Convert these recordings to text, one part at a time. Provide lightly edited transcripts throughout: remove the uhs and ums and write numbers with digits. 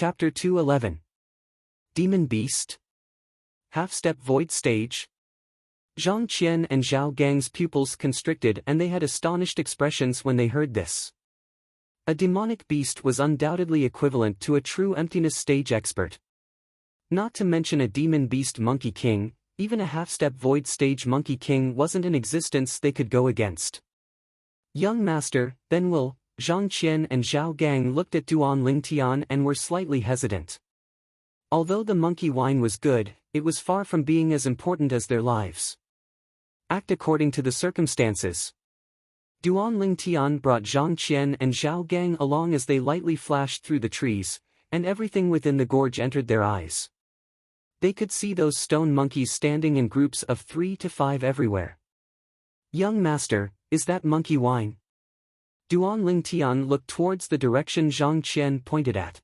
Chapter 211. Demon Beast? Half-step void stage? Zhang Qian and Zhao Gang's pupils constricted and they had astonished expressions when they heard this. A demonic beast was undoubtedly equivalent to a true emptiness stage expert. Not to mention a demon beast monkey king, even a half-step void stage monkey king wasn't in existence they could go against. Young Master, then will, Zhang Qian and Zhao Gang looked at Duan Lingtian and were slightly hesitant. Although the monkey wine was good, it was far from being as important as their lives. Act according to the circumstances. Duan Lingtian brought Zhang Qian and Zhao Gang along as they lightly flashed through the trees, and everything within the gorge entered their eyes. They could see those stone monkeys standing in groups of 3 to 5 everywhere. Young Master, is that monkey wine? Duan Lingtian looked towards the direction Zhang Qian pointed at.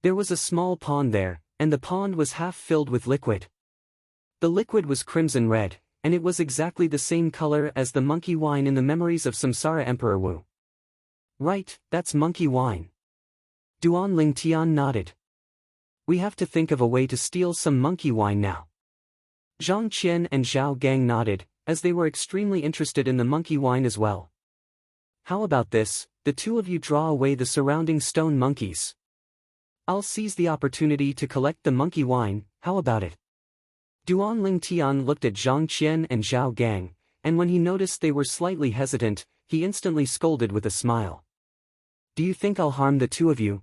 There was a small pond there, and the pond was half filled with liquid. The liquid was crimson red, and it was exactly the same color as the monkey wine in the memories of Samsara Emperor Wu. Right, that's monkey wine. Duan Lingtian nodded. We have to think of a way to steal some monkey wine now. Zhang Qian and Zhao Gang nodded, as they were extremely interested in the monkey wine as well. How about this, the two of you draw away the surrounding stone monkeys. I'll seize the opportunity to collect the monkey wine, how about it? Duan Lingtian looked at Zhang Qian and Zhao Gang, and when he noticed they were slightly hesitant, he instantly scolded with a smile. Do you think I'll harm the two of you?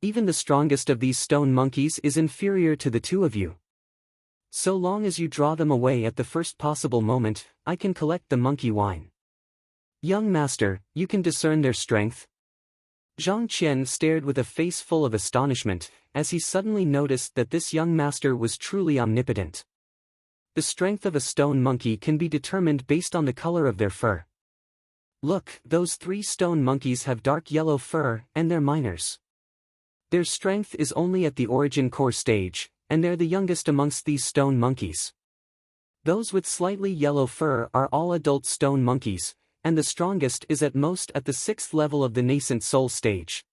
Even the strongest of these stone monkeys is inferior to the two of you. So long as you draw them away at the first possible moment, I can collect the monkey wine. Young Master, you can discern their strength? Zhang Qian stared with a face full of astonishment, as he suddenly noticed that this young master was truly omnipotent. The strength of a stone monkey can be determined based on the color of their fur. Look, those 3 stone monkeys have dark yellow fur, and they're minors. Their strength is only at the origin core stage, and they're the youngest amongst these stone monkeys. Those with slightly yellow fur are all adult stone monkeys, and the strongest is at most at the 6th level of the nascent soul stage.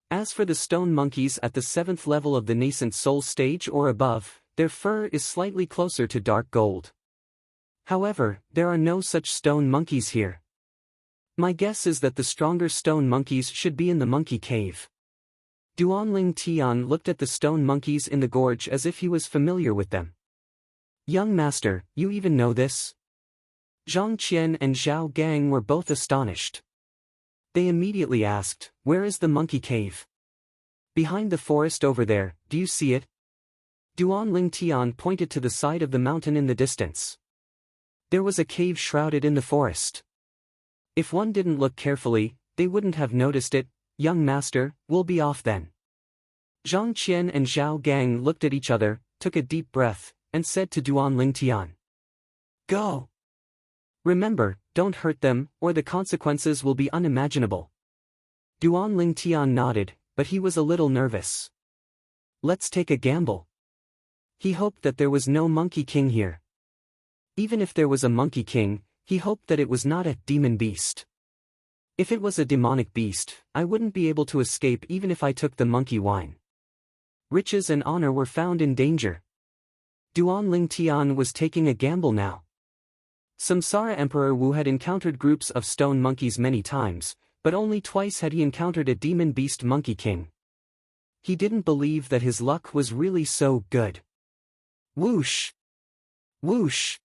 As for the stone monkeys at the 7th level of the nascent soul stage or above, their fur is slightly closer to dark gold. However, there are no such stone monkeys here. My guess is that the stronger stone monkeys should be in the monkey cave. Duan Lingtian looked at the stone monkeys in the gorge as if he was familiar with them. Young Master, you even know this? Zhang Qian and Zhao Gang were both astonished. They immediately asked, where is the monkey cave? Behind the forest over there, do you see it? Duan Lingtian pointed to the side of the mountain in the distance. There was a cave shrouded in the forest. If one didn't look carefully, they wouldn't have noticed it. Young Master, we'll be off then. Zhang Qian and Zhao Gang looked at each other, took a deep breath, and said to Duan Lingtian. Go! Remember, don't hurt them, or the consequences will be unimaginable. Duan Lingtian nodded, but he was a little nervous. Let's take a gamble. He hoped that there was no monkey king here. Even if there was a monkey king, he hoped that it was not a demon beast. If it was a demonic beast, I wouldn't be able to escape even if I took the monkey wine. Riches and honor were found in danger. Duan Lingtian was taking a gamble now. Samsara Emperor Wu had encountered groups of stone monkeys many times, but only twice had he encountered a demon beast monkey king. He didn't believe that his luck was really so good. Whoosh! Whoosh!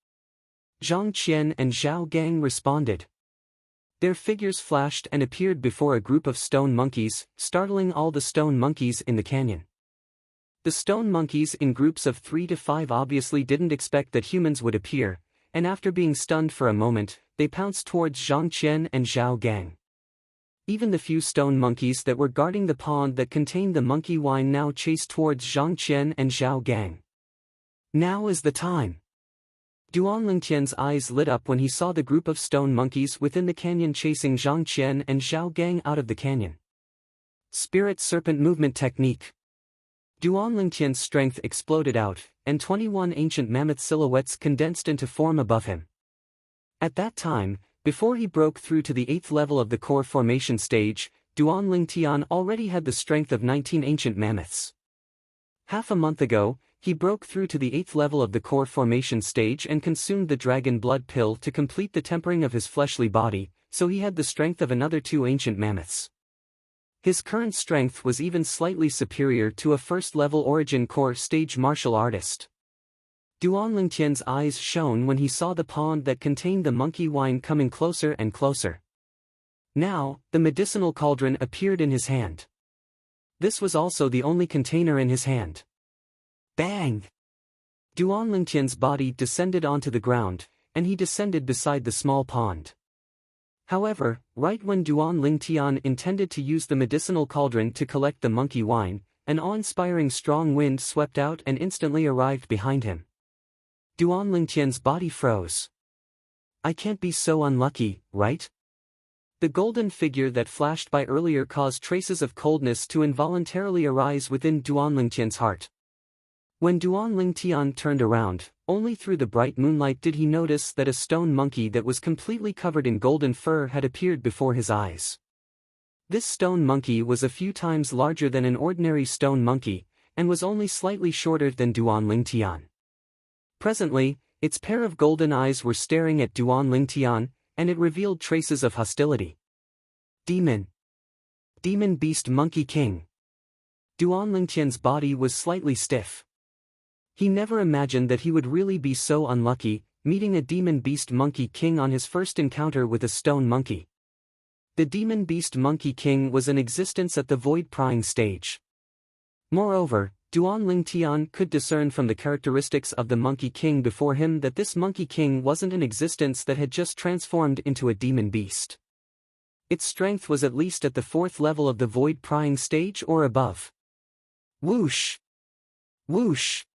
Zhang Qian and Zhao Gang responded. Their figures flashed and appeared before a group of stone monkeys, startling all the stone monkeys in the canyon. The stone monkeys in groups of 3 to 5 obviously didn't expect that humans would appear, and after being stunned for a moment, they pounced towards Zhang Qian and Zhao Gang. Even the few stone monkeys that were guarding the pond that contained the monkey wine now chased towards Zhang Qian and Zhao Gang. Now is the time. Duan Lingtian's eyes lit up when he saw the group of stone monkeys within the canyon chasing Zhang Qian and Zhao Gang out of the canyon. Spirit Serpent Movement Technique. Duan Lingtian's strength exploded out, and 21 ancient mammoth silhouettes condensed into form above him. At that time, before he broke through to the 8th level of the core formation stage, Duan Lingtian already had the strength of 19 ancient mammoths. Half a month ago, he broke through to the 8th level of the core formation stage and consumed the dragon blood pill to complete the tempering of his fleshly body, so he had the strength of another 2 ancient mammoths. His current strength was even slightly superior to a first-level origin core stage martial artist. Duan Lingtian's eyes shone when he saw the pond that contained the monkey wine coming closer and closer. Now, the medicinal cauldron appeared in his hand. This was also the only container in his hand. Bang! Duan Lingtian's body descended onto the ground, and he descended beside the small pond. However, right when Duan Lingtian intended to use the medicinal cauldron to collect the monkey wine, an awe-inspiring strong wind swept out and instantly arrived behind him. Duan Lingtian's body froze. I can't be so unlucky, right? The golden figure that flashed by earlier caused traces of coldness to involuntarily arise within Duan Lingtian's heart. When Duan Lingtian turned around, only through the bright moonlight did he notice that a stone monkey that was completely covered in golden fur had appeared before his eyes. This stone monkey was a few times larger than an ordinary stone monkey, and was only slightly shorter than Duan Lingtian. Presently, its pair of golden eyes were staring at Duan Lingtian, and it revealed traces of hostility. Demon Beast Monkey King. Duan Lingtian's body was slightly stiff. He never imagined that he would really be so unlucky, meeting a Demon Beast Monkey King on his first encounter with a stone monkey. The Demon Beast Monkey King was in existence at the Void Prying stage. Moreover, Duan Lingtian could discern from the characteristics of the Monkey King before him that this Monkey King wasn't an existence that had just transformed into a demon beast. Its strength was at least at the 4th level of the Void Prying stage or above. Whoosh! Whoosh!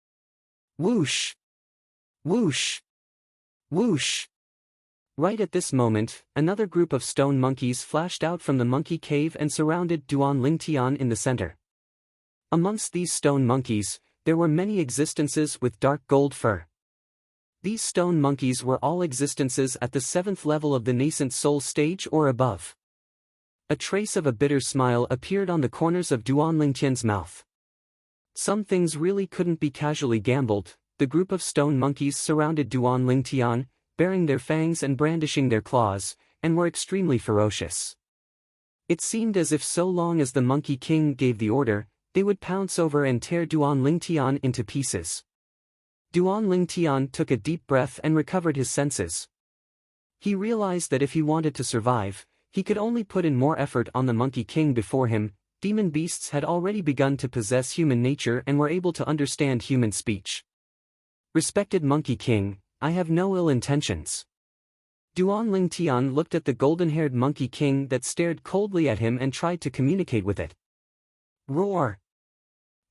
Whoosh! Whoosh! Whoosh! Right at this moment, another group of stone monkeys flashed out from the monkey cave and surrounded Duan Lingtian in the center. Amongst these stone monkeys, there were many existences with dark gold fur. These stone monkeys were all existences at the 7th level of the nascent soul stage or above. A trace of a bitter smile appeared on the corners of Duan Lingtian's mouth. Some things really couldn't be casually gambled. The group of stone monkeys surrounded Duan Lingtian, baring their fangs and brandishing their claws, and were extremely ferocious. It seemed as if so long as the Monkey King gave the order, they would pounce over and tear Duan Lingtian into pieces. Duan Lingtian took a deep breath and recovered his senses. He realized that if he wanted to survive, he could only put in more effort on the Monkey King before him. Demon beasts had already begun to possess human nature and were able to understand human speech. Respected Monkey King, I have no ill intentions. Duan Lingtian looked at the golden-haired Monkey King that stared coldly at him and tried to communicate with it. Roar!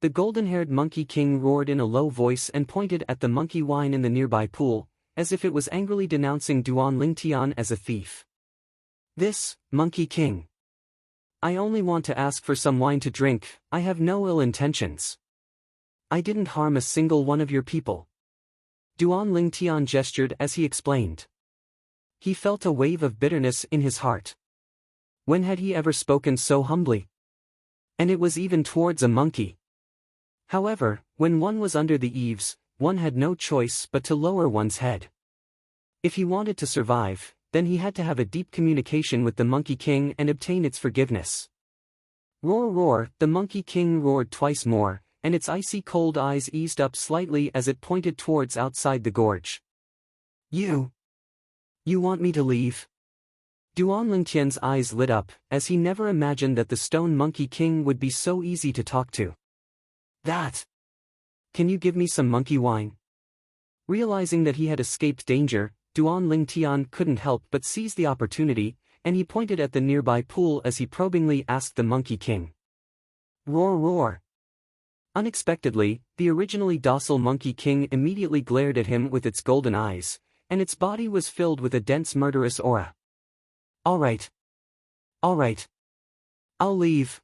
The golden-haired Monkey King roared in a low voice and pointed at the monkey wine in the nearby pool, as if it was angrily denouncing Duan Lingtian as a thief. This, Monkey King. I only want to ask for some wine to drink, I have no ill intentions. I didn't harm a single one of your people. Duan Lingtian gestured as he explained. He felt a wave of bitterness in his heart. When had he ever spoken so humbly? And it was even towards a monkey. However, when one was under the eaves, one had no choice but to lower one's head. If he wanted to survive, then he had to have a deep communication with the Monkey King and obtain its forgiveness. Roar roar, the Monkey King roared twice more, and its icy cold eyes eased up slightly as it pointed towards outside the gorge. You want me to leave? Duan Lingtian's eyes lit up, as he never imagined that the Stone Monkey King would be so easy to talk to. That! Can you give me some monkey wine? Realizing that he had escaped danger, Duan Lingtian couldn't help but seize the opportunity, and he pointed at the nearby pool as he probingly asked the Monkey King. Roar roar! Unexpectedly, the originally docile Monkey King immediately glared at him with its golden eyes, and its body was filled with a dense murderous aura. All right. I'll leave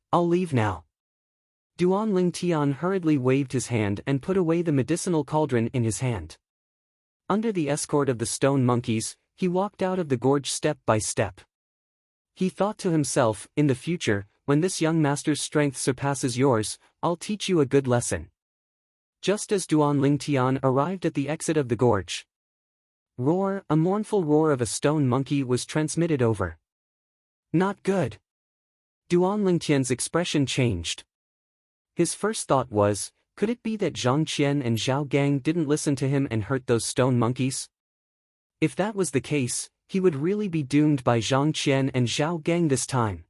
now. Duan Lingtian hurriedly waved his hand and put away the medicinal cauldron in his hand. Under the escort of the stone monkeys, he walked out of the gorge step by step. He thought to himself, in the future, when this young master's strength surpasses yours, I'll teach you a good lesson. Just as Duan Lingtian arrived at the exit of the gorge, a mournful roar of a stone monkey was transmitted over. Not good. Duan Lingtian's expression changed. His first thought was, could it be that Zhang Qian and Zhao Gang didn't listen to him and hurt those stone monkeys? If that was the case, he would really be doomed by Zhang Qian and Zhao Gang this time.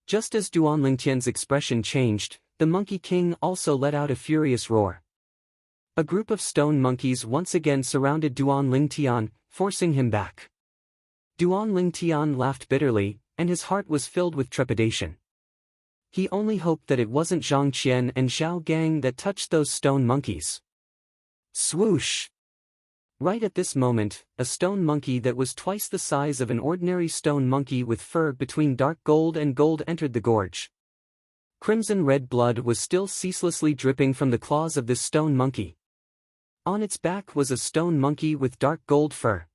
Just as Duan Lingtian's expression changed, the Monkey King also let out a furious roar. A group of stone monkeys once again surrounded Duan Lingtian, forcing him back. Duan Lingtian laughed bitterly, and his heart was filled with trepidation. He only hoped that it wasn't Zhang Qian and Zhao Gang that touched those stone monkeys. Swoosh! Right at this moment, a stone monkey that was twice the size of an ordinary stone monkey with fur between dark gold and gold entered the gorge. Crimson-red blood was still ceaselessly dripping from the claws of this stone monkey. On its back was a stone monkey with dark gold fur.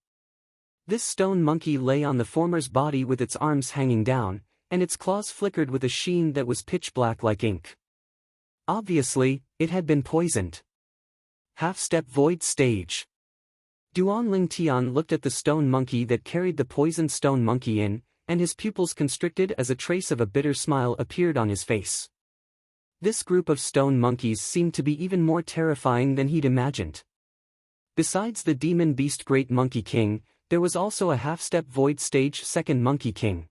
This stone monkey lay on the former's body with its arms hanging down, and its claws flickered with a sheen that was pitch black like ink. Obviously, it had been poisoned. Half-step void stage. Duan Lingtian looked at the stone monkey that carried the poisoned stone monkey in, and his pupils constricted as a trace of a bitter smile appeared on his face. This group of stone monkeys seemed to be even more terrifying than he'd imagined. Besides the demon beast Great Monkey King, there was also a half-step void stage Second Monkey King.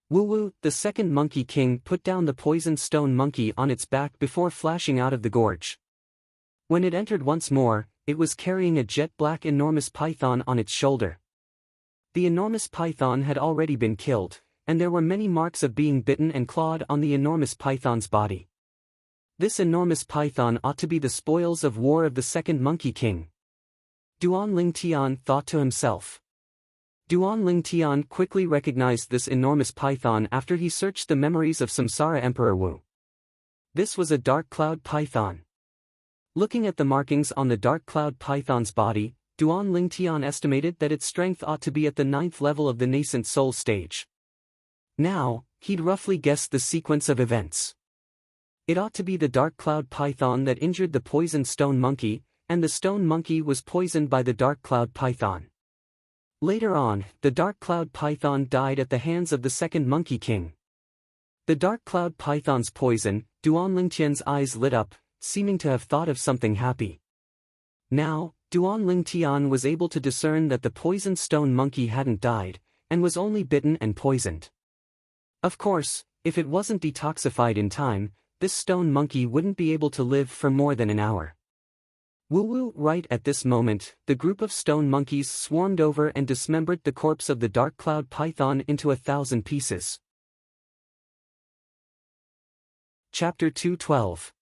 Wu, the Second Monkey King, put down the poisoned stone monkey on its back before flashing out of the gorge. When it entered once more, it was carrying a jet-black enormous python on its shoulder. The enormous python had already been killed, and there were many marks of being bitten and clawed on the enormous python's body. This enormous python ought to be the spoils of war of the Second Monkey King. Duan Lingtian thought to himself. Duan Lingtian quickly recognized this enormous python after he searched the memories of Samsara Emperor Wu. This was a dark cloud python. Looking at the markings on the dark cloud python's body, Duan Lingtian estimated that its strength ought to be at the 9th level of the nascent soul stage. Now, he'd roughly guessed the sequence of events. It ought to be the dark cloud python that injured the poisoned stone monkey, and the stone monkey was poisoned by the dark cloud python. Later on, the dark cloud python died at the hands of the Second Monkey King. The dark cloud python's poison, Duan Lingtian's eyes lit up, seeming to have thought of something happy. Now, Duan Lingtian was able to discern that the poisoned stone monkey hadn't died, and was only bitten and poisoned. Of course, if it wasn't detoxified in time, this stone monkey wouldn't be able to live for more than an hour. Woo-woo! Right at this moment, the group of stone monkeys swarmed over and dismembered the corpse of the dark cloud python into 1,000 pieces. Chapter 212.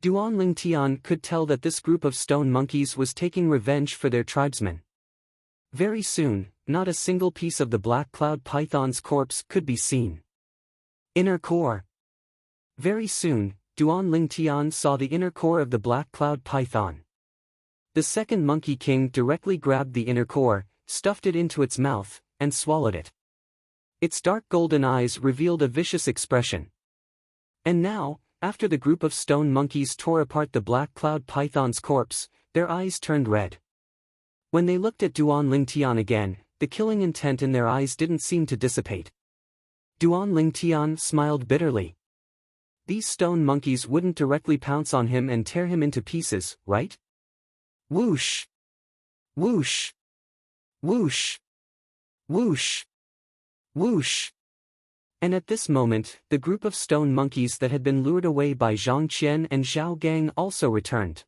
Duan Lingtian could tell that this group of stone monkeys was taking revenge for their tribesmen. Very soon, not a single piece of the black cloud python's corpse could be seen. Inner core. Very soon, Duan Lingtian saw the inner core of the black cloud python. The Second Monkey King directly grabbed the inner core, stuffed it into its mouth, and swallowed it. Its dark golden eyes revealed a vicious expression. And now, after the group of stone monkeys tore apart the black cloud python's corpse, their eyes turned red. When they looked at Duan Lingtian again, the killing intent in their eyes didn't seem to dissipate. Duan Lingtian smiled bitterly. These stone monkeys wouldn't directly pounce on him and tear him into pieces, right? Whoosh! Whoosh! Whoosh! Whoosh! Whoosh! And at this moment, the group of stone monkeys that had been lured away by Zhang Qian and Zhao Gang also returned.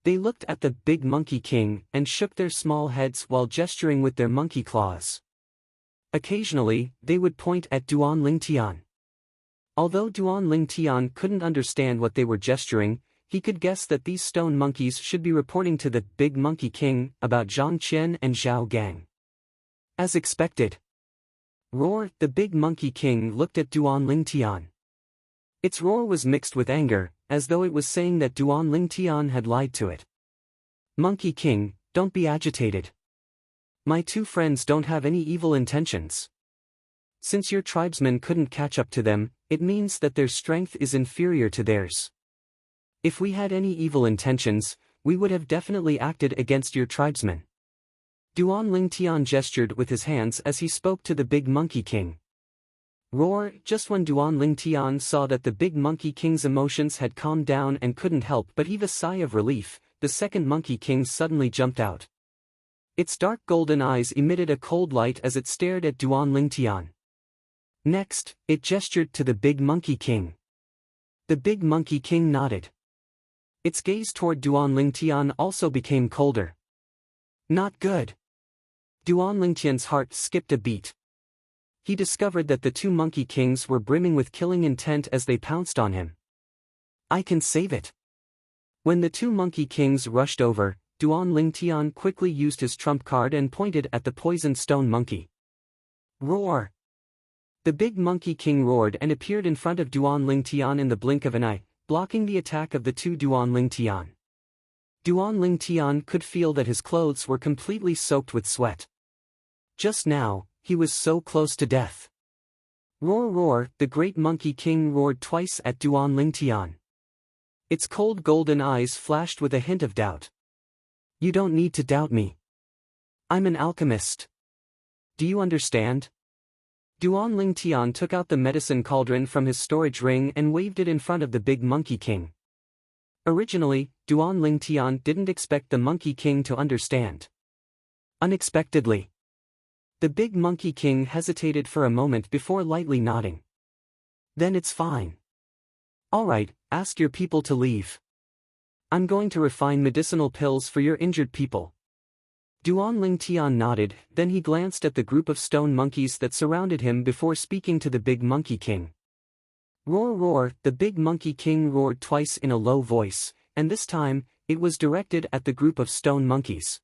They looked at the big Monkey King and shook their small heads while gesturing with their monkey claws. Occasionally, they would point at Duan Lingtian. Although Duan Lingtian couldn't understand what they were gesturing, he could guess that these stone monkeys should be reporting to the big Monkey King about Zhang Qian and Zhao Gang. As expected. Roar! The big Monkey King looked at Duan Lingtian. Its roar was mixed with anger, as though it was saying that Duan Lingtian had lied to it. Monkey King, don't be agitated. My two friends don't have any evil intentions. Since your tribesmen couldn't catch up to them, it means that their strength is inferior to theirs. If we had any evil intentions, we would have definitely acted against your tribesmen. Duan Lingtian gestured with his hands as he spoke to the Big Monkey King. Roar! Just when Duan Lingtian saw that the Big Monkey King's emotions had calmed down and couldn't help but heave a sigh of relief, the second Monkey King suddenly jumped out. Its dark golden eyes emitted a cold light as it stared at Duan Lingtian. Next, it gestured to the Big Monkey King. The Big Monkey King nodded. Its gaze toward Duan Lingtian also became colder. Not good. Duan Lingtian's heart skipped a beat. He discovered that the two Monkey Kings were brimming with killing intent as they pounced on him. I can save it. When the two Monkey Kings rushed over, Duan Lingtian quickly used his trump card and pointed at the poisoned stone monkey. Roar! The Big Monkey King roared and appeared in front of Duan Lingtian in the blink of an eye, blocking the attack of the two Duan Lingtian. Duan Lingtian could feel that his clothes were completely soaked with sweat. Just now, he was so close to death. Roar roar! The Great Monkey King roared twice at Duan Lingtian. Its cold golden eyes flashed with a hint of doubt. You don't need to doubt me. I'm an alchemist. Do you understand? Duan Lingtian took out the medicine cauldron from his storage ring and waved it in front of the Big Monkey King. Originally, Duan Lingtian didn't expect the Monkey King to understand. Unexpectedly, the Big Monkey King hesitated for a moment before lightly nodding. Then it's fine. Alright, ask your people to leave. I'm going to refine medicinal pills for your injured people. Duan Lingtian nodded, then he glanced at the group of stone monkeys that surrounded him before speaking to the Big Monkey King. Roar roar! The Big Monkey King roared twice in a low voice, and this time, it was directed at the group of stone monkeys.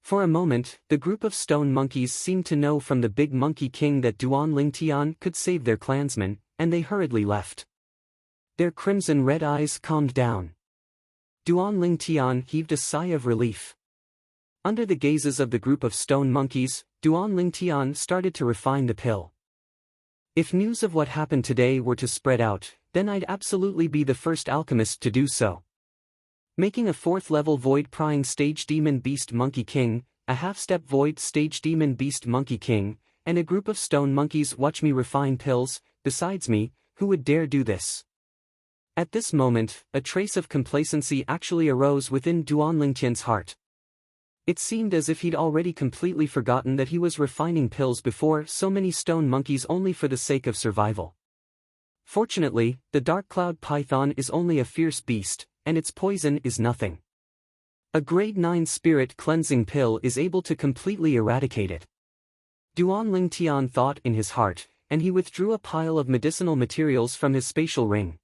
For a moment, the group of stone monkeys seemed to know from the Big Monkey King that Duan Lingtian could save their clansmen, and they hurriedly left. Their crimson red eyes calmed down. Duan Lingtian heaved a sigh of relief. Under the gazes of the group of stone monkeys, Duan Lingtian started to refine the pill. If news of what happened today were to spread out, then I'd absolutely be the first alchemist to do so. Making a 4th level Void Prying Stage Demon Beast Monkey King, a half-step Void Stage Demon Beast Monkey King, and a group of stone monkeys watch me refine pills. Besides me, who would dare do this? At this moment, a trace of complacency actually arose within Duan Lingtian's heart. It seemed as if he'd already completely forgotten that he was refining pills before so many stone monkeys only for the sake of survival. Fortunately, the dark cloud python is only a fierce beast, and its poison is nothing. A grade 9 spirit cleansing pill is able to completely eradicate it. Duan Lingtian thought in his heart, and he withdrew a pile of medicinal materials from his spatial ring.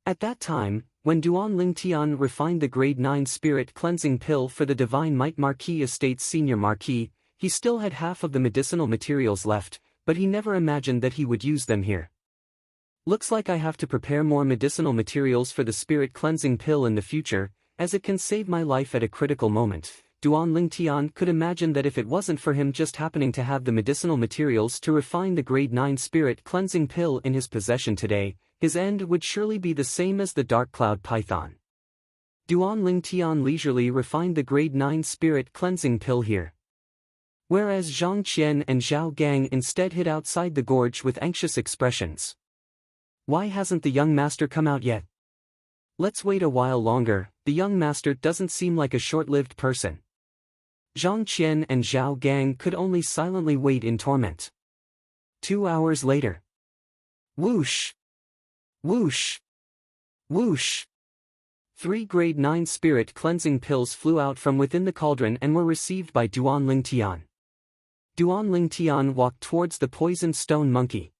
At that time, when Duan Lingtian refined the grade 9 spirit cleansing pill for the Divine Might Marquis Estate's senior marquis, he still had half of the medicinal materials left, but he never imagined that he would use them here. Looks like I have to prepare more medicinal materials for the spirit cleansing pill in the future, as it can save my life at a critical moment. Duan Lingtian could imagine that if it wasn't for him just happening to have the medicinal materials to refine the grade 9 spirit cleansing pill in his possession today, his end would surely be the same as the dark cloud python. Duan Lingtian leisurely refined the grade 9 spirit cleansing pill here. Whereas Zhang Qian and Zhao Gang instead hid outside the gorge with anxious expressions. Why hasn't the young master come out yet? Let's wait a while longer. The young master doesn't seem like a short-lived person. Zhang Qian and Zhao Gang could only silently wait in torment. 2 hours later. Whoosh! Whoosh! Whoosh! 3 grade 9 spirit cleansing pills flew out from within the cauldron and were received by Duan Lingtian. Duan Lingtian walked towards the poisoned stone monkey.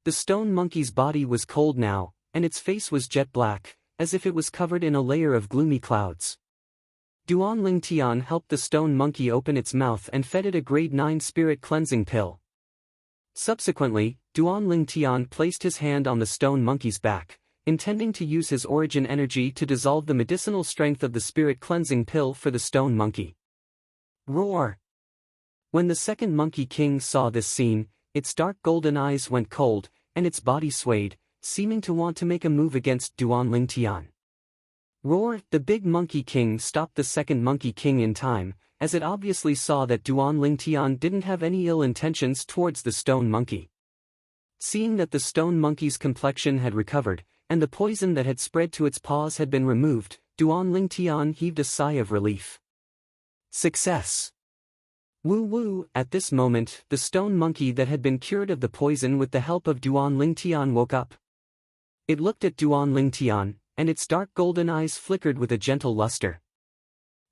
The stone monkey's body was cold now, and its face was jet black, as if it was covered in a layer of gloomy clouds. Duan Lingtian helped the stone monkey open its mouth and fed it a grade 9 spirit cleansing pill. Subsequently, Duan Lingtian placed his hand on the stone monkey's back, intending to use his origin energy to dissolve the medicinal strength of the spirit cleansing pill for the stone monkey. Roar! When the second Monkey King saw this scene, its dark golden eyes went cold, and its body swayed, seeming to want to make a move against Duan Lingtian. Roar! The big Monkey King stopped the second Monkey King in time, as it obviously saw that Duan Lingtian didn't have any ill intentions towards the stone monkey. Seeing that the stone monkey's complexion had recovered, and the poison that had spread to its paws had been removed, Duan Lingtian heaved a sigh of relief. Success! Woo woo! At this moment, the stone monkey that had been cured of the poison with the help of Duan Lingtian woke up. It looked at Duan Lingtian, and its dark golden eyes flickered with a gentle luster.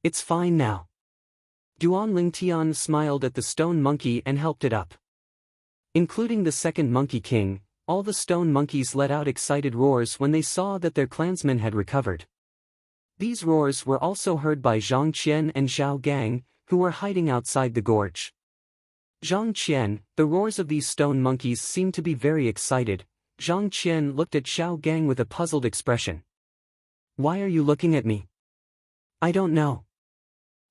It's fine now. Duan Lingtian smiled at the stone monkey and helped it up. Including the second Monkey King, all the stone monkeys let out excited roars when they saw that their clansman had recovered. These roars were also heard by Zhang Qian and Zhao Gang, who were hiding outside the gorge. Zhang Qian, the roars of these stone monkeys seemed to be very excited. Zhang Qian looked at Zhao Gang with a puzzled expression. Why are you looking at me? I don't know.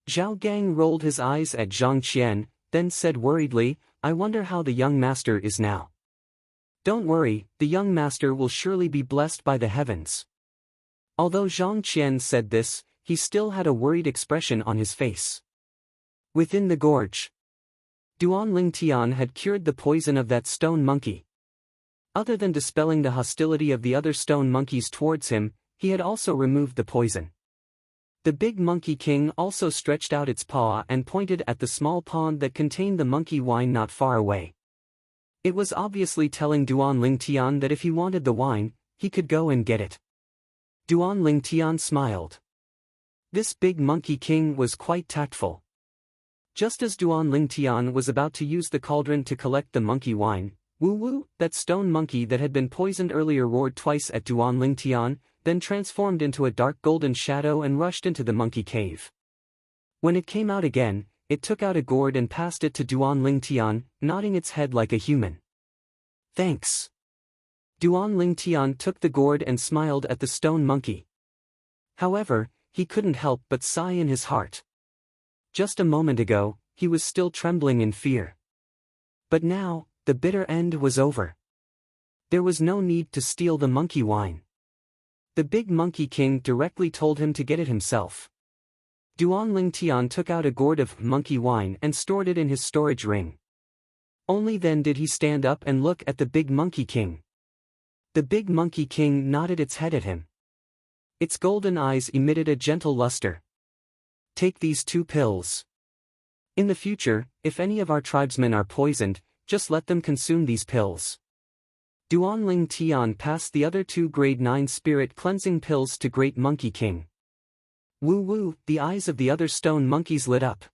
Zhao Gang rolled his eyes at Zhang Qian, then said worriedly, I wonder how the young master is now. Don't worry, the young master will surely be blessed by the heavens. Although Zhang Qian said this, he still had a worried expression on his face. Within the gorge, Duan Lingtian had cured the poison of that stone monkey. Other than dispelling the hostility of the other stone monkeys towards him, he had also removed the poison. The big Monkey King also stretched out its paw and pointed at the small pond that contained the monkey wine not far away. It was obviously telling Duan Lingtian that if he wanted the wine, he could go and get it. Duan Lingtian smiled. This big Monkey King was quite tactful. Just as Duan Lingtian was about to use the cauldron to collect the monkey wine, woo woo, that stone monkey that had been poisoned earlier roared twice at Duan Lingtian, then transformed into a dark golden shadow and rushed into the monkey cave. When it came out again, it took out a gourd and passed it to Duan Lingtian, nodding its head like a human. Thanks. Duan Lingtian took the gourd and smiled at the stone monkey. However, he couldn't help but sigh in his heart. Just a moment ago, he was still trembling in fear. But now, the bitter end was over. There was no need to steal the monkey wine. The big Monkey King directly told him to get it himself. Duan Lingtian took out a gourd of monkey wine and stored it in his storage ring. Only then did he stand up and look at the big Monkey King. The big Monkey King nodded its head at him. Its golden eyes emitted a gentle luster. Take these 2 pills. In the future, if any of our tribesmen are poisoned, just let them consume these pills. Duan Lingtian passed the other 2 grade 9 spirit cleansing pills to Great Monkey King. Woo woo, the eyes of the other stone monkeys lit up.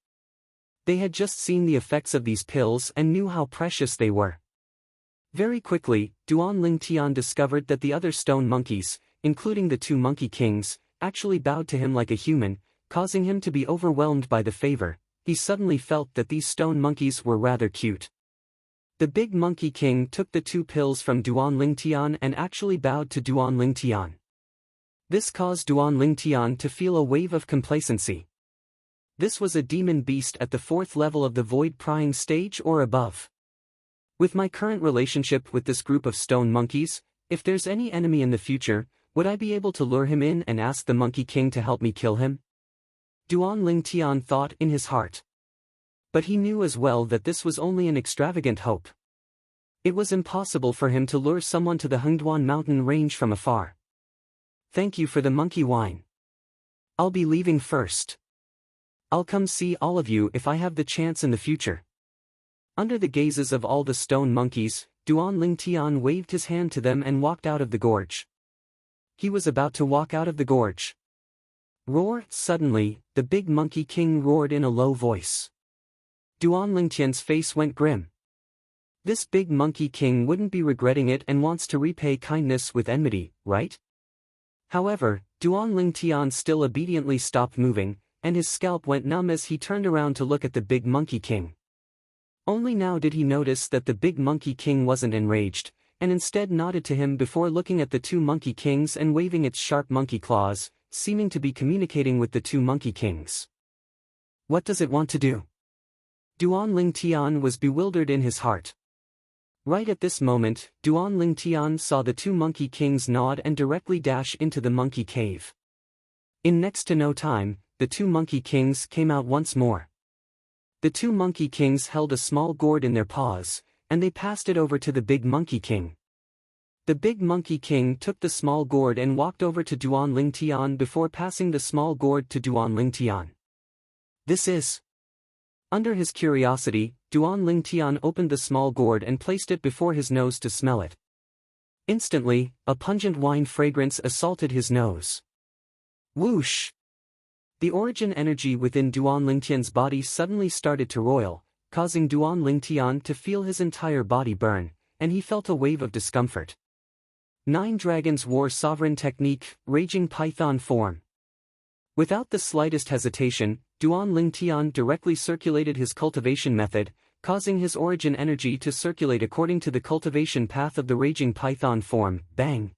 They had just seen the effects of these pills and knew how precious they were. Very quickly, Duan Lingtian discovered that the other stone monkeys, including the 2 Monkey Kings, actually bowed to him like a human, causing him to be overwhelmed by the favor. He suddenly felt that these stone monkeys were rather cute. The big Monkey King took the 2 pills from Duan Lingtian and actually bowed to Duan Lingtian. This caused Duan Lingtian to feel a wave of complacency. This was a demon beast at the 4th level of the void prying stage or above. With my current relationship with this group of stone monkeys, if there's any enemy in the future, would I be able to lure him in and ask the Monkey King to help me kill him? Duan Lingtian thought in his heart. But he knew as well that this was only an extravagant hope. It was impossible for him to lure someone to the Hengduan mountain range from afar. Thank you for the monkey wine. I'll be leaving first. I'll come see all of you if I have the chance in the future. Under the gazes of all the stone monkeys, Duan Lingtian waved his hand to them and walked out of the gorge. He was about to walk out of the gorge. Roar! Suddenly, the big Monkey King roared in a low voice. Duan Lingtian's face went grim. This big Monkey King wouldn't be regretting it and wants to repay kindness with enmity, right? However, Duan Lingtian still obediently stopped moving, and his scalp went numb as he turned around to look at the big Monkey King. Only now did he notice that the big Monkey King wasn't enraged, and instead nodded to him before looking at the 2 Monkey Kings and waving its sharp monkey claws, seeming to be communicating with the 2 Monkey Kings. What does it want to do? Duan Lingtian was bewildered in his heart. Right at this moment, Duan Lingtian saw the two Monkey Kings nod and directly dash into the monkey cave. In next to no time, the two Monkey Kings came out once more. The two Monkey Kings held a small gourd in their paws, and they passed it over to the big Monkey King. The big Monkey King took the small gourd and walked over to Duan Lingtian before passing the small gourd to Duan Lingtian. This is... Under his curiosity, Duan Lingtian opened the small gourd and placed it before his nose to smell it. Instantly, a pungent wine fragrance assaulted his nose. Whoosh! The origin energy within Duan Lingtian's body suddenly started to roil, causing Duan Lingtian to feel his entire body burn, and he felt a wave of discomfort. 9 Dragons War Sovereign Technique, Raging Python Form. Without the slightest hesitation, Duan Lingtian directly circulated his cultivation method, causing his origin energy to circulate according to the cultivation path of the Raging Python form. Bang!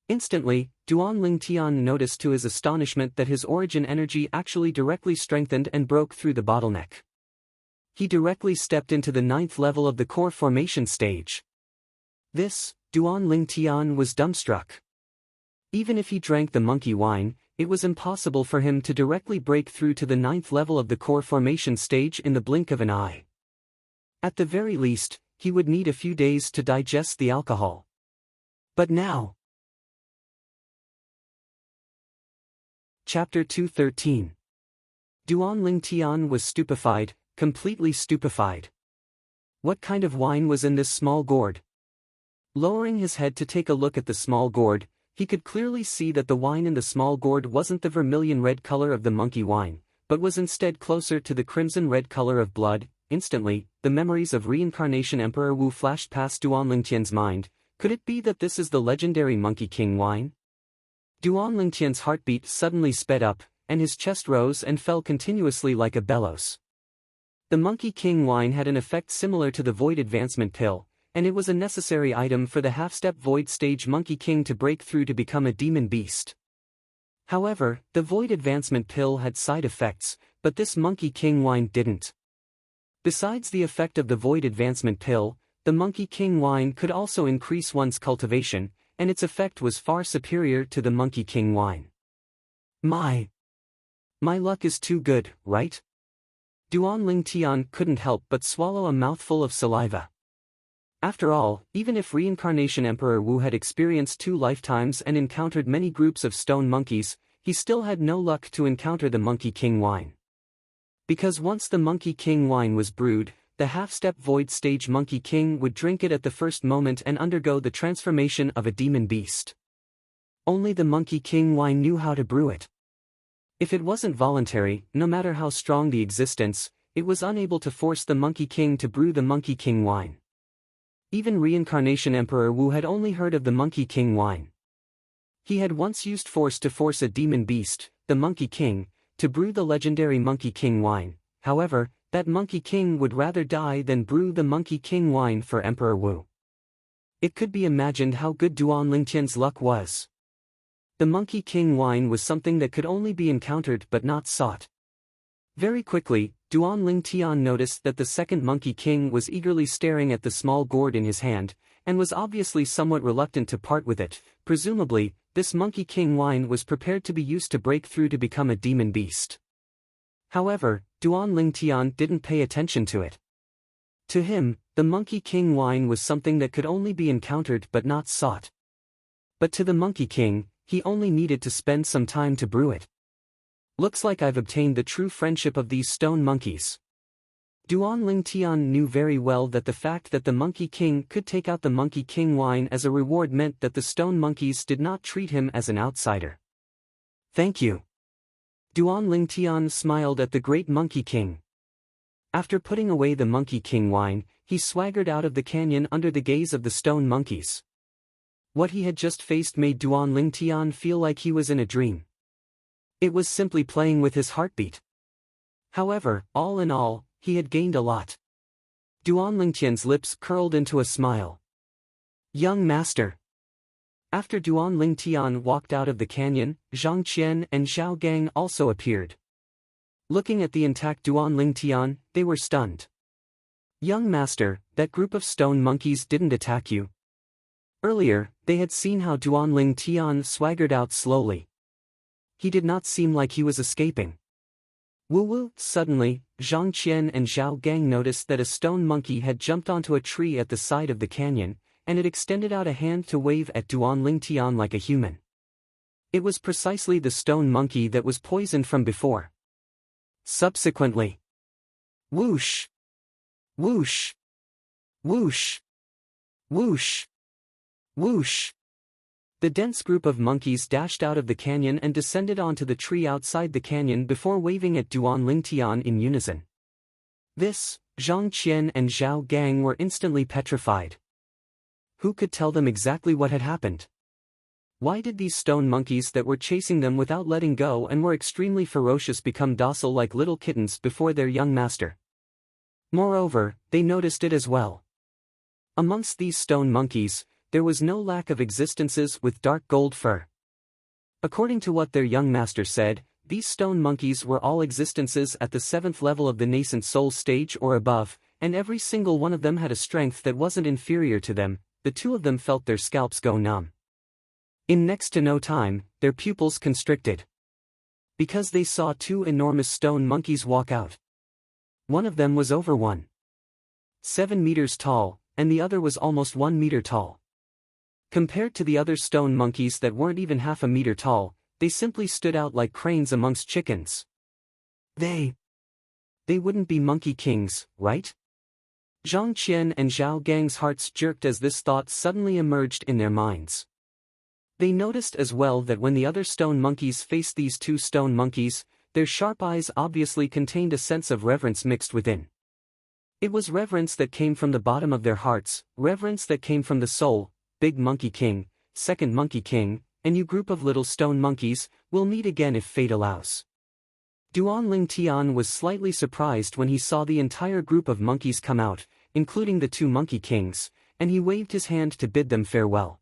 Instantly, Duan Lingtian noticed to his astonishment that his origin energy actually directly strengthened and broke through the bottleneck. He directly stepped into the 9th level of the core formation stage. This, Duan Lingtian was dumbstruck. Even if he drank the monkey wine, it was impossible for him to directly break through to the 9th level of the core formation stage in the blink of an eye. At the very least, he would need a few days to digest the alcohol. But now... Chapter 213. Duan Lingtian was stupefied, completely stupefied. What kind of wine was in this small gourd? Lowering his head to take a look at the small gourd, he could clearly see that the wine in the small gourd wasn't the vermilion red color of the monkey wine, but was instead closer to the crimson red color of blood. Instantly, the memories of reincarnation Emperor Wu flashed past Duan Lingtian's mind. Could it be that this is the legendary Monkey King wine? Duan Lingtian's heartbeat suddenly sped up, and his chest rose and fell continuously like a bellows. The Monkey King wine had an effect similar to the Void Advancement Pill, and it was a necessary item for the half-step Void Stage Monkey King to break through to become a demon beast. However, the Void Advancement Pill had side effects, but this Monkey King wine didn't. Besides the effect of the Void Advancement Pill, the Monkey King wine could also increase one's cultivation, and its effect was far superior to the Monkey King wine. My luck is too good, right? Duan Lingtian couldn't help but swallow a mouthful of saliva. After all, even if Reincarnation Emperor Wu had experienced 2 lifetimes and encountered many groups of stone monkeys, he still had no luck to encounter the Monkey King wine. Because once the Monkey King wine was brewed, the half-step Void Stage Monkey King would drink it at the first moment and undergo the transformation of a demon beast. Only the Monkey King wine knew how to brew it. If it wasn't voluntary, no matter how strong the existence, it was unable to force the Monkey King to brew the Monkey King wine. Even Reincarnation Emperor Wu had only heard of the Monkey King wine. He had once used force to force a demon beast, the Monkey King, to brew the legendary Monkey King wine. However, that Monkey King would rather die than brew the Monkey King wine for Emperor Wu. It could be imagined how good Duan Lingtian's luck was. The Monkey King wine was something that could only be encountered but not sought. Very quickly, Duan Lingtian noticed that the second Monkey King was eagerly staring at the small gourd in his hand, and was obviously somewhat reluctant to part with it. Presumably, this Monkey King wine was prepared to be used to break through to become a demon beast. However, Duan Lingtian didn't pay attention to it. To him, the Monkey King wine was something that could only be encountered but not sought. But to the Monkey King, he only needed to spend some time to brew it. Looks like I've obtained the true friendship of these stone monkeys. Duan Lingtian knew very well that the fact that the Monkey King could take out the Monkey King wine as a reward meant that the stone monkeys did not treat him as an outsider. Thank you. Duan Lingtian smiled at the great Monkey King. After putting away the Monkey King wine, he swaggered out of the canyon under the gaze of the stone monkeys. What he had just faced made Duan Lingtian feel like he was in a dream. It was simply playing with his heartbeat. However, all in all, he had gained a lot. Duan Lingtian's lips curled into a smile. Young master. After Duan Lingtian walked out of the canyon, Zhang Qian and Zhao Gang also appeared. Looking at the intact Duan Lingtian, they were stunned. Young master, that group of stone monkeys didn't attack you. Earlier, they had seen how Duanling Tian swaggered out slowly. He did not seem like he was escaping. Woo-woo! Suddenly, Zhang Qian and Zhao Gang noticed that a stone monkey had jumped onto a tree at the side of the canyon, and it extended out a hand to wave at Duanling Tian like a human. It was precisely the stone monkey that was poisoned from before. Subsequently, whoosh! Whoosh! Whoosh! Whoosh! Whoosh! The dense group of monkeys dashed out of the canyon and descended onto the tree outside the canyon before waving at Duanling Tian in unison. This, Zhang Qian and Zhao Gang were instantly petrified. Who could tell them exactly what had happened? Why did these stone monkeys that were chasing them without letting go and were extremely ferocious become docile like little kittens before their young master? Moreover, they noticed it as well. Amongst these stone monkeys, there was no lack of existences with dark gold fur. According to what their young master said, these stone monkeys were all existences at the 7th level of the nascent soul stage or above, and every single one of them had a strength that wasn't inferior to them. The two of them felt their scalps go numb. In next to no time, their pupils constricted. Because they saw two enormous stone monkeys walk out. One of them was over 1.7 meters tall, and the other was almost 1 meter tall. Compared to the other stone monkeys that weren't even half a meter tall, they simply stood out like cranes amongst chickens. They wouldn't be monkey kings, right? Zhang Qian and Zhao Gang's hearts jerked as this thought suddenly emerged in their minds. They noticed as well that when the other stone monkeys faced these two stone monkeys, their sharp eyes obviously contained a sense of reverence mixed within. It was reverence that came from the bottom of their hearts, reverence that came from the soul. Big Monkey King, Second Monkey King, and you group of little stone monkeys, will meet again if fate allows. Duanling Tian was slightly surprised when he saw the entire group of monkeys come out, including the two Monkey Kings, and he waved his hand to bid them farewell.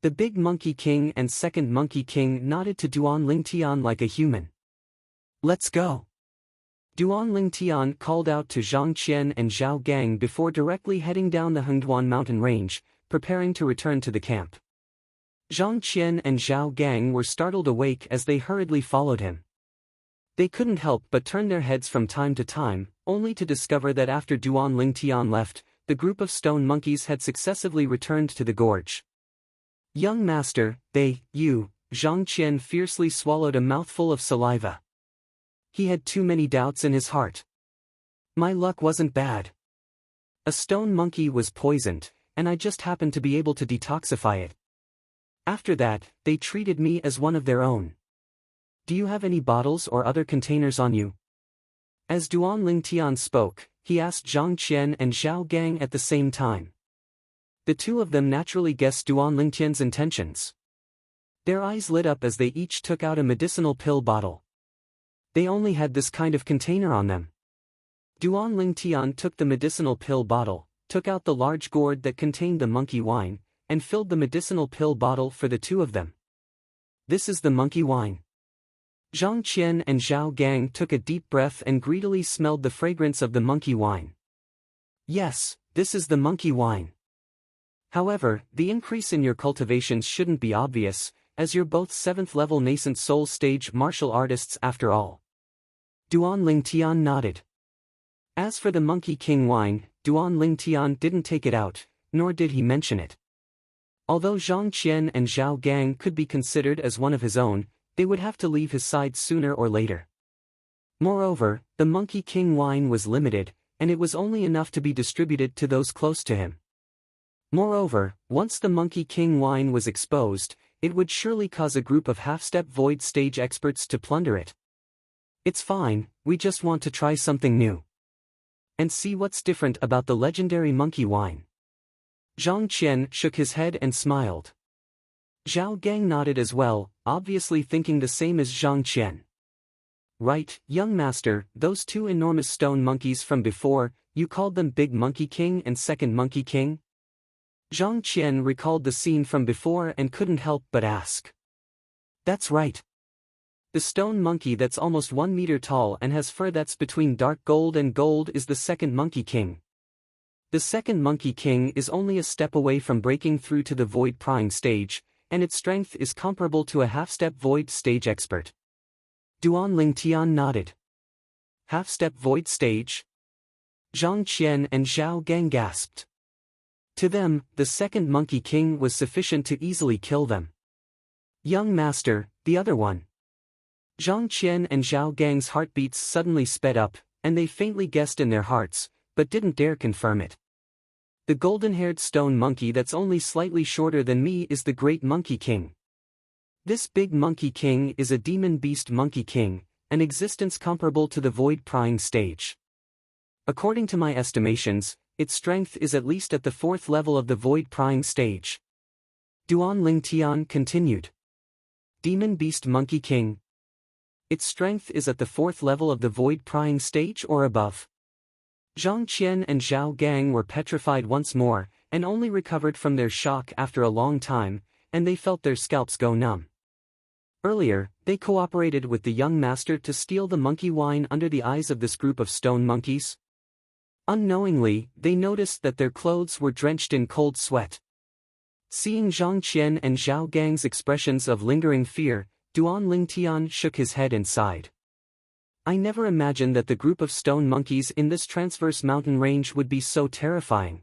The Big Monkey King and Second Monkey King nodded to Duanling Tian like a human. Let's go. Duanling Tian called out to Zhang Qian and Zhao Gang before directly heading down the Hengduan mountain range, preparing to return to the camp. Zhang Qian and Zhao Gang were startled awake as they hurriedly followed him. They couldn't help but turn their heads from time to time, only to discover that after Duanling Tian left, the group of stone monkeys had successively returned to the gorge. Young master, Zhang Qian fiercely swallowed a mouthful of saliva. He had too many doubts in his heart. My luck wasn't bad. A stone monkey was poisoned, and I just happened to be able to detoxify it. After that, they treated me as one of their own. Do you have any bottles or other containers on you? As Duanling Tian spoke, he asked Zhang Qian and Zhao Gang at the same time. The two of them naturally guessed Duanling Tian's intentions. Their eyes lit up as they each took out a medicinal pill bottle. They only had this kind of container on them. Duanling Tian took the medicinal pill bottle, took out the large gourd that contained the monkey wine, and filled the medicinal pill bottle for the two of them. This is the monkey wine. Zhang Qian and Zhao Gang took a deep breath and greedily smelled the fragrance of the monkey wine. Yes, this is the monkey wine. However, the increase in your cultivations shouldn't be obvious, as you're both 7th level nascent soul stage martial artists after all. Duanling Tian nodded. As for the Monkey King wine, Duanling Tian didn't take it out, nor did he mention it. Although Zhang Qian and Zhao Gang could be considered as one of his own, they would have to leave his side sooner or later. Moreover, the Monkey King wine was limited, and it was only enough to be distributed to those close to him. Moreover, once the Monkey King wine was exposed, it would surely cause a group of half-step void stage experts to plunder it. It's fine, we just want to try something new. And see what's different about the legendary monkey wine. Zhang Qian shook his head and smiled. Zhao Gang nodded as well, obviously thinking the same as Zhang Qian. Right, young master, those two enormous stone monkeys from before, you called them Big Monkey King and Second Monkey King? Zhang Qian recalled the scene from before and couldn't help but ask. That's right. The stone monkey that's almost 1 meter tall and has fur that's between dark gold and gold is the Second Monkey King, The second Monkey King is only a step away from breaking through to the void prying stage, and its strength is comparable to a half-step void stage expert. Duan Lingtian nodded. Half-step void stage? Zhang Qian and Zhao Gang gasped. To them, the second Monkey King was sufficient to easily kill them. Young master, the other one. Zhang Qian and Zhao Gang's heartbeats suddenly sped up, and they faintly guessed in their hearts, but didn't dare confirm it. The golden-haired stone monkey that's only slightly shorter than me is the Great Monkey King. This big Monkey King is a demon beast Monkey King, an existence comparable to the void prying stage. According to my estimations, its strength is at least at the 4th level of the void prying stage. Duan Lingtian continued. Demon beast Monkey King. Its strength is at the 4th level of the void prying stage or above. Zhang Qian and Zhao Gang were petrified once more, and only recovered from their shock after a long time, and they felt their scalps go numb. Earlier, they cooperated with the young master to steal the monkey wine under the eyes of this group of stone monkeys. Unknowingly, they noticed that their clothes were drenched in cold sweat. Seeing Zhang Qian and Zhao Gang's expressions of lingering fear, Duan Lingtian shook his head and sighed. I never imagined that the group of stone monkeys in this transverse mountain range would be so terrifying.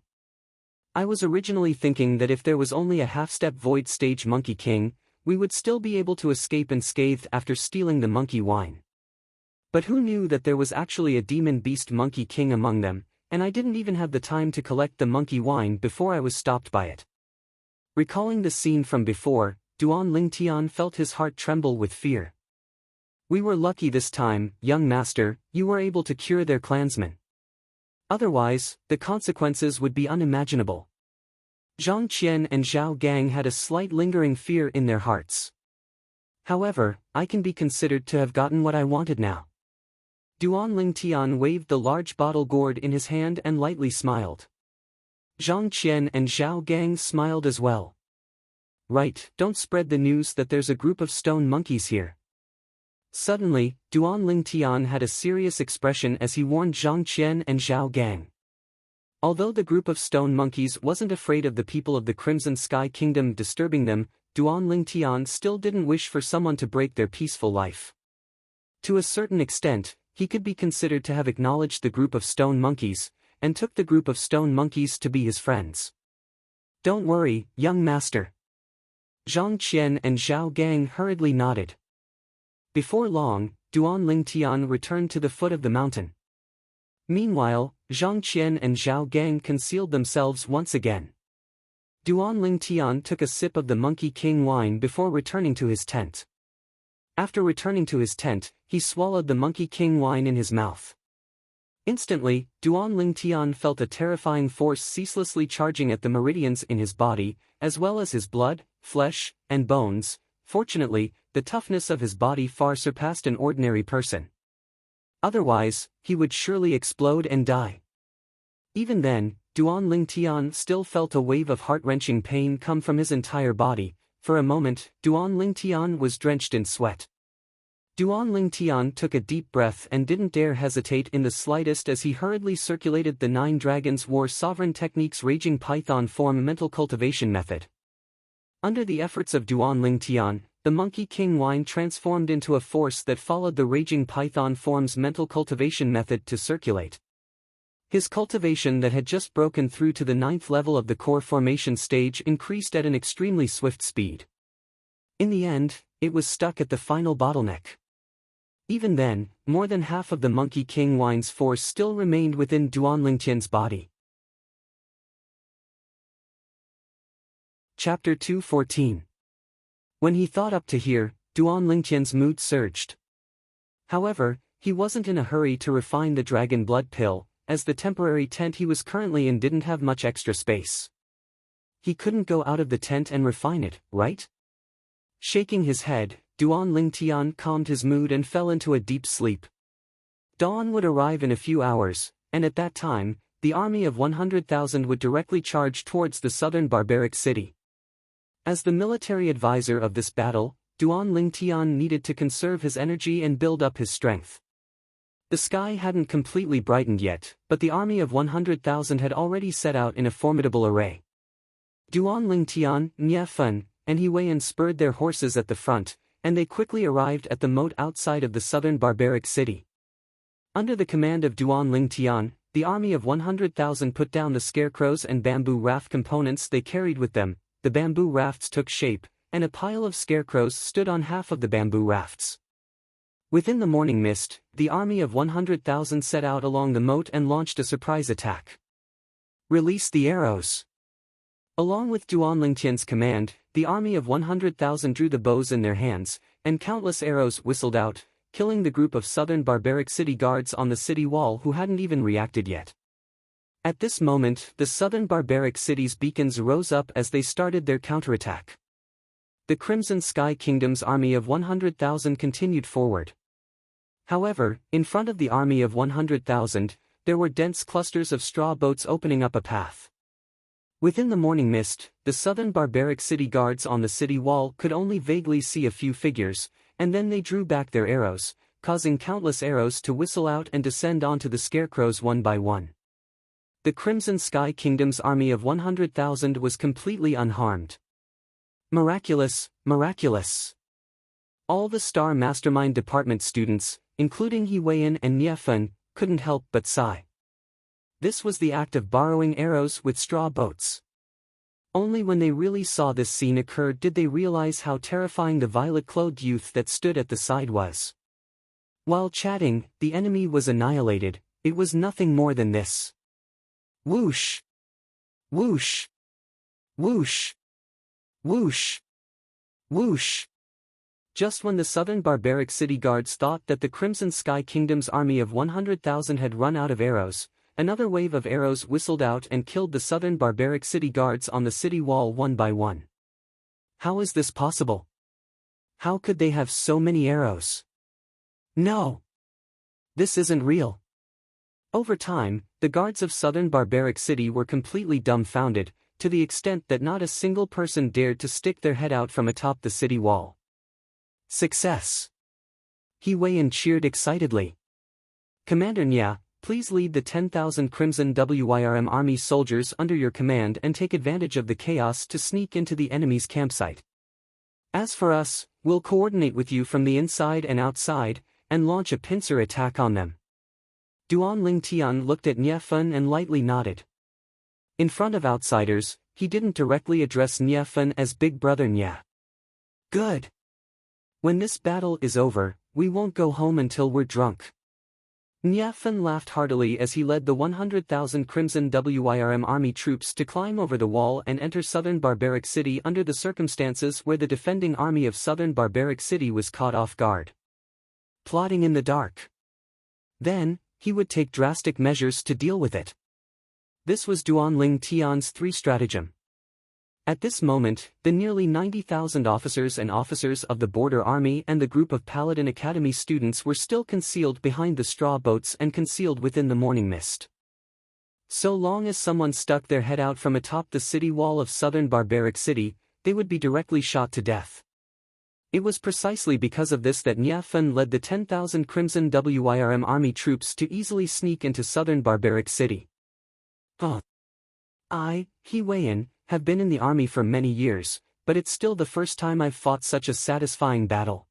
I was originally thinking that if there was only a half-step void stage Monkey King, we would still be able to escape unscathed after stealing the monkey wine. But who knew that there was actually a demon beast Monkey King among them, and I didn't even have the time to collect the monkey wine before I was stopped by it. Recalling the scene from before, Duan Lingtian felt his heart tremble with fear. We were lucky this time, young master, you were able to cure their clansmen. Otherwise, the consequences would be unimaginable. Zhang Qian and Zhao Gang had a slight lingering fear in their hearts. However, I can be considered to have gotten what I wanted now. Duan Lingtian waved the large bottle gourd in his hand and lightly smiled. Zhang Qian and Zhao Gang smiled as well. Right, don't spread the news that there's a group of stone monkeys here. Suddenly, Duan Lingtian had a serious expression as he warned Zhang Qian and Zhao Gang. Although the group of stone monkeys wasn't afraid of the people of the Crimson Sky Kingdom disturbing them, Duan Lingtian still didn't wish for someone to break their peaceful life. To a certain extent, he could be considered to have acknowledged the group of stone monkeys, and took the group of stone monkeys to be his friends. Don't worry, young master. Zhang Qian and Zhao Gang hurriedly nodded. Before long, Duan Lingtian returned to the foot of the mountain. Meanwhile, Zhang Qian and Zhao Gang concealed themselves once again. Duan Lingtian took a sip of the Monkey King wine before returning to his tent. After returning to his tent, he swallowed the Monkey King wine in his mouth. Instantly, Duan Lingtian felt a terrifying force ceaselessly charging at the meridians in his body, as well as his blood, flesh, and bones. Fortunately, the toughness of his body far surpassed an ordinary person. Otherwise, he would surely explode and die. Even then, Duan Lingtian still felt a wave of heart-wrenching pain come from his entire body. For a moment, Duan Lingtian was drenched in sweat. Duan Lingtian took a deep breath and didn't dare hesitate in the slightest as he hurriedly circulated the 9 Dragons War Sovereign Technique's Raging Python form mental cultivation method. Under the efforts of Duan Lingtian, the Monkey King wine transformed into a force that followed the Raging Python form's mental cultivation method to circulate. His cultivation that had just broken through to the 9th level of the core formation stage increased at an extremely swift speed. In the end, it was stuck at the final bottleneck. Even then, more than half of the Monkey King wine's force still remained within Duan Lingtian's body. Chapter 2:14. When he thought up to here, Duan Lingtian's mood surged. However, he wasn't in a hurry to refine the dragon blood pill, as the temporary tent he was currently in didn't have much extra space. He couldn't go out of the tent and refine it, right? Shaking his head, Duan Lingtian calmed his mood and fell into a deep sleep. Dawn would arrive in a few hours, and at that time, the army of 100,000 would directly charge towards the southern barbaric city. As the military advisor of this battle, Duan Lingtian needed to conserve his energy and build up his strength. The sky hadn't completely brightened yet, but the army of 100,000 had already set out in a formidable array. Duan Lingtian, Nye Fen, and He Weian spurred their horses at the front, and they quickly arrived at the moat outside of the southern barbaric city. Under the command of Duan Lingtian, the army of 100,000 put down the scarecrows and bamboo raft components they carried with them. The bamboo rafts took shape, and a pile of scarecrows stood on half of the bamboo rafts. Within the morning mist, the army of 100,000 set out along the moat and launched a surprise attack. Release the arrows! Along with Duan Lingtian's command, the army of 100,000 drew the bows in their hands, and countless arrows whistled out, killing the group of southern barbaric city guards on the city wall who hadn't even reacted yet. At this moment, the southern barbaric city's beacons rose up as they started their counterattack. The Crimson Sky Kingdom's army of 100,000 continued forward. However, in front of the army of 100,000, there were dense clusters of straw boats opening up a path. Within the morning mist, the southern barbaric city guards on the city wall could only vaguely see a few figures, and then they drew back their arrows, causing countless arrows to whistle out and descend onto the scarecrows one by one. The Crimson Sky Kingdom's army of 100,000 was completely unharmed. Miraculous, miraculous! All the Star Mastermind Department students, including He Weian and Nye Fen, couldn't help but sigh. This was the act of borrowing arrows with straw boats. Only when they really saw this scene occur did they realize how terrifying the violet-clothed youth that stood at the side was. While chatting, the enemy was annihilated. It was nothing more than this. Whoosh! Whoosh! Whoosh! Whoosh! Whoosh! Just when the southern barbaric city guards thought that the Crimson Sky Kingdom's army of 100,000 had run out of arrows, another wave of arrows whistled out and killed the southern barbaric city guards on the city wall one by one. How is this possible? How could they have so many arrows? No! This isn't real. Over time, the guards of southern barbaric city were completely dumbfounded, to the extent that not a single person dared to stick their head out from atop the city wall. Success! He Weian cheered excitedly. Commander Nya, please lead the 10,000 Crimson WIRM army soldiers under your command and take advantage of the chaos to sneak into the enemy's campsite. As for us, we'll coordinate with you from the inside and outside, and launch a pincer attack on them. Duan Lingtian looked at Nye Fen and lightly nodded. In front of outsiders, he didn't directly address Nye Fen as Big Brother Nya. Good. When this battle is over, we won't go home until we're drunk. Nye Fen laughed heartily as he led the 100,000 Crimson WIRM army troops to climb over the wall and enter southern barbaric city under the circumstances where the defending army of southern barbaric city was caught off guard. Plotting in the dark. Then, he would take drastic measures to deal with it. This was Duan Lingtian's 3 stratagem. At this moment, the nearly 90,000 officers and officers of the Border Army and the group of Paladin Academy students were still concealed behind the straw boats and concealed within the morning mist. So long as someone stuck their head out from atop the city wall of southern barbaric city, they would be directly shot to death. It was precisely because of this that Nye Fen led the 10,000 Crimson WIRM army troops to easily sneak into southern barbaric city. He Weian, have been in the army for many years, but it's still the first time I've fought such a satisfying battle.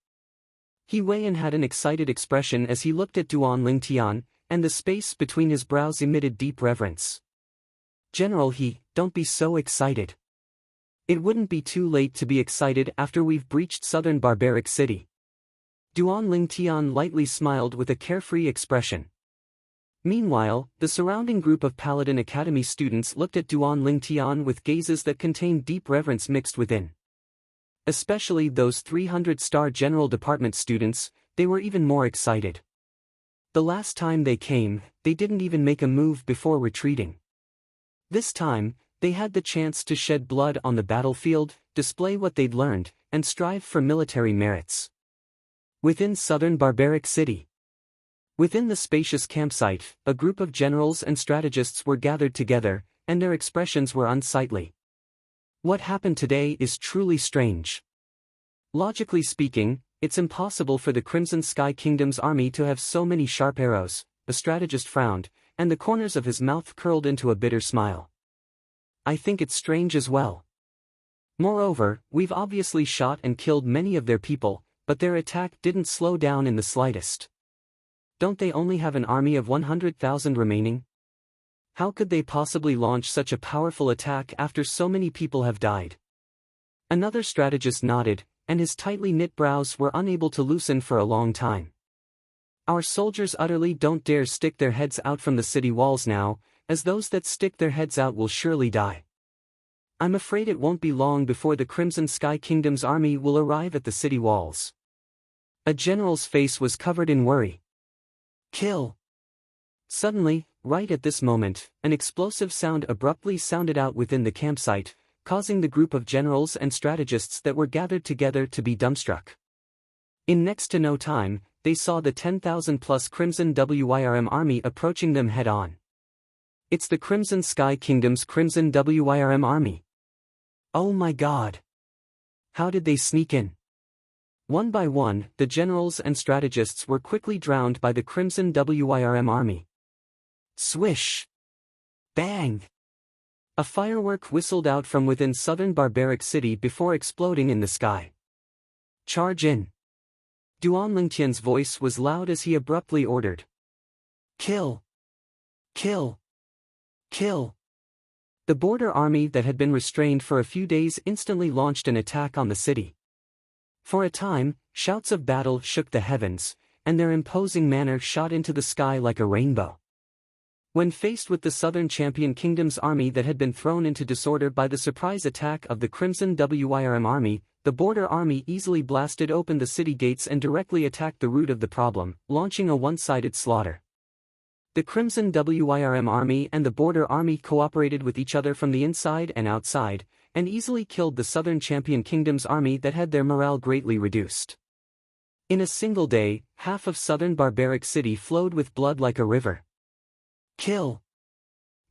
He Weian had an excited expression as he looked at Duan Lingtian, and the space between his brows emitted deep reverence. General He, don't be so excited. It wouldn't be too late to be excited after we've breached southern barbaric city. Duan Lingtian lightly smiled with a carefree expression. Meanwhile, the surrounding group of Paladin Academy students looked at Duan Lingtian with gazes that contained deep reverence mixed within. Especially those 300-star General Department students, they were even more excited. The last time they came, they didn't even make a move before retreating. This time, they had the chance to shed blood on the battlefield, display what they'd learned, and strive for military merits. Within southern barbaric city. Within the spacious campsite, a group of generals and strategists were gathered together, and their expressions were unsightly. What happened today is truly strange. Logically speaking, It's impossible for the Crimson Sky Kingdom's army to have so many sharp arrows, the strategist frowned, and the corners of his mouth curled into a bitter smile. I think it's strange as well. Moreover, we've obviously shot and killed many of their people, but their attack didn't slow down in the slightest. Don't they only have an army of 100,000 remaining? How could they possibly launch such a powerful attack after so many people have died? Another strategist nodded, and his tightly knit brows were unable to loosen for a long time. Our soldiers utterly don't dare stick their heads out from the city walls now, as those that stick their heads out will surely die. I'm afraid it won't be long before the Crimson Sky Kingdom's army will arrive at the city walls. A general's face was covered in worry. Kill! Suddenly, right at this moment, an explosive sound abruptly sounded out within the campsite, causing the group of generals and strategists that were gathered together to be dumbstruck. In next to no time, they saw the 10,000-plus Crimson WYRM army approaching them head-on. It's the Crimson Sky Kingdom's Crimson WYRM army. Oh my God! How did they sneak in? One by one, the generals and strategists were quickly drowned by the Crimson WYRM army. Swish! Bang! A firework whistled out from within southern Barbaric City before exploding in the sky. Charge in! Duan Lingtian's voice was loud as he abruptly ordered. Kill! Kill! Kill! The border army that had been restrained for a few days instantly launched an attack on the city. For a time, shouts of battle shook the heavens, and their imposing manner shot into the sky like a rainbow. When faced with the Southern Champion Kingdom's army that had been thrown into disorder by the surprise attack of the Crimson WYRM army, the border army easily blasted open the city gates and directly attacked the root of the problem, launching a one-sided slaughter. The Crimson WYRM army and the border army cooperated with each other from the inside and outside, and easily killed the Southern Champion Kingdom's army that had their morale greatly reduced. In a single day, half of southern Barbaric City flowed with blood like a river. Kill!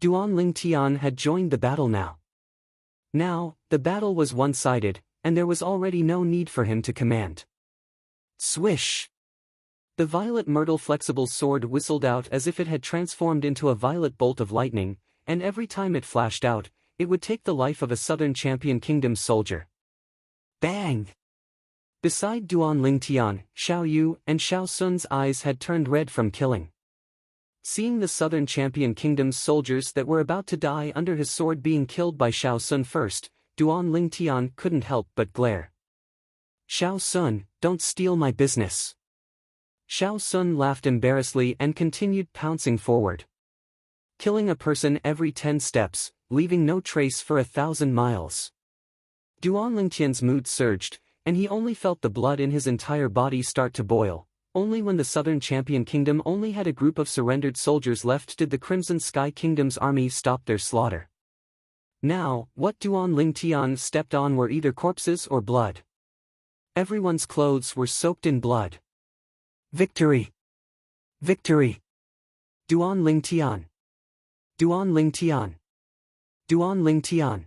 Duan Lingtian had joined the battle now. Now, the battle was one-sided, and there was already no need for him to command. Swish! The violet myrtle flexible sword whistled out as if it had transformed into a violet bolt of lightning, and every time it flashed out, it would take the life of a Southern Champion Kingdom's soldier. Bang! Beside Duan Lingtian, Xiao Yu and Xiao Sun's eyes had turned red from killing. Seeing the Southern Champion Kingdom's soldiers that were about to die under his sword being killed by Xiao Sun first, Duan Lingtian couldn't help but glare. Xiao Sun, don't steal my business. Xiao Sun laughed embarrassedly and continued pouncing forward. Killing a person every 10 steps, leaving no trace for 1,000 miles. Duan Lingtian's mood surged, and he only felt the blood in his entire body start to boil. Only when the Southern Champion Kingdom only had a group of surrendered soldiers left did the Crimson Sky Kingdom's army stop their slaughter. Now, what Duan Lingtian stepped on were either corpses or blood. Everyone's clothes were soaked in blood. Victory! Victory! Duan Lingtian! Duan Lingtian! Duan Lingtian!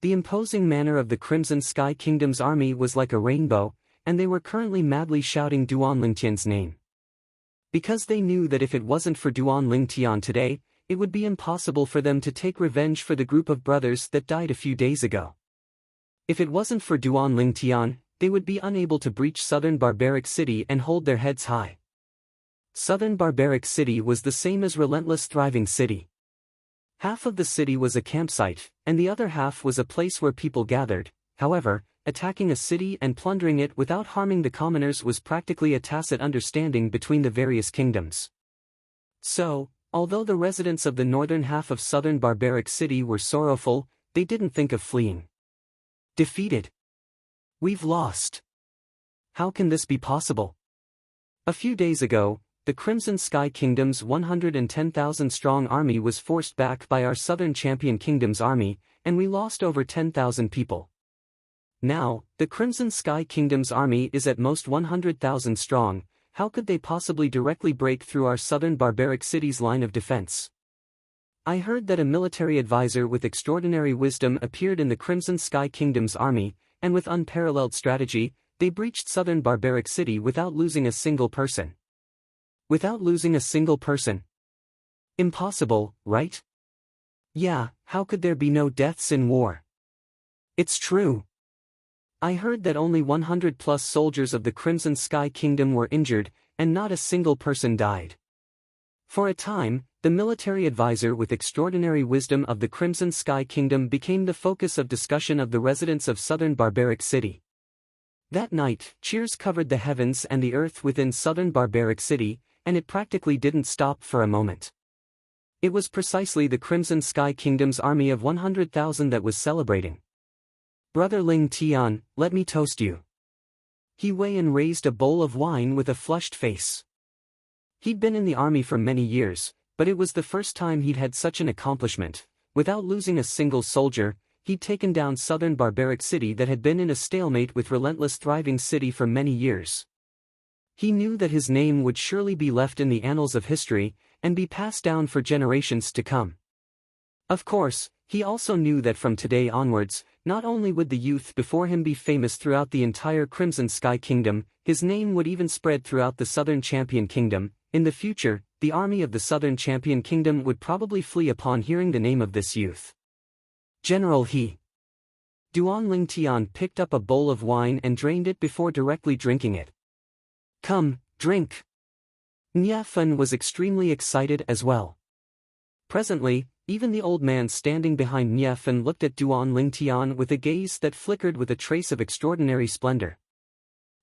The imposing manner of the Crimson Sky Kingdom's army was like a rainbow, and they were currently madly shouting Duan Lingtian's name. Because they knew that if it wasn't for Duan Lingtian today, it would be impossible for them to take revenge for the group of brothers that died a few days ago. If it wasn't for Duan Lingtian, they would be unable to breach Southern Barbaric City and hold their heads high. Southern Barbaric City was the same as Relentless Thriving City. Half of the city was a campsite, and the other half was a place where people gathered. However, attacking a city and plundering it without harming the commoners was practically a tacit understanding between the various kingdoms. So, although the residents of the northern half of Southern Barbaric City were sorrowful, they didn't think of fleeing. Defeated. We've lost. How can this be possible? A few days ago, the Crimson Sky Kingdom's 110,000-strong army was forced back by our Southern Champion Kingdom's army, and we lost over 10,000 people. Now, the Crimson Sky Kingdom's army is at most 100,000 strong. How could they possibly directly break through our Southern Barbaric City's line of defense? I heard that a military advisor with extraordinary wisdom appeared in the Crimson Sky Kingdom's army, and with unparalleled strategy, They breached southern barbaric city without losing a single person. Without losing a single person? Impossible, right? Yeah, how could there be no deaths in war? It's true. I heard that only 100 plus soldiers of the Crimson Sky Kingdom were injured, and not a single person died. For a time, the military advisor with extraordinary wisdom of the Crimson Sky Kingdom became the focus of discussion of the residents of southern barbaric city. That night, cheers covered the heavens and the earth within southern barbaric city, and it practically didn't stop for a moment. It was precisely the Crimson Sky Kingdom's army of 100,000 that was celebrating. Brother Ling Tian, let me toast you. He Weiyan raised a bowl of wine with a flushed face. He'd been in the army for many years, but it was the first time he'd had such an accomplishment. Without losing a single soldier, he'd taken down southern barbaric city that had been in a stalemate with relentless thriving city for many years. He knew that his name would surely be left in the annals of history, and be passed down for generations to come. Of course, he also knew that from today onwards, not only would the youth before him be famous throughout the entire Crimson Sky Kingdom, his name would even spread throughout the Southern Champion Kingdom. In the future, the army of the Southern Champion Kingdom would probably flee upon hearing the name of this youth. General He. Duan Ling Tian picked up a bowl of wine and drained it before directly drinking it. Come, drink. Nia Fen was extremely excited as well. Presently, even the old man standing behind Nia Fen looked at Duan Ling Tian with a gaze that flickered with a trace of extraordinary splendor.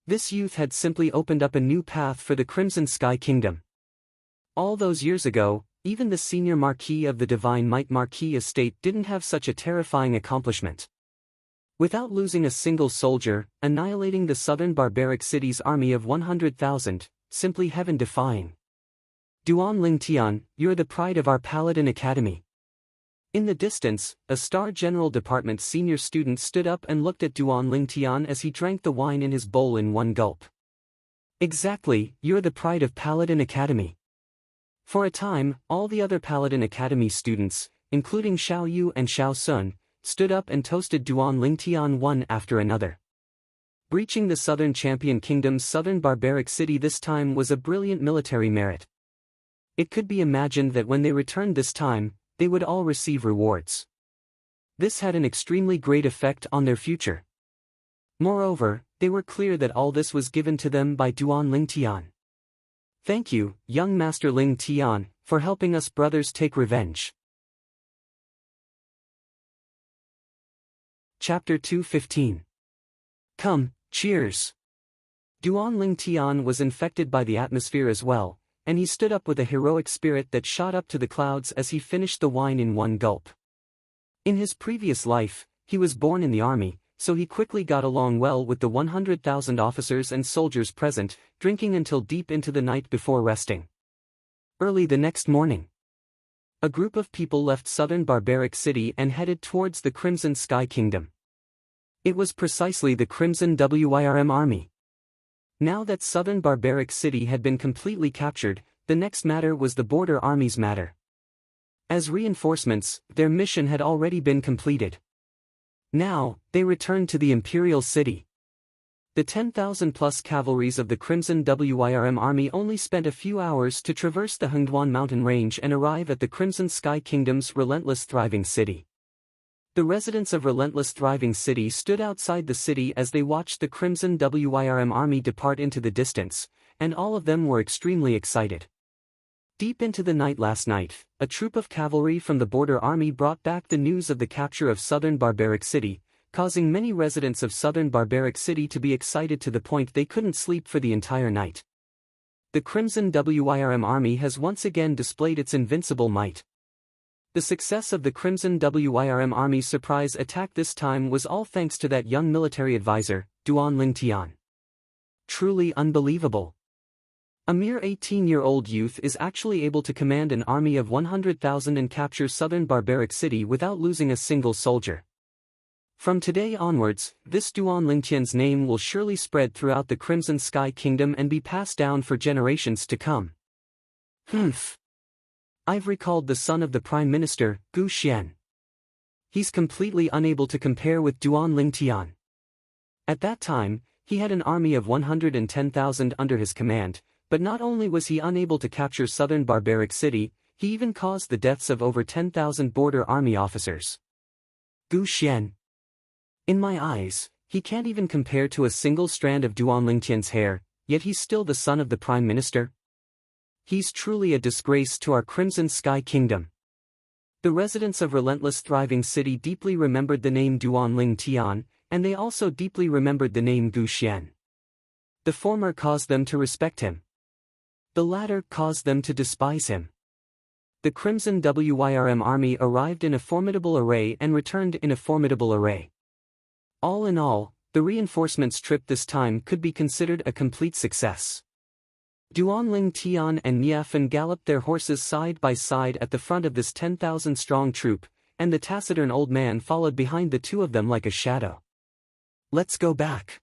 This youth had simply opened up a new path for the Crimson Sky Kingdom. All those years ago, even the senior Marquis of the Divine Might Marquis estate didn't have such a terrifying accomplishment. Without losing a single soldier, annihilating the southern barbaric city's army of 100,000, simply heaven-defying. Duan Ling Tian, you're the pride of our Paladin Academy. In the distance, a Star General Department senior student stood up and looked at Duan Ling Tian as he drank the wine in his bowl in one gulp. Exactly, you're the pride of Paladin Academy. For a time, all the other Paladin Academy students, including Xiao Yu and Xiao Sun, stood up and toasted Duan Ling Tian one after another. Breaching the Southern Champion Kingdom's southern barbaric city this time was a brilliant military merit. It could be imagined that when they returned this time, they would all receive rewards. This had an extremely great effect on their future. Moreover, they were clear that all this was given to them by Duan Ling Tian. Thank you, young Master Ling Tian, for helping us brothers take revenge. Chapter 2:15. Come, cheers! Duan Ling Tian was infected by the atmosphere as well, and he stood up with a heroic spirit that shot up to the clouds as he finished the wine in one gulp. In his previous life, he was born in the army, so he quickly got along well with the 100,000 officers and soldiers present, drinking until deep into the night before resting. Early the next morning, a group of people left southern barbaric city and headed towards the Crimson Sky Kingdom. It was precisely the Crimson Wyrm army. Now that southern barbaric city had been completely captured, the next matter was the border army's matter. As reinforcements, their mission had already been completed. Now, they returned to the imperial city. The 10,000-plus cavalries of the Crimson Wyrm army only spent a few hours to traverse the Hengduan mountain range and arrive at the Crimson Sky Kingdom's relentless thriving city. The residents of Relentless Thriving City stood outside the city as they watched the Crimson Wyrm army depart into the distance, and all of them were extremely excited. Deep into the night last night, a troop of cavalry from the border army brought back the news of the capture of southern barbaric city, causing many residents of southern barbaric city to be excited to the point they couldn't sleep for the entire night. The Crimson Wyrm army has once again displayed its invincible might. The success of the Crimson Wyrm army's surprise attack this time was all thanks to that young military advisor, Duan Ling Tian. Truly unbelievable. A mere 18-year-old youth is actually able to command an army of 100,000 and capture southern barbaric city without losing a single soldier. From today onwards, this Duan Ling Tian's name will surely spread throughout the Crimson Sky Kingdom and be passed down for generations to come. Humph. I've recalled the son of the Prime Minister, Gu Xian. He's completely unable to compare with Duan Ling Tian. At that time, he had an army of 110,000 under his command, but not only was he unable to capture southern barbaric city, he even caused the deaths of over 10,000 border army officers. Gu Xian. In my eyes, he can't even compare to a single strand of Duan Lingtian's hair, yet he's still the son of the Prime Minister. He's truly a disgrace to our Crimson Sky Kingdom. The residents of Relentless Thriving City deeply remembered the name Duan Lingtian, and they also deeply remembered the name Gu Xian. The former caused them to respect him. The latter caused them to despise him. The Crimson Wyrm army arrived in a formidable array and returned in a formidable array. All in all, the reinforcements trip this time could be considered a complete success. Duan Lingtian and Niafen galloped their horses side by side at the front of this 10,000-strong troop, and the taciturn old man followed behind the two of them like a shadow. Let's go back.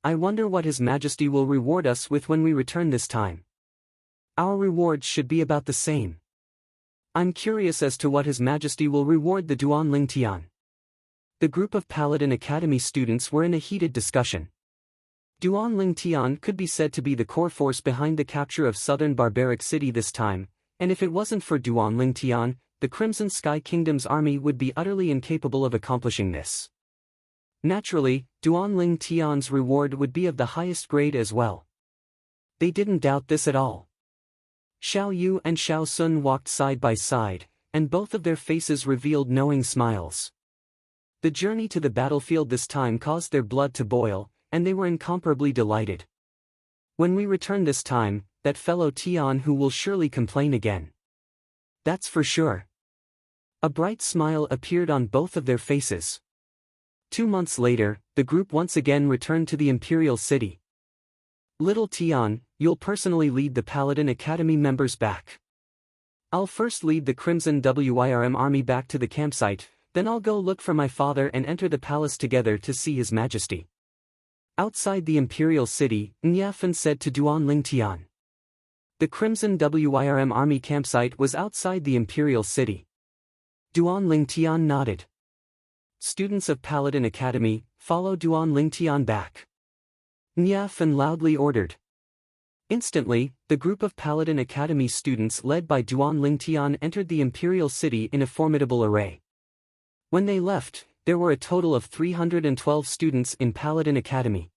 I wonder what His Majesty will reward us with when we return this time. Our rewards should be about the same. I'm curious as to what His Majesty will reward the Duan Lingtian. The group of Paladin Academy students were in a heated discussion. Duan Lingtian could be said to be the core force behind the capture of southern barbaric city this time, and if it wasn't for Duan Lingtian, the Crimson Sky Kingdom's army would be utterly incapable of accomplishing this. Naturally, Duan Lingtian's reward would be of the highest grade as well. They didn't doubt this at all. Xiao Yu and Xiao Sun walked side by side, and both of their faces revealed knowing smiles. The journey to the battlefield this time caused their blood to boil, and they were incomparably delighted. When we return this time, that fellow Tian Hu will surely complain again. That's for sure. A bright smile appeared on both of their faces. 2 months later, the group once again returned to the Imperial City. Little Tian, you'll personally lead the Paladin Academy members back. I'll first lead the Crimson Wyrm army back to the campsite, then I'll go look for my father and enter the palace together to see His Majesty. Outside the Imperial City, Niafen said to Duan Lingtian. The Crimson Wyrm army campsite was outside the Imperial City. Duan Lingtian nodded. Students of Paladin Academy, follow Duan Lingtian back. Niafen loudly ordered. Instantly, the group of Paladin Academy students led by Duan Lingtian entered the Imperial City in a formidable array. When they left, there were a total of 312 students in Paladin Academy.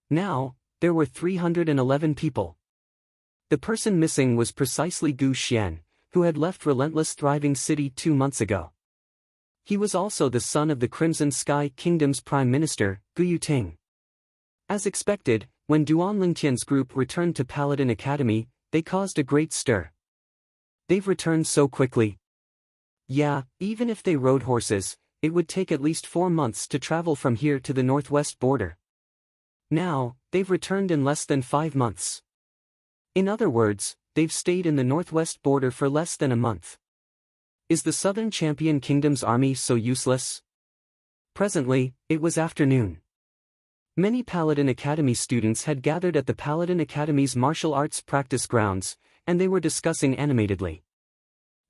Now, there were 311 people. The person missing was precisely Gu Xian, who had left Relentless Thriving City 2 months ago. He was also the son of the Crimson Sky Kingdom's Prime Minister, Gu Yuting. As expected, when Duan Lingtian's group returned to Paladin Academy, they caused a great stir. They've returned so quickly. Yeah, even if they rode horses, it would take at least 4 months to travel from here to the northwest border. Now, they've returned in less than 5 months. In other words, they've stayed in the northwest border for less than a month. Is the Southern Champion Kingdom's army so useless? Presently, it was afternoon. Many Paladin Academy students had gathered at the Paladin Academy's martial arts practice grounds, and they were discussing animatedly.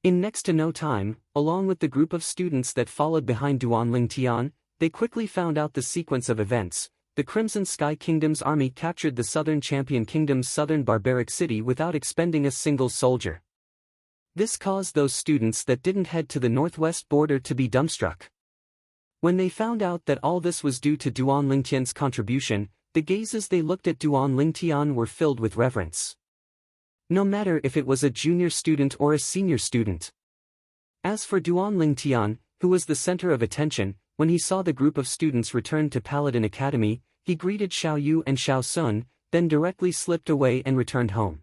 In next to no time, along with the group of students that followed behind Duan Lingtian, they quickly found out the sequence of events. The Crimson Sky Kingdom's army captured the Southern Champion Kingdom's southern barbaric city without expending a single soldier. This caused those students that didn't head to the northwest border to be dumbstruck. When they found out that all this was due to Duan Lingtian's contribution, the gazes they looked at Duan Lingtian were filled with reverence. No matter if it was a junior student or a senior student. As for Duan Lingtian, who was the center of attention, when he saw the group of students return to Paladin Academy, he greeted Xiao Yu and Xiao Sun, then directly slipped away and returned home.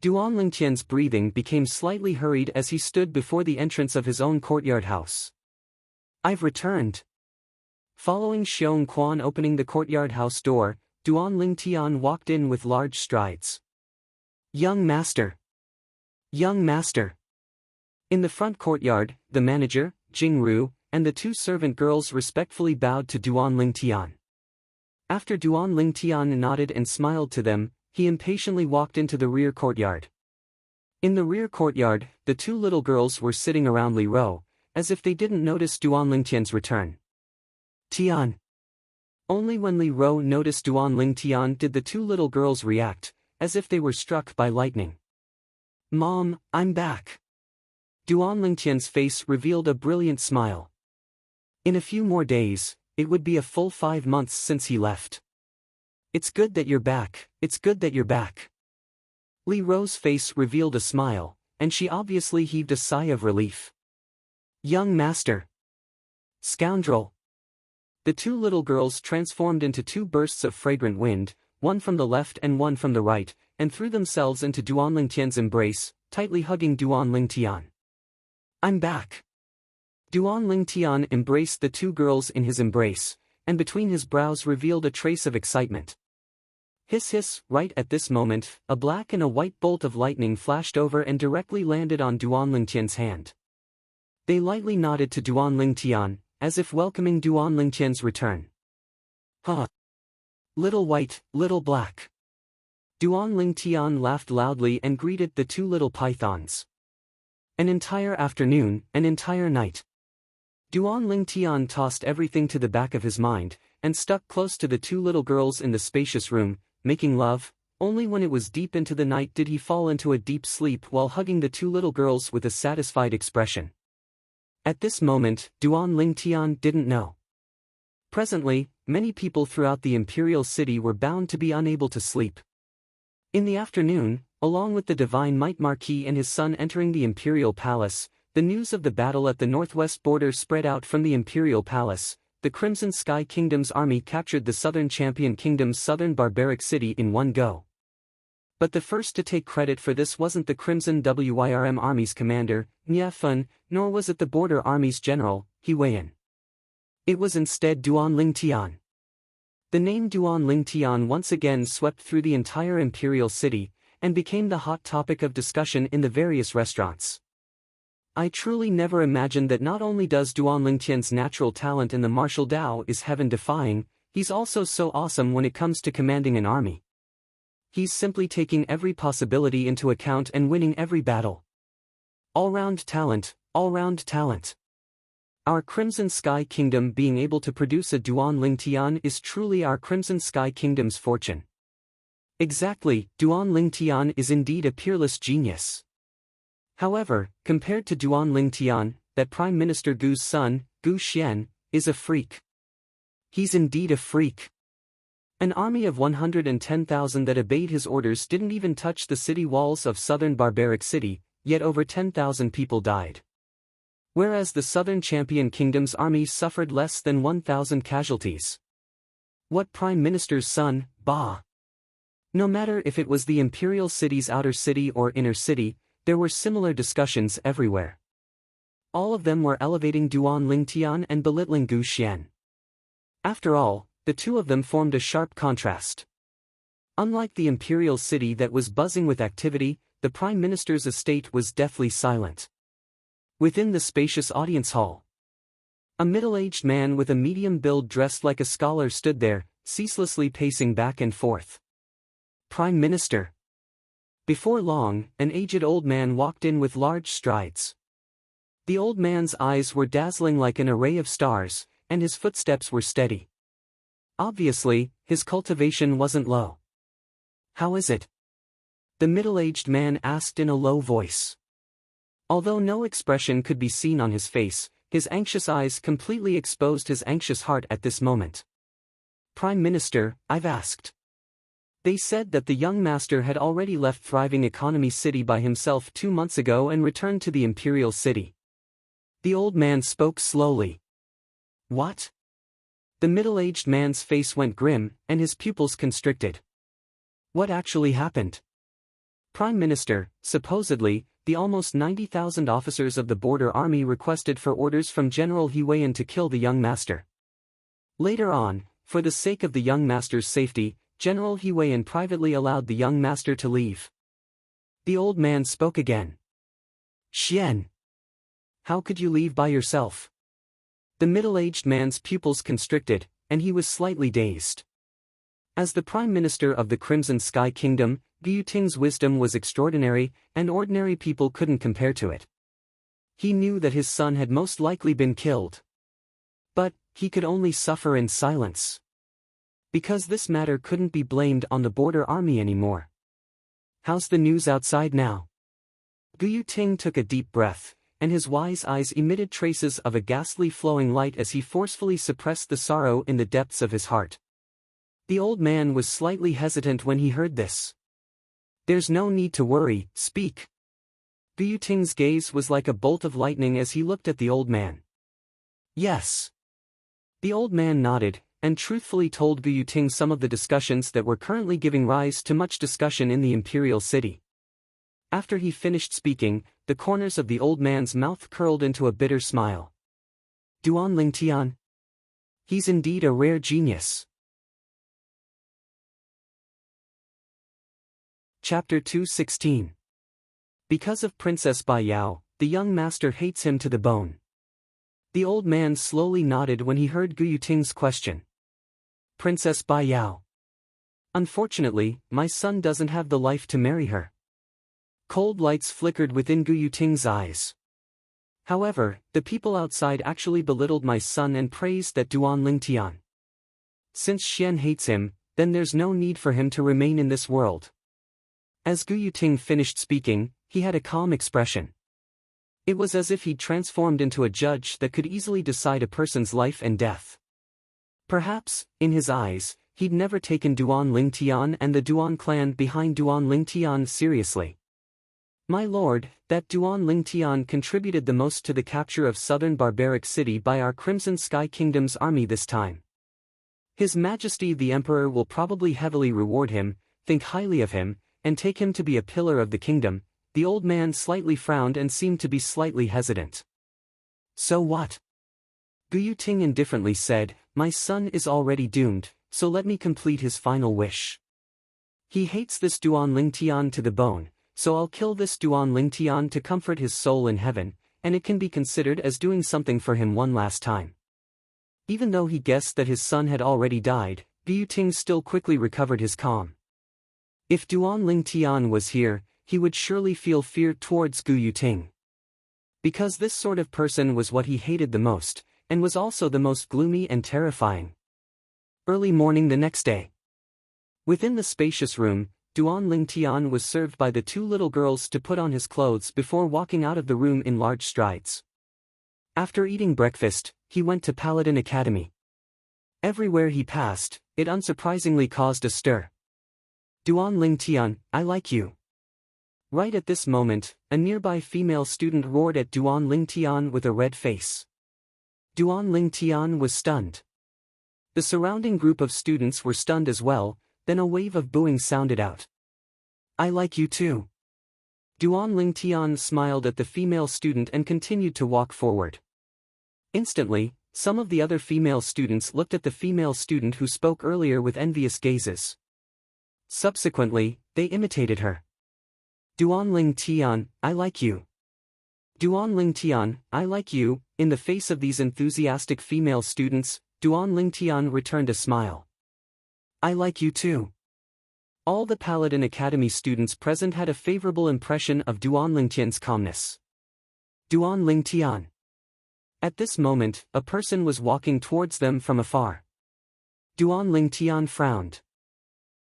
Duan Lingtian's breathing became slightly hurried as he stood before the entrance of his own courtyard house. I've returned. Following Xiong Quan opening the courtyard house door, Duan Lingtian walked in with large strides. Young master! Young master! In the front courtyard, the manager, Jingru, and the 2 servant girls respectfully bowed to Duan Lingtian. After Duan Lingtian nodded and smiled to them, he impatiently walked into the rear courtyard. In the rear courtyard, the 2 little girls were sitting around Li Ro, as if they didn't notice Duan Lingtian's return. Tian! Only when Li Ro noticed Duan Lingtian did the two little girls react, as if they were struck by lightning. "Mom, I'm back." Duan Lingtian's face revealed a brilliant smile. In a few more days, it would be a full 5 months since he left. "It's good that you're back, it's good that you're back." Li Ro's face revealed a smile, and she obviously heaved a sigh of relief. "Young master." "Scoundrel." The two little girls transformed into two bursts of fragrant wind, one from the left and one from the right, and threw themselves into Duan Lingtian's embrace, tightly hugging Duan Lingtian. "I'm back." Duan Lingtian embraced the two girls in his embrace, and between his brows revealed a trace of excitement. Hiss hiss, right at this moment, a black and a white bolt of lightning flashed over and directly landed on Duan Lingtian's hand. They lightly nodded to Duan Lingtian, as if welcoming Duan Lingtian's return. "Huh. Little white, little black." Duan Lingtian laughed loudly and greeted the two little pythons. An entire afternoon, an entire night. Duan Lingtian tossed everything to the back of his mind, and stuck close to the two little girls in the spacious room, making love. Only when it was deep into the night did he fall into a deep sleep while hugging the two little girls with a satisfied expression. At this moment, Duan Lingtian didn't know. Presently, many people throughout the imperial city were bound to be unable to sleep. In the afternoon, along with the Divine Might Marquis and his son entering the imperial palace, the news of the battle at the northwest border spread out from the imperial palace. The Crimson Sky Kingdom's army captured the Southern Champion Kingdom's southern barbaric city in one go. But the first to take credit for this wasn't the Crimson Wyrm Army's commander, Nye Fun, nor was it the Border Army's general, He Weian. It was instead Duan Lingtian. The name Duan Lingtian once again swept through the entire imperial city, and became the hot topic of discussion in the various restaurants. I truly never imagined that not only does Duan Lingtian's natural talent in the martial Dao is heaven-defying, he's also so awesome when it comes to commanding an army. He's simply taking every possibility into account and winning every battle. All-round talent, all-round talent. Our Crimson Sky Kingdom being able to produce a Duan Lingtian is truly our Crimson Sky Kingdom's fortune. Exactly, Duan Lingtian is indeed a peerless genius. However, compared to Duan Lingtian, that Prime Minister Gu's son, Gu Xian, is a freak. He's indeed a freak. An army of 110,000 that obeyed his orders didn't even touch the city walls of southern barbaric city, yet over 10,000 people died. Whereas the Southern Champion Kingdom's army suffered less than 1,000 casualties. What Prime Minister's son, Ba? No matter if it was the imperial city's outer city or inner city, there were similar discussions everywhere. All of them were elevating Duan Lingtian and belittling Gu Xian. After all, the two of them formed a sharp contrast. Unlike the imperial city that was buzzing with activity, the Prime Minister's estate was deathly silent. Within the spacious audience hall, a middle-aged man with a medium build dressed like a scholar stood there, ceaselessly pacing back and forth. "Prime Minister." Before long, an aged old man walked in with large strides. The old man's eyes were dazzling like an array of stars, and his footsteps were steady. Obviously, his cultivation wasn't low. "How is it?" the middle-aged man asked in a low voice. Although no expression could be seen on his face, his anxious eyes completely exposed his anxious heart at this moment. "Prime Minister, I've asked." They said that the young master had already left thriving economy city by himself 2 months ago and returned to the imperial city. The old man spoke slowly. "What?" The middle-aged man's face went grim, and his pupils constricted. "What actually happened?" "Prime Minister, supposedly, the almost 90,000 officers of the Border Army requested for orders from General He Weian to kill the young master. Later on, for the sake of the young master's safety, General He Weian privately allowed the young master to leave." The old man spoke again. "Xian, how could you leave by yourself?" The middle-aged man's pupils constricted, and he was slightly dazed. As the Prime Minister of the Crimson Sky Kingdom, Gu Ting's wisdom was extraordinary, and ordinary people couldn't compare to it. He knew that his son had most likely been killed. But he could only suffer in silence. Because this matter couldn't be blamed on the border army anymore. How's the news outside now? Gu Ting took a deep breath, and his wise eyes emitted traces of a ghastly flowing light as he forcefully suppressed the sorrow in the depths of his heart. The old man was slightly hesitant when he heard this. There's no need to worry, speak. Gu Ting's gaze was like a bolt of lightning as he looked at the old man. Yes. The old man nodded, and truthfully told Gu Ting some of the discussions that were currently giving rise to much discussion in the imperial city. After he finished speaking, the corners of the old man's mouth curled into a bitter smile. Duan Lingtian? He's indeed a rare genius. Chapter 216. Because of Princess Bai Yao, the young master hates him to the bone. The old man slowly nodded when he heard Gu Ting's question. Princess Bai Yao. Unfortunately, my son doesn't have the life to marry her. Cold lights flickered within Gu Ting's eyes. However, the people outside actually belittled my son and praised that Duan Lingtian. Since Xian hates him, then there's no need for him to remain in this world. As Gu Ting finished speaking, he had a calm expression. It was as if he'd transformed into a judge that could easily decide a person's life and death. Perhaps, in his eyes, he'd never taken Duan Lingtian and the Duan clan behind Duan Lingtian seriously. My lord, that Duan Lingtian contributed the most to the capture of southern barbaric city by our Crimson Sky Kingdom's army this time. His Majesty the Emperor will probably heavily reward him, think highly of him, and take him to be a pillar of the kingdom. The old man slightly frowned and seemed to be slightly hesitant. So what? Gu Ting indifferently said, my son is already doomed, so let me complete his final wish. He hates this Duan Lingtian to the bone, so I'll kill this Duan Lingtian to comfort his soul in heaven, and it can be considered as doing something for him one last time. Even though he guessed that his son had already died, Gu Ting still quickly recovered his calm. If Duan Lingtian was here, he would surely feel fear towards Gu Ting. Because this sort of person was what he hated the most, and was also the most gloomy and terrifying. Early morning the next day. Within the spacious room, Duan Lingtian was served by the two little girls to put on his clothes before walking out of the room in large strides. After eating breakfast, he went to Paladin Academy. Everywhere he passed, it unsurprisingly caused a stir. Duan Lingtian, I like you. Right at this moment, a nearby female student roared at Duan Lingtian with a red face. Duan Lingtian was stunned. The surrounding group of students were stunned as well, then a wave of booing sounded out. I like you too. Duan Lingtian smiled at the female student and continued to walk forward. Instantly, some of the other female students looked at the female student who spoke earlier with envious gazes. Subsequently, they imitated her. Duan Lingtian, I like you. Duan Lingtian, I like you. In the face of these enthusiastic female students, Duan Lingtian returned a smile. I like you too. All the Paladin Academy students present had a favorable impression of Duan Lingtian's calmness. Duan Lingtian. At this moment, a person was walking towards them from afar. Duan Lingtian frowned.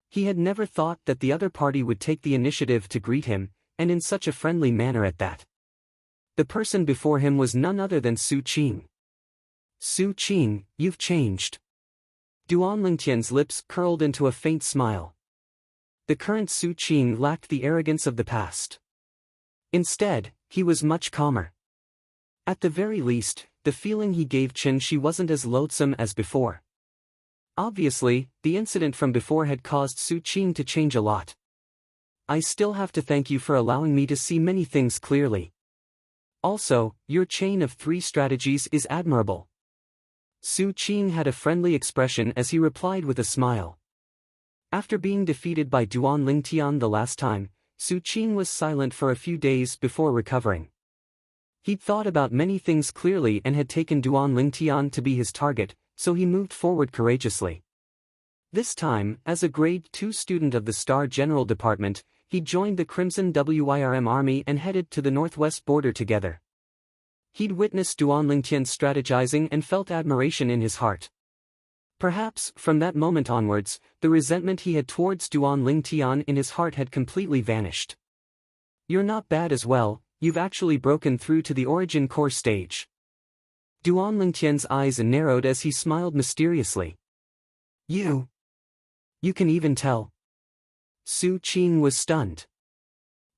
He had never thought that the other party would take the initiative to greet him, and in such a friendly manner at that. The person before him was none other than Su Qing. Su Qing, you've changed. Duan Lingtian's lips curled into a faint smile. The current Su Qing lacked the arrogance of the past. Instead, he was much calmer. At the very least, the feeling he gave Chen Shi wasn't as loathsome as before. Obviously, the incident from before had caused Su Qing to change a lot. I still have to thank you for allowing me to see many things clearly. Also, your chain of 3 strategies is admirable. Su Qing had a friendly expression as he replied with a smile. After being defeated by Duan Lingtian the last time, Su Qing was silent for a few days before recovering. He'd thought about many things clearly and had taken Duan Lingtian to be his target, so he moved forward courageously. This time, as a grade 2 student of the Star General Department, he joined the Crimson WYRM army and headed to the northwest border together. He'd witnessed Duan Lingtian strategizing and felt admiration in his heart. Perhaps, from that moment onwards, the resentment he had towards Duan Lingtian in his heart had completely vanished. You're not bad as well, you've actually broken through to the origin core stage. Duan Lingtian's eyes narrowed as he smiled mysteriously. You can even tell. Su Qing was stunned.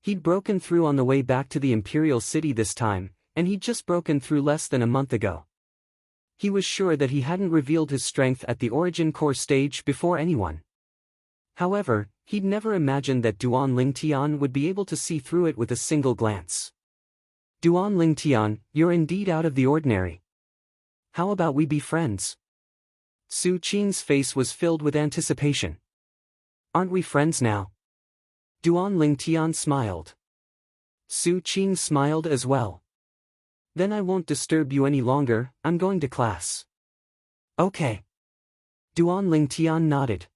He'd broken through on the way back to the Imperial City this time, and he'd just broken through less than a month ago. He was sure that he hadn't revealed his strength at the origin core stage before anyone. However, he'd never imagined that Duan Lingtian would be able to see through it with a single glance. Duan Lingtian, you're indeed out of the ordinary. How about we be friends? Su Qing's face was filled with anticipation. Aren't we friends now? Duan Lingtian smiled. Su Qing smiled as well. Then I won't disturb you any longer, I'm going to class. Okay. Duan Lingtian nodded.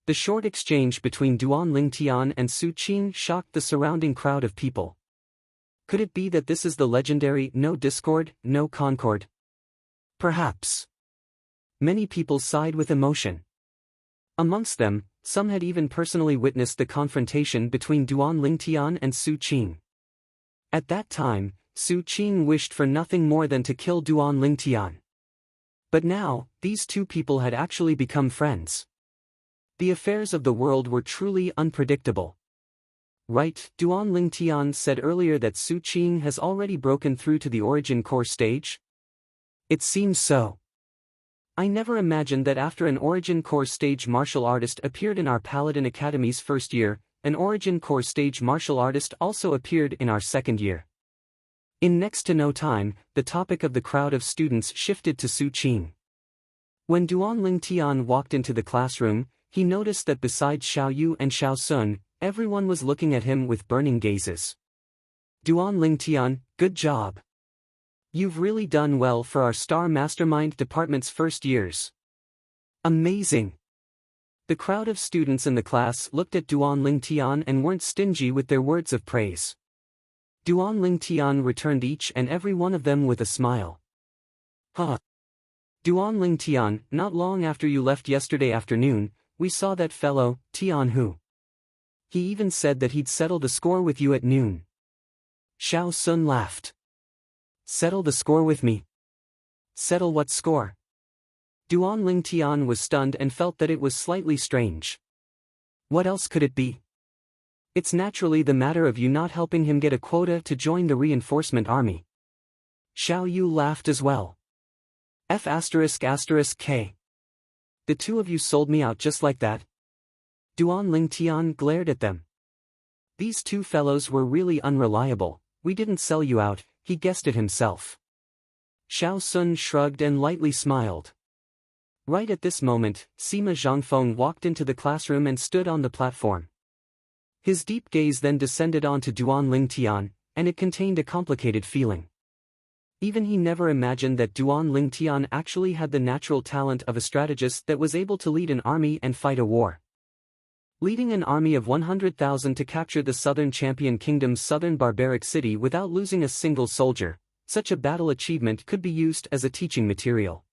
The short exchange between Duan Lingtian and Su Qing shocked the surrounding crowd of people. Could it be that this is the legendary no discord, no concord? Perhaps. Many people sighed with emotion. Amongst them, some had even personally witnessed the confrontation between Duan Lingtian and Su Qing. At that time, Su Qing wished for nothing more than to kill Duan Lingtian. But now, these two people had actually become friends. The affairs of the world were truly unpredictable. Right, Duan Lingtian said earlier that Su Qing has already broken through to the origin core stage? It seems so. I never imagined that after an origin core stage martial artist appeared in our Paladin Academy's first year, an origin core stage martial artist also appeared in our second year. In next to no time, the topic of the crowd of students shifted to Su Qing. When Duan Lingtian walked into the classroom, he noticed that besides Xiao Yu and Xiao Sun, everyone was looking at him with burning gazes. Duan Lingtian, good job. You've really done well for our Star Mastermind Department's first years. Amazing. The crowd of students in the class looked at Duan Lingtian and weren't stingy with their words of praise. Duan Lingtian returned each and every one of them with a smile. Huh. Duan Lingtian, not long after you left yesterday afternoon, we saw that fellow, Tian Hu. He even said that he'd settle the score with you at noon. Xiao Sun laughed. Settle the score with me? Settle what score? Duan Lingtian was stunned and felt that it was slightly strange. What else could it be? It's naturally the matter of you not helping him get a quota to join the reinforcement army. Xiao Yu laughed as well. F***K. The two of you sold me out just like that. Duan Lingtian glared at them. These two fellows were really unreliable. We didn't sell you out, he guessed it himself. Xiao Sun shrugged and lightly smiled. Right at this moment, Sima Zhangfeng walked into the classroom and stood on the platform. His deep gaze then descended onto Duan Lingtian, and it contained a complicated feeling. Even he never imagined that Duan Lingtian actually had the natural talent of a strategist that was able to lead an army and fight a war. Leading an army of 100,000 to capture the Southern Champion Kingdom's southern barbaric city without losing a single soldier, such a battle achievement could be used as a teaching material.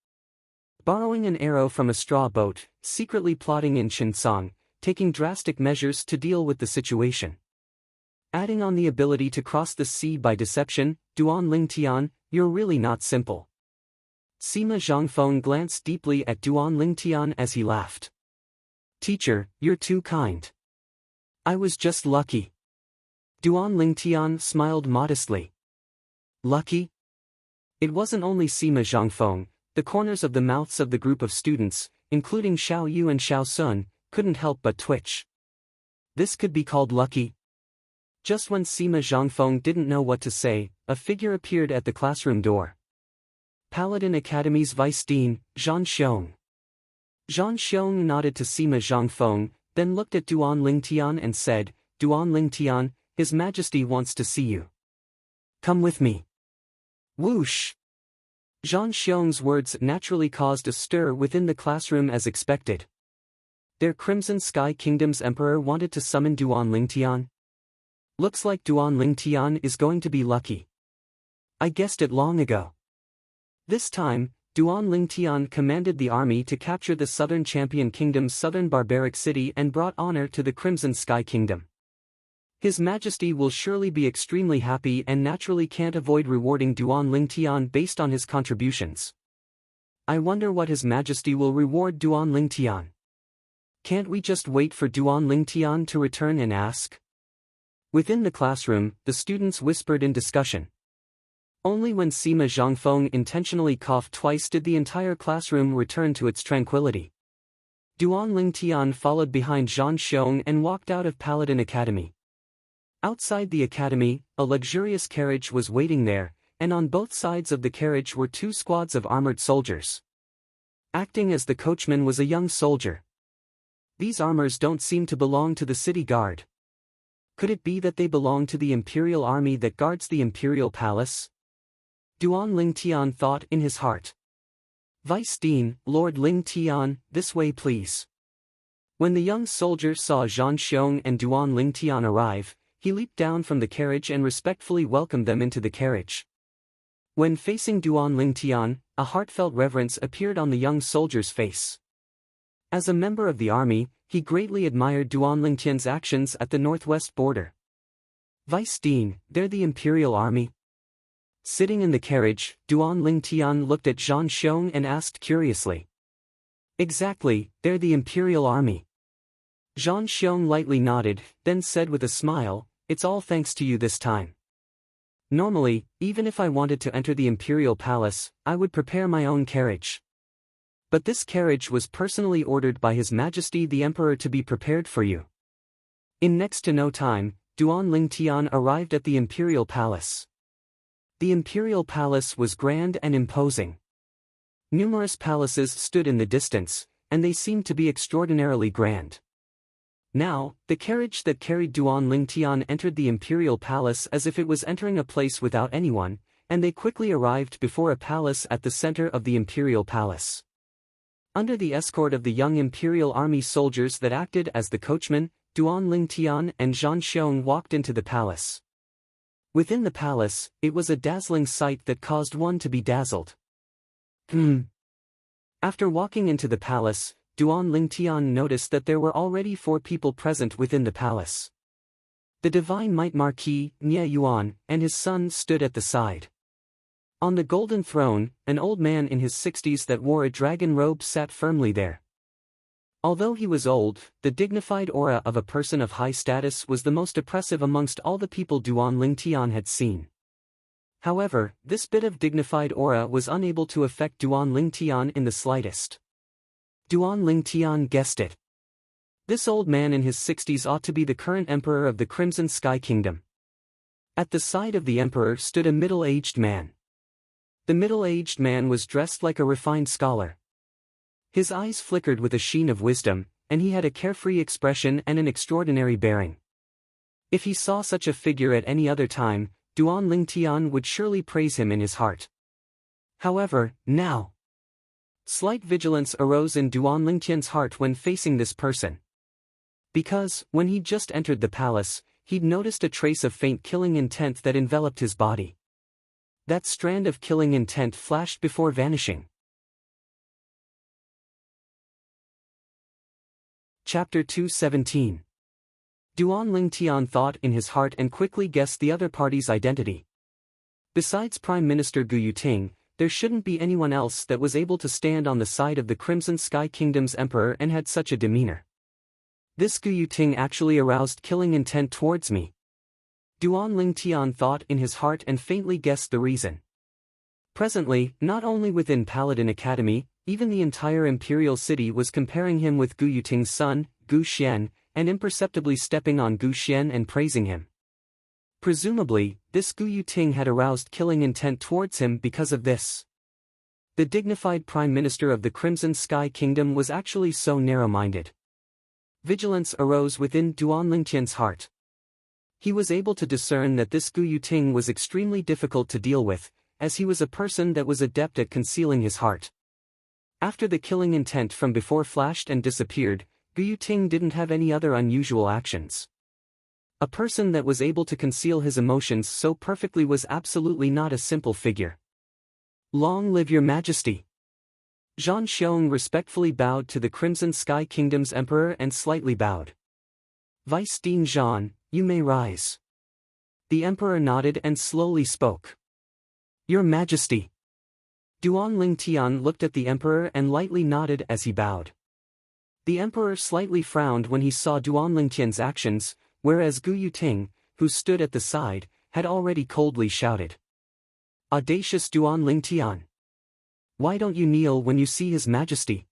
Borrowing an arrow from a straw boat, secretly plotting in Shinsong, taking drastic measures to deal with the situation. Adding on the ability to cross the sea by deception, Duan Lingtian, you're really not simple. Sima Zhangfeng glanced deeply at Duan Lingtian as he laughed. Teacher, you're too kind. I was just lucky. Duan Lingtian smiled modestly. Lucky? It wasn't only Sima Zhangfeng, the corners of the mouths of the group of students, including Xiao Yu and Xiao Sun, couldn't help but twitch. This could be called lucky. Just when Sima Zhangfeng didn't know what to say, a figure appeared at the classroom door. Paladin Academy's Vice Dean, Zhan Xiong. Zhan Xiong nodded to Sima Zhangfeng, then looked at Duan Lingtian and said, Duan Lingtian, His Majesty wants to see you. Come with me. Whoosh! Zhan Xiong's words naturally caused a stir within the classroom as expected. Their Crimson Sky Kingdom's Emperor wanted to summon Duan Lingtian? Looks like Duan Lingtian is going to be lucky. I guessed it long ago. This time, Duan Lingtian commanded the army to capture the southern champion kingdom's southern barbaric city and brought honor to the Crimson Sky Kingdom. His Majesty will surely be extremely happy and naturally can't avoid rewarding Duan Lingtian based on his contributions. I wonder what His Majesty will reward Duan Lingtian. Can't we just wait for Duan Lingtian to return and ask? Within the classroom, the students whispered in discussion. Only when Sima Zhangfeng intentionally coughed twice did the entire classroom return to its tranquility. Duan Lingtian followed behind Zhang Xiong and walked out of Paladin Academy. Outside the academy, a luxurious carriage was waiting there, and on both sides of the carriage were 2 squads of armored soldiers. Acting as the coachman was a young soldier. These armors don't seem to belong to the city guard. Could it be that they belong to the imperial army that guards the imperial palace? Duan Lingtian thought in his heart. Vice Dean, Lord Lingtian, this way please. When the young soldier saw Zhang Xiong and Duan Lingtian arrive, he leaped down from the carriage and respectfully welcomed them into the carriage. When facing Duan Lingtian, a heartfelt reverence appeared on the young soldier's face. As a member of the army, he greatly admired Duan Lingtian's actions at the northwest border. Vice Dean, they're the imperial army. Sitting in the carriage, Duan Lingtian looked at Zhang Xiong and asked curiously. Exactly, they're the imperial army. Zhang Xiong lightly nodded, then said with a smile, it's all thanks to you this time. Normally, even if I wanted to enter the imperial palace, I would prepare my own carriage. But this carriage was personally ordered by His Majesty the Emperor to be prepared for you. In next to no time, Duan Lingtian arrived at the imperial palace. The imperial palace was grand and imposing. Numerous palaces stood in the distance, and they seemed to be extraordinarily grand. Now, the carriage that carried Duan Lingtian entered the imperial palace as if it was entering a place without anyone, and they quickly arrived before a palace at the center of the imperial palace. Under the escort of the young imperial army soldiers that acted as the coachman, Duan Lingtian and Zhang Xiong walked into the palace. Within the palace, it was a dazzling sight that caused one to be dazzled. After walking into the palace, Duan Lingtian noticed that there were already 4 people present within the palace. The Divine Might Marquis, Nie Yuan, and his son stood at the side. On the golden throne, an old man in his 60s that wore a dragon robe sat firmly there. Although he was old, the dignified aura of a person of high status was the most oppressive amongst all the people Duan Lingtian had seen. However, this bit of dignified aura was unable to affect Duan Lingtian in the slightest. Duan Lingtian guessed it. This old man in his 60s ought to be the current emperor of the Crimson Sky Kingdom. At the side of the emperor stood a middle-aged man. The middle-aged man was dressed like a refined scholar. His eyes flickered with a sheen of wisdom, and he had a carefree expression and an extraordinary bearing. If he saw such a figure at any other time, Duan Lingtian would surely praise him in his heart. However, now, slight vigilance arose in Duan Lingtian's heart when facing this person. Because, when he'd just entered the palace, he'd noticed a trace of faint killing intent that enveloped his body. That strand of killing intent flashed before vanishing. Chapter 217. Duan Lingtian thought in his heart and quickly guessed the other party's identity. Besides Prime Minister Gu Yuting, there shouldn't be anyone else that was able to stand on the side of the Crimson Sky Kingdom's emperor and had such a demeanor. This Gu Yuting actually aroused killing intent towards me. Duan Lingtian thought in his heart and faintly guessed the reason. Presently, not only within Paladin Academy, even the entire imperial city was comparing him with Gu Yuting's son, Gu Xian, and imperceptibly stepping on Gu Xian and praising him. Presumably, this Gu Yuting had aroused killing intent towards him because of this. The dignified Prime Minister of the Crimson Sky Kingdom was actually so narrow-minded. Vigilance arose within Duan Lingtian's heart. He was able to discern that this Gu Yuting was extremely difficult to deal with, as he was a person that was adept at concealing his heart. After the killing intent from before flashed and disappeared, Gu Yuting didn't have any other unusual actions. A person that was able to conceal his emotions so perfectly was absolutely not a simple figure. Long live your majesty! Zhang Xiong respectfully bowed to the Crimson Sky Kingdom's emperor and slightly bowed. Vice Dean Zhan, you may rise. The emperor nodded and slowly spoke. Your Majesty. Duan Lingtian looked at the emperor and lightly nodded as he bowed. The emperor slightly frowned when he saw Duan Lingtian's actions, whereas Gu Yuting, who stood at the side, had already coldly shouted. Audacious Duan Lingtian! Why don't you kneel when you see His Majesty?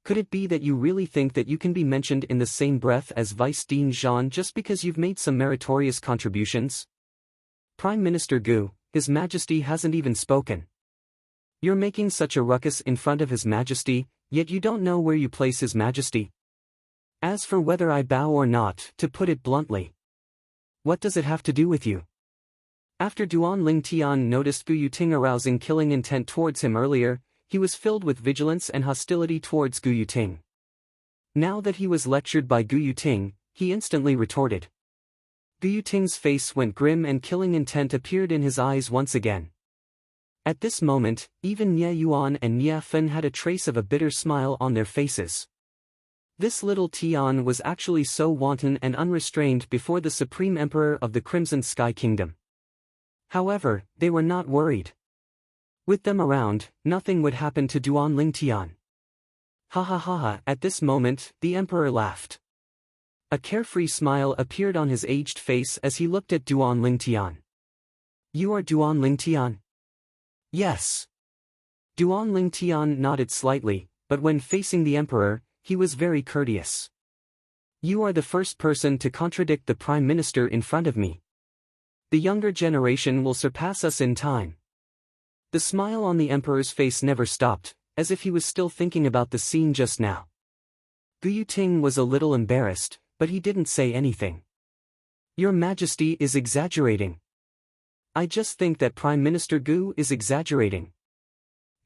Could it be that you really think that you can be mentioned in the same breath as Vice Dean Zhan just because you've made some meritorious contributions? Prime Minister Gu, His Majesty hasn't even spoken. You're making such a ruckus in front of His Majesty, yet you don't know where you place His Majesty. As for whether I bow or not, to put it bluntly, what does it have to do with you? After Duan Lingtian noticed Gu Yuting arousing killing intent towards him earlier, he was filled with vigilance and hostility towards Gu Yuting. Now that he was lectured by Gu Yuting, he instantly retorted. Gu Yuting's face went grim and killing intent appeared in his eyes once again. At this moment, even Nie Yuan and Nie Fen had a trace of a bitter smile on their faces. This little Tian was actually so wanton and unrestrained before the Supreme Emperor of the Crimson Sky Kingdom. However, they were not worried. With them around, nothing would happen to Duan Lingtian. Ha ha ha ha! At this moment, the emperor laughed. A carefree smile appeared on his aged face as he looked at Duan Lingtian. You are Duan Lingtian? Yes. Duan Lingtian nodded slightly, but when facing the emperor, he was very courteous. You are the first person to contradict the Prime Minister in front of me. The younger generation will surpass us in time. The smile on the emperor's face never stopped, as if he was still thinking about the scene just now. Gu Yuting was a little embarrassed, but he didn't say anything. Your Majesty is exaggerating. I just think that Prime Minister Gu is exaggerating.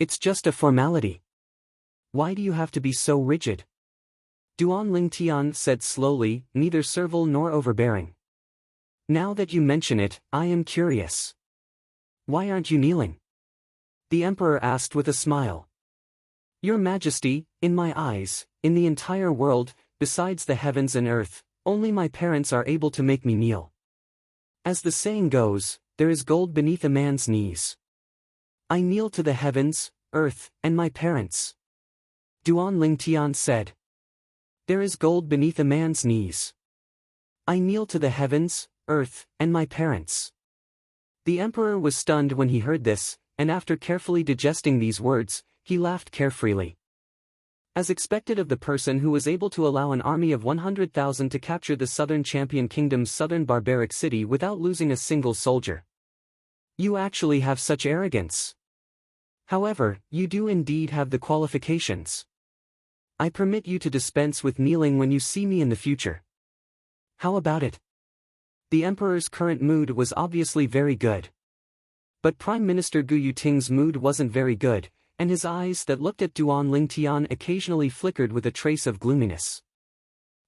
It's just a formality. Why do you have to be so rigid? Duan Lingtian said slowly, neither servile nor overbearing. Now that you mention it, I am curious. Why aren't you kneeling? The emperor asked with a smile. Your Majesty, in my eyes, in the entire world, besides the heavens and earth, only my parents are able to make me kneel. As the saying goes, there is gold beneath a man's knees. I kneel to the heavens, earth, and my parents. Duan Lingtian said. There is gold beneath a man's knees. I kneel to the heavens, earth, and my parents. The emperor was stunned when he heard this, and after carefully digesting these words, he laughed carefreely. As expected of the person who was able to allow an army of 100,000 to capture the Southern Champion Kingdom's southern barbaric city without losing a single soldier. You actually have such arrogance. However, you do indeed have the qualifications. I permit you to dispense with kneeling when you see me in the future. How about it? The emperor's current mood was obviously very good. But Prime Minister Gu Yuting's mood wasn't very good, and his eyes that looked at Duan Lingtian occasionally flickered with a trace of gloominess.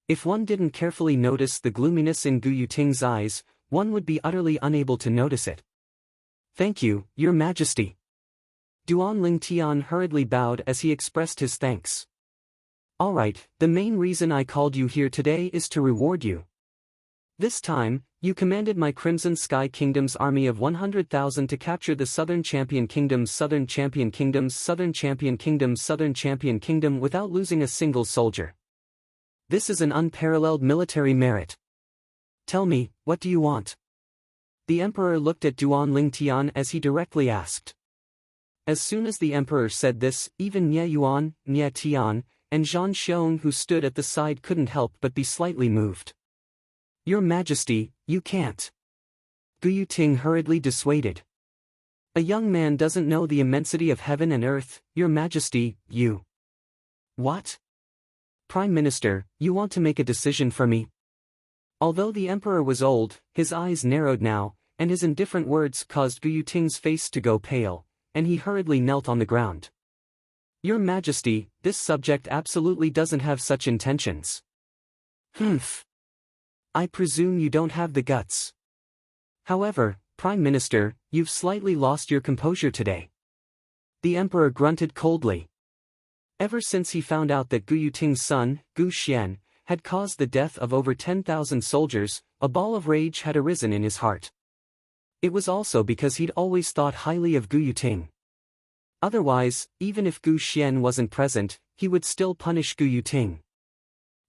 If one didn't carefully notice the gloominess in Gu Yuting's eyes, one would be utterly unable to notice it. Thank you, Your Majesty. Duan Lingtian hurriedly bowed as he expressed his thanks. All right, the main reason I called you here today is to reward you. This time, you commanded my Crimson Sky Kingdom's army of 100,000 to capture the Southern Champion Kingdom's Southern Champion Kingdom's Southern Champion Kingdom's Southern Champion Kingdom without losing a single soldier. This is an unparalleled military merit. Tell me, what do you want? The emperor looked at Duan Lingtian as he directly asked. As soon as the emperor said this, even Nie Yuan, Nie Tian, and Zhang Xiong who stood at the side couldn't help but be slightly moved. Your Majesty, you can't. Gu Yuting hurriedly dissuaded. A young man doesn't know the immensity of heaven and earth, Your Majesty, you. What? Prime Minister, you want to make a decision for me? Although the emperor was old, his eyes narrowed now, and his indifferent words caused Gu Yuting's face to go pale, and he hurriedly knelt on the ground. Your Majesty, this subject absolutely doesn't have such intentions. Humph. I presume you don't have the guts. However, Prime Minister, you've slightly lost your composure today. The emperor grunted coldly. Ever since he found out that Gu Yuting's son, Gu Xian, had caused the death of over 10,000 soldiers, a ball of rage had arisen in his heart. It was also because he'd always thought highly of Gu Yuting. Otherwise, even if Gu Xian wasn't present, he would still punish Gu Yuting.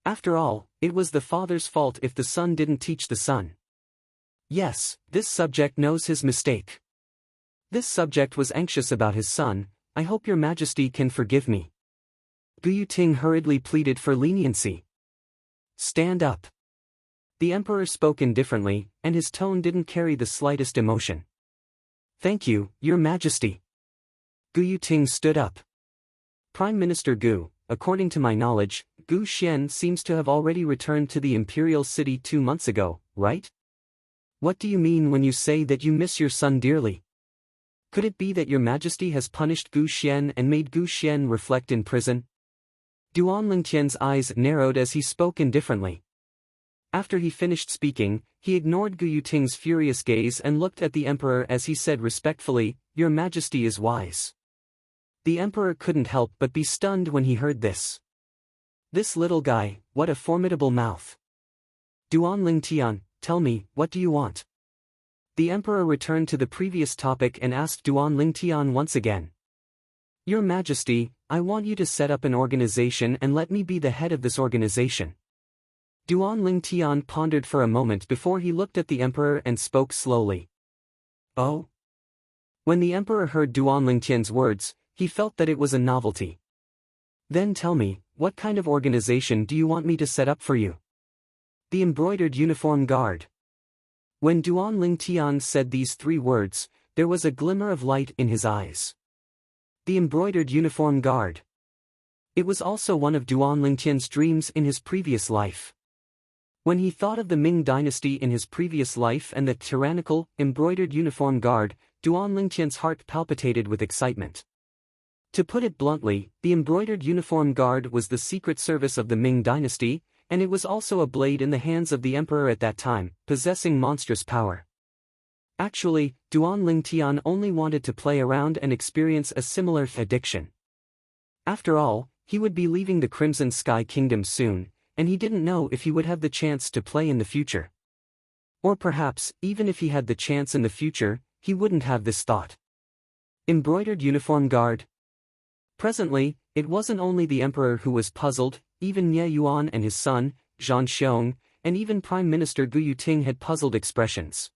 After all, it was the father's fault if the son didn't teach the son. Yes, this subject knows his mistake. This subject was anxious about his son. I hope your majesty can forgive me. Gu Yuting hurriedly pleaded for leniency. Stand up. The emperor spoke indifferently, and his tone didn't carry the slightest emotion. Thank you, your majesty. Gu Yuting stood up. Prime Minister Gu, according to my knowledge, Gu Xian seems to have already returned to the imperial city 2 months ago, right? What do you mean when you say that you miss your son dearly? Could it be that your majesty has punished Gu Xian and made Gu Xian reflect in prison? Duan Lingtian's eyes narrowed as he spoke indifferently. After he finished speaking, he ignored Gu Yuting's furious gaze and looked at the emperor as he said respectfully, Your Majesty is wise. The emperor couldn't help but be stunned when he heard this. This little guy, what a formidable mouth. Duan Lingtian, tell me, what do you want? The emperor returned to the previous topic and asked Duan Lingtian once again. Your Majesty, I want you to set up an organization and let me be the head of this organization. Duan Lingtian pondered for a moment before he looked at the emperor and spoke slowly. Oh? When the emperor heard Duan Lingtian's words, he felt that it was a novelty. Then tell me, what kind of organization do you want me to set up for you? The Embroidered Uniform Guard. When Duan Lingtian said these 3 words, there was a glimmer of light in his eyes. The Embroidered Uniform Guard. It was also one of Duan Lingtian's dreams in his previous life. When he thought of the Ming dynasty in his previous life and the tyrannical, Embroidered Uniform Guard, Duan Lingtian's heart palpitated with excitement. To put it bluntly, the Embroidered Uniform Guard was the secret service of the Ming dynasty, and it was also a blade in the hands of the emperor at that time, possessing monstrous power. Actually, Duan Lingtian only wanted to play around and experience a similar addiction. After all, he would be leaving the Crimson Sky Kingdom soon, and he didn't know if he would have the chance to play in the future. Or perhaps, even if he had the chance in the future, he wouldn't have this thought. Embroidered Uniform Guard. Presently, it wasn't only the emperor who was puzzled, even Nye Yuan and his son, Zhang Xiong, and even Prime Minister Gu Yuting had puzzled expressions.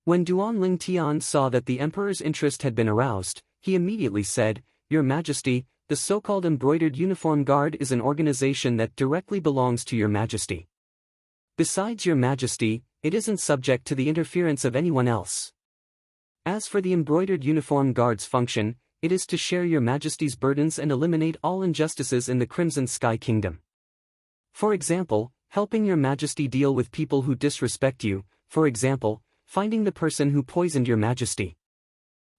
When Duan Lingtian saw that the emperor's interest had been aroused, he immediately said, Your Majesty, the so-called Embroidered Uniform Guard is an organization that directly belongs to Your Majesty. Besides Your Majesty, it isn't subject to the interference of anyone else. As for the Embroidered Uniform Guard's function, it is to share Your Majesty's burdens and eliminate all injustices in the Crimson Sky Kingdom. For example, helping Your Majesty deal with people who disrespect you, for example, finding the person who poisoned Your Majesty.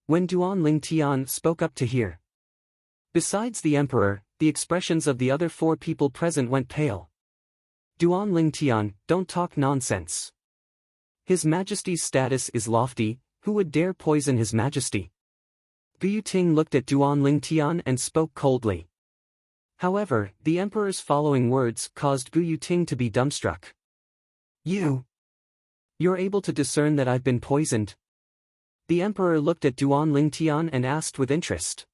When Duan Lingtian spoke up to hear. Besides the emperor, the expressions of the other 4 people present went pale. Duan Lingtian, don't talk nonsense. His Majesty's status is lofty, who would dare poison His Majesty? Gu Yuting looked at Duan Lingtian and spoke coldly. However, the emperor's following words caused Gu Yuting to be dumbstruck. You're able to discern that I've been poisoned? The emperor looked at Duan Lingtian and asked with interest.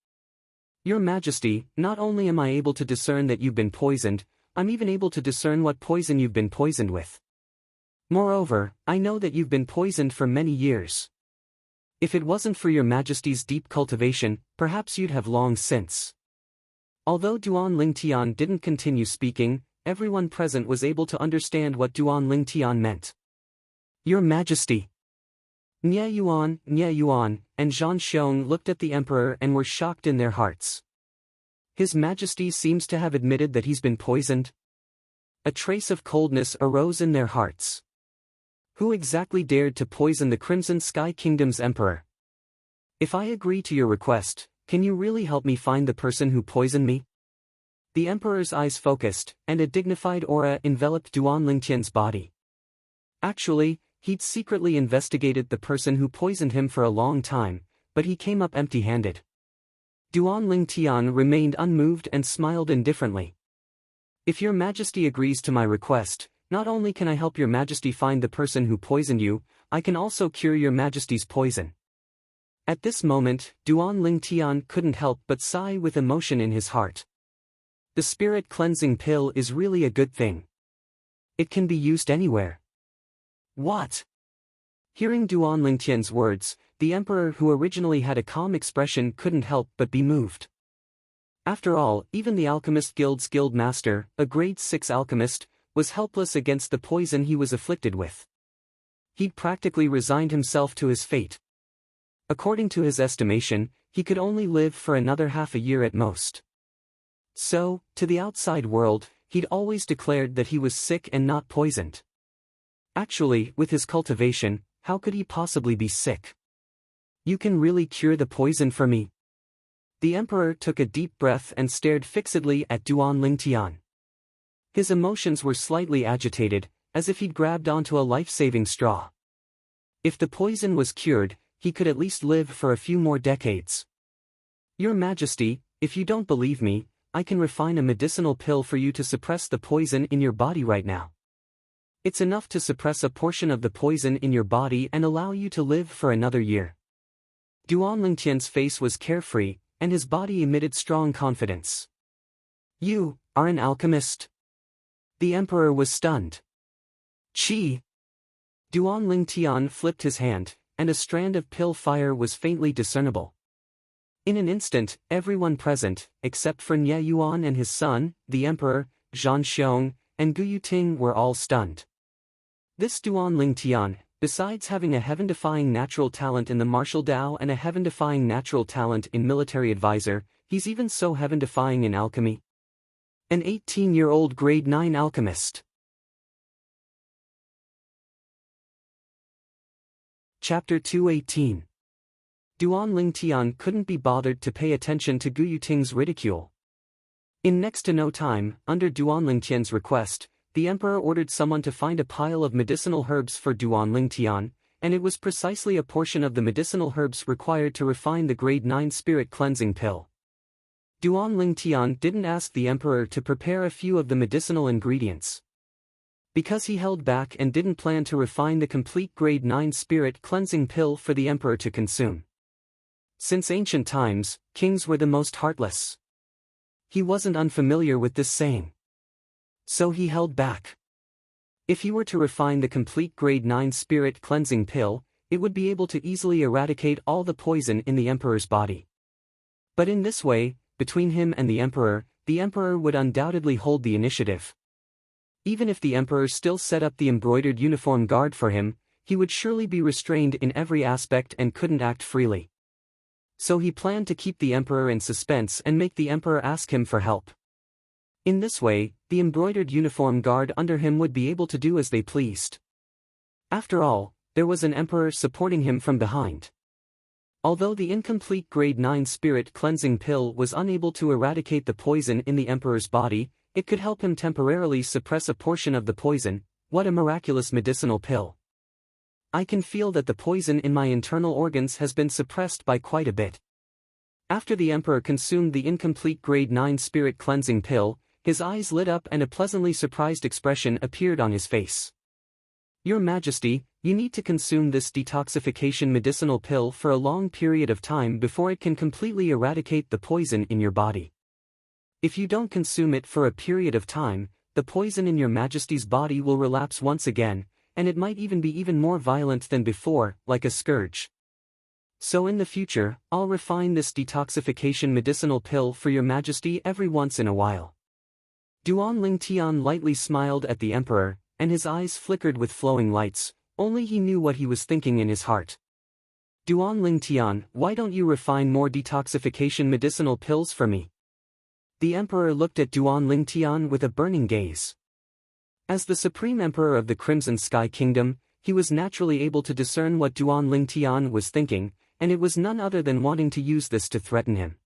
Your Majesty, not only am I able to discern that you've been poisoned, I'm even able to discern what poison you've been poisoned with. Moreover, I know that you've been poisoned for many years. If it wasn't for Your Majesty's deep cultivation, perhaps you'd have long since. Although Duan Lingtian didn't continue speaking, everyone present was able to understand what Duan Lingtian meant. Your Majesty. Nye Yuan, and Zhang Xiong looked at the emperor and were shocked in their hearts. His Majesty seems to have admitted that he's been poisoned. A trace of coldness arose in their hearts. Who exactly dared to poison the Crimson Sky Kingdom's emperor? If I agree to your request, can you really help me find the person who poisoned me? The emperor's eyes focused, and a dignified aura enveloped Duan Lingtian's body. Actually, he'd secretly investigated the person who poisoned him for a long time, but he came up empty-handed. Duan Lingtian remained unmoved and smiled indifferently. If your majesty agrees to my request, not only can I help your majesty find the person who poisoned you, I can also cure your majesty's poison. At this moment, Duan Lingtian couldn't help but sigh with emotion in his heart. The spirit cleansing pill is really a good thing. It can be used anywhere. What? Hearing Duan Lingtian's words, the emperor, who originally had a calm expression, couldn't help but be moved. After all, even the Alchemist Guild's guild master, a grade 6 alchemist, was helpless against the poison he was afflicted with. He'd practically resigned himself to his fate. According to his estimation, he could only live for another half a year at most. So, to the outside world, he'd always declared that he was sick and not poisoned. Actually, with his cultivation, how could he possibly be sick? You can really cure the poison for me? The emperor took a deep breath and stared fixedly at Duan Lingtian. His emotions were slightly agitated, as if he'd grabbed onto a life-saving straw. If the poison was cured, he could at least live for a few more decades. Your Majesty, if you don't believe me, I can refine a medicinal pill for you to suppress the poison in your body right now. It's enough to suppress a portion of the poison in your body and allow you to live for another year. Duan Lingtian's face was carefree, and his body emitted strong confidence. You are an alchemist? The emperor was stunned. Chi! Duan Lingtian flipped his hand, and a strand of pill fire was faintly discernible. In an instant, everyone present, except for Nye Yuan and his son, the emperor, Zhan Xiong, and Gu Yuting, were all stunned. This Duan Lingtian, besides having a heaven-defying natural talent in the martial Dao and a heaven-defying natural talent in military advisor, he's even so heaven-defying in alchemy. An 18-year-old grade 9 alchemist. Chapter 218. Duan Lingtian couldn't be bothered to pay attention to Gu Yuting's ridicule. In next to no time, under Duan Lingtian's request, the emperor ordered someone to find a pile of medicinal herbs for Duan Lingtian, and it was precisely a portion of the medicinal herbs required to refine the grade 9 spirit cleansing pill. Duan Lingtian didn't ask the emperor to prepare a few of the medicinal ingredients, because he held back and didn't plan to refine the complete grade 9 spirit cleansing pill for the emperor to consume. Since ancient times, kings were the most heartless. He wasn't unfamiliar with this saying. So he held back. If he were to refine the complete grade 9 spirit cleansing pill, it would be able to easily eradicate all the poison in the emperor's body. But in this way, between him and the emperor would undoubtedly hold the initiative. Even if the emperor still set up the embroidered uniform guard for him, he would surely be restrained in every aspect and couldn't act freely. So he planned to keep the emperor in suspense and make the emperor ask him for help. In this way, the embroidered uniform guard under him would be able to do as they pleased. After all, there was an emperor supporting him from behind. Although the incomplete grade 9 spirit cleansing pill was unable to eradicate the poison in the emperor's body, it could help him temporarily suppress a portion of the poison. What a miraculous medicinal pill. I can feel that the poison in my internal organs has been suppressed by quite a bit. After the emperor consumed the incomplete grade 9 spirit cleansing pill, his eyes lit up and a pleasantly surprised expression appeared on his face. Your Majesty, you need to consume this detoxification medicinal pill for a long period of time before it can completely eradicate the poison in your body. If you don't consume it for a period of time, the poison in your Majesty's body will relapse once again, and it might even be even more violent than before, like a scourge. So in the future, I'll refine this detoxification medicinal pill for your Majesty every once in a while. Duan Lingtian lightly smiled at the emperor, and his eyes flickered with flowing lights, only he knew what he was thinking in his heart. Duan Lingtian, why don't you refine more detoxification medicinal pills for me? The emperor looked at Duan Lingtian with a burning gaze. As the supreme emperor of the Crimson Sky Kingdom, he was naturally able to discern what Duan Lingtian was thinking, and it was none other than wanting to use this to threaten him.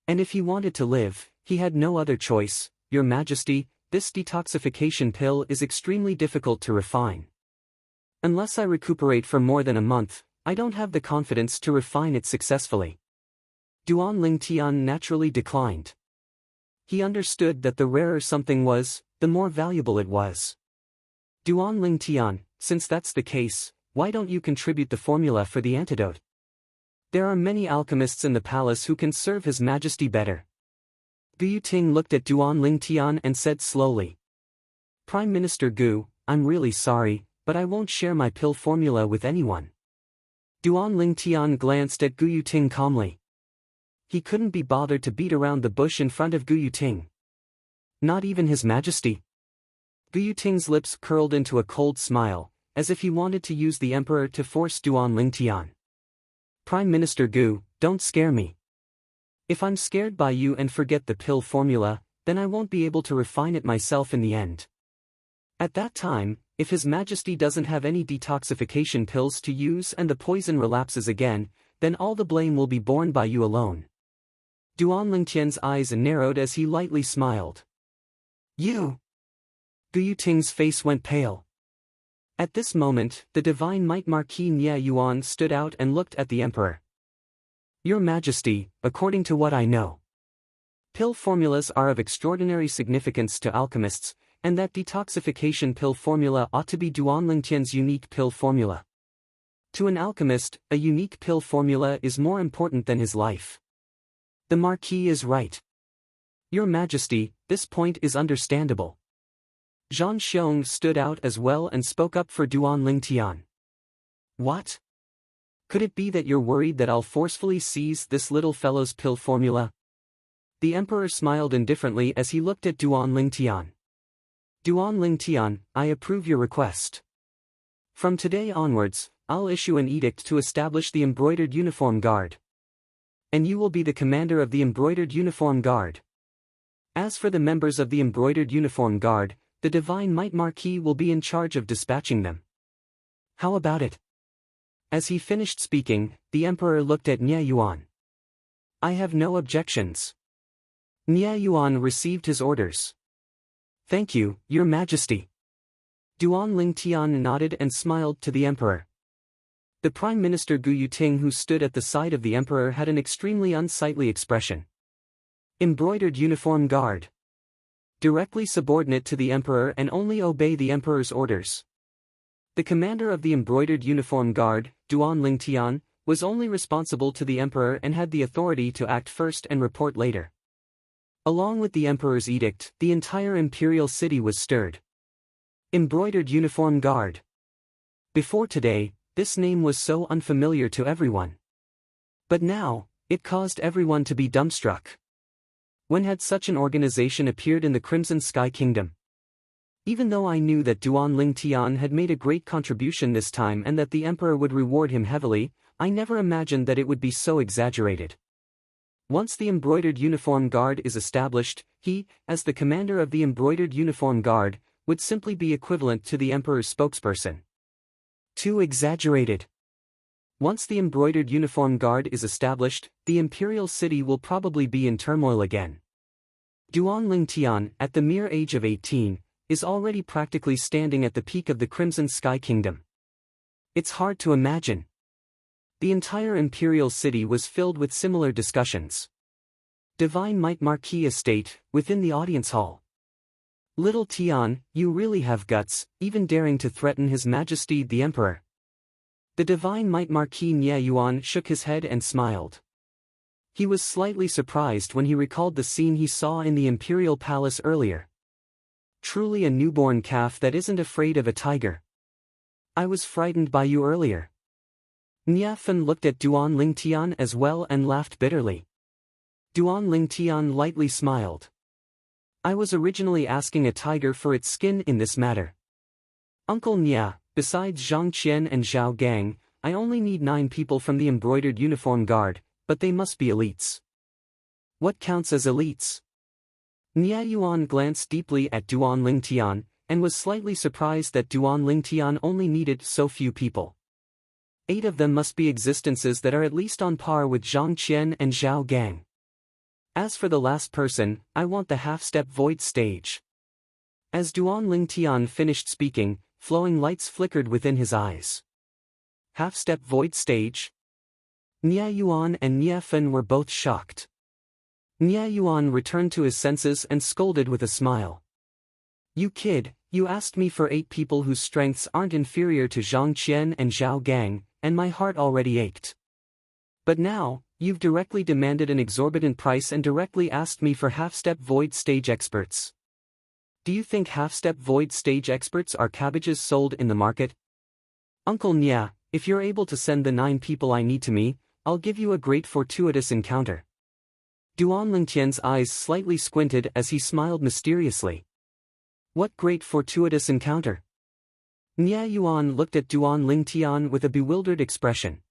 And if he wanted to live, he had no other choice. Your Majesty, this detoxification pill is extremely difficult to refine. Unless I recuperate for more than a month, I don't have the confidence to refine it successfully. Duan Lingtian naturally declined. He understood that the rarer something was, the more valuable it was. Duan Lingtian, since that's the case, why don't you contribute the formula for the antidote? There are many alchemists in the palace who can serve His Majesty better. Gu Yuting looked at Duan Lingtian and said slowly. Prime Minister Gu, I'm really sorry, but I won't share my pill formula with anyone. Duan Lingtian glanced at Gu Yuting calmly. He couldn't be bothered to beat around the bush in front of Gu Yuting. Not even His Majesty? Gu Yuting's lips curled into a cold smile, as if he wanted to use the emperor to force Duan Lingtian. Prime Minister Gu, don't scare me. If I'm scared by you and forget the pill formula, then I won't be able to refine it myself in the end. At that time, if His Majesty doesn't have any detoxification pills to use and the poison relapses again, then all the blame will be borne by you alone. Duan Lingtian's eyes narrowed as he lightly smiled. You! Gu Yuting's face went pale. At this moment, the Divine Might Marquis Nye Yuan stood out and looked at the Emperor. Your Majesty, according to what I know, pill formulas are of extraordinary significance to alchemists, and that detoxification pill formula ought to be Duan Lingtian's unique pill formula. To an alchemist, a unique pill formula is more important than his life. The Marquis is right. Your Majesty, this point is understandable. Zhang Xiong stood out as well and spoke up for Duan Lingtian. What? Could it be that you're worried that I'll forcefully seize this little fellow's pill formula? The Emperor smiled indifferently as he looked at Duan Lingtian. Duan Lingtian, I approve your request. From today onwards, I'll issue an edict to establish the Embroidered Uniform Guard. And you will be the commander of the Embroidered Uniform Guard. As for the members of the Embroidered Uniform Guard, the Divine Might Marquis will be in charge of dispatching them. How about it? As he finished speaking, the Emperor looked at Nye Yuan. I have no objections. Nye Yuan received his orders. Thank you, Your Majesty. Duan Lingtian nodded and smiled to the Emperor. The Prime Minister Gu Yuting, who stood at the side of the Emperor, had an extremely unsightly expression. Embroidered Uniform Guard. Directly subordinate to the Emperor and only obey the Emperor's orders. The commander of the Embroidered Uniform Guard, Duan Lingtian, was only responsible to the Emperor and had the authority to act first and report later. Along with the Emperor's edict, the entire imperial city was stirred. Embroidered Uniform Guard. Before today, this name was so unfamiliar to everyone. But now, it caused everyone to be dumbstruck. When had such an organization appeared in the Crimson Sky Kingdom? Even though I knew that Duan Lingtian had made a great contribution this time and that the Emperor would reward him heavily, I never imagined that it would be so exaggerated. Once the Embroidered Uniform Guard is established, he, as the commander of the Embroidered Uniform Guard, would simply be equivalent to the Emperor's spokesperson. Too exaggerated. Once the Embroidered Uniform Guard is established, the imperial city will probably be in turmoil again. Duan Lingtian, at the mere age of 18, is already practically standing at the peak of the Crimson Sky Kingdom. It's hard to imagine. The entire imperial city was filled with similar discussions. Divine Might Marquis Estate, within the audience hall. Little Tian, you really have guts, even daring to threaten His Majesty the Emperor. The Divine Might Marquis Nye Yuan shook his head and smiled. He was slightly surprised when he recalled the scene he saw in the imperial palace earlier. Truly a newborn calf that isn't afraid of a tiger. I was frightened by you earlier. Nye Fen looked at Duan Lingtian as well and laughed bitterly. Duan Lingtian lightly smiled. I was originally asking a tiger for its skin in this matter. Uncle Nye, besides Zhang Qian and Zhao Gang, I only need 9 people from the Embroidered Uniform Guard, but they must be elites. What counts as elites? Nye Yuan glanced deeply at Duan Lingtian, and was slightly surprised that Duan Lingtian only needed so few people. 8 of them must be existences that are at least on par with Zhang Qian and Zhao Gang. As for the last person, I want the half-step void stage. As Duan Lingtian finished speaking, flowing lights flickered within his eyes. Half-step void stage? Nia Yuan and Nia Fen were both shocked. Nia Yuan returned to his senses and scolded with a smile. "You kid, you asked me for 8 people whose strengths aren't inferior to Zhang Qian and Zhao Gang, and my heart already ached. But now, you've directly demanded an exorbitant price and directly asked me for half-step void stage experts. Do you think half-step void stage experts are cabbages sold in the market? Uncle Nia, if you're able to send the 9 people I need to me, I'll give you a great fortuitous encounter." Duan Lingtian's eyes slightly squinted as he smiled mysteriously. "What great fortuitous encounter?" Nia Yuan looked at Duan Lingtian with a bewildered expression.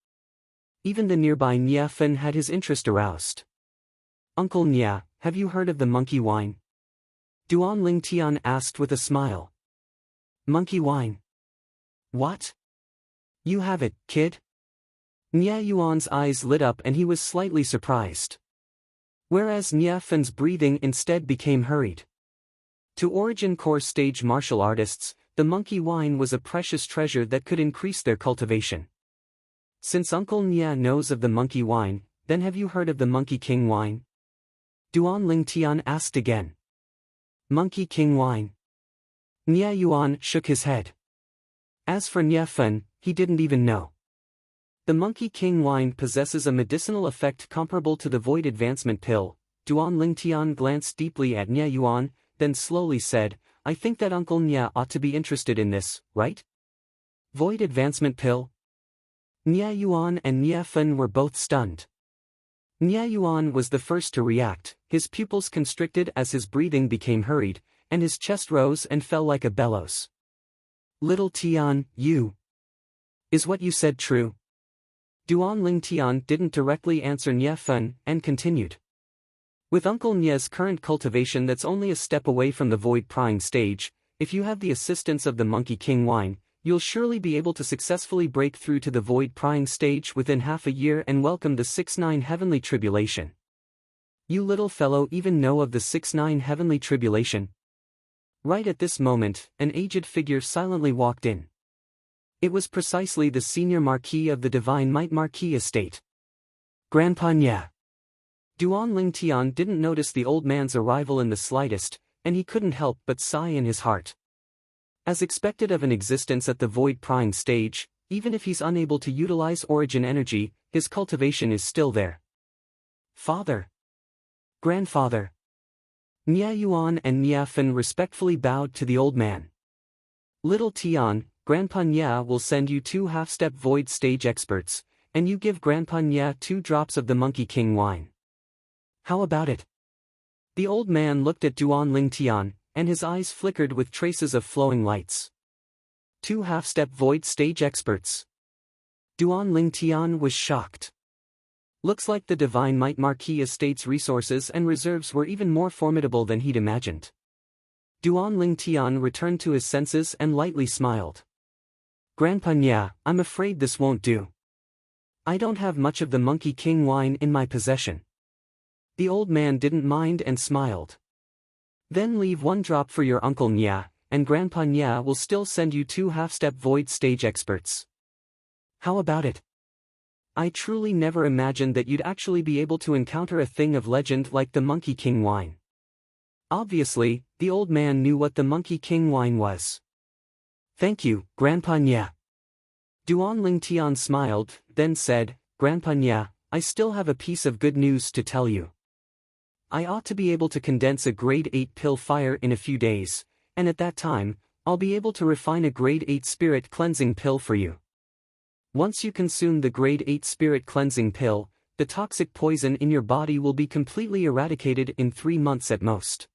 Even the nearby Nia Fen had his interest aroused. "Uncle Nia, have you heard of the monkey wine?" Duan Lingtian asked with a smile. "Monkey wine? What? You have it, kid?" Nia Yuan's eyes lit up and he was slightly surprised. Whereas Nia Fen's breathing instead became hurried. To Origin Core stage martial artists, the monkey wine was a precious treasure that could increase their cultivation. "Since Uncle Nia knows of the monkey wine, then have you heard of the Monkey King wine?" Duan Lingtian asked again. "Monkey King wine?" Nia Yuan shook his head. As for Nia Fen, he didn't even know. The Monkey King wine possesses a medicinal effect comparable to the Void Advancement Pill. Duan Lingtian glanced deeply at Nia Yuan, then slowly said, "I think that Uncle Nia ought to be interested in this, right?" Void Advancement Pill? Nia Yuan and Nia Fen were both stunned. Nia Yuan was the first to react, his pupils constricted as his breathing became hurried, and his chest rose and fell like a bellows. "Little Tian, is what you said true?" Duan Lingtian didn't directly answer Nia Fen, and continued. "With Uncle Nia's current cultivation that's only a step away from the void prying stage, if you have the assistance of the Monkey King wine, you'll surely be able to successfully break through to the void prying stage within half a year and welcome the 6-9 heavenly tribulation." "You little fellow even know of the 6-9 heavenly tribulation?" Right at this moment, an aged figure silently walked in. It was precisely the senior marquis of the Divine Might Marquis estate. Grandpa Nia. Duan Lingtian didn't notice the old man's arrival in the slightest, and he couldn't help but sigh in his heart. As expected of an existence at the void prying stage, even if he's unable to utilize origin energy, his cultivation is still there. "Father. Grandfather." Nia Yuan and Nia Fen respectfully bowed to the old man. "Little Tian, Grandpa Nia will send you 2 half-step void stage experts, and you give Grandpa Nia 2 drops of the Monkey King wine. How about it?" The old man looked at Duan Lingtian, and his eyes flickered with traces of flowing lights. 2 half-step void stage experts. Duan Lingtian was shocked. Looks like the Divine Might Marquis estate's resources and reserves were even more formidable than he'd imagined. Duan Lingtian returned to his senses and lightly smiled. "Grandpa Nia, I'm afraid this won't do. I don't have much of the Monkey King wine in my possession." The old man didn't mind and smiled. "Then leave 1 drop for your Uncle Nia, and Grandpa Nia will still send you 2 half-step void stage experts. How about it? I truly never imagined that you'd actually be able to encounter a thing of legend like the Monkey King wine." Obviously, the old man knew what the Monkey King wine was. "Thank you, Grandpa Nia." Duan Lingtian smiled, then said, "Grandpa Nia, I still have a piece of good news to tell you. I ought to be able to condense a grade 8 pill fire in a few days, and at that time, I'll be able to refine a grade 8 spirit cleansing pill for you. Once you consume the grade 8 spirit cleansing pill, the toxic poison in your body will be completely eradicated in 3 months at most."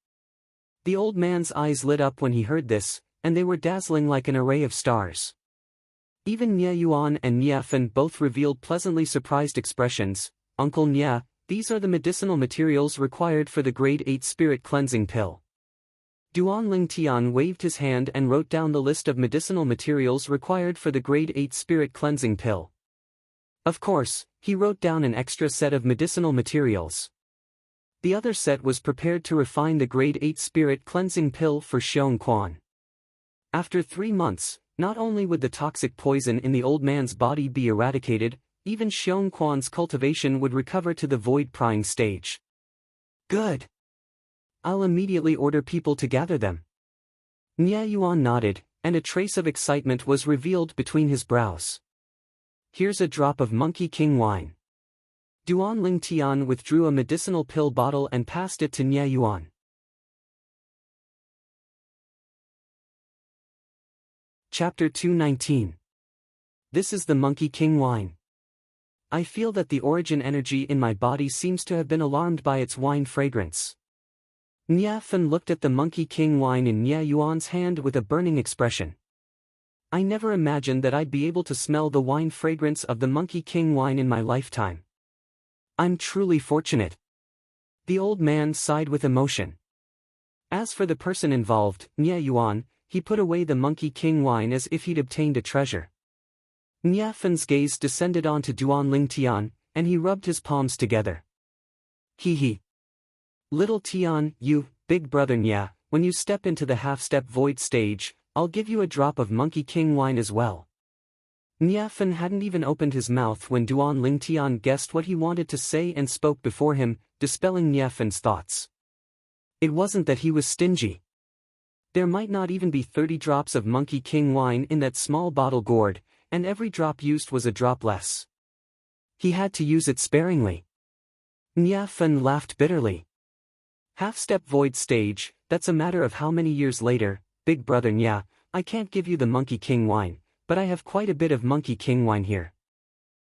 The old man's eyes lit up when he heard this, and they were dazzling like an array of stars. Even Nia Yuan and Nia Fen both revealed pleasantly surprised expressions. "Uncle Nia, these are the medicinal materials required for the grade 8 spirit cleansing pill." Duan Lingtian waved his hand and wrote down the list of medicinal materials required for the grade 8 spirit cleansing pill. Of course, he wrote down an extra set of medicinal materials. The other set was prepared to refine the grade 8 spirit cleansing pill for Xiong Quan. After 3 months, not only would the toxic poison in the old man's body be eradicated, even Xiong Quan's cultivation would recover to the void prying stage. Good. I'll immediately order people to gather them. Nye Yuan nodded, and a trace of excitement was revealed between his brows. Here's a drop of Monkey King wine. Duan Ling Tian withdrew a medicinal pill bottle and passed it to Nye Yuan. Chapter 219. This is the Monkey King wine. I feel that the origin energy in my body seems to have been alarmed by its wine fragrance. Nye Fen looked at the Monkey King wine in Nye Yuan's hand with a burning expression. I never imagined that I'd be able to smell the wine fragrance of the Monkey King wine in my lifetime. I'm truly fortunate. The old man sighed with emotion. As for the person involved, Nye Yuan, he put away the Monkey King wine as if he'd obtained a treasure. Nye Fen's gaze descended onto Duan Ling Tian, and he rubbed his palms together. Hee. Little Tian, you, big brother Nye, when you step into the half-step void stage, I'll give you a drop of Monkey King wine as well. Nye Fen hadn't even opened his mouth when Duan Ling Tian guessed what he wanted to say and spoke before him, dispelling Nye Fen's thoughts. It wasn't that he was stingy. There might not even be 30 drops of Monkey King wine in that small bottle gourd, and every drop used was a drop less. He had to use it sparingly. Nye Fen laughed bitterly. Half-step void stage, that's a matter of how many years later, big brother Nye, I can't give you the Monkey King wine, but I have quite a bit of Monkey King wine here.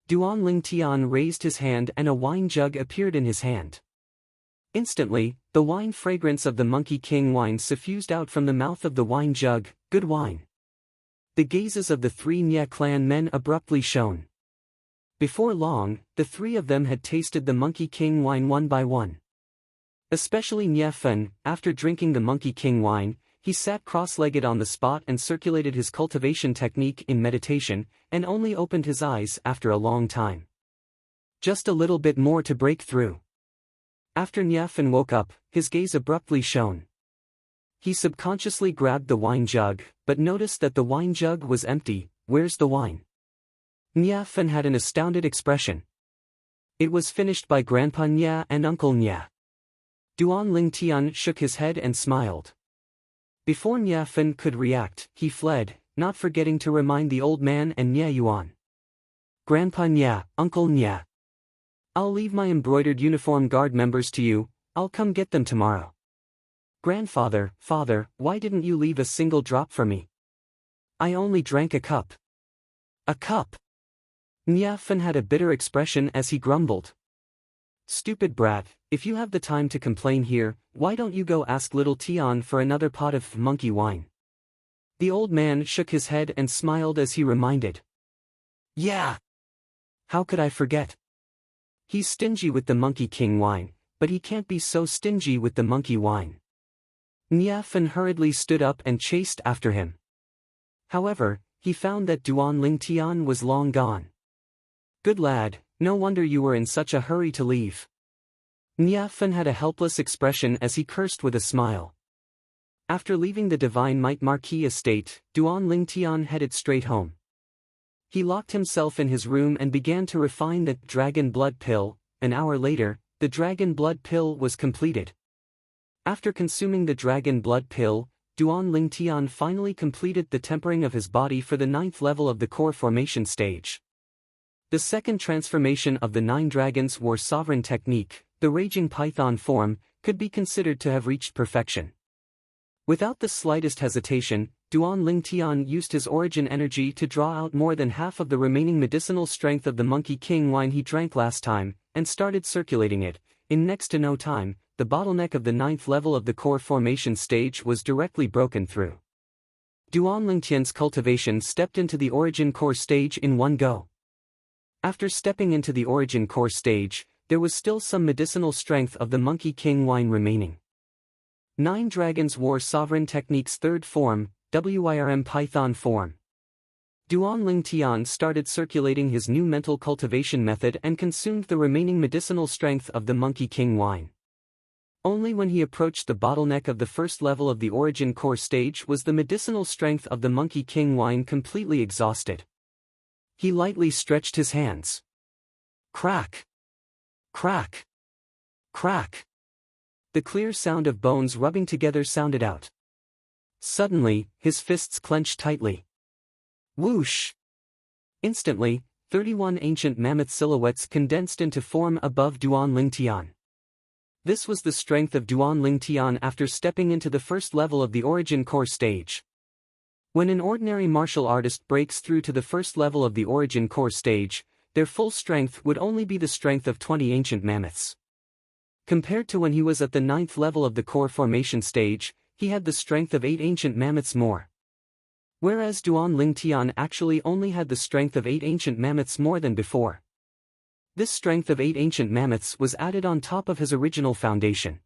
Duan Ling Tian raised his hand and a wine jug appeared in his hand. Instantly, the wine fragrance of the Monkey King wine suffused out from the mouth of the wine jug. Good wine. The gazes of the three Nye clan men abruptly shone. Before long, the three of them had tasted the Monkey King wine one by one. Especially Nye Fen, after drinking the Monkey King wine, he sat cross-legged on the spot and circulated his cultivation technique in meditation, and only opened his eyes after a long time. Just a little bit more to break through. After Nye Fen woke up, his gaze abruptly shone. He subconsciously grabbed the wine jug, but noticed that the wine jug was empty. Where's the wine? Nye Fen had an astounded expression. It was finished by Grandpa Nye and Uncle Nye. Duan Ling Tian shook his head and smiled. Before Nye Fen could react, he fled, not forgetting to remind the old man and Nye Yuan. Grandpa Nye, Uncle Nye. I'll leave my embroidered uniform guard members to you, I'll come get them tomorrow. Grandfather, father, why didn't you leave a single drop for me? I only drank a cup. A cup? Nye Fen had a bitter expression as he grumbled. Stupid brat, if you have the time to complain here, why don't you go ask little Tian for another pot of monkey wine? The old man shook his head and smiled as he reminded. Yeah. How could I forget? He's stingy with the Monkey King wine, but he can't be so stingy with the monkey wine. Nye Fen hurriedly stood up and chased after him. However, he found that Duan Ling Tian was long gone. Good lad, no wonder you were in such a hurry to leave. Nye Fen had a helpless expression as he cursed with a smile. After leaving the Divine Might Marquis estate, Duan Ling Tian headed straight home. He locked himself in his room and began to refine the dragon blood pill. An hour later, the dragon blood pill was completed. After consuming the dragon blood pill, Duan Ling Tian finally completed the tempering of his body for the 9th level of the core formation stage. The second transformation of the 9 dragons war sovereign technique, the raging python form, could be considered to have reached perfection. Without the slightest hesitation, Duan Ling Tian used his origin energy to draw out more than half of the remaining medicinal strength of the Monkey King wine he drank last time, and started circulating it. In next to no time, the bottleneck of the 9th level of the core formation stage was directly broken through. Duan Ling Tian's cultivation stepped into the origin core stage in one go. After stepping into the origin core stage, there was still some medicinal strength of the Monkey King wine remaining. 9 Dragons War Sovereign Technique's 3rd form, WIRM Python form. Duan Ling Tian started circulating his new mental cultivation method and consumed the remaining medicinal strength of the Monkey King wine. Only when he approached the bottleneck of the 1st level of the origin core stage was the medicinal strength of the Monkey King wine completely exhausted. He lightly stretched his hands. Crack! Crack! Crack! The clear sound of bones rubbing together sounded out. Suddenly, his fists clenched tightly. Whoosh! Instantly, 31 ancient mammoth silhouettes condensed into form above Duan Ling Tian. This was the strength of Duan Ling Tian after stepping into the first level of the origin core stage. When an ordinary martial artist breaks through to the first level of the origin core stage, their full strength would only be the strength of 20 ancient mammoths. Compared to when he was at the 9th level of the core formation stage, he had the strength of 8 ancient mammoths more. Whereas Duan Ling Tian actually only had the strength of 8 ancient mammoths more than before. This strength of 8 ancient mammoths was added on top of his original foundation.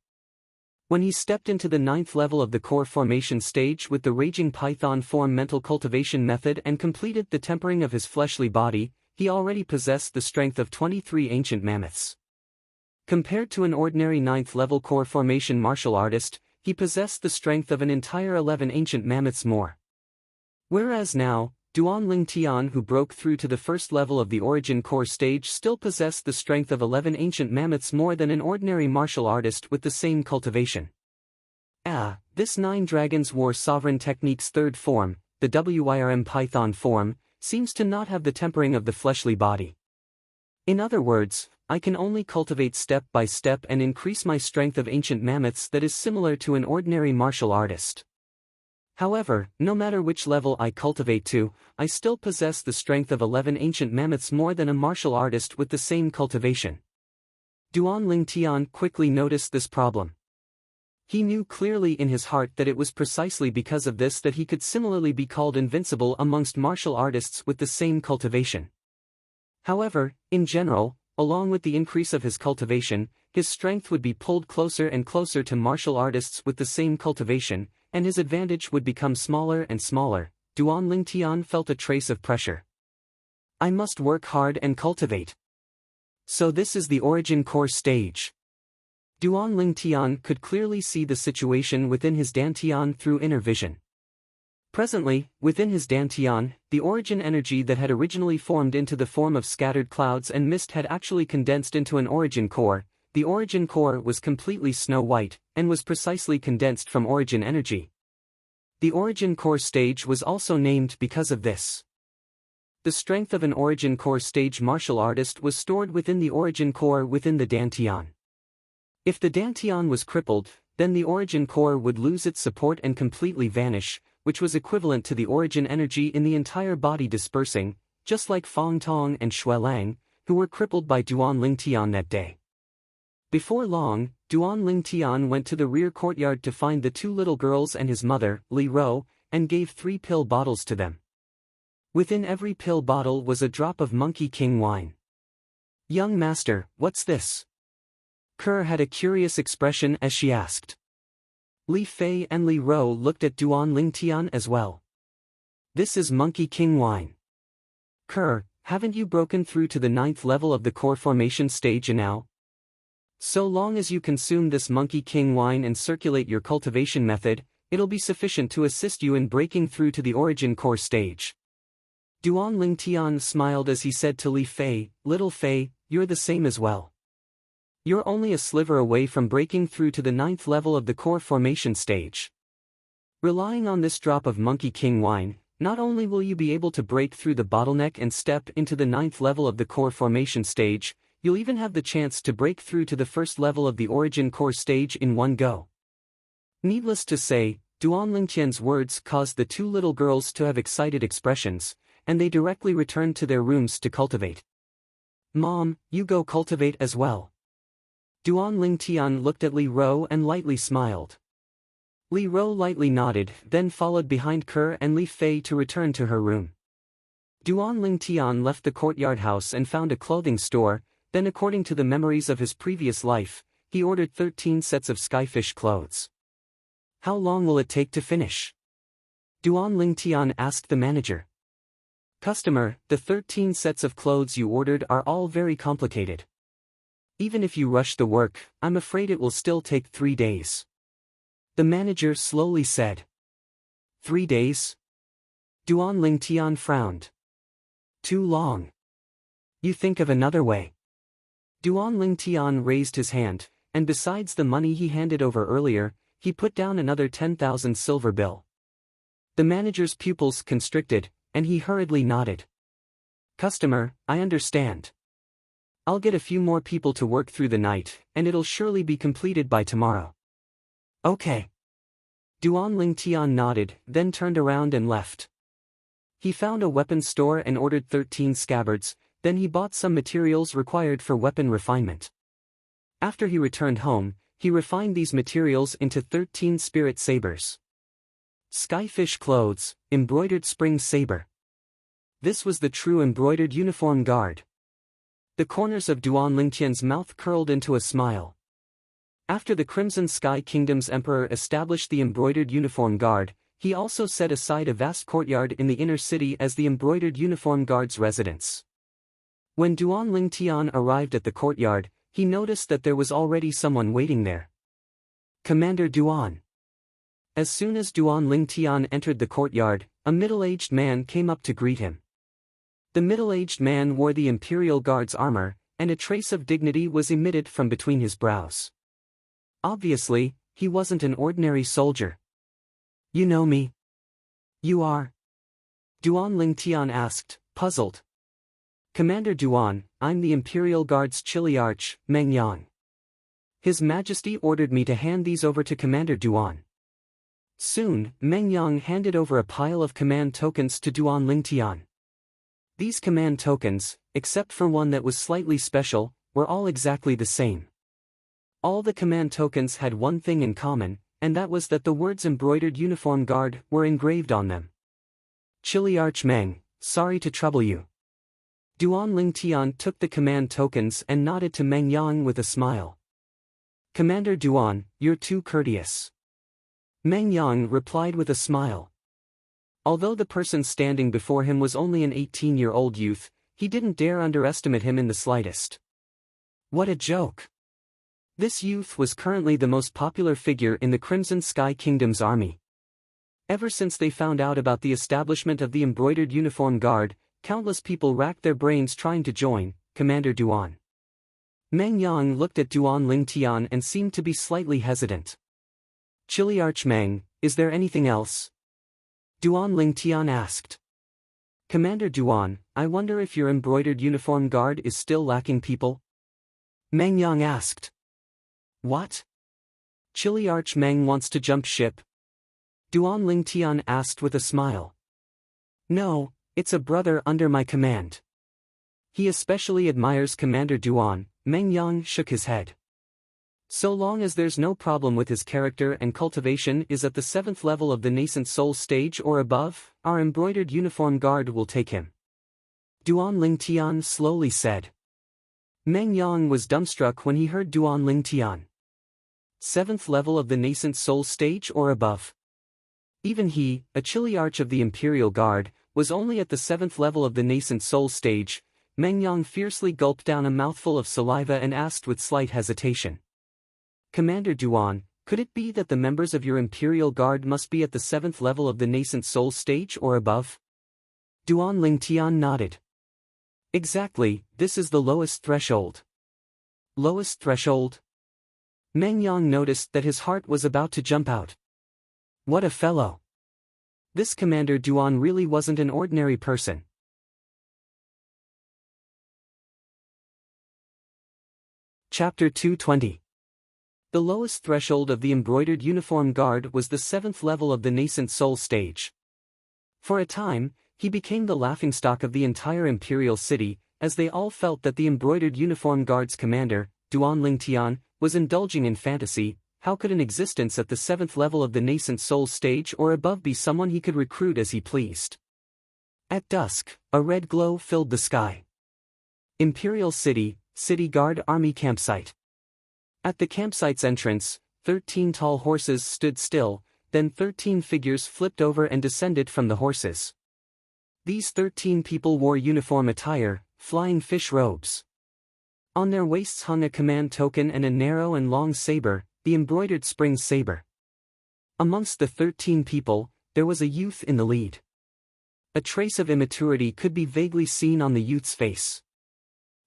When he stepped into the 9th level of the core formation stage with the Raging Python form mental cultivation method and completed the tempering of his fleshly body, he already possessed the strength of 23 ancient mammoths. Compared to an ordinary 9th level core formation martial artist, he possessed the strength of an entire 11 ancient mammoths more. Whereas now, Duan Ling Tian, who broke through to the first level of the origin core stage, still possessed the strength of 11 ancient mammoths more than an ordinary martial artist with the same cultivation. This 9 Dragons War Sovereign Technique's third form, the Wyrm Python form, seems to not have the tempering of the fleshly body. In other words, I can only cultivate step by step and increase my strength of ancient mammoths that is similar to an ordinary martial artist. However, no matter which level I cultivate to, I still possess the strength of 11 ancient mammoths more than a martial artist with the same cultivation. Duan Ling Tian quickly noticed this problem. He knew clearly in his heart that it was precisely because of this that he could similarly be called invincible amongst martial artists with the same cultivation. However, in general, along with the increase of his cultivation, his strength would be pulled closer and closer to martial artists with the same cultivation, and his advantage would become smaller and smaller. Duan Ling Tian felt a trace of pressure. I must work hard and cultivate. So this is the origin core stage. Duan Ling Tian could clearly see the situation within his dantian through inner vision. Presently, within his dantian, the origin energy that had originally formed into the form of scattered clouds and mist had actually condensed into an origin core. The origin core was completely snow-white, and was precisely condensed from origin energy. The origin core stage was also named because of this. The strength of an origin core stage martial artist was stored within the origin core within the dantian. If the dantian was crippled, then the origin core would lose its support and completely vanish, which was equivalent to the origin energy in the entire body dispersing, just like Fang Tong and Xue Lang, who were crippled by Duan Ling Tian that day. Before long, Duan Ling Tian went to the rear courtyard to find the 2 little girls and his mother, Li Ro, and gave 3 pill bottles to them. Within every pill bottle was a drop of Monkey King wine. "Young master, what's this?" Kerr had a curious expression as she asked. Li Fei and Li Ro looked at Duan Ling Tian as well. "This is Monkey King wine." "Kerr, haven't you broken through to the 9th level of the core formation stage now? So long as you consume this Monkey King wine and circulate your cultivation method, it'll be sufficient to assist you in breaking through to the origin core stage." Duan Ling Tian smiled as he said to Li Fei, "Little Fei, you're the same as well. You're only a sliver away from breaking through to the 9th level of the core formation stage. Relying on this drop of Monkey King wine, not only will you be able to break through the bottleneck and step into the 9th level of the core formation stage, you'll even have the chance to break through to the first level of the origin core stage in one go." Needless to say, Duan Ling Tian's words caused the 2 little girls to have excited expressions, and they directly returned to their rooms to cultivate. "Mom, you go cultivate as well." Duan Ling Tian looked at Li Ro and lightly smiled. Li Ro lightly nodded, then followed behind Kerr and Li Fei to return to her room. Duan Ling Tian left the courtyard house and found a clothing store. Then, according to the memories of his previous life, he ordered 13 sets of skyfish clothes. "How long will it take to finish?" Duan Ling Tian asked the manager. "Customer, the 13 sets of clothes you ordered are all very complicated. Even if you rush the work, I'm afraid it will still take 3 days." The manager slowly said. 3 days? Duan Ling Tian frowned. Too long. You think of another way. Duan Lingtian raised his hand, and besides the money he handed over earlier, he put down another 10,000 silver bill. The manager's pupils constricted, and he hurriedly nodded. Customer, I understand. I'll get a few more people to work through the night, and it'll surely be completed by tomorrow. Okay. Duan Lingtian nodded, then turned around and left. He found a weapons store and ordered 13 scabbards, then he bought some materials required for weapon refinement. After he returned home, he refined these materials into 13 spirit sabers. Skyfish clothes, embroidered spring saber. This was the true embroidered uniform guard. The corners of Duan Lingtian's mouth curled into a smile. After the Crimson Sky Kingdom's emperor established the embroidered uniform guard, he also set aside a vast courtyard in the inner city as the embroidered uniform guard's residence. When Duan Lingtian arrived at the courtyard, he noticed that there was already someone waiting there. Commander Duan. As soon as Duan Lingtian entered the courtyard, a middle-aged man came up to greet him. The middle-aged man wore the Imperial Guard's armor, and a trace of dignity was emitted from between his brows. Obviously, he wasn't an ordinary soldier. You know me? You are? Duan Lingtian asked, puzzled. Commander Duan, I'm the Imperial Guard's Chiliarch, Meng Yang. His Majesty ordered me to hand these over to Commander Duan. Soon, Meng Yang handed over a pile of command tokens to Duan Lingtian. These command tokens, except for one that was slightly special, were all exactly the same. All the command tokens had one thing in common, and that was that the words embroidered uniform guard were engraved on them. Chiliarch Meng, sorry to trouble you. Duan Lingtian took the command tokens and nodded to Meng Yang with a smile. Commander Duan, you're too courteous. Meng Yang replied with a smile. Although the person standing before him was only an 18-year-old youth, he didn't dare underestimate him in the slightest. What a joke! This youth was currently the most popular figure in the Crimson Sky Kingdom's army. Ever since they found out about the establishment of the embroidered uniform guard, countless people racked their brains trying to join Commander Duan. Meng Yang looked at Duan Lingtian and seemed to be slightly hesitant. Chiliarch Meng, is there anything else? Duan Lingtian asked. Commander Duan, I wonder if your embroidered uniform guard is still lacking people? Meng Yang asked. What? Chiliarch Meng wants to jump ship? Duan Lingtian asked with a smile. No, it's a brother under my command. He especially admires Commander Duan. Meng Yang shook his head. So long as there's no problem with his character and cultivation is at the 7th level of the nascent soul stage or above, our embroidered uniform guard will take him. Duan Lingtian slowly said. Meng Yang was dumbstruck when he heard Duan Lingtian. 7th level of the nascent soul stage or above. Even he, a Chiliarch of the Imperial Guard, was only at the 7th level of the nascent soul stage. Meng Yang fiercely gulped down a mouthful of saliva and asked with slight hesitation. Commander Duan, could it be that the members of your Imperial Guard must be at the 7th level of the nascent soul stage or above? Duan Lingtian nodded. Exactly, this is the lowest threshold. Lowest threshold? Meng Yang noticed that his heart was about to jump out. What a fellow! This Commander Duan really wasn't an ordinary person. Chapter 220. The lowest threshold of the embroidered uniform guard was the 7th level of the nascent soul stage. For a time, he became the laughingstock of the entire imperial city, as they all felt that the embroidered uniform guard's commander, Duan Lingtian, was indulging in fantasy. How could an existence at the 7th level of the nascent soul stage or above be someone he could recruit as he pleased? At dusk, a red glow filled the sky. Imperial City, City Guard Army Campsite. At the campsite's entrance, 13 tall horses stood still, then 13 figures flipped over and descended from the horses. These 13 people wore uniform attire, flying fish robes. On their waists hung a command token and a narrow and long saber, the embroidered spring saber. Amongst the 13 people, there was a youth in the lead. A trace of immaturity could be vaguely seen on the youth's face.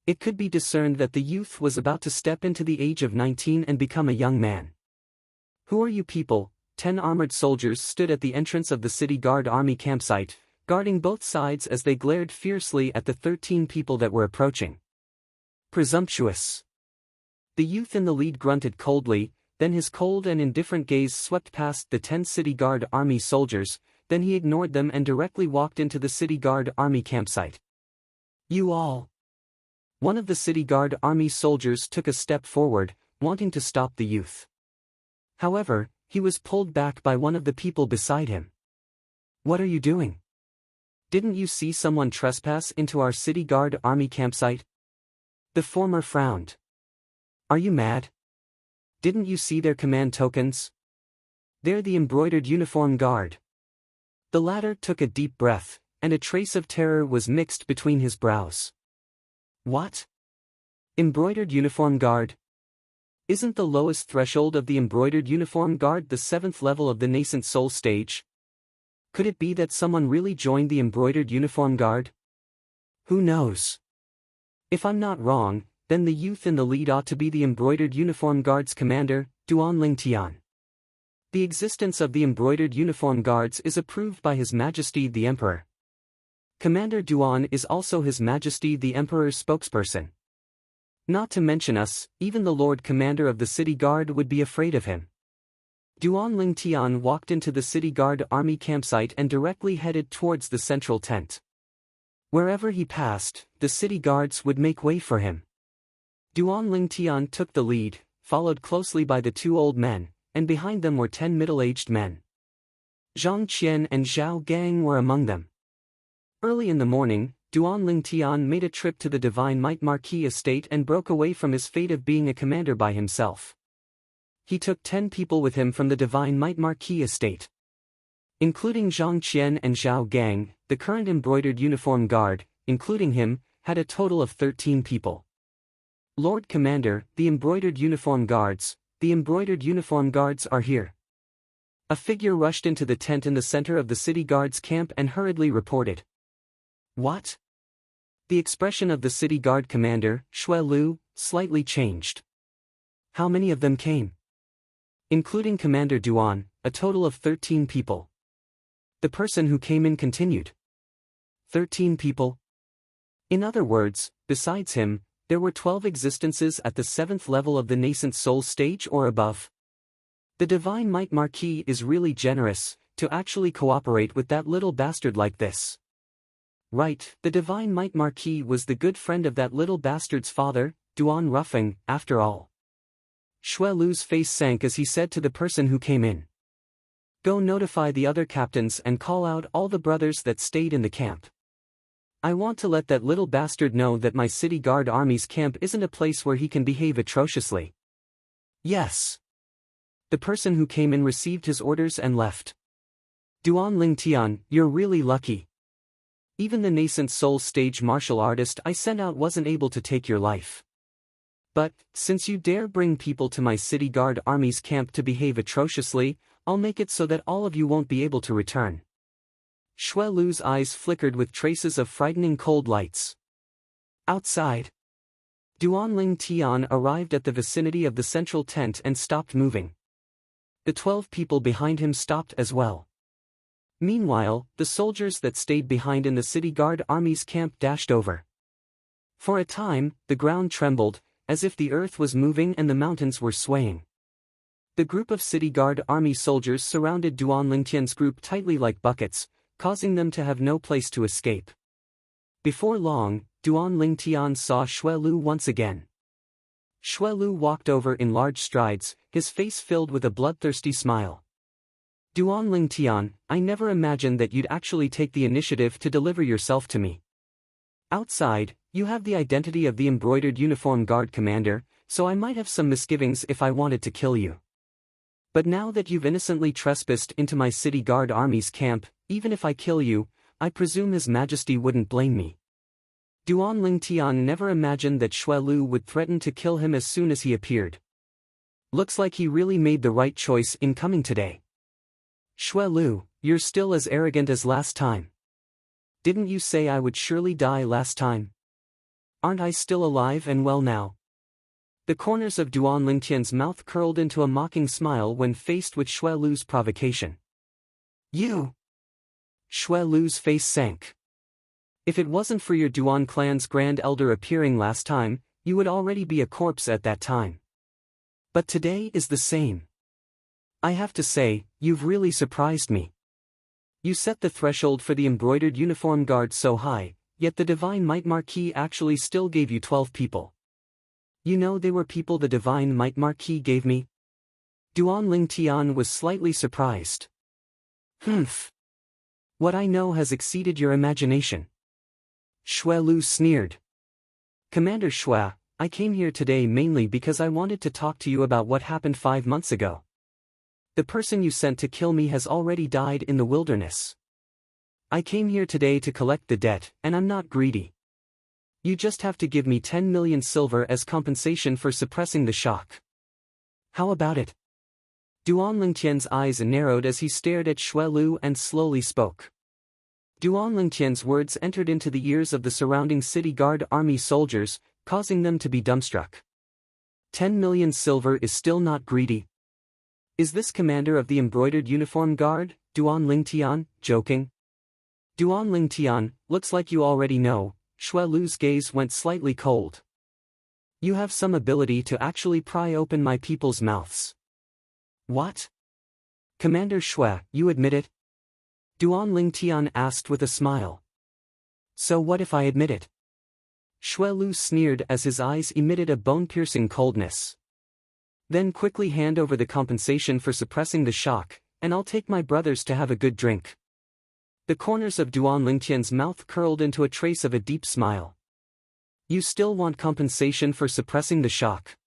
It could be discerned that the youth was about to step into the age of 19 and become a young man. "Who are you people?" 10 armored soldiers stood at the entrance of the city guard army campsite, guarding both sides as they glared fiercely at the 13 people that were approaching. "Presumptuous." The youth in the lead grunted coldly, then his cold and indifferent gaze swept past the 10 city guard army soldiers, then he ignored them and directly walked into the city guard army campsite. "You all." One of the city guard army soldiers took a step forward, wanting to stop the youth. However, he was pulled back by one of the people beside him. "What are you doing? Didn't you see someone trespass into our city guard army campsite?" The former frowned. "Are you mad? Didn't you see their command tokens? They're the embroidered uniform guard." The latter took a deep breath, and a trace of terror was mixed between his brows. "What? Embroidered uniform guard? Isn't the lowest threshold of the embroidered uniform guard the 7th level of the nascent soul stage? Could it be that someone really joined the embroidered uniform guard? Who knows? If I'm not wrong, then the youth in the lead ought to be the embroidered uniform guard's commander, Duan Lingtian. The existence of the embroidered uniform guards is approved by His Majesty the Emperor. Commander Duan is also His Majesty the Emperor's spokesperson. Not to mention us, even the Lord Commander of the City Guard would be afraid of him." Duan Lingtian walked into the City Guard army campsite and directly headed towards the central tent. Wherever he passed, the city guards would make way for him. Duan Lingtian took the lead, followed closely by the 2 old men, and behind them were 10 middle-aged men. Zhang Qian and Zhao Gang were among them. Early in the morning, Duan Lingtian made a trip to the Divine Might Marquis estate and broke away from his fate of being a commander by himself. He took 10 people with him from the Divine Might Marquis estate. Including Zhang Qian and Zhao Gang, the current embroidered uniform guard, including him, had a total of 13 people. "Lord Commander, the embroidered uniform guards are here." A figure rushed into the tent in the center of the city guard's camp and hurriedly reported. "What?" The expression of the city guard commander, Xue Lu, slightly changed. "How many of them came?" "Including Commander Duan, a total of 13 people." The person who came in continued. 13 people? In other words, besides him, there were 12 existences at the 7th level of the nascent soul stage or above. The Divine Might Marquis is really generous, to actually cooperate with that little bastard like this. Right, the Divine Might Marquis was the good friend of that little bastard's father, Duan Ruffing, after all. Xue Lu's face sank as he said to the person who came in. "Go notify the other captains and call out all the brothers that stayed in the camp. I want to let that little bastard know that my city guard army's camp isn't a place where he can behave atrociously." "Yes." The person who came in received his orders and left. "Duan Lingtian, you're really lucky. Even the nascent soul stage martial artist I sent out wasn't able to take your life. But, since you dare bring people to my city guard army's camp to behave atrociously, I'll make it so that all of you won't be able to return." Xue Lu's eyes flickered with traces of frightening cold lights. Outside, Duan Lingtian arrived at the vicinity of the central tent and stopped moving. The 12 people behind him stopped as well. Meanwhile, the soldiers that stayed behind in the city guard army's camp dashed over. For a time, the ground trembled, as if the earth was moving and the mountains were swaying. The group of city guard army soldiers surrounded Duan Lingtian's group tightly like buckets, causing them to have no place to escape. Before long, Duan Lingtian saw Xue Lu once again. Xue Lu walked over in large strides, his face filled with a bloodthirsty smile. "Duan Lingtian, I never imagined that you'd actually take the initiative to deliver yourself to me. Outside, you have the identity of the embroidered uniform guard commander, so I might have some misgivings if I wanted to kill you. But now that you've innocently trespassed into my city guard army's camp, even if I kill you, I presume His Majesty wouldn't blame me." Duan Lingtian never imagined that Xue Lu would threaten to kill him as soon as he appeared. Looks like he really made the right choice in coming today. "Xue Lu, you're still as arrogant as last time. Didn't you say I would surely die last time?" Aren't I still alive and well now? The corners of Duan Lingtian's mouth curled into a mocking smile when faced with Xue Lu's provocation. You! Xue Lu's face sank. If it wasn't for your Duan clan's grand elder appearing last time, you would already be a corpse at that time. But today is the same. I have to say, you've really surprised me. You set the threshold for the embroidered uniform guard so high, yet the Divine Might Marquis actually still gave you 12 people. You know they were people the Divine Might Marquis gave me? Duan Lingtian was slightly surprised. Humph. What I know has exceeded your imagination. Xue Lu sneered. Commander Xue, I came here today mainly because I wanted to talk to you about what happened 5 months ago. The person you sent to kill me has already died in the wilderness. I came here today to collect the debt, and I'm not greedy. You just have to give me 10 million silver as compensation for suppressing the shock. How about it? Duan Lingtian's eyes narrowed as he stared at Xue Lu and slowly spoke. Duan Lingtian's words entered into the ears of the surrounding city guard army soldiers, causing them to be dumbstruck. 10 million silver is still not greedy. Is this commander of the embroidered uniform guard, Duan Lingtian, joking? Duan Lingtian, looks like you already know. Xue Lu's gaze went slightly cold. You have some ability to actually pry open my people's mouths. What? Commander Xue, you admit it? Duan Lingtian asked with a smile. So what if I admit it? Xue Lu sneered as his eyes emitted a bone-piercing coldness. Then quickly hand over the compensation for suppressing the shock, and I'll take my brothers to have a good drink. The corners of Duan Lingtian's mouth curled into a trace of a deep smile. You still want compensation for suppressing the shock?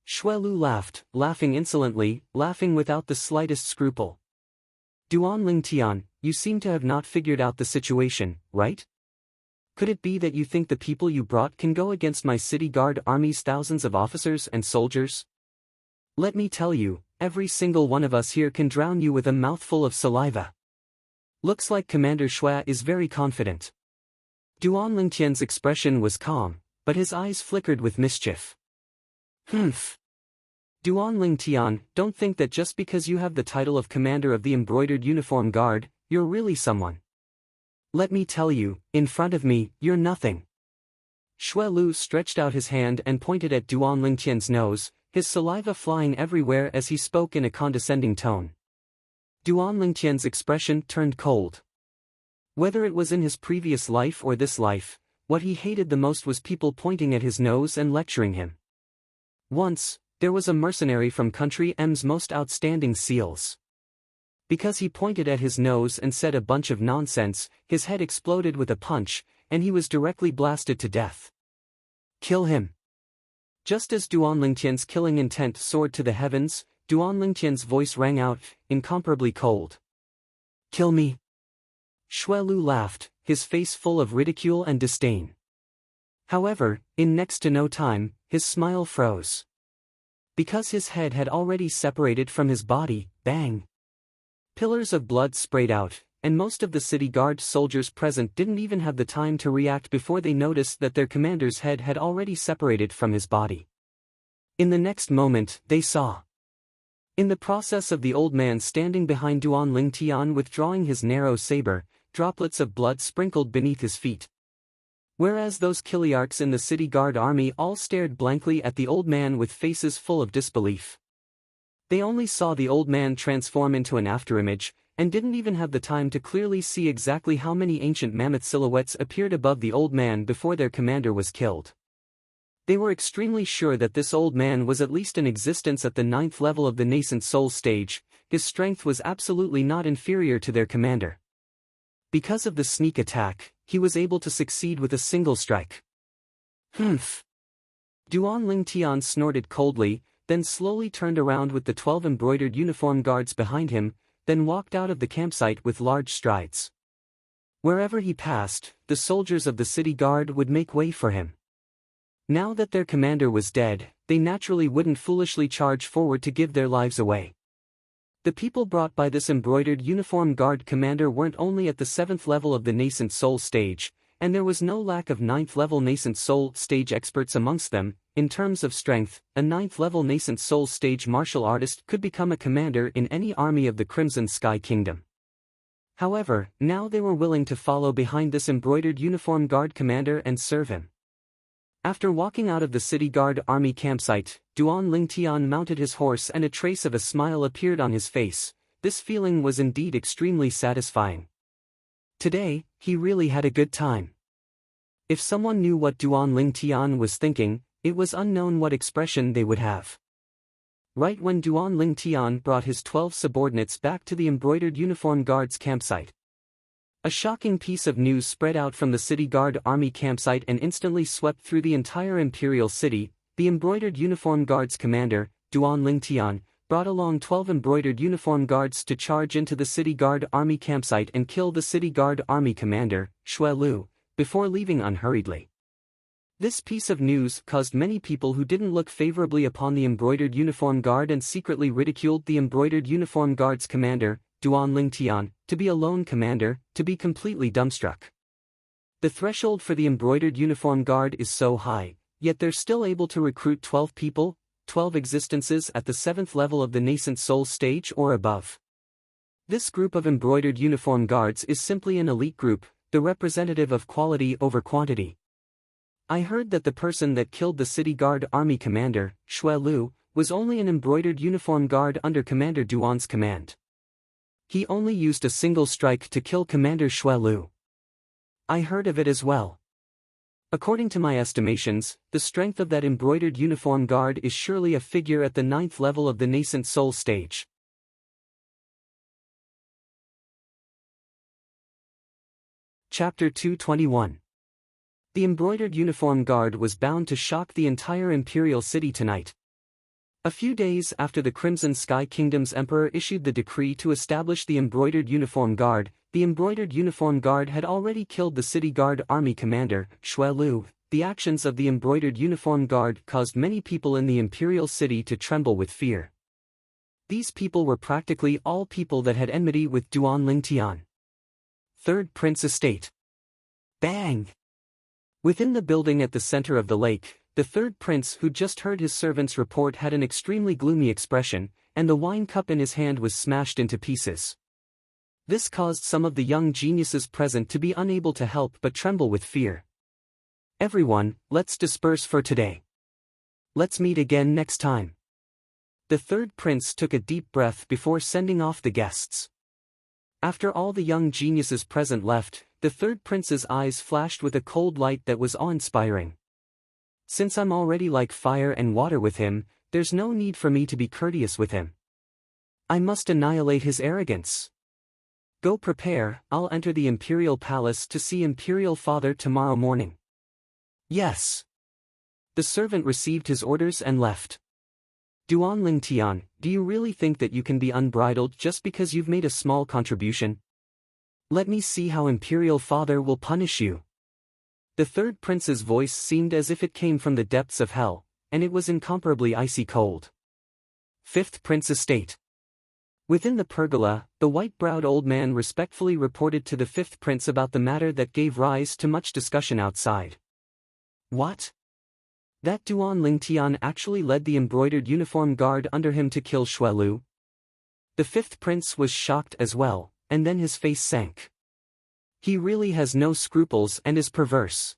Xue Lu laughed, laughing insolently, laughing without the slightest scruple. Duan Lingtian, you seem to have not figured out the situation, right? Could it be that you think the people you brought can go against my city guard army's thousands of officers and soldiers? Let me tell you, every single one of us here can drown you with a mouthful of saliva. Looks like Commander Xue is very confident. Duan Lingtian's expression was calm, but his eyes flickered with mischief. Humph. Duan Lingtian, don't think that just because you have the title of commander of the embroidered uniform guard, you're really someone. Let me tell you, in front of me, you're nothing. Xue Lu stretched out his hand and pointed at Duan Lingtian's nose, his saliva flying everywhere as he spoke in a condescending tone. Duan Lingtian's expression turned cold. Whether it was in his previous life or this life, what he hated the most was people pointing at his nose and lecturing him. Once, there was a mercenary from Country M's most outstanding seals. Because he pointed at his nose and said a bunch of nonsense, his head exploded with a punch, and he was directly blasted to death. Kill him. Just as Duan Lingtian's killing intent soared to the heavens, Duan Lingtian's voice rang out, incomparably cold. Kill me. Xue Lu laughed, his face full of ridicule and disdain. However, in next to no time, his smile froze. Because his head had already separated from his body, bang! Pillars of blood sprayed out, and most of the city guard soldiers present didn't even have the time to react before they noticed that their commander's head had already separated from his body. In the next moment, they saw. In the process of the old man standing behind Duan Lingtian withdrawing his narrow saber, droplets of blood sprinkled beneath his feet. Whereas those Kiliarchs in the city guard army all stared blankly at the old man with faces full of disbelief. They only saw the old man transform into an afterimage, and didn't even have the time to clearly see exactly how many ancient mammoth silhouettes appeared above the old man before their commander was killed. They were extremely sure that this old man was at least in existence at the 9th level of the nascent soul stage. His strength was absolutely not inferior to their commander. Because of the sneak attack, he was able to succeed with a single strike. Humph. Duan Lingtian snorted coldly, then slowly turned around with the 12 embroidered uniform guards behind him, then walked out of the campsite with large strides. Wherever he passed, the soldiers of the city guard would make way for him. Now that their commander was dead, they naturally wouldn't foolishly charge forward to give their lives away. The people brought by this embroidered uniform guard commander weren't only at the 7th level of the nascent soul stage, and there was no lack of 9th-level nascent soul stage experts amongst them. In terms of strength, a 9th-level nascent soul stage martial artist could become a commander in any army of the Crimson Sky Kingdom. However, now they were willing to follow behind this embroidered uniform guard commander and serve him. After walking out of the city guard army campsite, Duan Lingtian mounted his horse and a trace of a smile appeared on his face. This feeling was indeed extremely satisfying. Today, he really had a good time. If someone knew what Duan Lingtian was thinking, it was unknown what expression they would have. Right when Duan Lingtian brought his 12 subordinates back to the embroidered uniform guards campsite, a shocking piece of news spread out from the city guard army campsite and instantly swept through the entire imperial city. The embroidered uniform guards commander, Duan Lingtian, brought along 12 embroidered uniform guards to charge into the city guard army campsite and kill the city guard army commander, Xue Lu, before leaving unhurriedly. This piece of news caused many people who didn't look favorably upon the embroidered uniform guard and secretly ridiculed the embroidered uniform guard's commander, Duan Lingtian, to be a lone commander, to be completely dumbstruck. The threshold for the embroidered uniform guard is so high, yet they're still able to recruit 12 people, 12 existences at the 7th level of the nascent soul stage or above. This group of embroidered uniform guards is simply an elite group, the representative of quality over quantity. I heard that the person that killed the city guard army commander, Xue Lu, was only an embroidered uniform guard under Commander Duan's command. He only used a single strike to kill Commander Xue Lu. I heard of it as well. According to my estimations, the strength of that embroidered uniform guard is surely a figure at the 9th level of the nascent soul stage. Chapter 221. The embroidered uniform guard was bound to shock the entire imperial city tonight. A few days after the Crimson Sky Kingdom's emperor issued the decree to establish the embroidered uniform guard, the embroidered uniform guard had already killed the city guard army commander, Xue Lu. The actions of the embroidered uniform guard caused many people in the imperial city to tremble with fear. These people were practically all people that had enmity with Duan Lingtian. Third Prince Estate. Bang! Within the building at the center of the lake, the third prince who just heard his servant's report had an extremely gloomy expression, and the wine cup in his hand was smashed into pieces. This caused some of the young geniuses present to be unable to help but tremble with fear. Everyone, let's disperse for today. Let's meet again next time. The third prince took a deep breath before sending off the guests. After all the young geniuses present left, the third prince's eyes flashed with a cold light that was awe-inspiring. Since I'm already like fire and water with him, there's no need for me to be courteous with him. I must annihilate his arrogance. Go prepare, I'll enter the imperial palace to see Imperial Father tomorrow morning. Yes. The servant received his orders and left. Duan Lingtian, do you really think that you can be unbridled just because you've made a small contribution? Let me see how Imperial Father will punish you. The third prince's voice seemed as if it came from the depths of hell, and it was incomparably icy cold. Fifth Prince Estate. Within the pergola, the white-browed old man respectfully reported to the fifth prince about the matter that gave rise to much discussion outside. What? That Duan Lingtian actually led the embroidered uniform guard under him to kill Xue Lu? The fifth prince was shocked as well, and then his face sank. He really has no scruples and is perverse.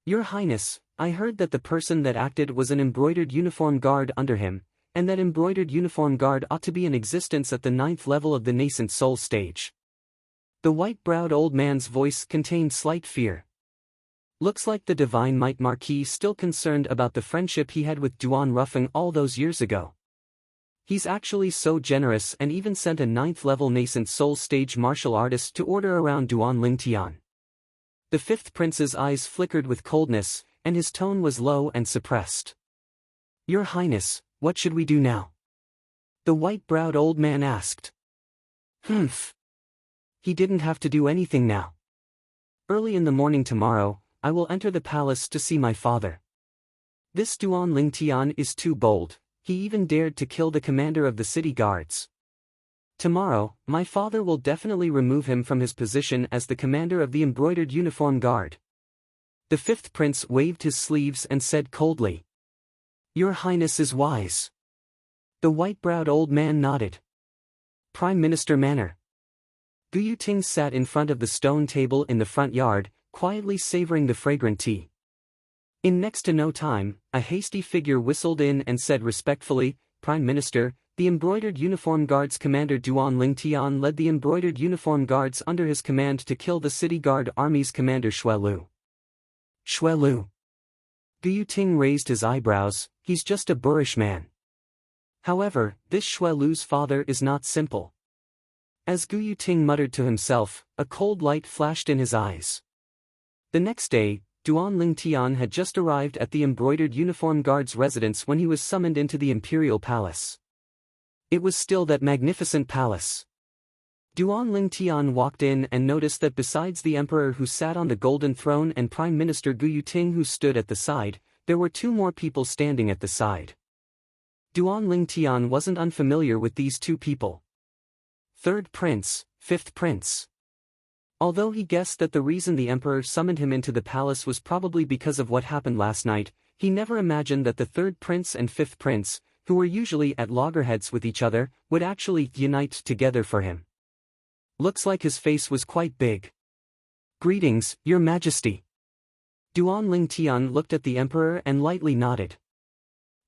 Your Highness, I heard that the person that acted was an embroidered uniform guard under him, and that embroidered uniform guard ought to be in existence at the 9th level of the nascent soul stage. The white-browed old man's voice contained slight fear. Looks like the Divine Might Marquis still concerned about the friendship he had with Duan Ruffing all those years ago. He's actually so generous and even sent a 9th level nascent soul stage martial artist to order around Duan Lingtian. The fifth prince's eyes flickered with coldness, and his tone was low and suppressed. Your Highness, what should we do now? The white-browed old man asked. Humph. He didn't have to do anything now. Early in the morning tomorrow, I will enter the palace to see my father. This Duan Lingtian is too bold. He even dared to kill the commander of the city guards. Tomorrow, my father will definitely remove him from his position as the commander of the embroidered uniform guard. The fifth prince waved his sleeves and said coldly. Your Highness is wise. The white-browed old man nodded. Prime Minister manner. Gu Ting sat in front of the stone table in the front yard, quietly savoring the fragrant tea. In next to no time, a hasty figure whistled in and said respectfully, Prime Minister, the embroidered uniform guards commander Duan Lingtian led the embroidered uniform guards under his command to kill the city guard army's commander Xuelu. Xuelu. Gu Ting raised his eyebrows. He's just a boorish man. However, this Xuelu's father is not simple. As Gu Ting muttered to himself, a cold light flashed in his eyes. The next day, Duan Lingtian had just arrived at the embroidered uniform guard's residence when he was summoned into the imperial palace. It was still that magnificent palace. Duan Lingtian walked in and noticed that besides the emperor who sat on the golden throne and Prime Minister Gu Ting who stood at the side, there were two more people standing at the side. Duan Lingtian wasn't unfamiliar with these two people. Third prince, fifth prince. Although he guessed that the reason the emperor summoned him into the palace was probably because of what happened last night, he never imagined that the third prince and fifth prince, who were usually at loggerheads with each other, would actually unite together for him. Looks like his face was quite big. Greetings, Your Majesty. Duan Lingtian looked at the emperor and lightly nodded.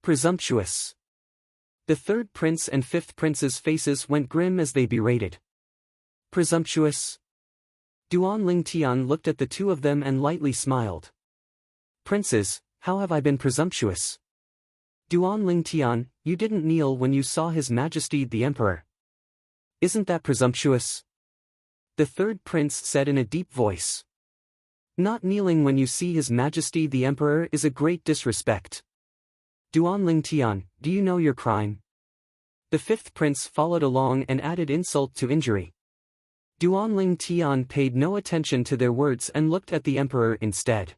Presumptuous. The third prince and fifth prince's faces went grim as they berated. Presumptuous. Duan Lingtian looked at the two of them and lightly smiled. Princes, how have I been presumptuous? Duan Lingtian, you didn't kneel when you saw His Majesty the Emperor. Isn't that presumptuous? The third prince said in a deep voice. Not kneeling when you see His Majesty the Emperor is a great disrespect. Duan Lingtian, do you know your crime? The fifth prince followed along and added insult to injury. Duan Lingtian paid no attention to their words and looked at the emperor instead.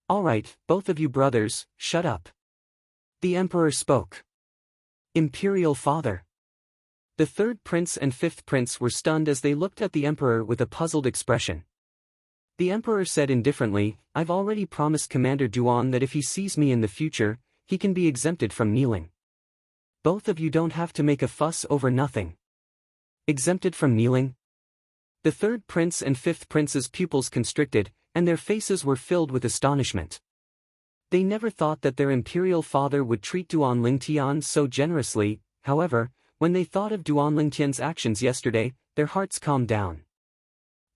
All right, both of you brothers, shut up. The emperor spoke. Imperial father. The third prince and fifth prince were stunned as they looked at the emperor with a puzzled expression. The emperor said indifferently, I've already promised Commander Duan that if he sees me in the future, he can be exempted from kneeling. Both of you don't have to make a fuss over nothing. Exempted from kneeling? The third prince and fifth prince's pupils constricted, and their faces were filled with astonishment. They never thought that their imperial father would treat Duan Lingtian so generously. However, when they thought of Duan Lingtian's actions yesterday, their hearts calmed down.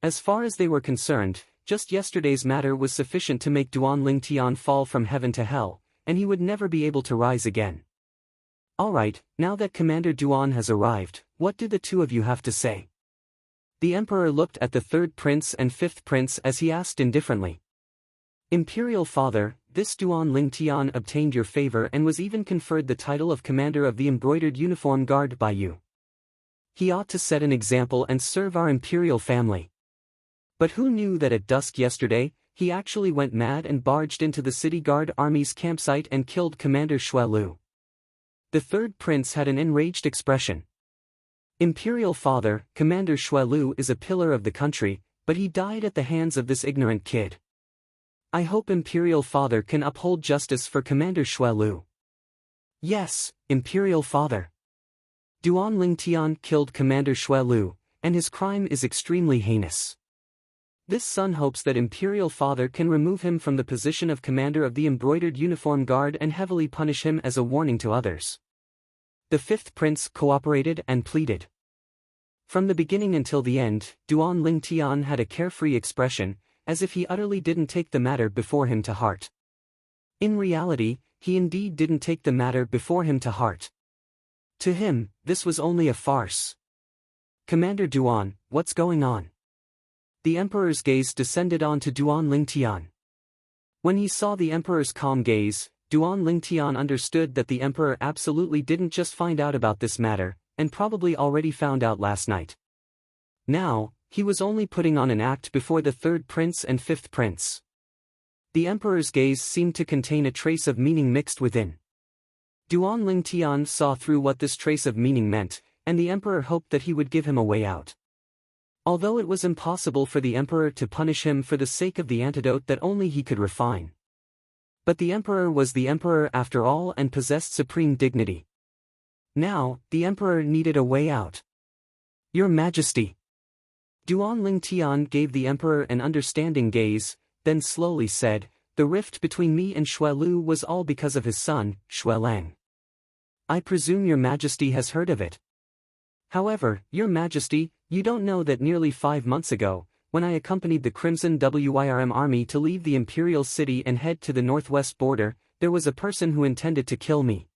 As far as they were concerned, just yesterday's matter was sufficient to make Duan Lingtian fall from heaven to hell, and he would never be able to rise again. Alright, now that Commander Duan has arrived, what do the two of you have to say? The emperor looked at the third prince and fifth prince as he asked indifferently. Imperial father, this Duan Lingtian obtained your favor and was even conferred the title of commander of the embroidered uniform guard by you. He ought to set an example and serve our imperial family. But who knew that at dusk yesterday, he actually went mad and barged into the city guard army's campsite and killed Commander Xuelu. The third prince had an enraged expression. Imperial father, Commander Xuelu is a pillar of the country, but he died at the hands of this ignorant kid. I hope Imperial father can uphold justice for Commander Xuelu. Yes, Imperial father. Duan Lingtian killed Commander Xuelu, and his crime is extremely heinous. This son hopes that Imperial father can remove him from the position of commander of the embroidered uniform guard and heavily punish him as a warning to others. The fifth prince cooperated and pleaded. From the beginning until the end, Duan Lingtian had a carefree expression, as if he utterly didn't take the matter before him to heart. In reality, he indeed didn't take the matter before him to heart. To him, this was only a farce. Commander Duan, what's going on? The emperor's gaze descended on to Duan Lingtian. When he saw the emperor's calm gaze, Duan Lingtian understood that the emperor absolutely didn't just find out about this matter, and probably already found out last night. Now, he was only putting on an act before the third prince and fifth prince. The emperor's gaze seemed to contain a trace of meaning mixed within. Duan Lingtian saw through what this trace of meaning meant. and the emperor hoped that he would give him a way out. Although it was impossible for the emperor to punish him for the sake of the antidote that only he could refine. But the emperor was the emperor after all and possessed supreme dignity. Now, the emperor needed a way out. Your Majesty. Duan Lingtian gave the emperor an understanding gaze, then slowly said, the rift between me and Xuelu was all because of his son, Xuelang. I presume your Majesty has heard of it. However, your Majesty, you don't know that nearly 5 months ago, when I accompanied the Crimson Wyrm army to leave the imperial city and head to the northwest border, there was a person who intended to kill me.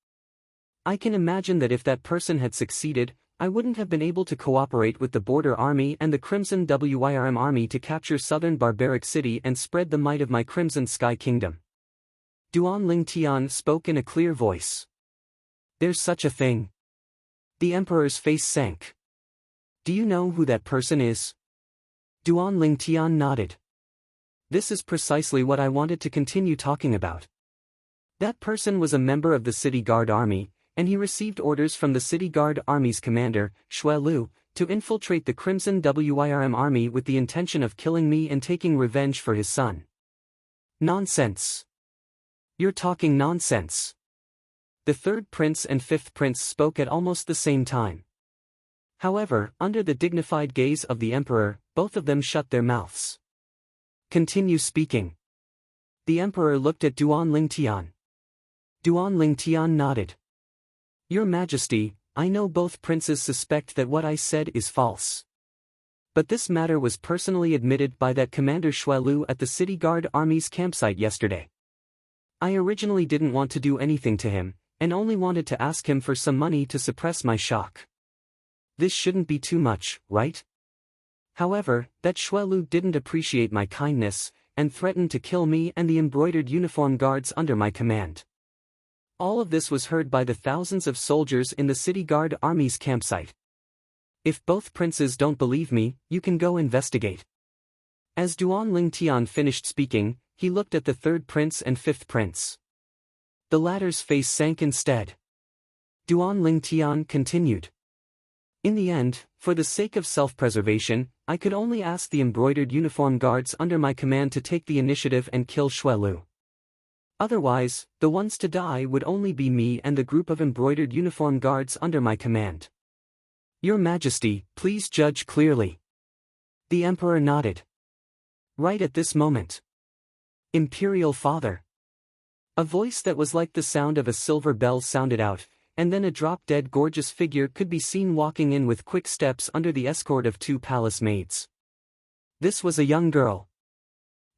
I can imagine that if that person had succeeded, I wouldn't have been able to cooperate with the border army and the Crimson Wyrm army to capture southern barbaric city and spread the might of my Crimson Sky Kingdom. Duan Lingtian spoke in a clear voice. There's such a thing. The emperor's face sank. Do you know who that person is? Duan Lingtian nodded. This is precisely what I wanted to continue talking about. That person was a member of the City Guard Army, and he received orders from the City Guard Army's commander, Xuelu, to infiltrate the Crimson Wyrm army with the intention of killing me and taking revenge for his son. Nonsense. You're talking nonsense. The third prince and fifth prince spoke at almost the same time. However, under the dignified gaze of the emperor, both of them shut their mouths. Continue speaking. The emperor looked at Duan Lingtian. Duan Lingtian nodded. Your Majesty, I know both princes suspect that what I said is false. But this matter was personally admitted by that Commander Xuelu at the City Guard Army's campsite yesterday. I originally didn't want to do anything to him, and only wanted to ask him for some money to suppress my shock. This shouldn't be too much, right? However, that Xuelu didn't appreciate my kindness, and threatened to kill me and the embroidered uniform guards under my command. All of this was heard by the thousands of soldiers in the City Guard Army's campsite. If both princes don't believe me, you can go investigate. As Duan Lingtian finished speaking, he looked at the third prince and fifth prince. The latter's face sank instead. Duan Lingtian continued. In the end, for the sake of self-preservation, I could only ask the embroidered uniform guards under my command to take the initiative and kill Xuelu. Otherwise, the ones to die would only be me and the group of embroidered uniform guards under my command. Your Majesty, please judge clearly. The emperor nodded. Right at this moment. Imperial Father. A voice that was like the sound of a silver bell sounded out, and then a drop-dead gorgeous figure could be seen walking in with quick steps under the escort of 2 palace maids. This was a young girl.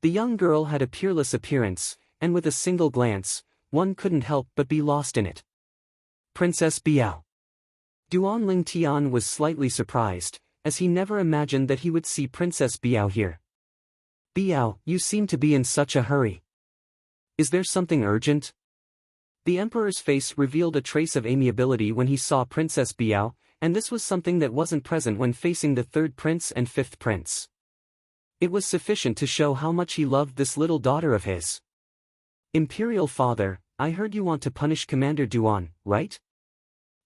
The young girl had a peerless appearance, and with a single glance, one couldn't help but be lost in it. Princess Biao. Duan Lingtian was slightly surprised, as he never imagined that he would see Princess Biao here. Biao, you seem to be in such a hurry. Is there something urgent? The emperor's face revealed a trace of amiability when he saw Princess Biao, and this was something that wasn't present when facing the third prince and fifth prince. It was sufficient to show how much he loved this little daughter of his. Imperial Father, I heard you want to punish Commander Duan, right?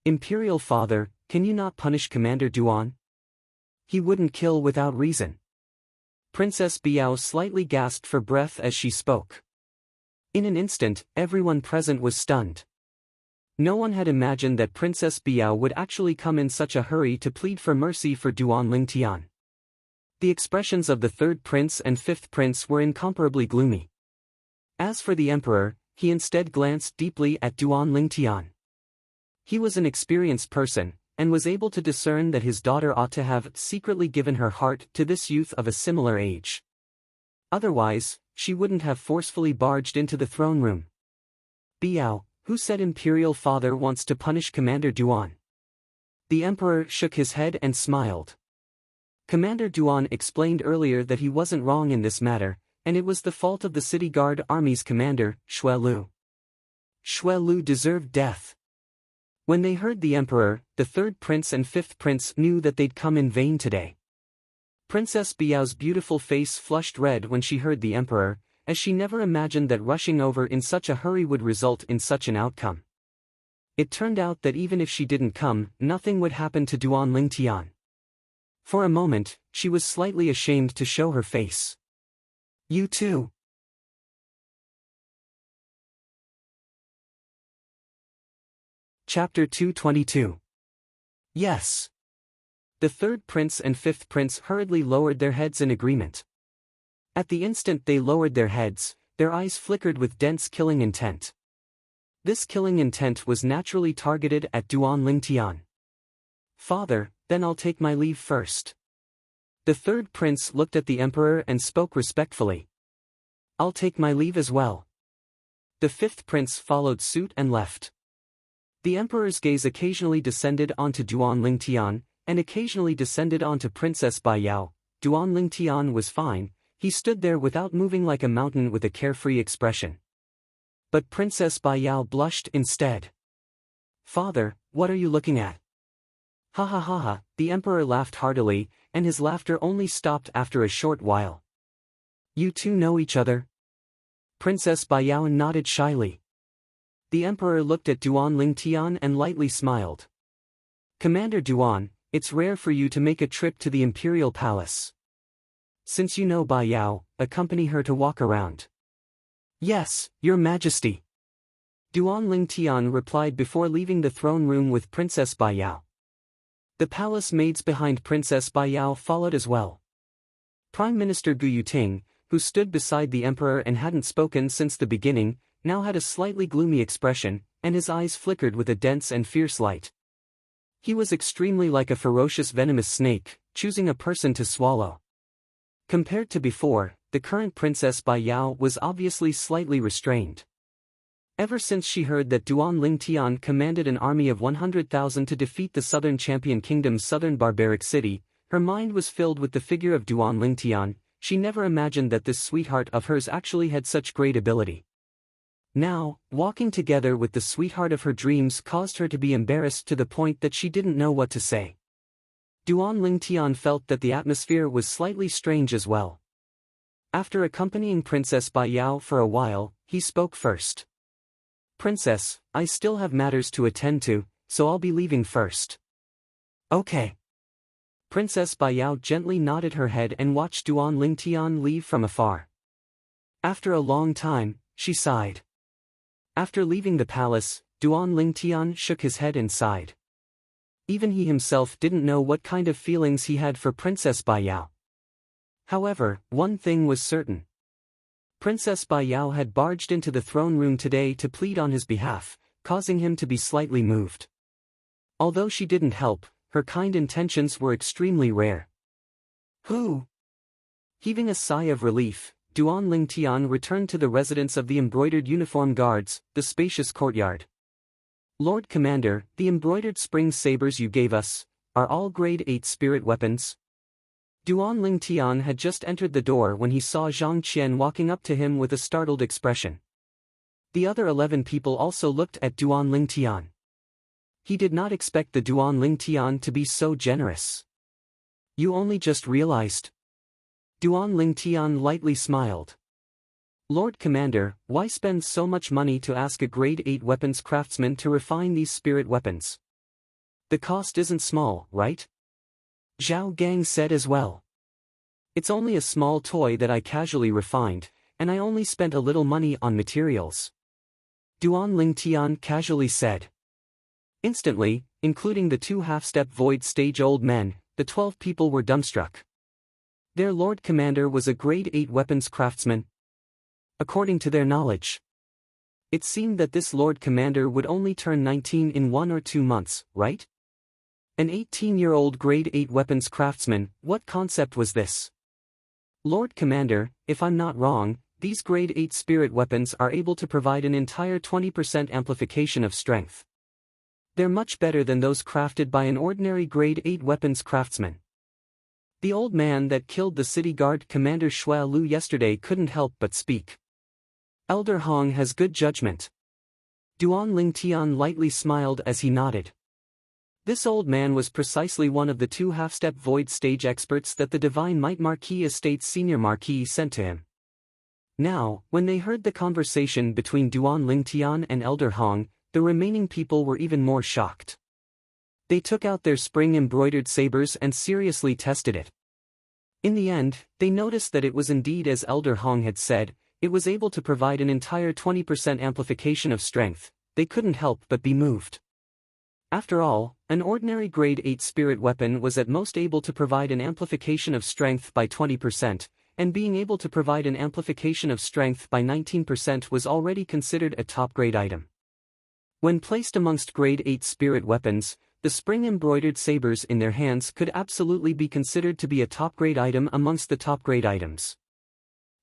Imperial Father, can you not punish Commander Duan? He wouldn't kill without reason. Princess Biao slightly gasped for breath as she spoke. In an instant, everyone present was stunned. No one had imagined that Princess Biao would actually come in such a hurry to plead for mercy for Duan Lingtian. The expressions of the third prince and fifth prince were incomparably gloomy. As for the emperor, he instead glanced deeply at Duan Lingtian. He was an experienced person, and was able to discern that his daughter ought to have secretly given her heart to this youth of a similar age. Otherwise, she wouldn't have forcefully barged into the throne room. Biao, who said Imperial Father wants to punish Commander Duan? The emperor shook his head and smiled. Commander Duan explained earlier that he wasn't wrong in this matter, and it was the fault of the City Guard Army's commander, Xuelu. Xuelu deserved death. When they heard the emperor, the third prince and fifth prince knew that they'd come in vain today. Princess Biao's beautiful face flushed red when she heard the emperor, as she never imagined that rushing over in such a hurry would result in such an outcome. It turned out that even if she didn't come, nothing would happen to Duan Lingtian. For a moment, she was slightly ashamed to show her face. You too. Chapter 222. Yes. The third prince and fifth prince hurriedly lowered their heads in agreement. At the instant they lowered their heads, their eyes flickered with dense killing intent. This killing intent was naturally targeted at Duan Lingtian. Father, then I'll take my leave first. The third prince looked at the emperor and spoke respectfully. I'll take my leave as well. The fifth prince followed suit and left. The emperor's gaze occasionally descended onto Duan Lingtian, and occasionally descended onto Princess Baiyao. Duan Lingtian was fine, he stood there without moving like a mountain with a carefree expression. But Princess Baiyao blushed instead. Father, what are you looking at? Ha ha ha ha, the emperor laughed heartily, and his laughter only stopped after a short while. You two know each other? Princess Baiyao nodded shyly. The emperor looked at Duan Lingtian and lightly smiled. Commander Duan, it's rare for you to make a trip to the imperial palace. Since you know Baiyao, accompany her to walk around. Yes, your majesty. Duan Lingtian replied before leaving the throne room with Princess Baiyao. The palace maids behind Princess Baiyao followed as well. Prime Minister Gu Yuting, who stood beside the emperor and hadn't spoken since the beginning, now had a slightly gloomy expression, and his eyes flickered with a dense and fierce light. He was extremely like a ferocious venomous snake, choosing a person to swallow. Compared to before, the current Princess Baiyao was obviously slightly restrained. Ever since she heard that Duan Lingtian commanded an army of 100,000 to defeat the Southern Champion Kingdom's southern barbaric city, her mind was filled with the figure of Duan Lingtian. She never imagined that this sweetheart of hers actually had such great ability. Now, walking together with the sweetheart of her dreams caused her to be embarrassed to the point that she didn't know what to say. Duan Lingtian felt that the atmosphere was slightly strange as well. After accompanying Princess Baiyao for a while, he spoke first. Princess, I still have matters to attend to, so I'll be leaving first. Okay. Princess Baiyao gently nodded her head and watched Duan Lingtian leave from afar. After a long time, she sighed. After leaving the palace, Duan Lingtian shook his head and sighed. Even he himself didn't know what kind of feelings he had for Princess Baiyao. However, one thing was certain. Princess Baiyao had barged into the throne room today to plead on his behalf, causing him to be slightly moved. Although she didn't help, her kind intentions were extremely rare. Who? Heaving a sigh of relief, Duan Lingtian returned to the residence of the embroidered uniform guards, the spacious courtyard. Lord Commander, the embroidered spring sabers you gave us, are all grade 8 spirit weapons? Duan Lingtian had just entered the door when he saw Zhang Qian walking up to him with a startled expression. The other 11 people also looked at Duan Lingtian. He did not expect the Duan Lingtian to be so generous. You only just realized? Duan Lingtian lightly smiled. Lord Commander, why spend so much money to ask a grade 8 weapons craftsman to refine these spirit weapons? The cost isn't small, right? Zhao Gang said as well. It's only a small toy that I casually refined, and I only spent a little money on materials. Duan Lingtian casually said. Instantly, including the 2 half-step void stage old men, the 12 people were dumbstruck. Their Lord Commander was a grade 8 weapons craftsman. According to their knowledge, it seemed that this Lord Commander would only turn 19 in 1 or 2 months, right? An 18-year-old grade 8 weapons craftsman, what concept was this? Lord Commander, if I'm not wrong, these grade 8 spirit weapons are able to provide an entire 20% amplification of strength. They're much better than those crafted by an ordinary grade 8 weapons craftsman. The old man that killed the city guard Commander Shui Lu yesterday couldn't help but speak. Elder Hong has good judgment. Duan Lingtian lightly smiled as he nodded. This old man was precisely one of the 2 half-step void stage experts that the Divine Might Marquis Estate's senior marquis sent to him. Now, when they heard the conversation between Duan Lingtian and Elder Hong, the remaining people were even more shocked. They took out their spring-embroidered sabers and seriously tested it. In the end, they noticed that it was indeed as Elder Hong had said, it was able to provide an entire 20% amplification of strength. They couldn't help but be moved. After all, an ordinary grade 8 spirit weapon was at most able to provide an amplification of strength by 20%, and being able to provide an amplification of strength by 19% was already considered a top-grade item. When placed amongst grade 8 spirit weapons, the spring-embroidered sabers in their hands could absolutely be considered to be a top-grade item amongst the top-grade items.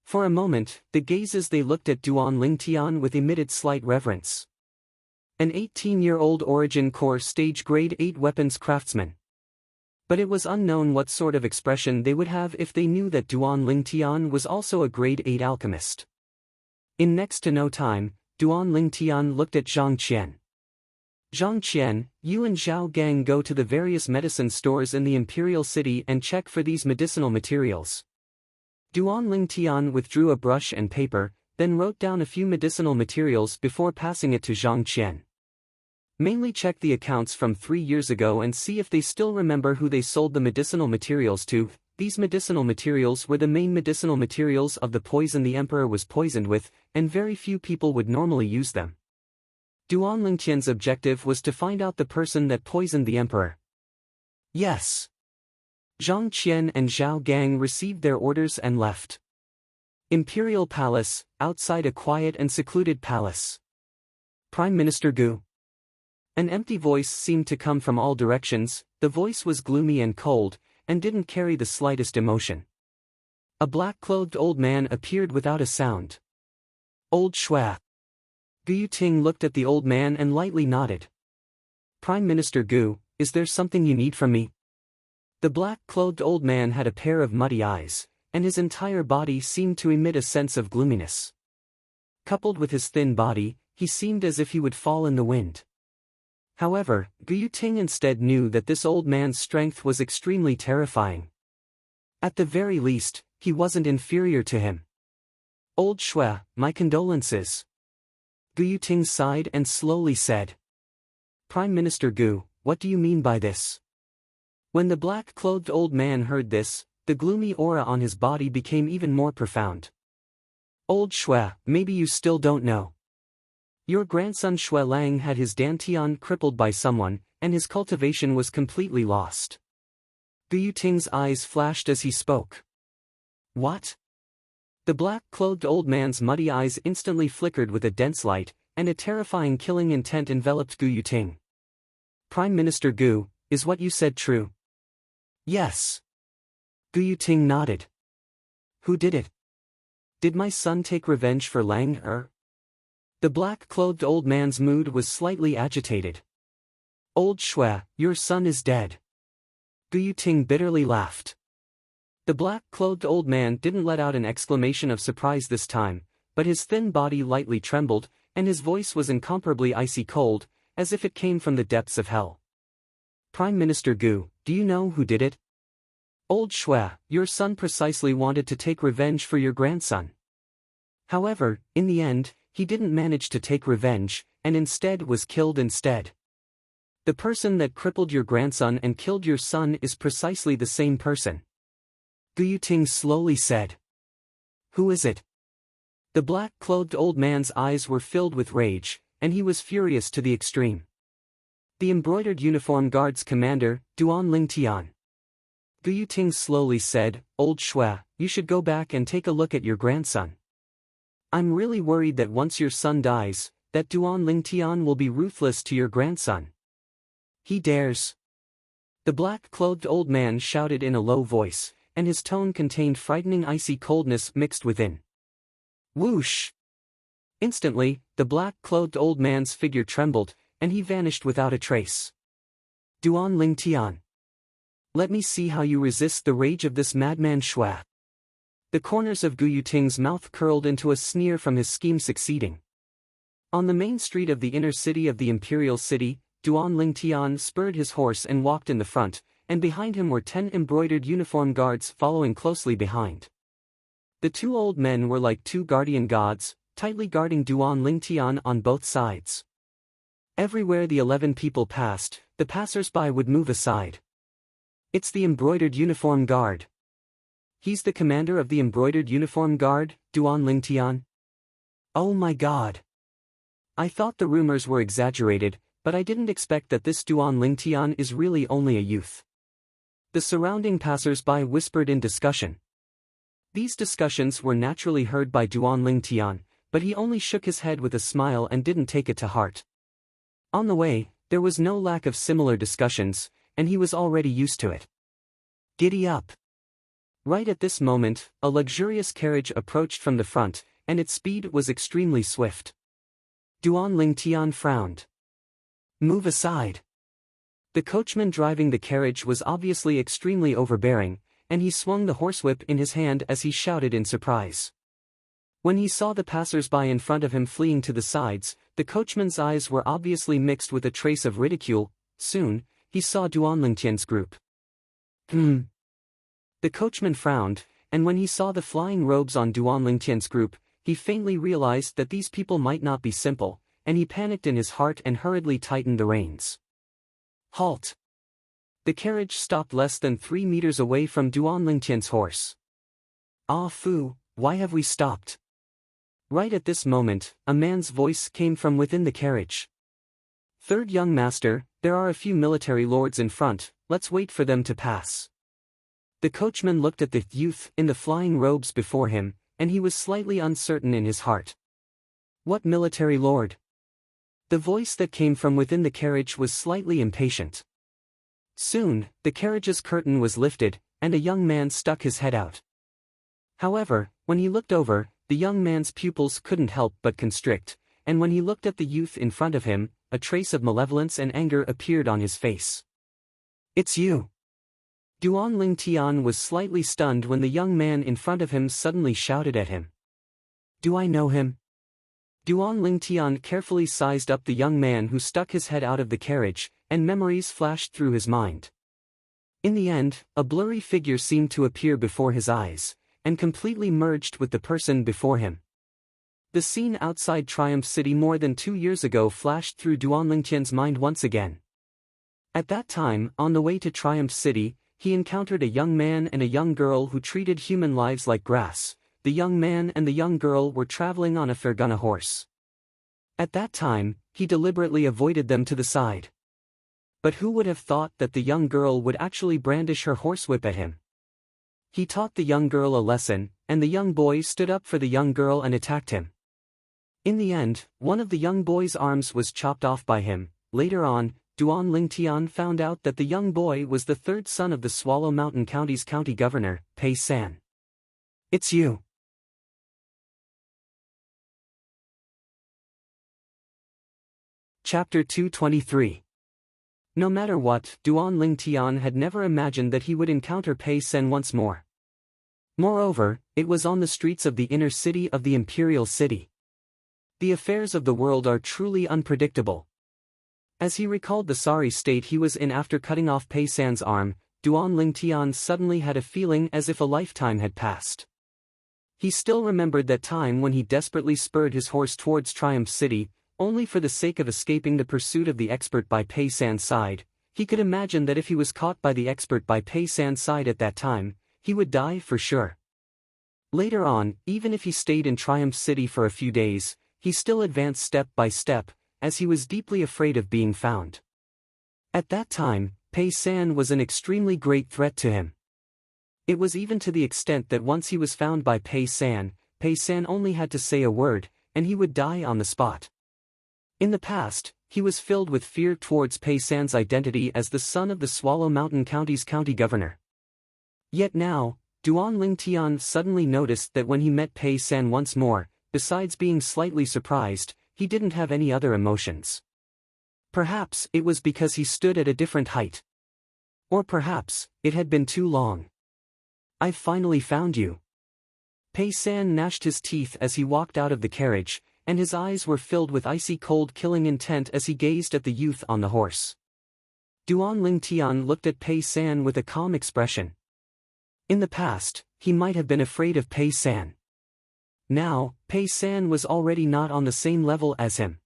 For a moment, the gazes they looked at Duan Lingtian with emitted slight reverence. An 18-year-old Origin Core Stage Grade 8 weapons craftsman. But it was unknown what sort of expression they would have if they knew that Duan Lingtian was also a Grade 8 alchemist. In next to no time, Duan Lingtian looked at Zhang Qian. Zhang Qian, you and Zhao Gang go to the various medicine stores in the Imperial City and check for these medicinal materials. Duan Lingtian withdrew a brush and paper, then wrote down a few medicinal materials before passing it to Zhang Qian. Mainly check the accounts from 3 years ago and see if they still remember who they sold the medicinal materials to. These medicinal materials were the main medicinal materials of the poison the Emperor was poisoned with, and very few people would normally use them. Duan Lingtian's objective was to find out the person that poisoned the Emperor. Yes. Zhang Qian and Zhao Gang received their orders and left. Imperial Palace, outside a quiet and secluded palace. Prime Minister Gu. An empty voice seemed to come from all directions. The voice was gloomy and cold, and didn't carry the slightest emotion. A black-clothed old man appeared without a sound. Old Shua. Gu Yuting looked at the old man and lightly nodded. Prime Minister Gu, is there something you need from me? The black-clothed old man had a pair of muddy eyes, and his entire body seemed to emit a sense of gloominess. Coupled with his thin body, he seemed as if he would fall in the wind. However, Gu Yuting instead knew that this old man's strength was extremely terrifying. At the very least, he wasn't inferior to him. Old Shua, my condolences. Gu Yuting sighed and slowly said. Prime Minister Gu, what do you mean by this? When the black-clothed old man heard this, the gloomy aura on his body became even more profound. Old Shua, maybe you still don't know. Your grandson Xue Lang had his dantian crippled by someone, and his cultivation was completely lost. Gu Yuting's eyes flashed as he spoke. What? The black-clothed old man's muddy eyes instantly flickered with a dense light, and a terrifying killing intent enveloped Gu Yuting. Prime Minister Gu, is what you said true? Yes. Gu Yuting nodded. Who did it? Did my son take revenge for Lang Er? The black-clothed old man's mood was slightly agitated. Old Shue, your son is dead. Gu Yuting bitterly laughed. The black-clothed old man didn't let out an exclamation of surprise this time, but his thin body lightly trembled, and his voice was incomparably icy cold, as if it came from the depths of hell. Prime Minister Gu, do you know who did it? Old Shue, your son precisely wanted to take revenge for your grandson. However, in the end, he didn't manage to take revenge, and instead was killed instead. The person that crippled your grandson and killed your son is precisely the same person. Gu Yuting slowly said. Who is it? The black-clothed old man's eyes were filled with rage, and he was furious to the extreme. The embroidered uniform guard's commander, Duan Lingtian. Gu Yuting slowly said, Old Shue, you should go back and take a look at your grandson. I'm really worried that once your son dies, that Duan Lingtian will be ruthless to your grandson. He dares. The black-clothed old man shouted in a low voice, and his tone contained frightening icy coldness mixed within. Whoosh! Instantly, the black-clothed old man's figure trembled, and he vanished without a trace. Duan Lingtian. Let me see how you resist the rage of this madman Shue. The corners of Gu Yuting's mouth curled into a sneer from his scheme succeeding. On the main street of the inner city of the Imperial City, Duan Lingtian spurred his horse and walked in the front, and behind him were 10 embroidered uniform guards following closely behind. The two old men were like two guardian gods, tightly guarding Duan Lingtian on both sides. Everywhere the 11 people passed, the passers-by would move aside. It's the embroidered uniform guard. He's the commander of the embroidered uniform guard, Duan Lingtian. Oh my god. I thought the rumors were exaggerated, but I didn't expect that this Duan Lingtian is really only a youth. The surrounding passers-by whispered in discussion. These discussions were naturally heard by Duan Lingtian, but he only shook his head with a smile and didn't take it to heart. On the way, there was no lack of similar discussions, and he was already used to it. Giddy up. Right at this moment, a luxurious carriage approached from the front, and its speed was extremely swift. Duan Lingtian frowned. Move aside. The coachman driving the carriage was obviously extremely overbearing, and he swung the horsewhip in his hand as he shouted in surprise. When he saw the passers-by in front of him fleeing to the sides, the coachman's eyes were obviously mixed with a trace of ridicule. Soon, he saw Duan Lingtian's group. The coachman frowned, and when he saw the flying robes on Duan Lingtian's group, he faintly realized that these people might not be simple, and he panicked in his heart and hurriedly tightened the reins. Halt! The carriage stopped less than 3 meters away from Duan Lingtian's horse. Ah Fu, why have we stopped? Right at this moment, a man's voice came from within the carriage. Third young master, there are a few military lords in front, let's wait for them to pass. The coachman looked at the youth in the flying robes before him, and he was slightly uncertain in his heart. What military lord? The voice that came from within the carriage was slightly impatient. Soon, the carriage's curtain was lifted, and a young man stuck his head out. However, when he looked over, the young man's pupils couldn't help but constrict, and when he looked at the youth in front of him, a trace of malevolence and anger appeared on his face. It's you! Duan Lingtian was slightly stunned when the young man in front of him suddenly shouted at him. Do I know him? Duan Lingtian carefully sized up the young man who stuck his head out of the carriage, and memories flashed through his mind. In the end, a blurry figure seemed to appear before his eyes, and completely merged with the person before him. The scene outside Triumph City more than 2 years ago flashed through Duan Lingtian's mind once again. At that time, on the way to Triumph City, he encountered a young man and a young girl who treated human lives like grass. The young man and the young girl were traveling on a Fergana horse. At that time, he deliberately avoided them to the side. But who would have thought that the young girl would actually brandish her horsewhip at him? He taught the young girl a lesson, and the young boy stood up for the young girl and attacked him. In the end, one of the young boy's arms was chopped off by him. Later on, Duan Lingtian found out that the young boy was the third son of the Swallow Mountain County's county governor, Pei San. It's you. Chapter 223. No matter what, Duan Lingtian had never imagined that he would encounter Pei San once more. Moreover, it was on the streets of the inner city of the Imperial City. The affairs of the world are truly unpredictable. As he recalled the sorry state he was in after cutting off Pei San's arm, Duan Lingtian suddenly had a feeling as if a lifetime had passed. He still remembered that time when he desperately spurred his horse towards Triumph City, only for the sake of escaping the pursuit of the expert by Pei San's side. He could imagine that if he was caught by the expert by Pei San's side at that time, he would die for sure. Later on, even if he stayed in Triumph City for a few days, he still advanced step by step, as he was deeply afraid of being found. At that time, Pei San was an extremely great threat to him. It was even to the extent that once he was found by Pei San only had to say a word, and he would die on the spot. In the past, he was filled with fear towards Pei San's identity as the son of the Swallow Mountain County's county governor. Yet now, Duan Lingtian suddenly noticed that when he met Pei San once more, besides being slightly surprised, he didn't have any other emotions. Perhaps it was because he stood at a different height. Or perhaps, it had been too long. I've finally found you. Pei San gnashed his teeth as he walked out of the carriage, and his eyes were filled with icy cold killing intent as he gazed at the youth on the horse. Duan Lingtian looked at Pei San with a calm expression. In the past, he might have been afraid of Pei San. Now, Pei San was already not on the same level as him.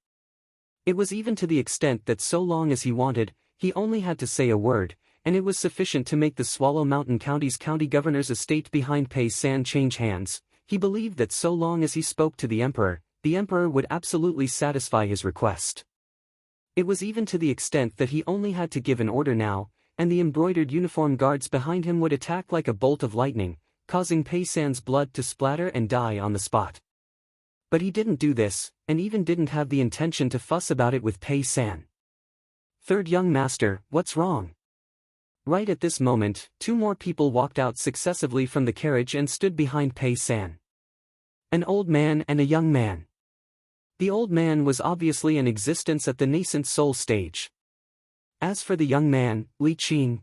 It was even to the extent that so long as he wanted, he only had to say a word, and it was sufficient to make the Swallow Mountain County's county governor's estate behind Pei San change hands. He believed that so long as he spoke to the emperor would absolutely satisfy his request. It was even to the extent that he only had to give an order now, and the embroidered uniform guards behind him would attack like a bolt of lightning, causing Pei San's blood to splatter and die on the spot. But he didn't do this, and even didn't have the intention to fuss about it with Pei San. "Third young master, what's wrong?" Right at this moment, two more people walked out successively from the carriage and stood behind Pei San. An old man and a young man. The old man was obviously in existence at the nascent soul stage. As for the young man, Li Qing,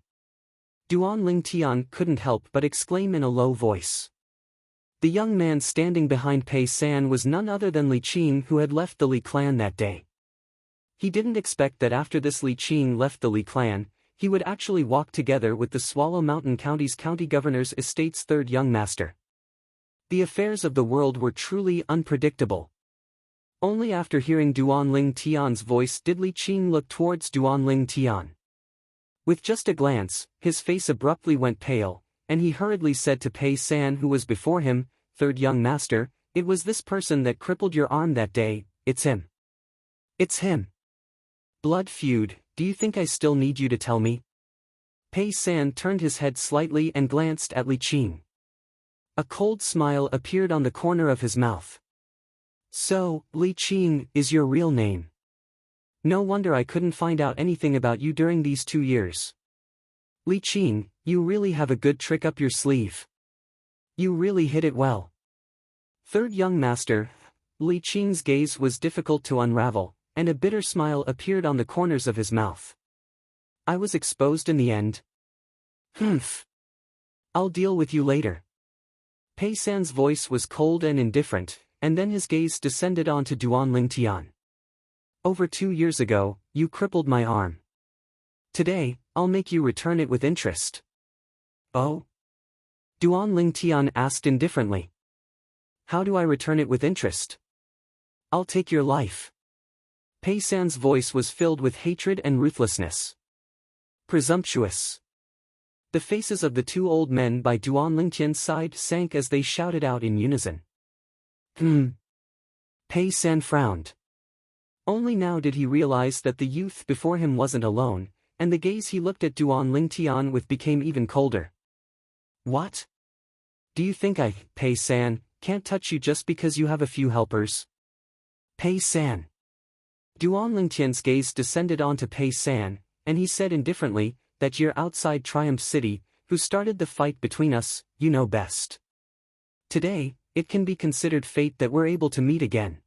Duan Ling Tian couldn't help but exclaim in a low voice. The young man standing behind Pei San was none other than Li Qing, who had left the Li clan that day. He didn't expect that after this Li Qing left the Li clan, he would actually walk together with the Swallow Mountain County's county governor's estate's third young master. The affairs of the world were truly unpredictable. Only after hearing Duan Ling Tian's voice did Li Qing look towards Duan Ling Tian. With just a glance, his face abruptly went pale, and he hurriedly said to Pei San, who was before him, "Third young master, it was this person that crippled your arm that day, it's him." "It's him." "Blood feud, do you think I still need you to tell me?" Pei San turned his head slightly and glanced at Li Qing. A cold smile appeared on the corner of his mouth. "So, Li Qing is your real name. No wonder I couldn't find out anything about you during these 2 years. Li Qing, you really have a good trick up your sleeve. You really hit it well." "Third young master." Li Qing's gaze was difficult to unravel, and a bitter smile appeared on the corners of his mouth. "I was exposed in the end. Humph. I'll deal with you later." Pei San's voice was cold and indifferent, and then his gaze descended onto Duan Ling Tian. "Over 2 years ago, you crippled my arm. Today, I'll make you return it with interest." "Oh?" Duan Ling Tian asked indifferently. "How do I return it with interest?" "I'll take your life." Pei San's voice was filled with hatred and ruthlessness. "Presumptuous." The faces of the two old men by Duan Ling Tian's side sank as they shouted out in unison. Pei San frowned. Only now did he realize that the youth before him wasn't alone, and the gaze he looked at Duan Ling Tian with became even colder. "What? Do you think I, Pei San, can't touch you just because you have a few helpers?" "Pei San." Duan Ling Tian's gaze descended onto Pei San, and he said indifferently, "That year outside Triumph City, who started the fight between us, you know best. Today, it can be considered fate that we're able to meet again.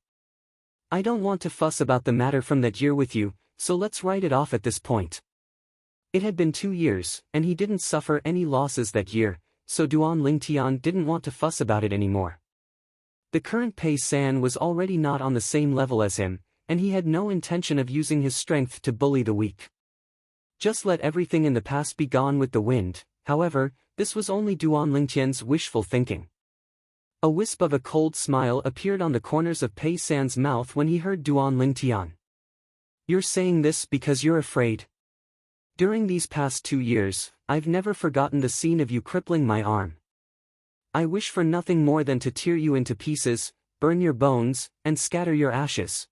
I don't want to fuss about the matter from that year with you, so let's write it off at this point." It had been 2 years, and he didn't suffer any losses that year, so Duan Ling Tian didn't want to fuss about it anymore. The current Pei San was already not on the same level as him, and he had no intention of using his strength to bully the weak. Just let everything in the past be gone with the wind. However, this was only Duan Ling Tian's wishful thinking. A wisp of a cold smile appeared on the corners of Pei San's mouth when he heard Duan Ling Tian. "You're saying this because you're afraid? During these past 2 years, I've never forgotten the scene of you crippling my arm. I wish for nothing more than to tear you into pieces, burn your bones, and scatter your ashes.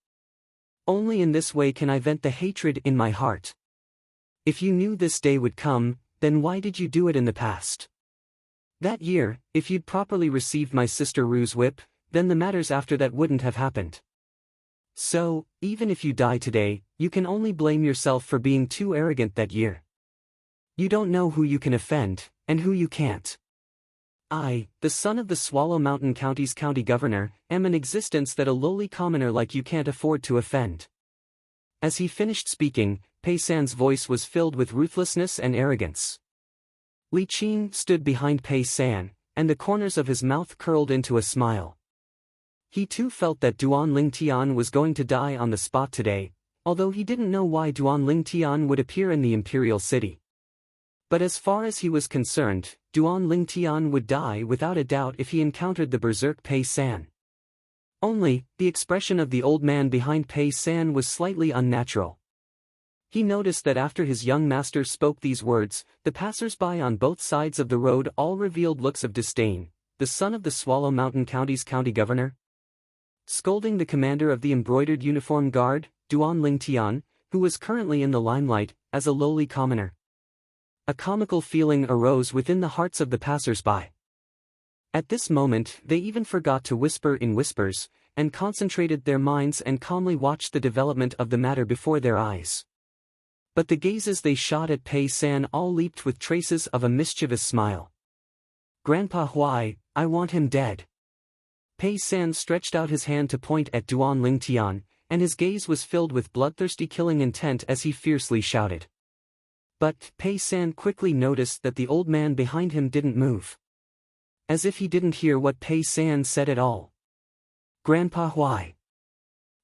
Only in this way can I vent the hatred in my heart. If you knew this day would come, then why did you do it in the past? That year, if you'd properly received my sister Ru's whip, then the matters after that wouldn't have happened. So, even if you die today, you can only blame yourself for being too arrogant that year. You don't know who you can offend, and who you can't. I, the son of the Swallow Mountain County's county governor, am an existence that a lowly commoner like you can't afford to offend." As he finished speaking, Pei San's voice was filled with ruthlessness and arrogance. Li Qing stood behind Pei San, and the corners of his mouth curled into a smile. He too felt that Duan Ling Tian was going to die on the spot today, although he didn't know why Duan Ling Tian would appear in the imperial city. But as far as he was concerned, Duan Ling Tian would die without a doubt if he encountered the berserk Pei San. Only, the expression of the old man behind Pei San was slightly unnatural. He noticed that after his young master spoke these words, the passers-by on both sides of the road all revealed looks of disdain. The son of the Swallow Mountain County's county governor? Scolding the commander of the embroidered uniform guard, Duan Lingtian, who was currently in the limelight, as a lowly commoner. A comical feeling arose within the hearts of the passers-by. At this moment they even forgot to whisper in whispers, and concentrated their minds and calmly watched the development of the matter before their eyes. But the gazes they shot at Pei San all leaped with traces of a mischievous smile. "Grandpa Huai, I want him dead." Pei San stretched out his hand to point at Duan Lingtian, and his gaze was filled with bloodthirsty killing intent as he fiercely shouted. But Pei San quickly noticed that the old man behind him didn't move. As if he didn't hear what Pei San said at all. "Grandpa Huai."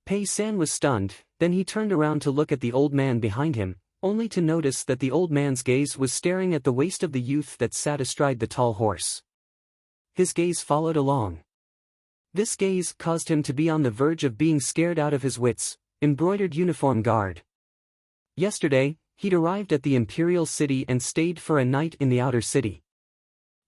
Pei San was stunned, then he turned around to look at the old man behind him, only to notice that the old man's gaze was staring at the waist of the youth that sat astride the tall horse. His gaze followed along. This gaze caused him to be on the verge of being scared out of his wits. Embroidered uniform guard. Yesterday, he'd arrived at the Imperial City and stayed for a night in the outer city.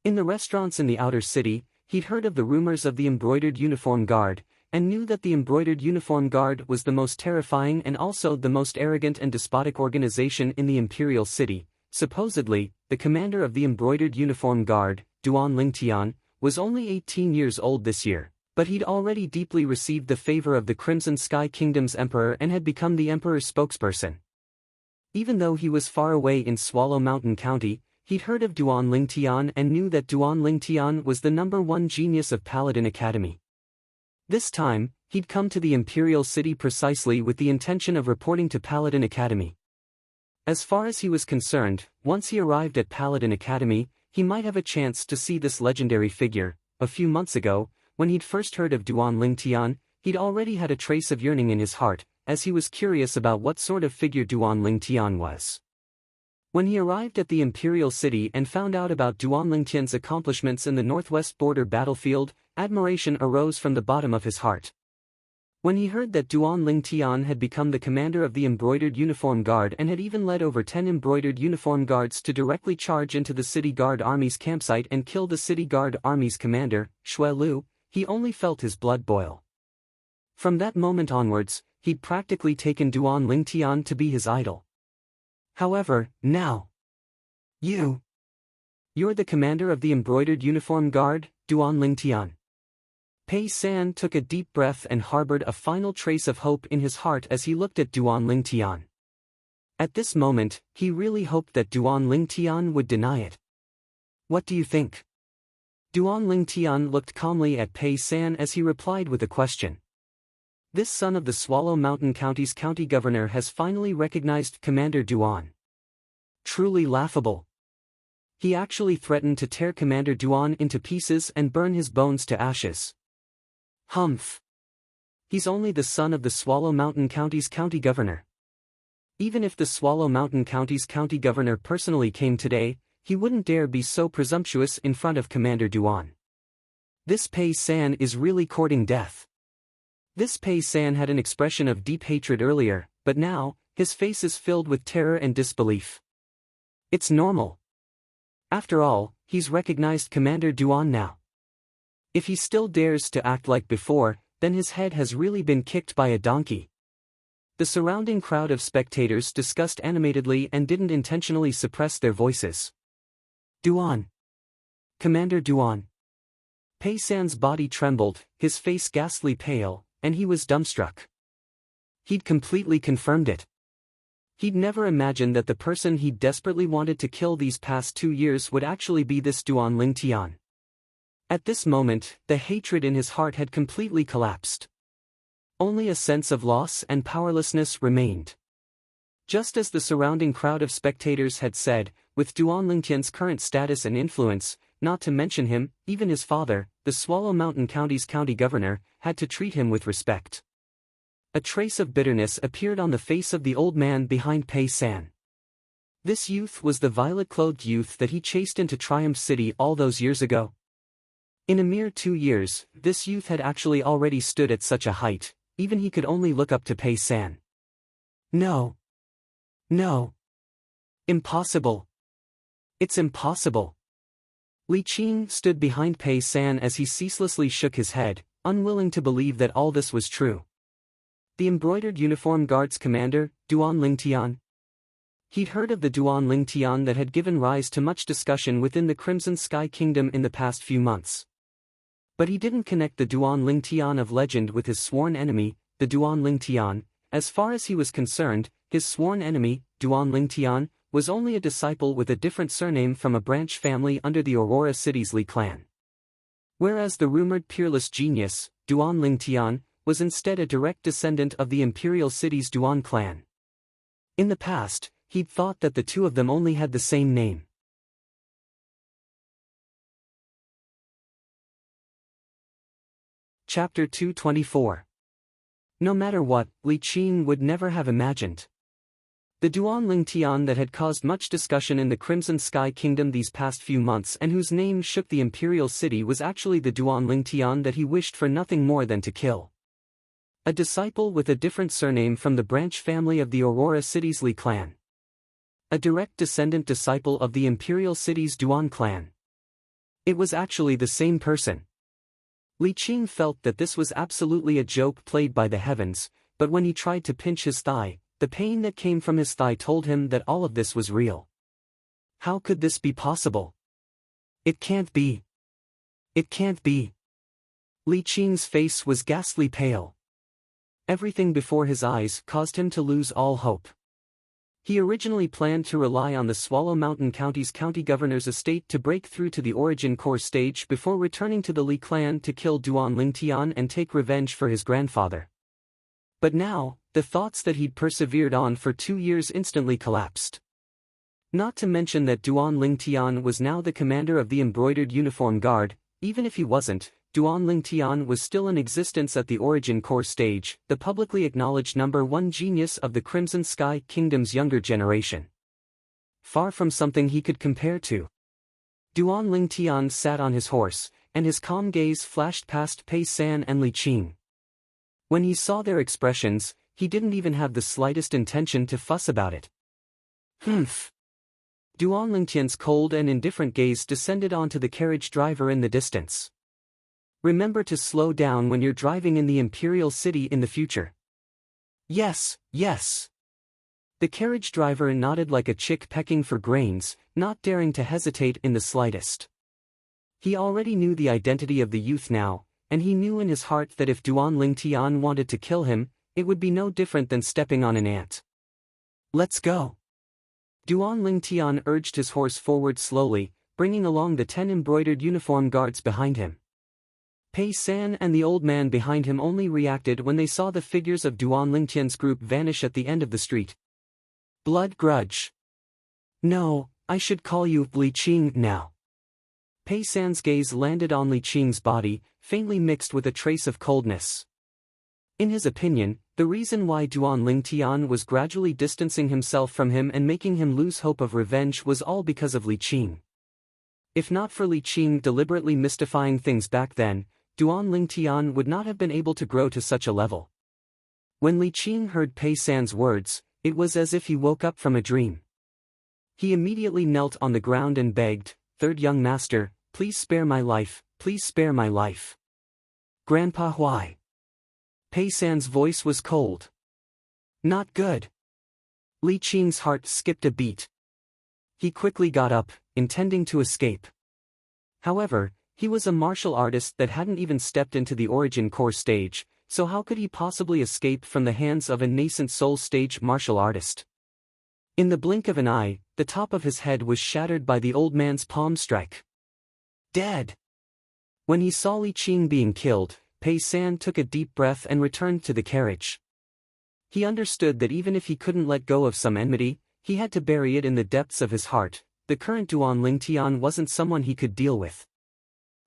In the restaurants in the outer city, he'd heard of the rumors of the embroidered uniform guard, and knew that the embroidered uniform guard was the most terrifying and also the most arrogant and despotic organization in the Imperial City. Supposedly, the commander of the embroidered uniform guard, Duan Lingtian, was only 18 years old this year, but he'd already deeply received the favor of the Crimson Sky Kingdom's emperor and had become the emperor's spokesperson. Even though he was far away in Swallow Mountain County, he'd heard of Duan Lingtian and knew that Duan Lingtian was the #1 genius of Paladin Academy. This time, he'd come to the Imperial City precisely with the intention of reporting to Paladin Academy. As far as he was concerned, once he arrived at Paladin Academy, he might have a chance to see this legendary figure. A few months ago, when he'd first heard of Duan Lingtian, he'd already had a trace of yearning in his heart, as he was curious about what sort of figure Duan Lingtian was. When he arrived at the Imperial City and found out about Duan Lingtian's accomplishments in the northwest border battlefield, admiration arose from the bottom of his heart. When he heard that Duan Lingtian had become the commander of the embroidered uniform guard and had even led over 10 embroidered uniform guards to directly charge into the city guard army's campsite and kill the city guard army's commander, Xue Lu, he only felt his blood boil. From that moment onwards, he'd practically taken Duan Lingtian to be his idol. However, now, you're the commander of the embroidered uniform guard, Duan Lingtian. Pei San took a deep breath and harbored a final trace of hope in his heart as he looked at Duan Lingtian. At this moment, he really hoped that Duan Lingtian would deny it. "What do you think?" Duan Lingtian looked calmly at Pei San as he replied with a question. This son of the Swallow Mountain County's county governor has finally recognized Commander Duan. Truly laughable. He actually threatened to tear Commander Duan into pieces and burn his bones to ashes. Humph. He's only the son of the Swallow Mountain County's county governor. Even if the Swallow Mountain County's county governor personally came today, he wouldn't dare be so presumptuous in front of Commander Duan. This Pei San is really courting death. This Pei San had an expression of deep hatred earlier, but now, his face is filled with terror and disbelief. It's normal. After all, he's recognized Commander Duan now. If he still dares to act like before, then his head has really been kicked by a donkey. The surrounding crowd of spectators discussed animatedly and didn't intentionally suppress their voices. Duan. Commander Duan. Pei San's body trembled, his face ghastly pale, and he was dumbstruck. He'd completely confirmed it. He'd never imagined that the person he desperately wanted to kill these past 2 years would actually be this Duan Lingtian. At this moment, the hatred in his heart had completely collapsed. Only a sense of loss and powerlessness remained. Just as the surrounding crowd of spectators had said, with Duan Lingtian's current status and influence, not to mention him, even his father, the Swallow Mountain County's county governor, had to treat him with respect. A trace of bitterness appeared on the face of the old man behind Pei San. This youth was the violet-clothed youth that he chased into Triumph City all those years ago. In a mere 2 years, this youth had actually already stood at such a height, even he could only look up to Pei San. No. No. Impossible. It's impossible. Li Qing stood behind Pei San as he ceaselessly shook his head, unwilling to believe that all this was true. The embroidered uniform guards commander, Duan Lingtian. He'd heard of the Duan Lingtian that had given rise to much discussion within the Crimson Sky Kingdom in the past few months. But he didn't connect the Duan Lingtian of legend with his sworn enemy, the Duan Lingtian. As far as he was concerned, his sworn enemy, Duan Lingtian, was only a disciple with a different surname from a branch family under the Aurora City's Li clan. Whereas the rumored peerless genius, Duan Lingtian, was instead a direct descendant of the imperial city's Duan clan. In the past, he'd thought that the two of them only had the same name. Chapter 224. No matter what, Li Qing would never have imagined. The Duan Lingtian that had caused much discussion in the Crimson Sky Kingdom these past few months and whose name shook the imperial city was actually the Duan Lingtian that he wished for nothing more than to kill. A disciple with a different surname from the branch family of the Aurora City's Li clan. A direct descendant disciple of the imperial city's Duan clan. It was actually the same person. Li Qing felt that this was absolutely a joke played by the heavens, but when he tried to pinch his thigh, the pain that came from his thigh told him that all of this was real. How could this be possible? It can't be. It can't be. Li Qing's face was ghastly pale. Everything before his eyes caused him to lose all hope. He originally planned to rely on the Swallow Mountain County's county governor's estate to break through to the origin core stage before returning to the Li clan to kill Duan Lingtian and take revenge for his grandfather. But now, the thoughts that he'd persevered on for 2 years instantly collapsed. Not to mention that Duan Lingtian was now the commander of the embroidered uniform guard. Even if he wasn't, Duan Lingtian was still in existence at the origin core stage, the publicly acknowledged #1 genius of the Crimson Sky Kingdom's younger generation. Far from something he could compare to. Duan Lingtian sat on his horse, and his calm gaze flashed past Pei San and Li Qing. When he saw their expressions, he didn't even have the slightest intention to fuss about it. Humph. Duan Lingtian's cold and indifferent gaze descended onto the carriage driver in the distance. Remember to slow down when you're driving in the Imperial City in the future. Yes, yes. The carriage driver nodded like a chick pecking for grains, not daring to hesitate in the slightest. He already knew the identity of the youth now, and he knew in his heart that if Duan Lingtian wanted to kill him, it would be no different than stepping on an ant. Let's go. Duan Lingtian urged his horse forward slowly, bringing along the 10 embroidered uniform guards behind him. Pei San and the old man behind him only reacted when they saw the figures of Duan Lingtian's group vanish at the end of the street. Blood grudge. No, I should call you Li Qing now. Pei San's gaze landed on Li Qing's body, faintly mixed with a trace of coldness. In his opinion, the reason why Duan Lingtian was gradually distancing himself from him and making him lose hope of revenge was all because of Li Qing. If not for Li Qing deliberately mystifying things back then, Duan Lingtian would not have been able to grow to such a level. When Li Qing heard Pei San's words, it was as if he woke up from a dream. He immediately knelt on the ground and begged, "Third young master, please spare my life, please spare my life." Grandpa, why? Pei San's voice was cold. Not good. Li Qing's heart skipped a beat. He quickly got up, intending to escape. However, he was a martial artist that hadn't even stepped into the origin core stage, so how could he possibly escape from the hands of a nascent soul stage martial artist? In the blink of an eye, the top of his head was shattered by the old man's palm strike. Dead! When he saw Li Qing being killed, Pei San took a deep breath and returned to the carriage. He understood that even if he couldn't let go of some enmity, he had to bury it in the depths of his heart. The current Duan Lingtian wasn't someone he could deal with.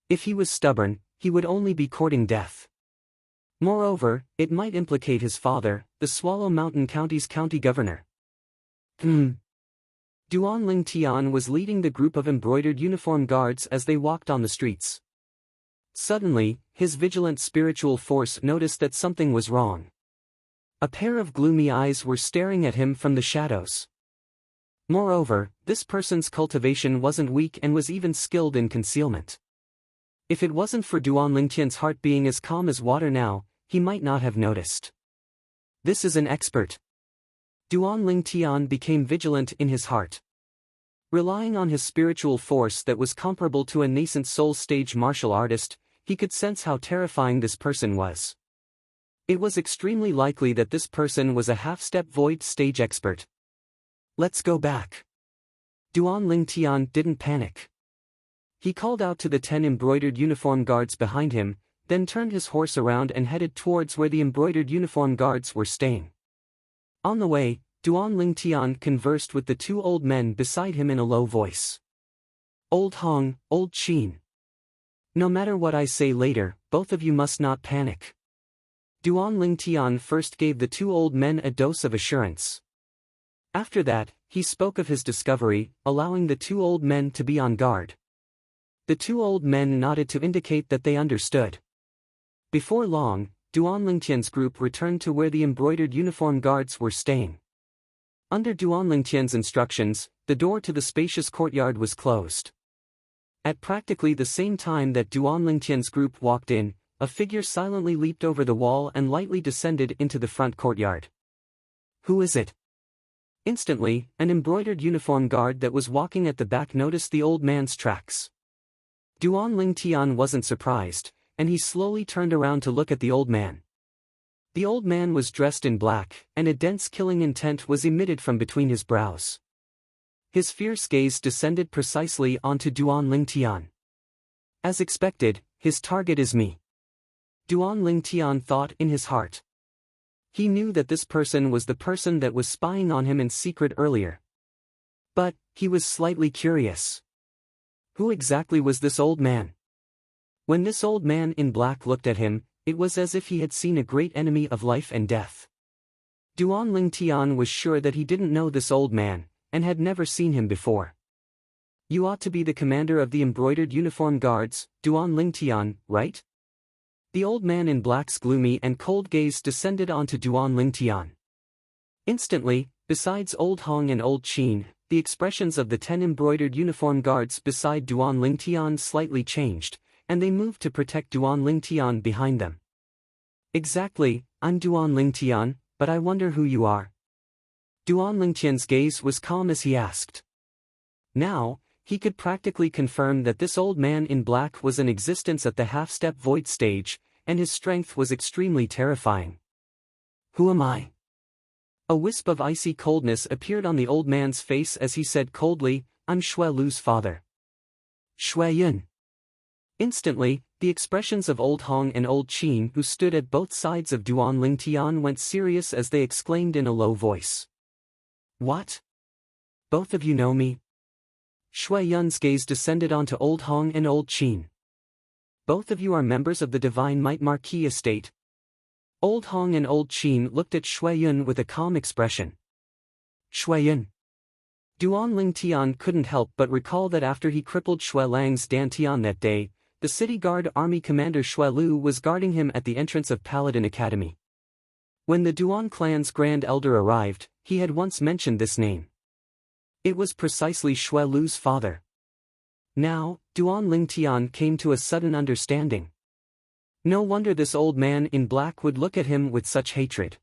If he was stubborn, he would only be courting death. Moreover, it might implicate his father, the Swallow Mountain County's county governor. Duan Lingtian was leading the group of embroidered uniform guards as they walked on the streets. Suddenly, his vigilant spiritual force noticed that something was wrong. A pair of gloomy eyes were staring at him from the shadows. Moreover, this person's cultivation wasn't weak and was even skilled in concealment. If it wasn't for Duan Lingtian's heart being as calm as water now, he might not have noticed. This is an expert. Duan Lingtian became vigilant in his heart. Relying on his spiritual force that was comparable to a nascent soul-stage martial artist, he could sense how terrifying this person was. It was extremely likely that this person was a half-step void stage expert. Let's go back. Duan Lingtian didn't panic. He called out to the 10 embroidered uniform guards behind him, then turned his horse around and headed towards where the embroidered uniform guards were staying. On the way, Duan Lingtian conversed with the 2 old men beside him in a low voice. Old Hong, Old Qin. No matter what I say later, both of you must not panic. Duan Lingtian first gave the 2 old men a dose of assurance. After that, he spoke of his discovery, allowing the 2 old men to be on guard. The 2 old men nodded to indicate that they understood. Before long, Duan Lingtian's group returned to where the embroidered uniform guards were staying. Under Duan Lingtian's instructions, the door to the spacious courtyard was closed. At practically the same time that Duan Lingtian's group walked in, a figure silently leaped over the wall and lightly descended into the front courtyard. Who is it? Instantly, an embroidered uniform guard that was walking at the back noticed the old man's tracks. Duan Lingtian wasn't surprised, and he slowly turned around to look at the old man. The old man was dressed in black, and a dense killing intent was emitted from between his brows. His fierce gaze descended precisely onto Duan Lingtian. As expected, his target is me. Duan Lingtian thought in his heart. He knew that this person was the person that was spying on him in secret earlier. But, he was slightly curious. Who exactly was this old man? When this old man in black looked at him, it was as if he had seen a great enemy of life and death. Duan Lingtian was sure that he didn't know this old man, and had never seen him before. You ought to be the commander of the embroidered uniform guards, Duan Lingtian, right? The old man in black's gloomy and cold gaze descended onto Duan Lingtian. Instantly, besides Old Hong and Old Qin, the expressions of the 10 embroidered uniform guards beside Duan Lingtian slightly changed, and they moved to protect Duan Lingtian behind them. Exactly, I'm Duan Lingtian, but I wonder who you are. Duan Lingtian's gaze was calm as he asked. Now, he could practically confirm that this old man in black was in existence at the half-step void stage, and his strength was extremely terrifying. Who am I? A wisp of icy coldness appeared on the old man's face as he said coldly, I'm Shui Lu's father. Shui Yun. Instantly, the expressions of Old Hong and Old Qin who stood at both sides of Duan Lingtian went serious as they exclaimed in a low voice. What? Both of you know me? Shui Yun's gaze descended onto Old Hong and Old Qin. Both of you are members of the Divine Might Marquis estate. Old Hong and Old Qin looked at Shui Yun with a calm expression. Shui Yun. Duan Lingtian couldn't help but recall that after he crippled Shui Lang's Dantian that day, the city guard army commander Shui Lu was guarding him at the entrance of Paladin Academy. When the Duan clan's grand elder arrived, he had once mentioned this name. It was precisely Shui Lu's father. Now, Duan Lingtian came to a sudden understanding. No wonder this old man in black would look at him with such hatred.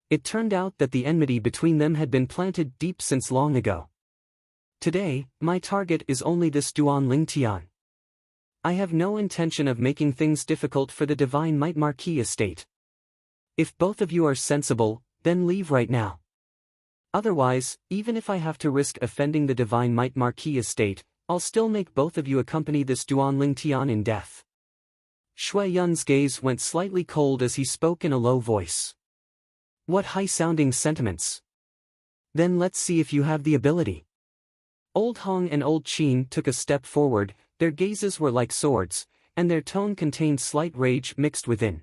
It turned out that the enmity between them had been planted deep since long ago. Today, my target is only this Duan Lingtian. I have no intention of making things difficult for the Divine Might Marquis estate. If both of you are sensible, then leave right now. Otherwise, even if I have to risk offending the Divine Might Marquis estate, I'll still make both of you accompany this Duan Lingtian in death. Shui Yun's gaze went slightly cold as he spoke in a low voice. What high-sounding sentiments. Then let's see if you have the ability. Old Hong and Old Qin took a step forward, their gazes were like swords, and their tone contained slight rage mixed within.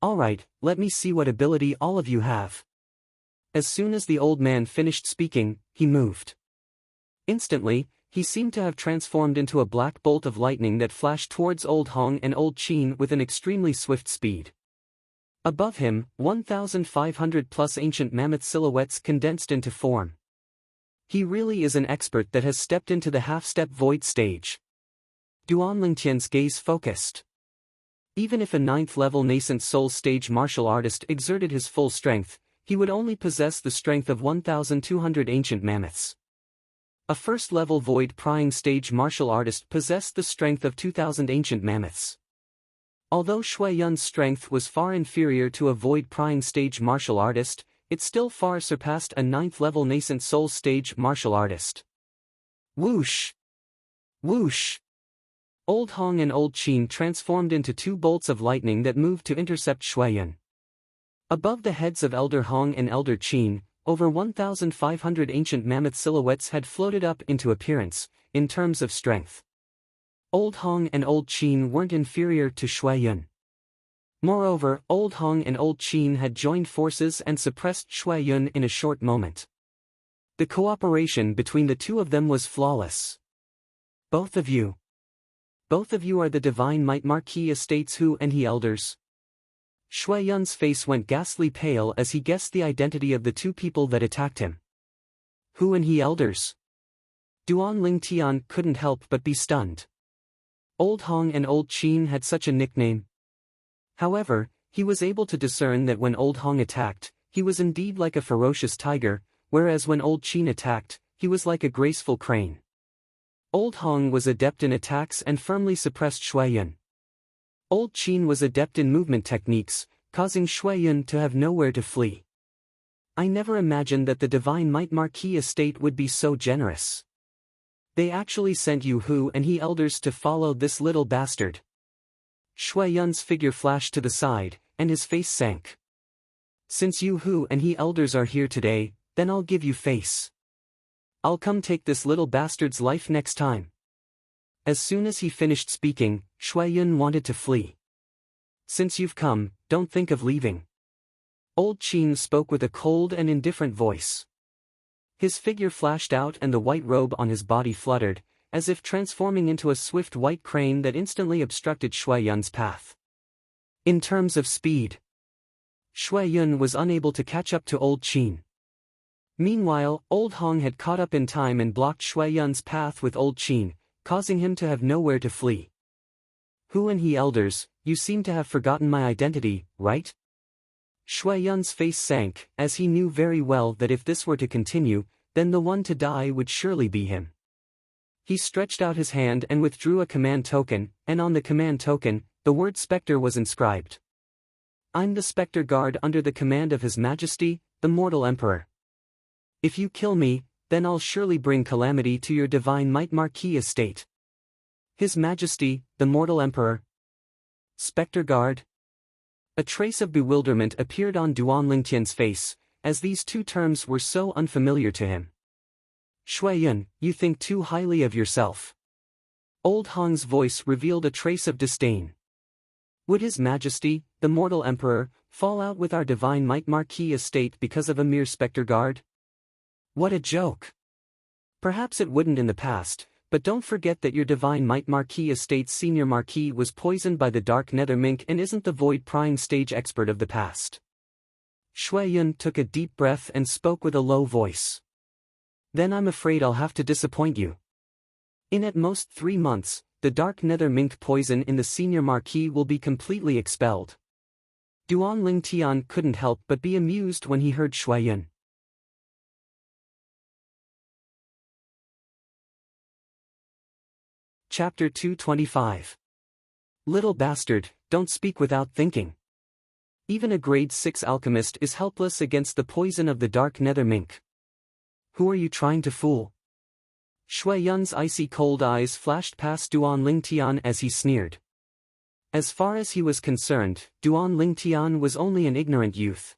Alright, let me see what ability all of you have. As soon as the old man finished speaking, he moved. Instantly, He seemed to have transformed into a black bolt of lightning that flashed towards Old Hong and Old Qin with an extremely swift speed. Above him, 1,500 plus ancient mammoth silhouettes condensed into form. He really is an expert that has stepped into the half-step void stage. Duan Lingtian's gaze focused. Even if a 9th-level nascent soul stage martial artist exerted his full strength, he would only possess the strength of 1,200 ancient mammoths. A first-level void-prying stage martial artist possessed the strength of 2,000 ancient mammoths. Although Shui Yun's strength was far inferior to a void-prying stage martial artist, it still far surpassed a 9th-level nascent soul stage martial artist. Whoosh! Whoosh! Old Hong and Old Qin transformed into two bolts of lightning that moved to intercept Shui Yun. Above the heads of Elder Hong and Elder Qin, over 1,500 ancient mammoth silhouettes had floated up into appearance, in terms of strength. Old Hong and Old Qin weren't inferior to Shui Yun. Moreover, Old Hong and Old Qin had joined forces and suppressed Shui Yun in a short moment. The cooperation between the two of them was flawless. Both of you are the Divine Might Marquis Estate's Hu and He elders. Shui Yun's face went ghastly pale as he guessed the identity of the two people that attacked him. Hu and He elders? Duan Lingtian couldn't help but be stunned. Old Hong and Old Qin had such a nickname. However, he was able to discern that when Old Hong attacked, he was indeed like a ferocious tiger, whereas when Old Qin attacked, he was like a graceful crane. Old Hong was adept in attacks and firmly suppressed Shui Yun. Old Qin was adept in movement techniques, causing Shui Yun to have nowhere to flee. I never imagined that the Divine Might Marquis Estate would be so generous. They actually sent you Hu and He elders to follow this little bastard. Shui Yun's figure flashed to the side, and his face sank. Since you Hu and He elders are here today, then I'll give you face. I'll come take this little bastard's life next time. As soon as he finished speaking, Shui Yun wanted to flee. Since you've come, don't think of leaving. Old Qin spoke with a cold and indifferent voice. His figure flashed out and the white robe on his body fluttered, as if transforming into a swift white crane that instantly obstructed Shui Yun's path. In terms of speed, Shui Yun was unable to catch up to Old Qin. Meanwhile, Old Hong had caught up in time and blocked Shui Yun's path with Old Qin, causing him to have nowhere to flee. Hu and He elders, you seem to have forgotten my identity, right? Shui Yun's face sank, as he knew very well that if this were to continue, then the one to die would surely be him. He stretched out his hand and withdrew a command token, and on the command token, the word Spectre was inscribed. I'm the Spectre Guard under the command of His Majesty, the Mortal Emperor. If you kill me, then I'll surely bring calamity to your Divine Might Marquis Estate. His Majesty, the Mortal Emperor. Spectre Guard. A trace of bewilderment appeared on Duan Lingtian's face, as these two terms were so unfamiliar to him. Shui Yun, you think too highly of yourself. Old Hong's voice revealed a trace of disdain. Would His Majesty, the Mortal Emperor, fall out with our Divine Might Marquis Estate because of a mere Spectre Guard? What a joke! Perhaps it wouldn't in the past, but don't forget that your Divine Might Marquis Estate's senior marquis was poisoned by the Dark Nether Mink and isn't the void-prying stage expert of the past. Shui Yun took a deep breath and spoke with a low voice. Then I'm afraid I'll have to disappoint you. In at most 3 months, the Dark Nether Mink poison in the senior marquis will be completely expelled. Duan Lingtian couldn't help but be amused when he heard Shui Yun. Chapter 225. Little bastard, don't speak without thinking. Even a grade 6 alchemist is helpless against the poison of the Dark Nether Mink. Who are you trying to fool? Shui Yun's icy cold eyes flashed past Duan Lingtian as he sneered. As far as he was concerned, Duan Lingtian was only an ignorant youth.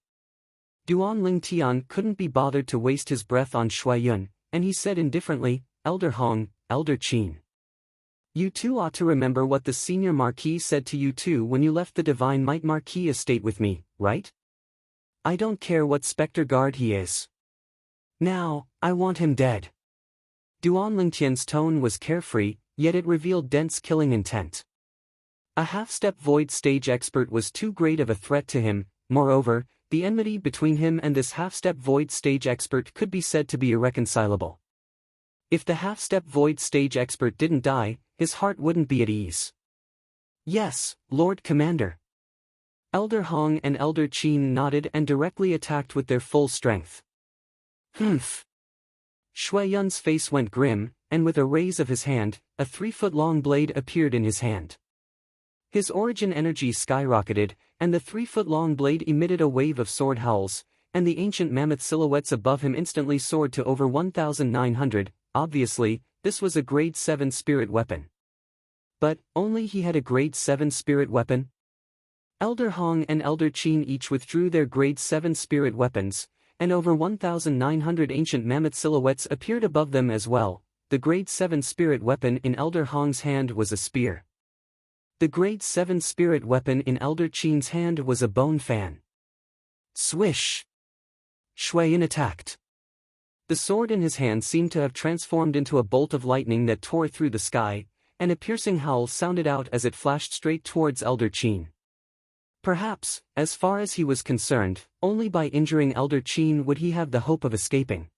Duan Lingtian couldn't be bothered to waste his breath on Shui Yun, and he said indifferently, Elder Hong, Elder Qin. You two ought to remember what the senior marquis said to you two when you left the Divine Might Marquis Estate with me, right? I don't care what Spectre Guard he is. Now, I want him dead. Duan Lingtian's tone was carefree, yet it revealed dense killing intent. A half-step void stage expert was too great of a threat to him. Moreover, the enmity between him and this half-step void stage expert could be said to be irreconcilable. If the half-step void stage expert didn't die, his heart wouldn't be at ease. Yes, Lord Commander. Elder Hong and Elder Qin nodded and directly attacked with their full strength. Humph. Shui Yun's face went grim, and with a raise of his hand, a 3-foot-long blade appeared in his hand. His origin energy skyrocketed, and the 3-foot-long blade emitted a wave of sword howls, and the ancient mammoth silhouettes above him instantly soared to over 1,900. Obviously, this was a grade 7 spirit weapon. But, only he had a grade 7 spirit weapon? Elder Hong and Elder Qin each withdrew their grade 7 spirit weapons, and over 1,900 ancient mammoth silhouettes appeared above them as well. The grade 7 spirit weapon in Elder Hong's hand was a spear. The grade 7 spirit weapon in Elder Qin's hand was a bone fan. Swish! Shui Yun attacked. The sword in his hand seemed to have transformed into a bolt of lightning that tore through the sky, and a piercing howl sounded out as it flashed straight towards Elder Qin. Perhaps, as far as he was concerned, only by injuring Elder Qin would he have the hope of escaping.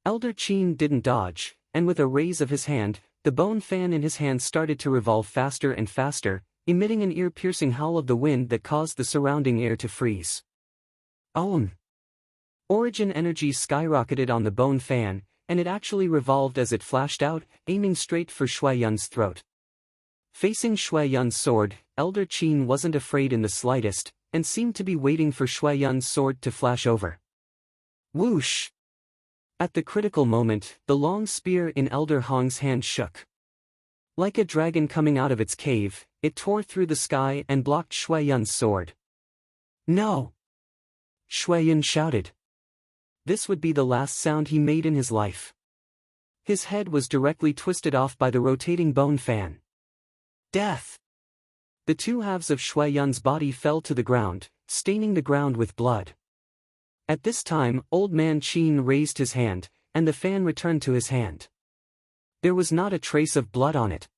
Elder Qin didn't dodge, and with a raise of his hand, the bone fan in his hand started to revolve faster and faster, emitting an ear-piercing howl of the wind that caused the surrounding air to freeze. Own! Origin energy skyrocketed on the bone fan, and it actually revolved as it flashed out, aiming straight for Shui Yun's throat. Facing Shui Yun's sword, Elder Qin wasn't afraid in the slightest, and seemed to be waiting for Shui Yun's sword to flash over. Whoosh! At the critical moment, the long spear in Elder Hong's hand shook. Like a dragon coming out of its cave, it tore through the sky and blocked Shui Yun's sword. No! Shui Yun shouted. This would be the last sound he made in his life. His head was directly twisted off by the rotating bone fan. Death! The two halves of Shui Yun's body fell to the ground, staining the ground with blood. At this time, Old Man Qin raised his hand, and the fan returned to his hand. There was not a trace of blood on it.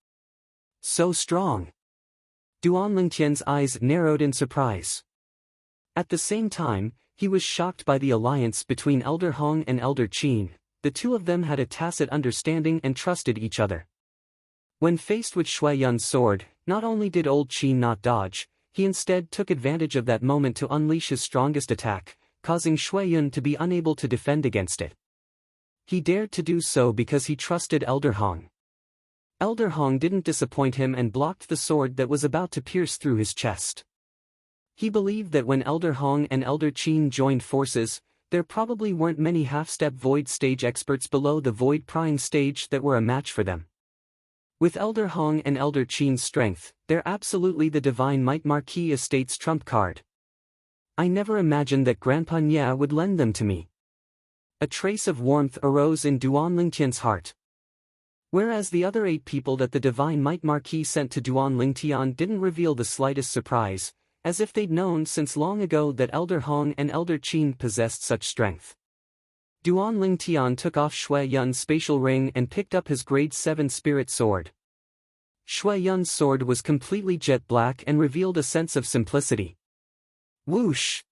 So strong! Duan Lingtian's eyes narrowed in surprise. At the same time, he was shocked by the alliance between Elder Hong and Elder Qin. The two of them had a tacit understanding and trusted each other. When faced with Shui Yun's sword, not only did Old Qin not dodge, he instead took advantage of that moment to unleash his strongest attack, causing Shui Yun to be unable to defend against it. He dared to do so because he trusted Elder Hong. Elder Hong didn't disappoint him and blocked the sword that was about to pierce through his chest. He believed that when Elder Hong and Elder Qin joined forces, there probably weren't many half-step void stage experts below the void prying stage that were a match for them. With Elder Hong and Elder Qin's strength, they're absolutely the Divine Might Marquis Estate's trump card. I never imagined that Grandpa Nya would lend them to me. A trace of warmth arose in Duan Lingtian's heart. Whereas the other 8 people that the Divine Might Marquis sent to Duan Lingtian didn't reveal the slightest surprise, as if they'd known since long ago that Elder Hong and Elder Qin possessed such strength. Duan Lingtian took off Shui Yun's spatial ring and picked up his grade 7 spirit sword. Shui Yun's sword was completely jet black and revealed a sense of simplicity. Whoosh!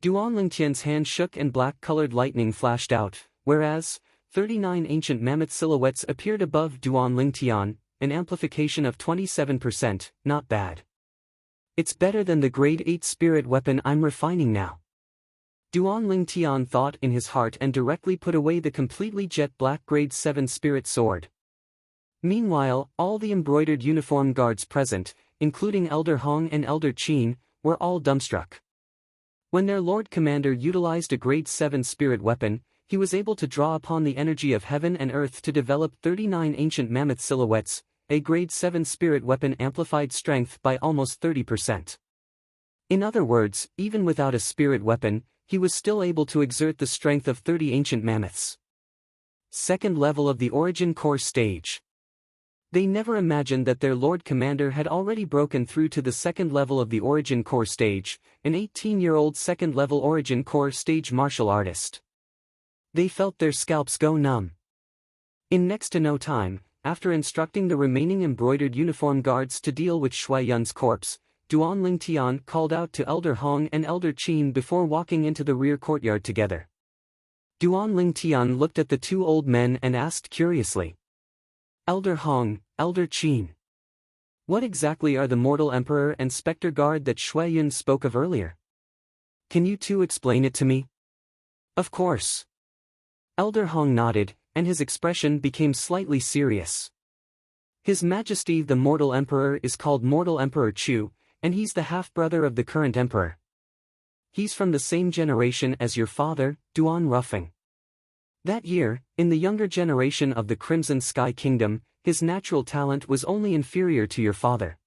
Duan Lingtian's hand shook and black-colored lightning flashed out, whereas 39 ancient mammoth silhouettes appeared above Duan Lingtian, an amplification of 27%, not bad. It's better than the grade 8 spirit weapon I'm refining now. Duan Lingtian thought in his heart and directly put away the completely jet-black grade 7 spirit sword. Meanwhile, all the embroidered uniform guards present, including Elder Hong and Elder Qin, were all dumbstruck. When their Lord Commander utilized a grade 7 spirit weapon, he was able to draw upon the energy of heaven and earth to develop 39 ancient mammoth silhouettes, a grade 7 spirit weapon amplified strength by almost 30%. In other words, even without a spirit weapon, he was still able to exert the strength of 30 ancient mammoths. Second level of the Origin Core stage. They never imagined that their Lord Commander had already broken through to the second level of the Origin Core stage, an 18-year-old second-level Origin Core stage martial artist. They felt their scalps go numb. In next to no time, after instructing the remaining embroidered uniform guards to deal with Shui Yun's corpse, Duan Tian called out to Elder Hong and Elder Qin before walking into the rear courtyard together. Duan Tian looked at the two old men and asked curiously. Elder Hong, Elder Qin. What exactly are the Mortal Emperor and Spectre Guard that Shui Yun spoke of earlier? Can you two explain it to me? Of course. Elder Hong nodded, and his expression became slightly serious. His Majesty the Mortal Emperor is called Mortal Emperor Chu, and he's the half-brother of the current emperor. He's from the same generation as your father, Duan Ruffing. That year, in the younger generation of the Crimson Sky Kingdom, his natural talent was only inferior to your father.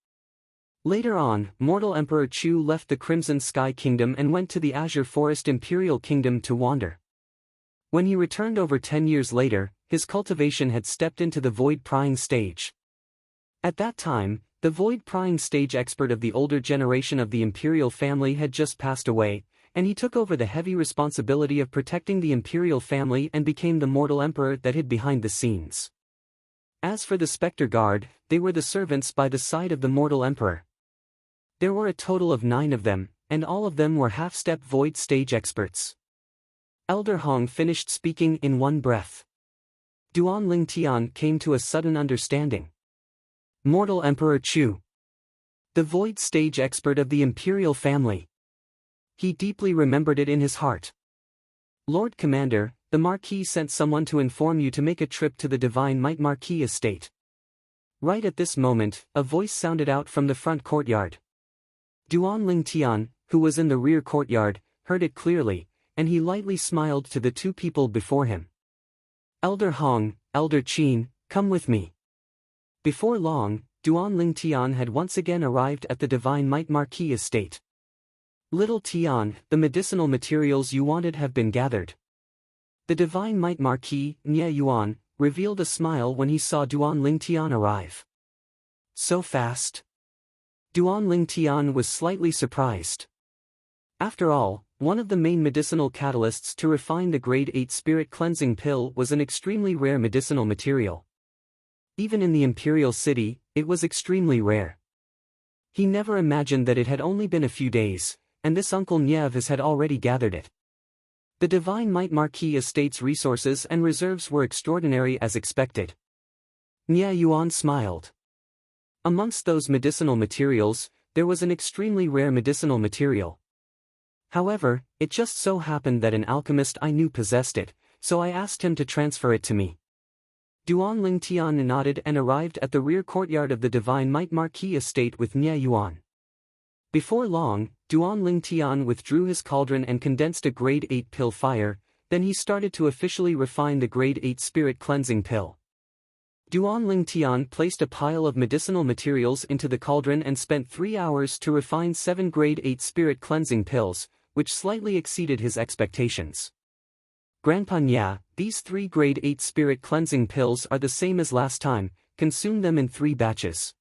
Later on, Mortal Emperor Chu left the Crimson Sky Kingdom and went to the Azure Forest Imperial Kingdom to wander. When he returned over 10 years later, his cultivation had stepped into the Void Prying stage. At that time, the Void Prying stage expert of the older generation of the Imperial family had just passed away, and he took over the heavy responsibility of protecting the Imperial family and became the Mortal Emperor that hid behind the scenes. As for the Spectre Guard, they were the servants by the side of the Mortal Emperor. There were a total of 9 of them, and all of them were half-step Void stage experts. Elder Hong finished speaking in one breath. Duan Tian came to a sudden understanding. Mortal Emperor Chu. The Void stage expert of the Imperial family. He deeply remembered it in his heart. Lord Commander, the Marquis sent someone to inform you to make a trip to the Divine Might Marquis estate. Right at this moment, a voice sounded out from the front courtyard. Duan Tian, who was in the rear courtyard, heard it clearly, and he lightly smiled to the two people before him. Elder Hong, Elder Qin, come with me. Before long, Duan Tian had once again arrived at the Divine Might Marquis estate. Little Tian, the medicinal materials you wanted have been gathered. The Divine Might Marquis, Nye Yuan, revealed a smile when he saw Duan Tian arrive. So fast? Duan Tian was slightly surprised. After all, one of the main medicinal catalysts to refine the Grade 8 Spirit Cleansing Pill was an extremely rare medicinal material. Even in the Imperial City, it was extremely rare. He never imagined that it had only been a few days, and this Uncle Nye of his had already gathered it. The Divine Might Marquis estate's resources and reserves were extraordinary as expected. Nye Yuan smiled. Amongst those medicinal materials, there was an extremely rare medicinal material. However, it just so happened that an alchemist I knew possessed it, so I asked him to transfer it to me. Duan Tian nodded and arrived at the rear courtyard of the Divine Might Marquis estate with Nye Yuan. Before long, Duan Tian withdrew his cauldron and condensed a Grade 8 pill fire, then he started to officially refine the Grade 8 Spirit Cleansing Pill. Duan Tian placed a pile of medicinal materials into the cauldron and spent 3 hours to refine 7 Grade 8 Spirit Cleansing Pills, which slightly exceeded his expectations. Grandpa Nya, these 3 Grade 8 Spirit Cleansing Pills are the same as last time, consume them in 3 batches.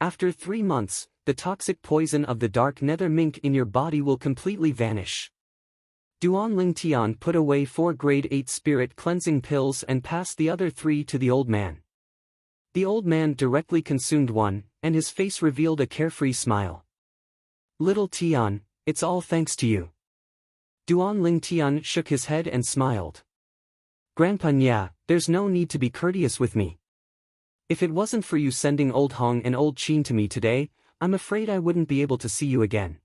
After 3 months, the toxic poison of the dark nether mink in your body will completely vanish. Duan Tian put away 4 Grade 8 Spirit Cleansing Pills and passed the other 3 to the old man. The old man directly consumed one, and his face revealed a carefree smile. Little Tian, it's all thanks to you. Duan Tian shook his head and smiled. Grandpa Nya, there's no need to be courteous with me. If it wasn't for you sending Old Hong and Old Qin to me today, I'm afraid I wouldn't be able to see you again.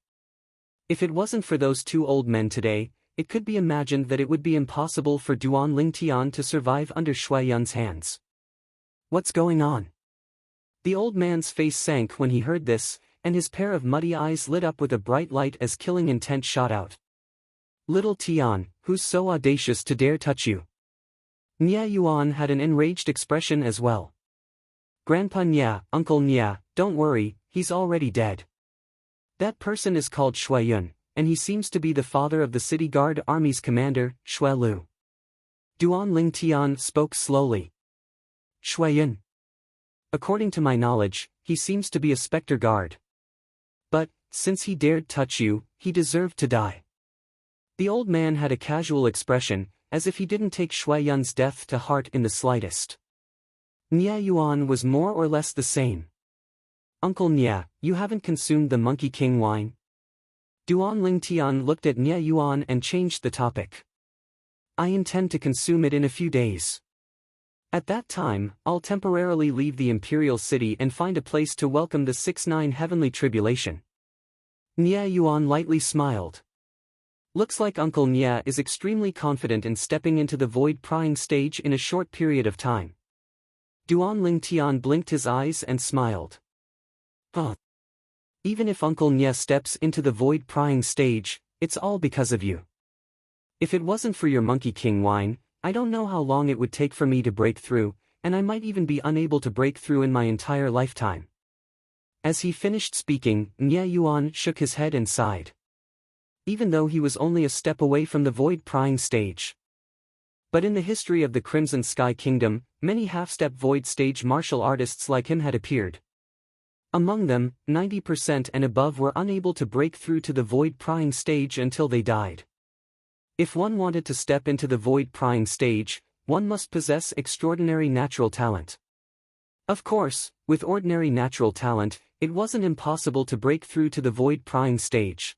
If it wasn't for those 2 old men today, it could be imagined that it would be impossible for Duan Tian to survive under Shui Yun's hands. What's going on? The old man's face sank when he heard this, and his pair of muddy eyes lit up with a bright light as killing intent shot out. Little Tian, who's so audacious to dare touch you? Nye Yuan had an enraged expression as well. Grandpa Nya, Uncle Nya, don't worry, he's already dead. That person is called Shui Yun, and he seems to be the father of the City Guard Army's commander, Shui Lu. Duan Tian spoke slowly. Shui Yun. According to my knowledge, he seems to be a Spectre Guard. But, since he dared touch you, he deserved to die. The old man had a casual expression, as if he didn't take Shui Yun's death to heart in the slightest. Nia Yuan was more or less the same. Uncle Nia, you haven't consumed the Monkey King wine? Duan Ling Tian looked at Nia Yuan and changed the topic. I intend to consume it in a few days. At that time, I'll temporarily leave the imperial city and find a place to welcome the 6-9 heavenly tribulation. Nia Yuan lightly smiled. Looks like Uncle Nia is extremely confident in stepping into the void prying stage in a short period of time. Duan Ling Tian blinked his eyes and smiled. Even if Uncle Nia steps into the void prying stage, it's all because of you. If it wasn't for your Monkey King wine, I don't know how long it would take for me to break through, and I might even be unable to break through in my entire lifetime. As he finished speaking, Nia Yuan shook his head and sighed. Even though he was only a step away from the void prying stage. But in the history of the Crimson Sky Kingdom, many half-step void stage martial artists like him had appeared. Among them, 90% and above were unable to break through to the void prying stage until they died. If one wanted to step into the void prying stage, one must possess extraordinary natural talent. Of course, with ordinary natural talent, it wasn't impossible to break through to the void prying stage.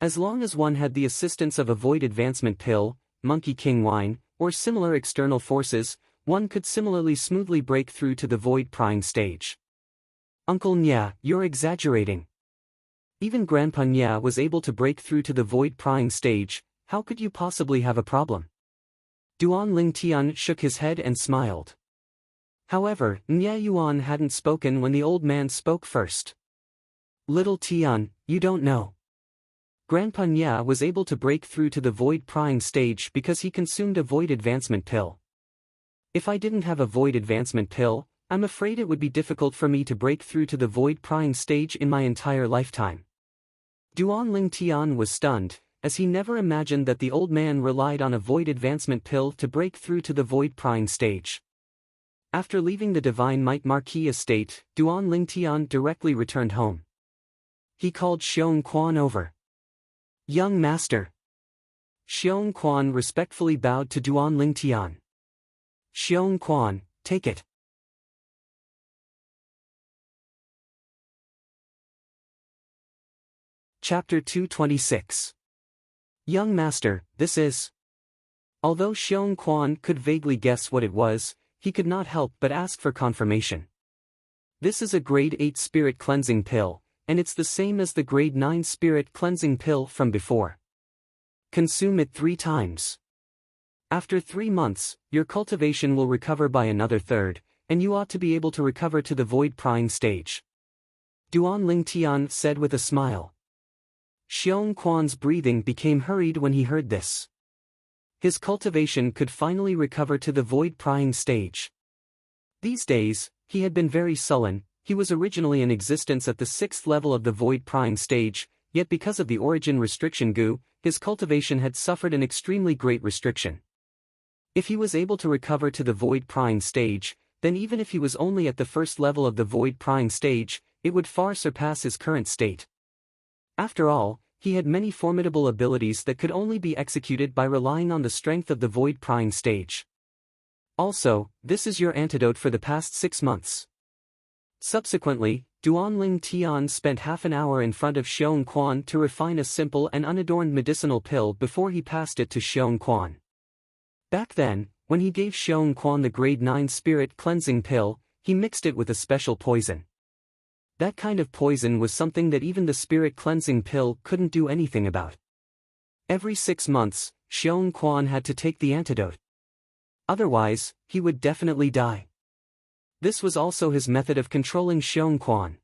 As long as one had the assistance of a void advancement pill, Monkey King wine, or similar external forces, one could similarly smoothly break through to the void prying stage. Uncle Nia, you're exaggerating. Even Grandpa Nia was able to break through to the void prying stage, how could you possibly have a problem? Duan Ling Tian shook his head and smiled. However, Nia Yuan hadn't spoken when the old man spoke first. Little Tian, you don't know. Grandpa Nia was able to break through to the void prying stage because he consumed a void advancement pill. If I didn't have a void advancement pill, I'm afraid it would be difficult for me to break through to the void prying stage in my entire lifetime. Duan Ling Tian was stunned, as he never imagined that the old man relied on a void advancement pill to break through to the void prying stage. After leaving the Divine Might Marquis estate, Duan Ling Tian directly returned home. He called Xiong Quan over. Young master. Xiong Quan respectfully bowed to Duan Ling Tian. Xiong Quan, take it. Chapter 226. Young master, this is. Although Xiong Quan could vaguely guess what it was, he could not help but ask for confirmation. This is a grade 8 spirit cleansing pill, and it's the same as the grade 9 spirit cleansing pill from before. Consume it 3 times. After 3 months, your cultivation will recover by another third, and you ought to be able to recover to the void prying stage. Duan Ling Tian said with a smile. Xiong Quan's breathing became hurried when he heard this. His cultivation could finally recover to the void prying stage. These days, he had been very sullen. He was originally in existence at the 6th level of the void prying stage, yet because of the origin restriction goo, his cultivation had suffered an extremely great restriction. If he was able to recover to the void prying stage, then even if he was only at the 1st level of the void prying stage, it would far surpass his current state. After all, he had many formidable abilities that could only be executed by relying on the strength of the void prying stage. Also, this is your antidote for the past 6 months. Subsequently, Duan Ling Tian spent half an hour in front of Xiong Quan to refine a simple and unadorned medicinal pill before he passed it to Xiong Quan. Back then, when he gave Xiong Quan the grade 9 spirit cleansing pill, he mixed it with a special poison. That kind of poison was something that even the spirit cleansing pill couldn't do anything about. Every 6 months, Xiong Quan had to take the antidote. Otherwise, he would definitely die. This was also his method of controlling Xiong Quan.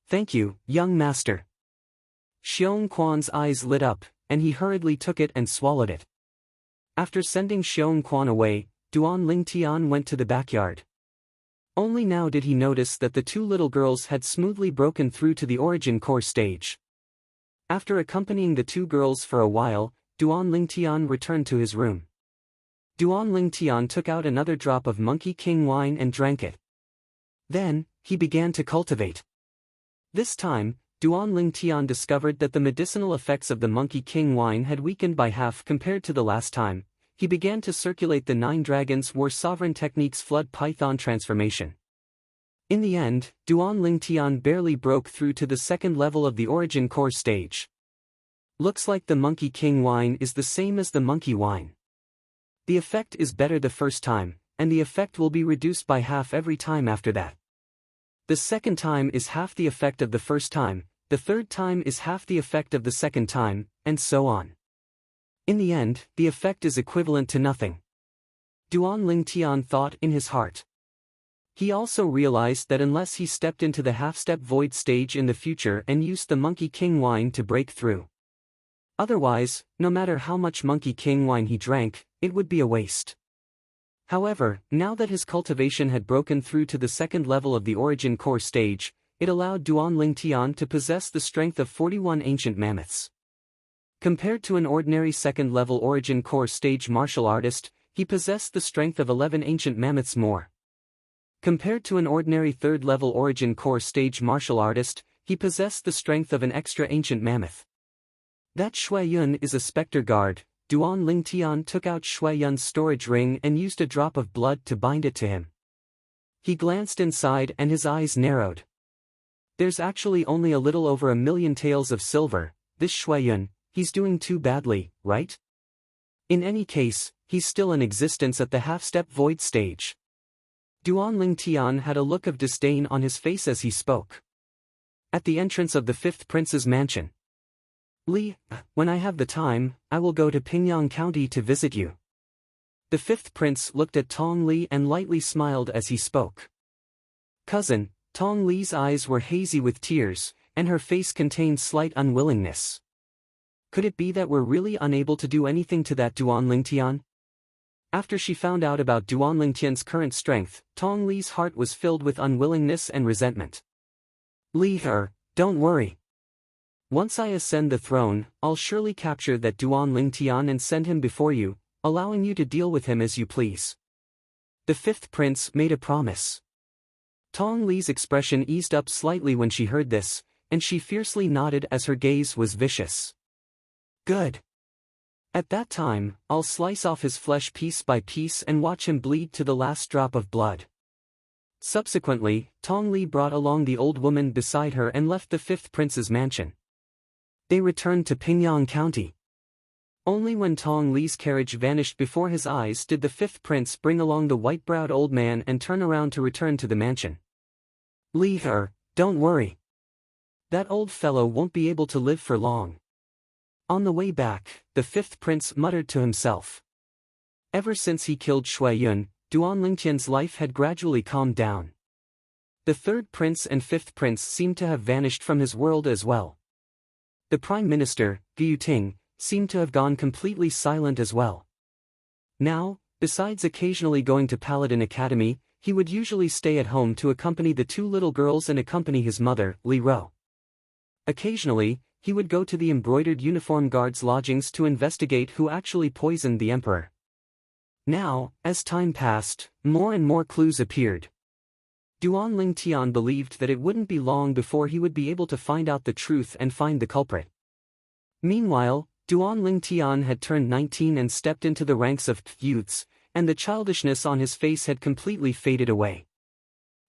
Thank you, young master. Xiong Quan's eyes lit up, and he hurriedly took it and swallowed it. After sending Xiong Quan away, Duan Ling Tian went to the backyard. Only now did he notice that the 2 little girls had smoothly broken through to the origin core stage. After accompanying the 2 girls for a while, Duan Ling Tian returned to his room. Duan Ling Tian took out another drop of Monkey King wine and drank it. Then, he began to cultivate. This time, Duan Ling Tian discovered that the medicinal effects of the Monkey King wine had weakened by half compared to the last time. he began to circulate the 9 Dragons War Sovereign Technique's Flood Python transformation. In the end, Duan Lingtian barely broke through to the second level of the Origin Core stage. Looks like the Monkey King wine is the same as the monkey wine. The effect is better the first time, and the effect will be reduced by half every time after that. The second time is half the effect of the first time, the third time is half the effect of the second time, and so on. In the end, the effect is equivalent to nothing. Duan Lingtian thought in his heart. He also realized that unless he stepped into the half-step void stage in the future and used the Monkey King wine to break through. Otherwise, no matter how much Monkey King wine he drank, it would be a waste. However, now that his cultivation had broken through to the second level of the Origin Core stage, it allowed Duan Lingtian to possess the strength of 41 ancient mammoths. Compared to an ordinary second-level Origin Core stage martial artist, he possessed the strength of 11 ancient mammoths more. Compared to an ordinary third-level Origin Core stage martial artist, he possessed the strength of an extra ancient mammoth. That Shui Yun is a specter guard. Duan Lingtian took out Shui Yun's storage ring and used a drop of blood to bind it to him. He glanced inside and his eyes narrowed. There's actually only a little over 1,000,000 taels of silver. This Shui Yun, he's doing too badly, right? In any case, he's still in existence at the half-step void stage. Duan Lingtian had a look of disdain on his face as he spoke. At the entrance of the 5th Prince's mansion. Li, when I have the time, I will go to Pingyang County to visit you. The 5th Prince looked at Tong Li and lightly smiled as he spoke. Cousin, Tong Li's eyes were hazy with tears, and her face contained slight unwillingness. Could it be that we're really unable to do anything to that Duan Lingtian? After she found out about Duan Lingtian's current strength, Tong Li's heart was filled with unwillingness and resentment. Li, don't worry. Once I ascend the throne, I'll surely capture that Duan Lingtian and send him before you, allowing you to deal with him as you please. The 5th Prince made a promise. Tong Li's expression eased up slightly when she heard this, and she fiercely nodded as her gaze was vicious. Good. At that time, I'll slice off his flesh piece by piece and watch him bleed to the last drop of blood. Subsequently, Tong Li brought along the old woman beside her and left the 5th Prince's mansion. They returned to Pingyang County. Only when Tong Li's carriage vanished before his eyes did the 5th Prince bring along the white-browed old man and turn around to return to the mansion. Li, don't worry. That old fellow won't be able to live for long. On the way back, the 5th Prince muttered to himself. Ever since he killed Shui Yun, Duan Lingtian's life had gradually calmed down. The 3rd Prince and 5th Prince seemed to have vanished from his world as well. The Prime Minister, Gu Ting, seemed to have gone completely silent as well. Now, besides occasionally going to Paladin Academy, he would usually stay at home to accompany the 2 little girls and accompany his mother, Li Ro. Occasionally, he would go to the embroidered uniform guards' lodgings to investigate who actually poisoned the emperor. Now, as time passed, more and more clues appeared. Duan Lingtian believed that it wouldn't be long before he would be able to find out the truth and find the culprit. Meanwhile, Duan Lingtian had turned 19 and stepped into the ranks of youths, and the childishness on his face had completely faded away.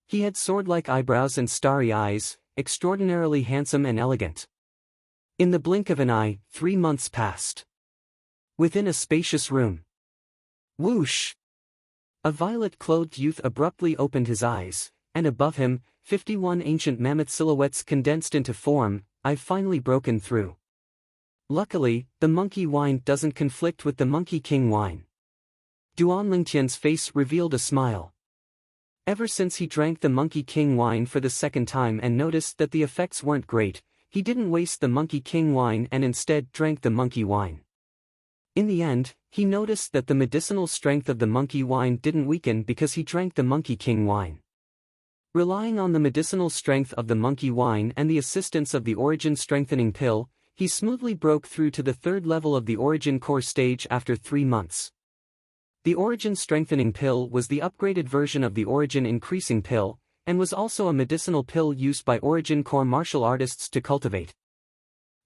He had sword-like eyebrows and starry eyes, extraordinarily handsome and elegant. In the blink of an eye, 3 months passed. Within a spacious room. Whoosh! A violet-clothed youth abruptly opened his eyes, and above him, 51 ancient mammoth silhouettes condensed into form. I've finally broken through. Luckily, the monkey wine doesn't conflict with the Monkey King wine. Duan Lingtian's face revealed a smile. Ever since he drank the Monkey King wine for the second time and noticed that the effects weren't great, he didn't waste the Monkey King wine and instead drank the monkey wine. In the end, he noticed that the medicinal strength of the monkey wine didn't weaken because he drank the Monkey King wine. Relying on the medicinal strength of the monkey wine and the assistance of the Origin Strengthening Pill, he smoothly broke through to the 3rd level of the Origin Core stage after 3 months. The Origin Strengthening Pill was the upgraded version of the Origin Increasing Pill, and was also a medicinal pill used by Origin Core martial artists to cultivate.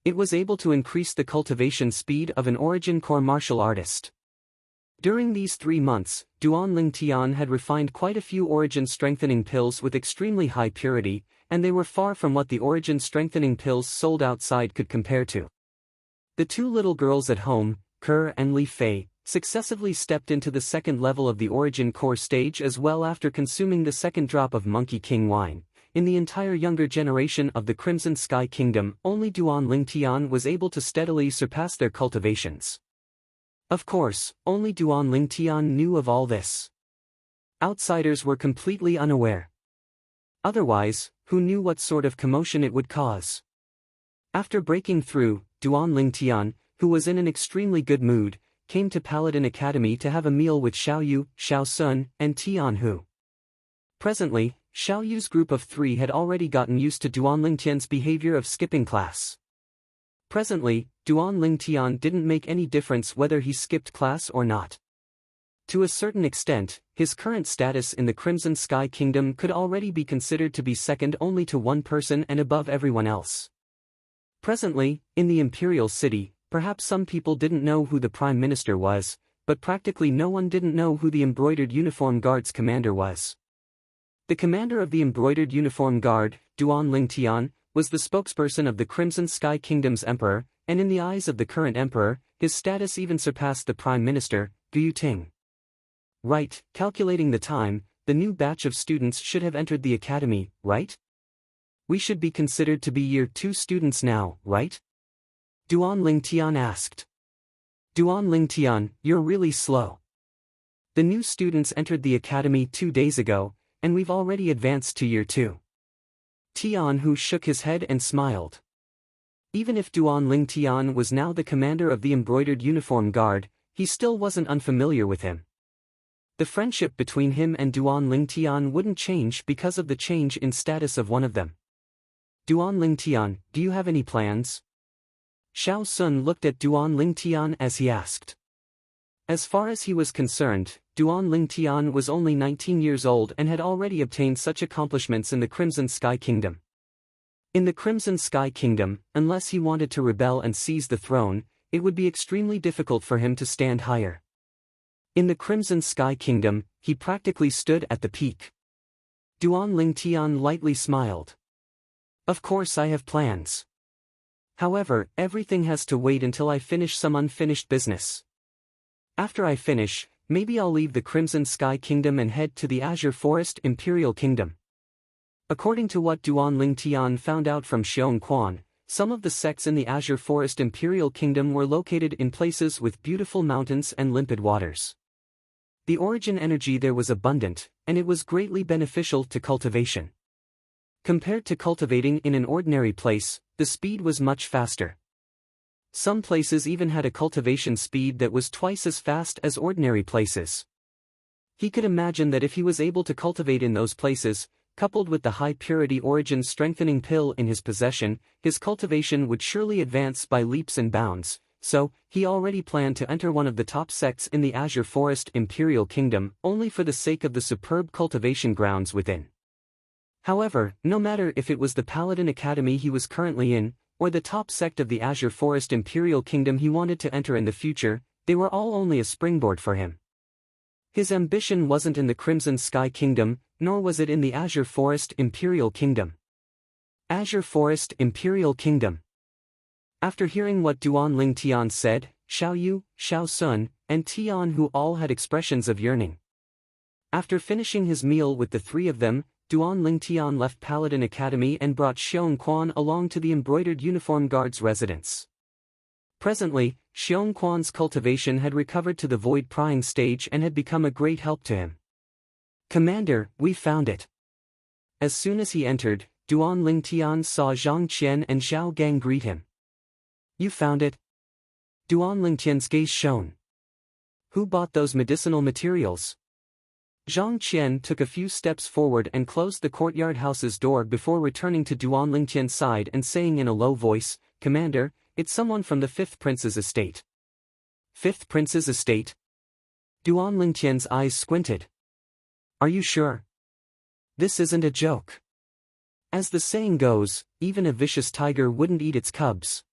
It was able to increase the cultivation speed of an Origin Core martial artist. During these 3 months, Duan Ling Tian had refined quite a few origin-strengthening pills with extremely high purity, and they were far from what the origin-strengthening pills sold outside could compare to. The two little girls at home, Kerr and Li Fei, successively stepped into the second level of the origin core stage as well after consuming the second drop of Monkey King wine. In the entire younger generation of the Crimson Sky Kingdom, only Duan Ling Tian was able to steadily surpass their cultivations. Of course, only Duan Ling Tian knew of all this. Outsiders were completely unaware. Otherwise, who knew what sort of commotion it would cause? After breaking through, Duan Ling Tian, who was in an extremely good mood, came to Paladin Academy to have a meal with Xiao Yu, Xiao Sun, and Tian Hu. Presently, Xiao Yu's group of 3 had already gotten used to Duan Ling Tian's behavior of skipping class. Presently, Duan Ling Tian didn't make any difference whether he skipped class or not. To a certain extent, his current status in the Crimson Sky Kingdom could already be considered to be second only to one person and above everyone else. Presently, in the Imperial City, perhaps some people didn't know who the Prime Minister was, but practically no one didn't know who the Embroidered Uniform Guard's commander was. The commander of the Embroidered Uniform Guard, Duan Ling Tian, was the spokesperson of the Crimson Sky Kingdom's emperor, and in the eyes of the current emperor, his status even surpassed the Prime Minister, Gu Ting. Right, calculating the time, the new batch of students should have entered the academy, right? We should be considered to be Year 2 students now, right? Duan Ling Tian asked. Duan Ling Tian, you're really slow. The new students entered the academy 2 days ago, and we've already advanced to Year 2. Tian Hu shook his head and smiled. Even if Duan Ling Tian was now the commander of the Embroidered Uniform Guard, he still wasn't unfamiliar with him. The friendship between him and Duan Ling Tian wouldn't change because of the change in status of one of them. Duan Ling Tian, do you have any plans? Xiao Sun looked at Duan Ling Tian as he asked. As far as he was concerned, Duan Ling Tian was only 19 years old and had already obtained such accomplishments in the Crimson Sky Kingdom. In the Crimson Sky Kingdom, unless he wanted to rebel and seize the throne, it would be extremely difficult for him to stand higher. In the Crimson Sky Kingdom, he practically stood at the peak. Duan Ling Tian lightly smiled. Of course I have plans. However, everything has to wait until I finish some unfinished business. After I finish, maybe I'll leave the Crimson Sky Kingdom and head to the Azure Forest Imperial Kingdom. According to what Duan Ling Tian found out from Xiong Quan, some of the sects in the Azure Forest Imperial Kingdom were located in places with beautiful mountains and limpid waters. The origin energy there was abundant, and it was greatly beneficial to cultivation. Compared to cultivating in an ordinary place, the speed was much faster. Some places even had a cultivation speed that was twice as fast as ordinary places. He could imagine that if he was able to cultivate in those places, coupled with the high-purity origin strengthening pill in his possession, his cultivation would surely advance by leaps and bounds, so, he already planned to enter one of the top sects in the Azure Forest Imperial Kingdom only for the sake of the superb cultivation grounds within. However, no matter if it was the Paladin Academy he was currently in, or the top sect of the Azure Forest Imperial Kingdom he wanted to enter in the future, they were all only a springboard for him. His ambition wasn't in the Crimson Sky Kingdom, nor was it in the Azure Forest Imperial Kingdom. Azure Forest Imperial Kingdom. After hearing what Duan Ling Tian said, Xiao Yu, Xiao Sun, and Tian Hu all had expressions of yearning. After finishing his meal with the 3 of them, Duan Ling Tian left Paladin Academy and brought Xiong Quan along to the Embroidered Uniform Guard's residence. Presently, Xiong Quan's cultivation had recovered to the void prying stage and had become a great help to him. Commander, we found it. As soon as he entered, Duan Ling Tian saw Zhang Qian and Zhao Gang greet him. You found it? Duan Ling Tian's gaze shone. Who bought those medicinal materials? Zhang Qian took a few steps forward and closed the courtyard house's door before returning to Duan Ling Tian's side and saying in a low voice, Commander, it's someone from the 5th Prince's estate. 5th Prince's estate? Duan Ling Tian's eyes squinted. Are you sure? This isn't a joke. As the saying goes, even a vicious tiger wouldn't eat its cubs.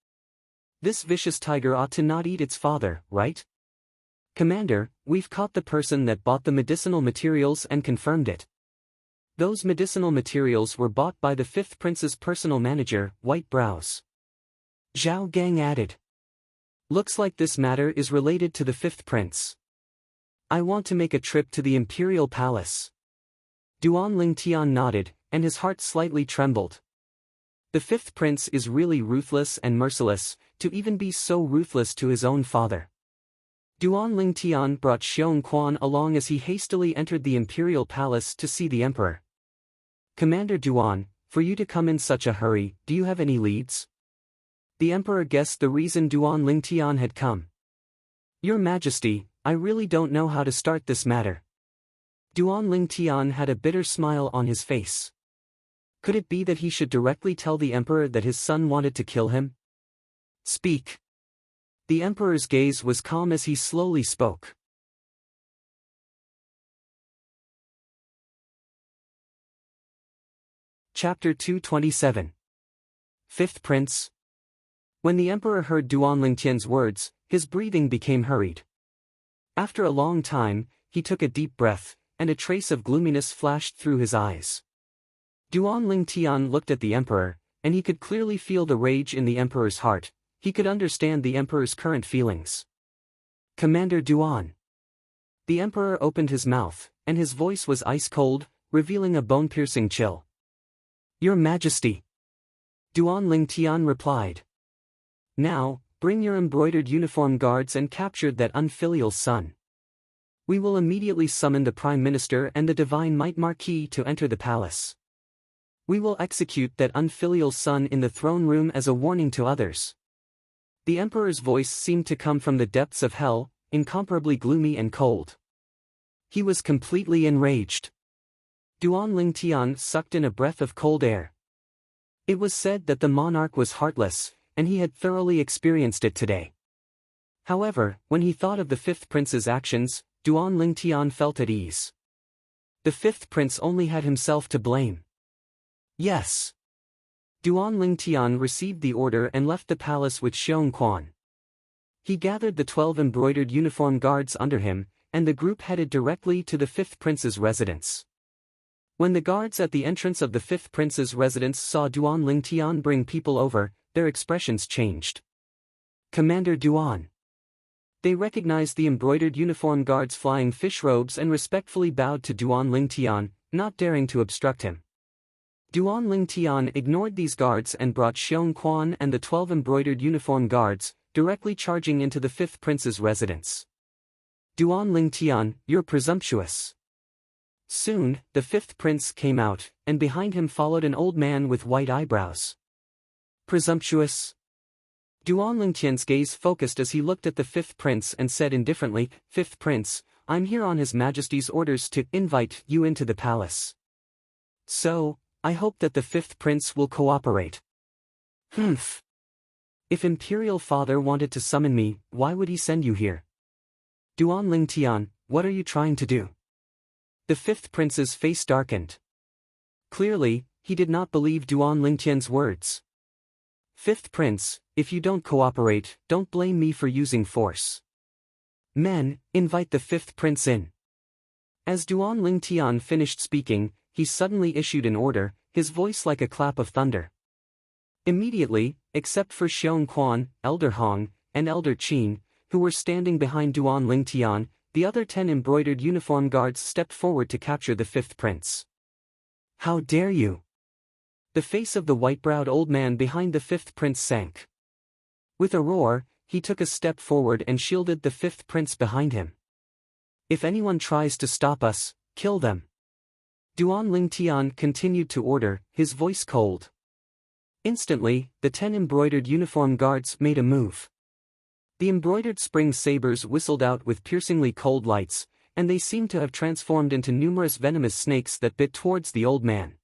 This vicious tiger ought to not eat its father, right? Commander, we've caught the person that bought the medicinal materials and confirmed it. Those medicinal materials were bought by the fifth prince's personal manager, White Brows. Zhao Gang added. Looks like this matter is related to the fifth prince. I want to make a trip to the imperial palace. Duan Lingtian nodded, and his heart slightly trembled. The fifth prince is really ruthless and merciless, to even be so ruthless to his own father. Duan Lingtian brought Xiong Quan along as he hastily entered the imperial palace to see the emperor. Commander Duan, for you to come in such a hurry, do you have any leads? The emperor guessed the reason Duan Lingtian had come. Your Majesty, I really don't know how to start this matter. Duan Lingtian had a bitter smile on his face. Could it be that he should directly tell the emperor that his son wanted to kill him? Speak. The emperor's gaze was calm as he slowly spoke. Chapter 227. Fifth Prince. When the emperor heard Duan Lingtian's words, his breathing became hurried. After a long time, he took a deep breath, and a trace of gloominess flashed through his eyes. Duan Lingtian looked at the emperor, and he could clearly feel the rage in the emperor's heart. He could understand the emperor's current feelings. Commander Duan. The emperor opened his mouth, and his voice was ice-cold, revealing a bone-piercing chill. Your Majesty. Duan Lingtian replied. Now, bring your embroidered uniform guards and capture that unfilial son. We will immediately summon the Prime Minister and the Divine Might Marquis to enter the palace. We will execute that unfilial son in the throne room as a warning to others. The emperor's voice seemed to come from the depths of hell, incomparably gloomy and cold. He was completely enraged. Duan Lingtian sucked in a breath of cold air. It was said that the monarch was heartless, and he had thoroughly experienced it today. However, when he thought of the fifth prince's actions, Duan Lingtian felt at ease. The fifth prince only had himself to blame. Yes. Duan Lingtian received the order and left the palace with Xiong Quan. He gathered the 12 embroidered uniform guards under him, and the group headed directly to the fifth prince's residence. When the guards at the entrance of the fifth prince's residence saw Duan Lingtian bring people over, their expressions changed. Commander Duan. They recognized the embroidered uniform guards' flying fish robes and respectfully bowed to Duan Lingtian, not daring to obstruct him. Duan Lingtian ignored these guards and brought Xiong Quan and the 12 embroidered uniform guards, directly charging into the fifth prince's residence. Duan Lingtian, you're presumptuous. Soon, the fifth prince came out, and behind him followed an old man with white eyebrows. Presumptuous? Duan Lingtian's gaze focused as he looked at the fifth prince and said indifferently, Fifth prince, I'm here on His Majesty's orders to invite you into the palace. So, I hope that the fifth prince will cooperate. Humph. If Imperial Father wanted to summon me, why would he send you here? Duan Lingtian, what are you trying to do? The fifth prince's face darkened. Clearly, he did not believe Duan Lingtian's words. Fifth prince, if you don't cooperate, don't blame me for using force. Men, invite the fifth prince in. As Duan Lingtian finished speaking, he suddenly issued an order, his voice like a clap of thunder. Immediately, except for Xiong Quan, Elder Hong, and Elder Qin, who were standing behind Duan Lingtian, the other 10 embroidered uniform guards stepped forward to capture the fifth prince. How dare you! The face of the white-browed old man behind the fifth prince sank. With a roar, he took a step forward and shielded the fifth prince behind him. If anyone tries to stop us, kill them. Duan Lingtian continued to order, his voice cold. Instantly, the 10 embroidered uniform guards made a move. The embroidered spring sabers whistled out with piercingly cold lights, and they seemed to have transformed into numerous venomous snakes that bit towards the old man.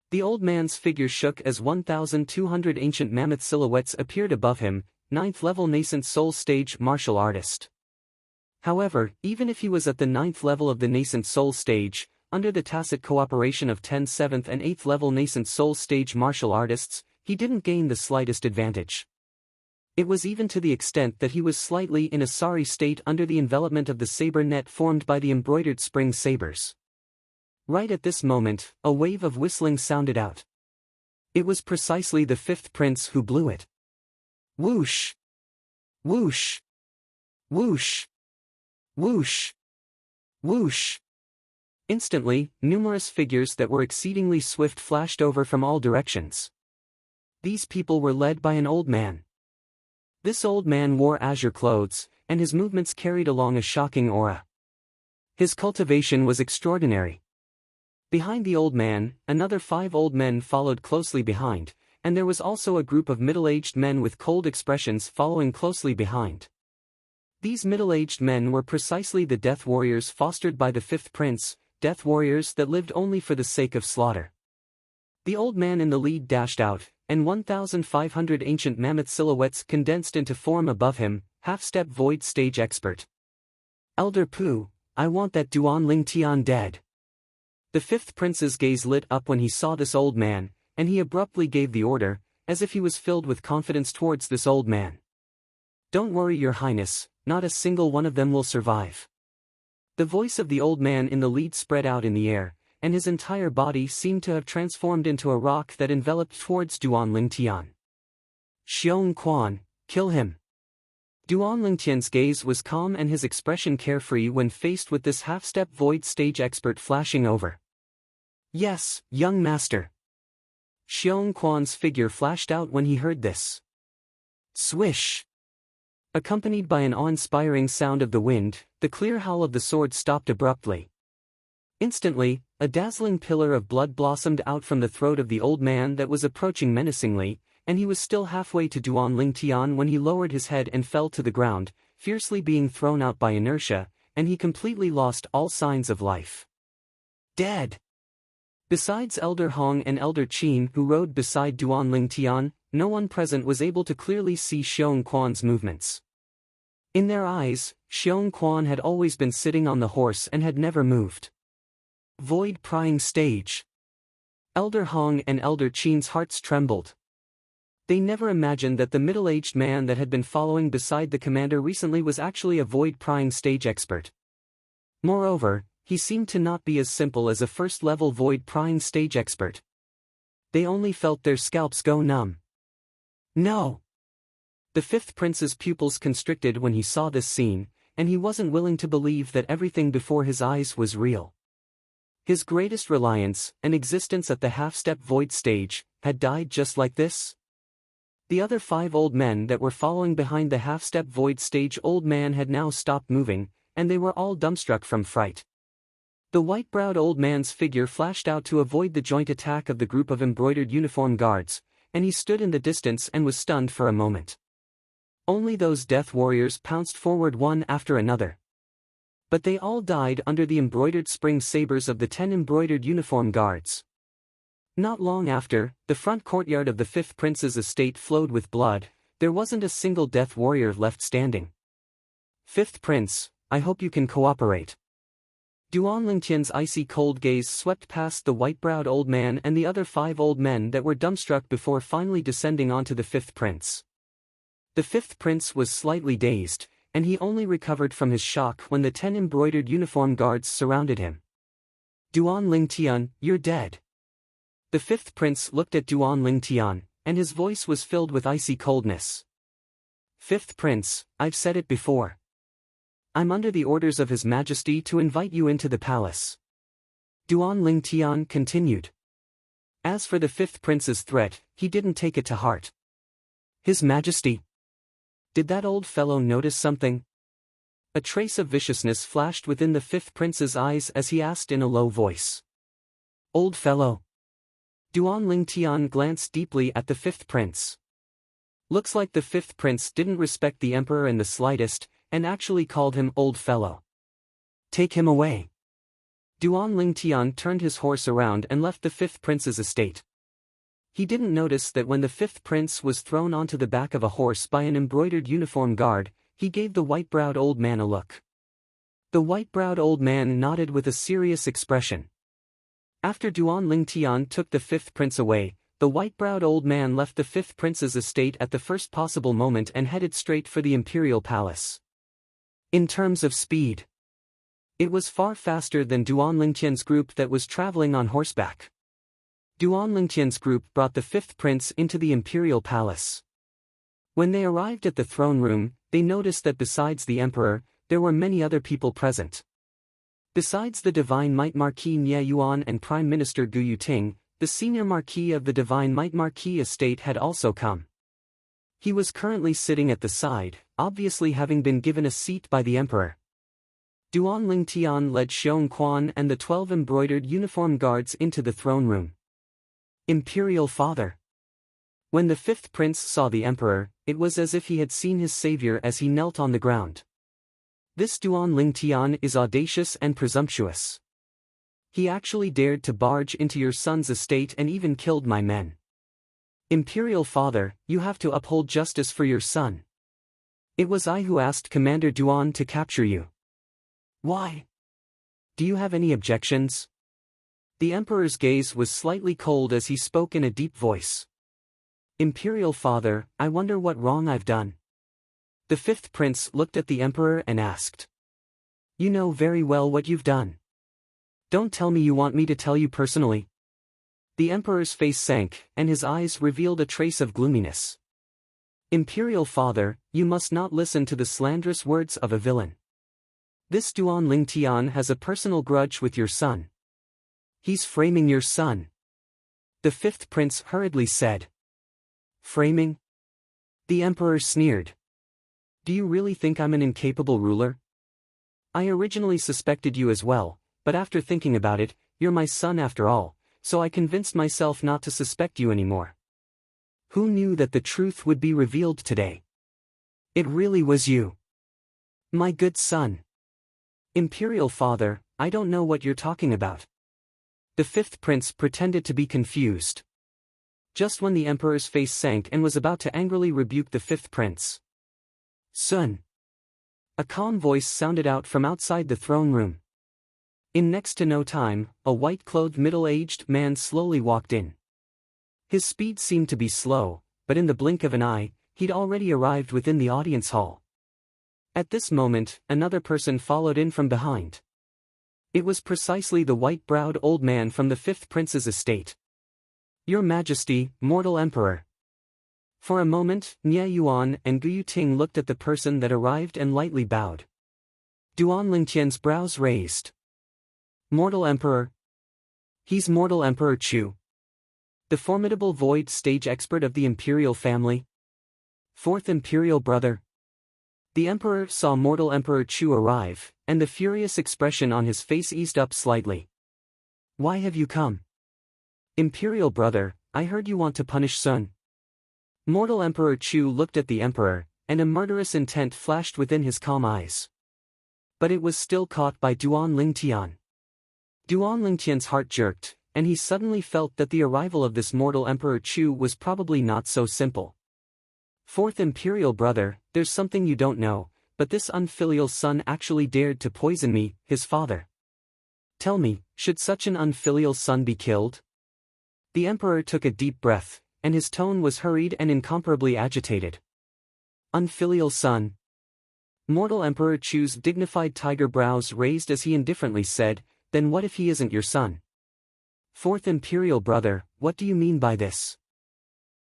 The old man's figure shook as 1,200 ancient mammoth silhouettes appeared above him, 9th-level nascent soul stage martial artist. However, even if he was at the 9th level of the nascent soul stage, under the tacit cooperation of 10th, 7th and 8th level nascent soul stage martial artists, he didn't gain the slightest advantage. It was even to the extent that he was slightly in a sorry state under the envelopment of the saber net formed by the embroidered spring sabers. Right at this moment, a wave of whistling sounded out. It was precisely the fifth prince who blew it. Whoosh! Whoosh! Whoosh! Whoosh! Whoosh! Instantly, numerous figures that were exceedingly swift flashed over from all directions. These people were led by an old man. This old man wore azure clothes, and his movements carried along a shocking aura. His cultivation was extraordinary. Behind the old man, another 5 old men followed closely behind, and there was also a group of middle-aged men with cold expressions following closely behind. These middle-aged men were precisely the death warriors fostered by the fifth prince, death warriors that lived only for the sake of slaughter. The old man in the lead dashed out, and 1,500 ancient mammoth silhouettes condensed into form above him, half-step void stage expert. Elder Pu, I want that Duan Ling Tian dead. The fifth prince's gaze lit up when he saw this old man, and he abruptly gave the order, as if he was filled with confidence towards this old man. Don't worry, Your Highness, not a single one of them will survive. The voice of the old man in the lead spread out in the air, and his entire body seemed to have transformed into a rock that enveloped towards Duan Ling Tian. Xiong Quan, kill him. Duan Ling Tian's gaze was calm and his expression carefree when faced with this half-step void stage expert flashing over. Yes, young master. Xiong Quan's figure flashed out when he heard this. Swish! Accompanied by an awe-inspiring sound of the wind, the clear howl of the sword stopped abruptly. Instantly, a dazzling pillar of blood blossomed out from the throat of the old man that was approaching menacingly, and he was still halfway to Duan Ling Tian when he lowered his head and fell to the ground, fiercely being thrown out by inertia, and he completely lost all signs of life. Dead! Besides Elder Hong and Elder Qin who rode beside Duan Ling Tian, no one present was able to clearly see Xiong Quan's movements. In their eyes, Xiong Quan had always been sitting on the horse and had never moved. Void prying stage. Elder Hong and Elder Qin's hearts trembled. They never imagined that the middle-aged man that had been following beside the commander recently was actually a void prying stage expert. Moreover, he seemed to not be as simple as a first-level void prying stage expert. They only felt their scalps go numb. No! The fifth prince's pupils constricted when he saw this scene, and he wasn't willing to believe that everything before his eyes was real. His greatest reliance, an existence at the half-step void stage, had died just like this? The other 5 old men that were following behind the half-step void stage old man had now stopped moving, and they were all dumbstruck from fright. The white-browed old man's figure flashed out to avoid the joint attack of the group of embroidered uniform guards, and he stood in the distance and was stunned for a moment. Only those death warriors pounced forward one after another. But they all died under the embroidered spring sabers of the 10 embroidered uniform guards. Not long after, the front courtyard of the fifth prince's estate flowed with blood. There wasn't a single death warrior left standing. Fifth prince, I hope you can cooperate. Duan Lingtian's icy cold gaze swept past the white-browed old man and the other 5 old men that were dumbstruck before finally descending onto the fifth prince. The fifth prince was slightly dazed, and he only recovered from his shock when the 10 embroidered uniform guards surrounded him. Duan Lingtian, you're dead. The fifth prince looked at Duan Lingtian, and his voice was filled with icy coldness. Fifth prince, I've said it before. I'm under the orders of His Majesty to invite you into the palace. Duan Lingtian continued. As for the fifth prince's threat, he didn't take it to heart. His Majesty. Did that old fellow notice something? A trace of viciousness flashed within the fifth prince's eyes as he asked in a low voice. Old fellow. Duan Lingtian glanced deeply at the fifth prince. Looks like the fifth prince didn't respect the emperor in the slightest, and actually called him old fellow. Take him away. Duan Lingtian turned his horse around and left the fifth prince's estate. He didn't notice that when the fifth prince was thrown onto the back of a horse by an embroidered uniform guard, he gave the white-browed old man a look. The white-browed old man nodded with a serious expression. After Duan Lingtian took the fifth prince away, The white-browed old man left the fifth prince's estate at the first possible moment and headed straight for the imperial palace. In terms of speed, it was far faster than Duan Lingtian's group that was traveling on horseback. Duan Lingtian's group brought the fifth prince into the imperial palace. When they arrived at the throne room, they noticed that besides the emperor, there were many other people present. Besides the Divine Might Marquis Nie Yuan and Prime Minister Gu Yuting, the senior marquis of the Divine Might Marquis estate had also come. He was currently sitting at the side, obviously having been given a seat by the emperor. Duan Lingtian led Xiong Quan and the 12 embroidered uniform guards into the throne room. Imperial Father. When the fifth prince saw the emperor, it was as if he had seen his savior as he knelt on the ground. This Duan Lingtian is audacious and presumptuous. He actually dared to barge into your son's estate and even killed my men. Imperial Father, you have to uphold justice for your son. It was I who asked Commander Duan to capture you. Why? Do you have any objections? The emperor's gaze was slightly cold as he spoke in a deep voice. Imperial Father, I wonder what wrong I've done. The fifth prince looked at the emperor and asked. You know very well what you've done. Don't tell me you want me to tell you personally. The emperor's face sank, and his eyes revealed a trace of gloominess. Imperial Father, you must not listen to the slanderous words of a villain. This Duan Lingtian has a personal grudge with your son. He's framing your son. The fifth prince hurriedly said. Framing? The emperor sneered. Do you really think I'm an incapable ruler? I originally suspected you as well, but after thinking about it, you're my son after all, so I convinced myself not to suspect you anymore. Who knew that the truth would be revealed today? It really was you. My good son. Imperial Father, I don't know what you're talking about. The fifth prince pretended to be confused. Just when the emperor's face sank and was about to angrily rebuke the fifth prince. Son. A calm voice sounded out from outside the throne room. In next to no time, a white-clothed middle-aged man slowly walked in. His speed seemed to be slow, but in the blink of an eye, he'd already arrived within the audience hall. At this moment, another person followed in from behind. It was precisely the white-browed old man from the fifth prince's estate. Your Majesty, mortal emperor. For a moment, Nie Yuan and Gu Yuting looked at the person that arrived and lightly bowed. Duan Lingtian's brows raised. Mortal Emperor? He's Mortal Emperor Chu. The formidable void stage expert of the imperial family. Fourth imperial brother. The emperor saw Mortal Emperor Chu arrive, and the furious expression on his face eased up slightly. Why have you come? Imperial brother, I heard you want to punish Sun. Mortal Emperor Chu looked at the emperor, and a murderous intent flashed within his calm eyes. But it was still caught by Duan Lingtian. Duan Lingtian's heart jerked, and he suddenly felt that the arrival of this mortal Emperor Chu was probably not so simple. Fourth imperial brother, there's something you don't know, but this unfilial son actually dared to poison me, his father. Tell me, should such an unfilial son be killed? The emperor took a deep breath, and his tone was hurried and incomparably agitated. Unfilial son. Mortal Emperor Chu's dignified tiger brows raised as he indifferently said, then what if he isn't your son? Fourth imperial brother, what do you mean by this?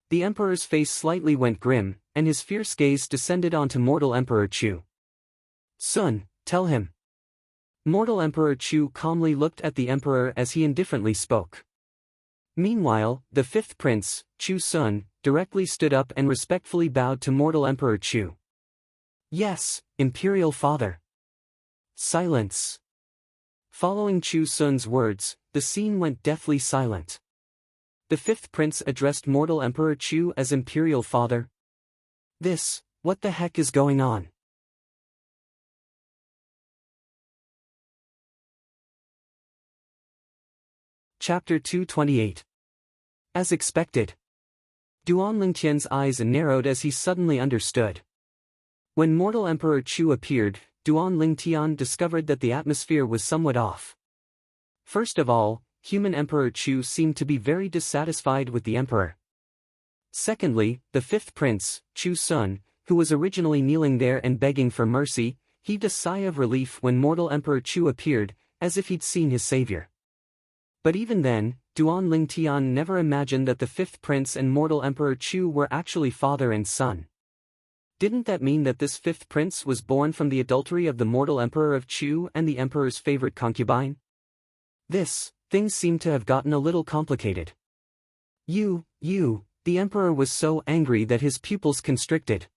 The emperor's face slightly went grim, and his fierce gaze descended onto Mortal Emperor Chu. Sun, tell him. Mortal Emperor Chu calmly looked at the emperor as he indifferently spoke. Meanwhile, the fifth prince, Chu Sun, directly stood up and respectfully bowed to Mortal Emperor Chu. Yes, imperial father. Silence. Following Chu Sun's words, the scene went deathly silent. The fifth prince addressed Mortal Emperor Chu as imperial father. What the heck is going on? Chapter 228. As expected. Duan Lingtian's eyes narrowed as he suddenly understood. When Mortal Emperor Chu appeared, Duan Lingtian discovered that the atmosphere was somewhat off. First of all, human Emperor Chu seemed to be very dissatisfied with the emperor. Secondly, the fifth prince, Chu Sun, who was originally kneeling there and begging for mercy, heaved a sigh of relief when mortal Emperor Chu appeared, as if he'd seen his savior. But even then, Duan Lingtian never imagined that the fifth prince and mortal Emperor Chu were actually father and son. Didn't that mean that this fifth prince was born from the adultery of the mortal emperor of Chu and the emperor's favorite concubine? Things seem to have gotten a little complicated. The emperor was so angry that his pupils constricted.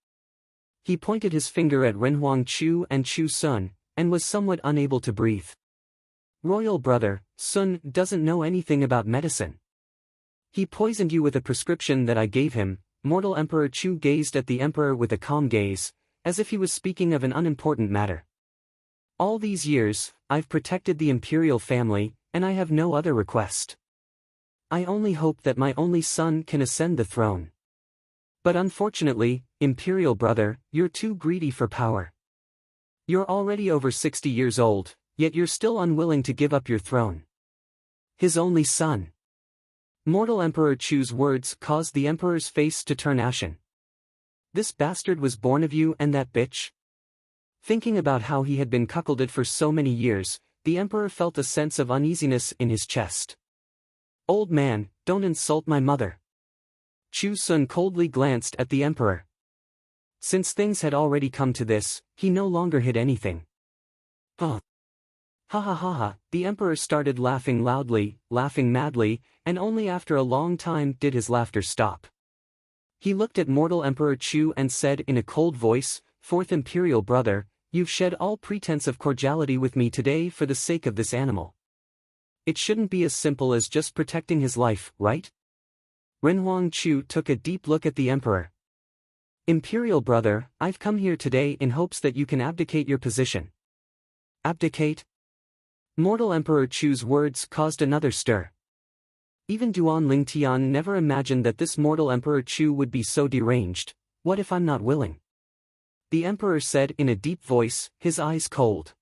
He pointed his finger at Renhuang Chu and Chu Sun, and was somewhat unable to breathe. Royal brother, Sun doesn't know anything about medicine. He poisoned you with a prescription that I gave him. Mortal Emperor Chu gazed at the emperor with a calm gaze, as if he was speaking of an unimportant matter. All these years, I've protected the imperial family, and I have no other request. I only hope that my only son can ascend the throne. But unfortunately, imperial brother, you're too greedy for power. You're already over 60 years old, yet you're still unwilling to give up your throne. His only son. Mortal Emperor Chu's words caused the emperor's face to turn ashen. This bastard was born of you and that bitch? Thinking about how he had been cuckolded for so many years, the emperor felt a sense of uneasiness in his chest. Old man, don't insult my mother. Chu Sun coldly glanced at the emperor. Since things had already come to this, he no longer hid anything. Ha ha ha ha, the emperor started laughing loudly, laughing madly, and only after a long time did his laughter stop. He looked at mortal Emperor Chu and said in a cold voice, "Fourth imperial brother, you've shed all pretense of cordiality with me today for the sake of this animal. It shouldn't be as simple as just protecting his life, right?" Renhuang Chu took a deep look at the emperor. "Imperial brother, I've come here today in hopes that you can abdicate your position." Abdicate? Mortal Emperor Chu's words caused another stir. Even Duan Lingtian never imagined that this mortal Emperor Chu would be so deranged. What if I'm not willing? The emperor said in a deep voice, his eyes cold.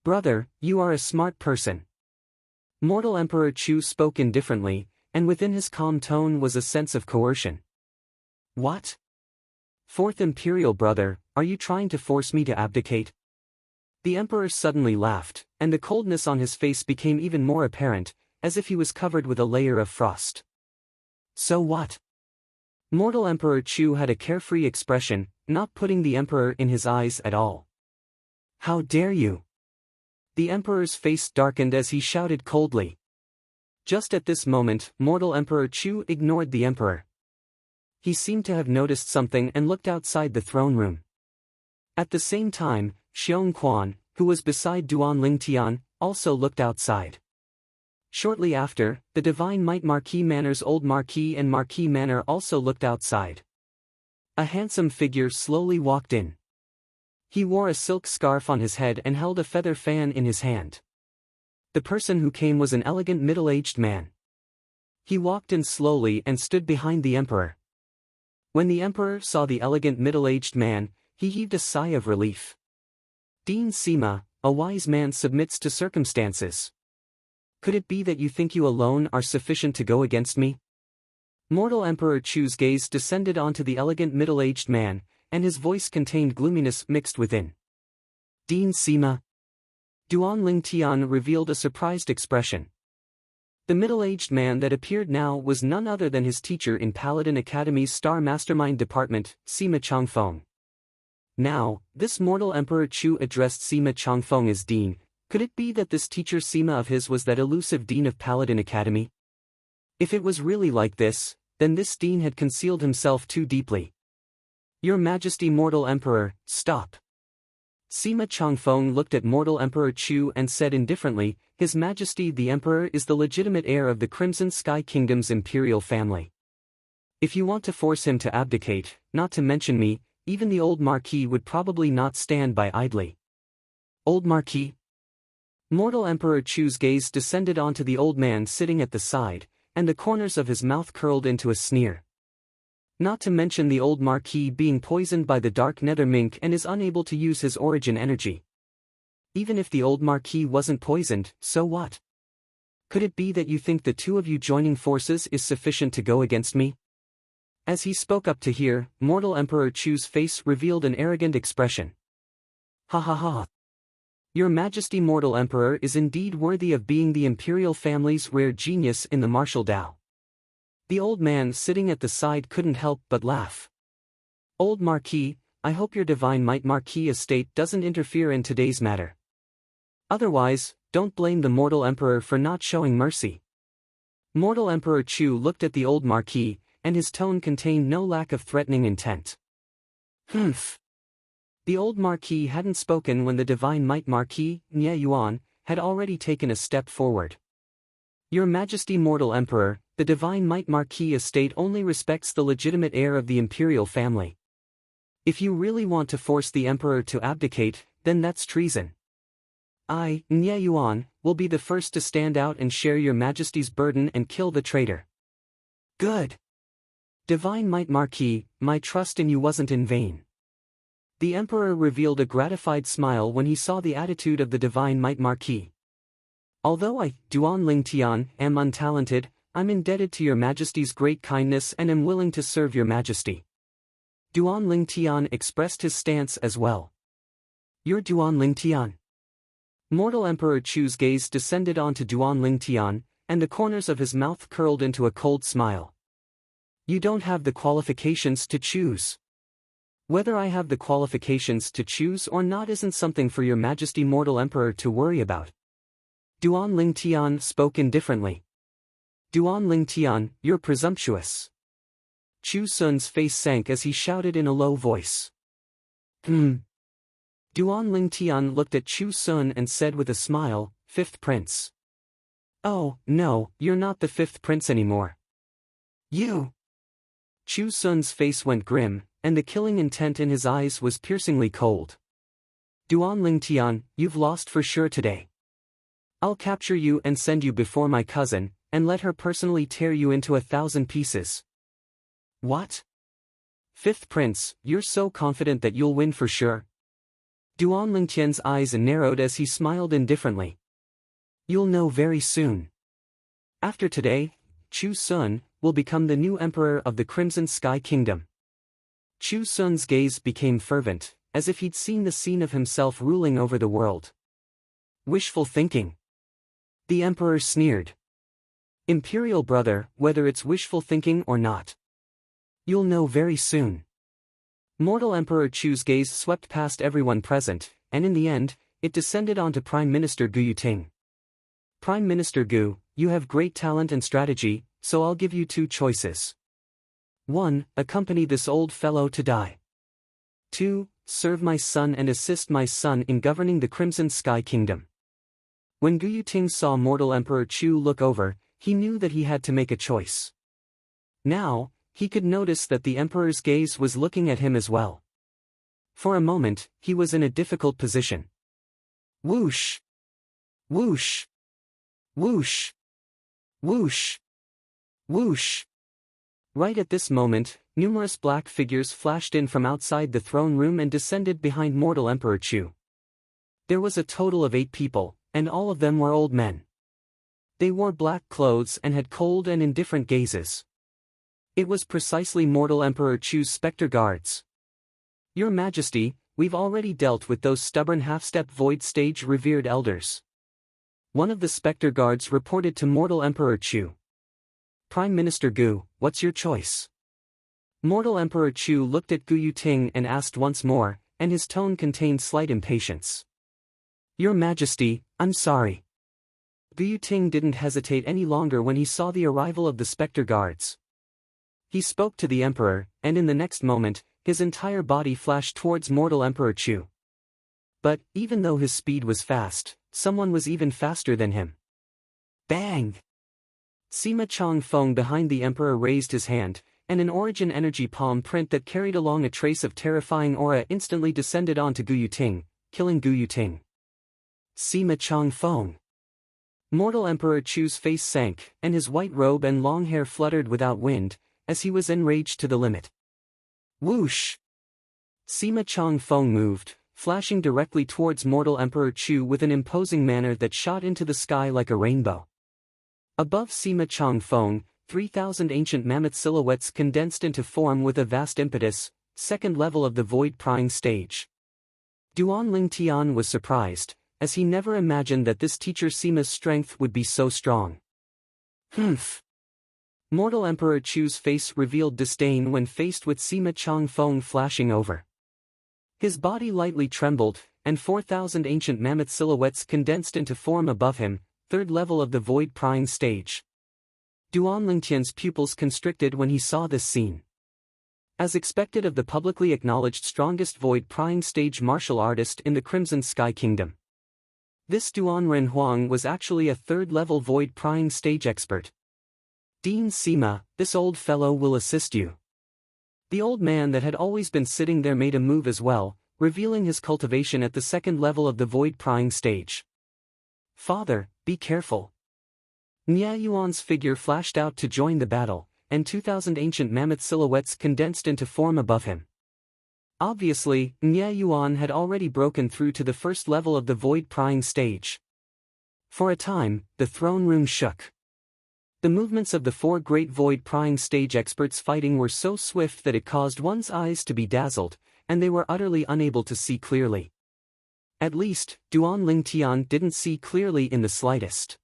"Brother, you are a smart person." Mortal Emperor Chu spoke indifferently, and within his calm tone was a sense of coercion. "What? Fourth imperial brother, are you trying to force me to abdicate?" The emperor suddenly laughed, and the coldness on his face became even more apparent, as if he was covered with a layer of frost. "So what?" Mortal Emperor Chu had a carefree expression, not putting the emperor in his eyes at all. "How dare you?" The emperor's face darkened as he shouted coldly. Just at this moment, mortal Emperor Chu ignored the emperor. He seemed to have noticed something and looked outside the throne room. At the same time, Xiong Quan, who was beside Duan Lingtian, also looked outside. Shortly after, the Divine Might Marquis Manor's old Marquis and Marquis Manor also looked outside. A handsome figure slowly walked in. He wore a silk scarf on his head and held a feather fan in his hand. The person who came was an elegant middle-aged man. He walked in slowly and stood behind the emperor. When the emperor saw the elegant middle-aged man, he heaved a sigh of relief. "Dean Sima, a wise man submits to circumstances. Could it be that you think you alone are sufficient to go against me?" Mortal Emperor Chu's gaze descended onto the elegant middle-aged man, and his voice contained gloominess mixed within. "Dean Sima?" Duan Lingtian revealed a surprised expression. The middle-aged man that appeared now was none other than his teacher in Paladin Academy's Star Mastermind Department, Sima Changfeng. Now, this mortal Emperor Chu addressed Sima Changfeng as Dean. Could it be that this teacher Sima of his was that elusive dean of Paladin Academy? If it was really like this, then this dean had concealed himself too deeply. "Your Majesty mortal Emperor, stop." Sima Changfeng looked at mortal Emperor Chu and said indifferently, "His Majesty the Emperor is the legitimate heir of the Crimson Sky Kingdom's imperial family. If you want to force him to abdicate, not to mention me, even the old Marquis would probably not stand by idly." "Old Marquis?" Mortal Emperor Chu's gaze descended onto the old man sitting at the side, and the corners of his mouth curled into a sneer. "Not to mention the old Marquis being poisoned by the dark nether mink and is unable to use his origin energy. Even if the old Marquis wasn't poisoned, so what? Could it be that you think the two of you joining forces is sufficient to go against me? As he spoke up to hear, mortal Emperor Chu's face revealed an arrogant expression. Ha ha ha. Your Majesty mortal Emperor is indeed worthy of being the imperial family's rare genius in the martial Tao. The old man sitting at the side couldn't help but laugh. Old Marquis, I hope your divine might Marquis estate doesn't interfere in today's matter. Otherwise, don't blame the mortal Emperor for not showing mercy. Mortal Emperor Chu looked at the old Marquis, and his tone contained no lack of threatening intent. Humph. The old Marquis hadn't spoken when the divine might Marquis, Nye Yuan, had already taken a step forward. Your Majesty mortal Emperor, the divine might Marquis estate only respects the legitimate heir of the imperial family. If you really want to force the Emperor to abdicate, then that's treason. I, Nye Yuan, will be the first to stand out and share your Majesty's burden and kill the traitor. Good. Divine might Marquis, my trust in you wasn't in vain. The Emperor revealed a gratified smile when he saw the attitude of the divine might Marquis. Although I, Duan Lingtian, am untalented, I'm indebted to your Majesty's great kindness and am willing to serve your Majesty. Duan Lingtian expressed his stance as well. You're Duan Lingtian. Mortal Emperor Chu's gaze descended onto Duan Lingtian, and the corners of his mouth curled into a cold smile. You don't have the qualifications to choose. Whether I have the qualifications to choose or not isn't something for your Majesty mortal Emperor to worry about. Duan Lingtian spoke indifferently. Duan Lingtian, you're presumptuous. Chu Sun's face sank as he shouted in a low voice. Duan Lingtian looked at Chu Sun and said with a smile, Fifth Prince. Oh, no, you're not the fifth prince anymore. You. Chu Sun's face went grim, and the killing intent in his eyes was piercingly cold. Duan Lingtian, you've lost for sure today. I'll capture you and send you before my cousin, and let her personally tear you into 1,000 pieces. What? Fifth Prince, you're so confident that you'll win for sure? Duan Lingtian's eyes narrowed as he smiled indifferently. You'll know very soon. After today, Chu Sun will become the new emperor of the Crimson Sky Kingdom. Chu Sun's gaze became fervent, as if he'd seen the scene of himself ruling over the world. Wishful thinking. The emperor sneered. Imperial brother, whether it's wishful thinking or not. You'll know very soon. Mortal Emperor Chu's gaze swept past everyone present, and in the end, it descended onto Prime Minister Gu Yuting. Prime Minister Gu, you have great talent and strategy, so I'll give you two choices. 1. Accompany this old fellow to die. 2. Serve my son and assist my son in governing the Crimson Sky Kingdom. When Gu Yuting saw mortal Emperor Chu look over, he knew that he had to make a choice. Now, he could notice that the Emperor's gaze was looking at him as well. For a moment, he was in a difficult position. Whoosh! Whoosh! Whoosh! Whoosh! Whoosh! Right at this moment, numerous black figures flashed in from outside the throne room and descended behind mortal Emperor Chu. There was a total of 8 people, and all of them were old men. They wore black clothes and had cold and indifferent gazes. It was precisely mortal Emperor Chu's spectre guards. Your Majesty, we've already dealt with those stubborn half-step void stage revered elders. One of the spectre guards reported to mortal Emperor Chu. Prime Minister Gu, what's your choice? Mortal Emperor Chu looked at Gu Yuting and asked once more, and his tone contained slight impatience. Your Majesty, I'm sorry. Gu Yuting didn't hesitate any longer when he saw the arrival of the spectre guards. He spoke to the Emperor, and in the next moment, his entire body flashed towards mortal Emperor Chu. But, even though his speed was fast, someone was even faster than him. Bang! Sima Changfeng behind the Emperor raised his hand, and an origin energy palm print that carried along a trace of terrifying aura instantly descended onto Gu Yuting, killing Gu Yuting. Sima Changfeng. Mortal Emperor Chu's face sank, and his white robe and long hair fluttered without wind, as he was enraged to the limit. Whoosh! Sima Changfeng moved, flashing directly towards mortal Emperor Chu with an imposing manner that shot into the sky like a rainbow. Above Sima Changfeng, 3,000 ancient mammoth silhouettes condensed into form with a vast impetus, second level of the void prying stage. Duan Lingtian was surprised, as he never imagined that this teacher Sima's strength would be so strong. Humph! Mortal Emperor Chu's face revealed disdain when faced with Sima Changfeng flashing over. His body lightly trembled, and 4,000 ancient mammoth silhouettes condensed into form above him, third level of the void prying stage. Duan Lingtian's pupils constricted when he saw this scene. As expected of the publicly acknowledged strongest void prying stage martial artist in the Crimson Sky Kingdom. This Duan Renhuang was actually a third-level void prying stage expert. Dean Sima, this old fellow will assist you. The old man that had always been sitting there made a move as well, revealing his cultivation at the second level of the void prying stage. Father, be careful. Nya Yuan's figure flashed out to join the battle, and 2,000 ancient mammoth silhouettes condensed into form above him. Obviously, Nya Yuan had already broken through to the first level of the void prying stage. For a time, the throne room shook. The movements of the four great void prying stage experts fighting were so swift that it caused one's eyes to be dazzled, and they were utterly unable to see clearly. At least, Duan Lingtian didn't see clearly in the slightest.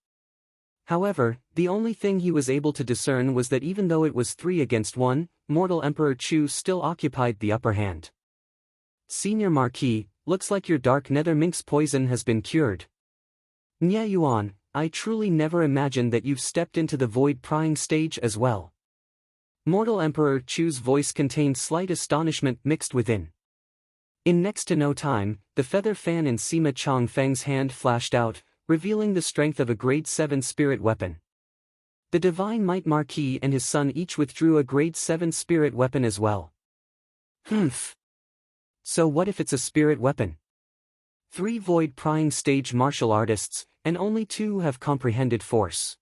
However, the only thing he was able to discern was that even though it was 3 against 1, Mortal Emperor Chu still occupied the upper hand. Senior Marquis, looks like your dark nether minx poison has been cured. Nya Yuan, I truly never imagined that you've stepped into the void prying stage as well. Mortal Emperor Chu's voice contained slight astonishment mixed within. In next to no time, the feather fan in Sima Changfeng's hand flashed out, revealing the strength of a grade 7 spirit weapon. The Divine Might Marquis and his son each withdrew a grade 7 spirit weapon as well. Humph. So what if it's a spirit weapon? 3 void prying stage martial artists, and only 2 have comprehended force.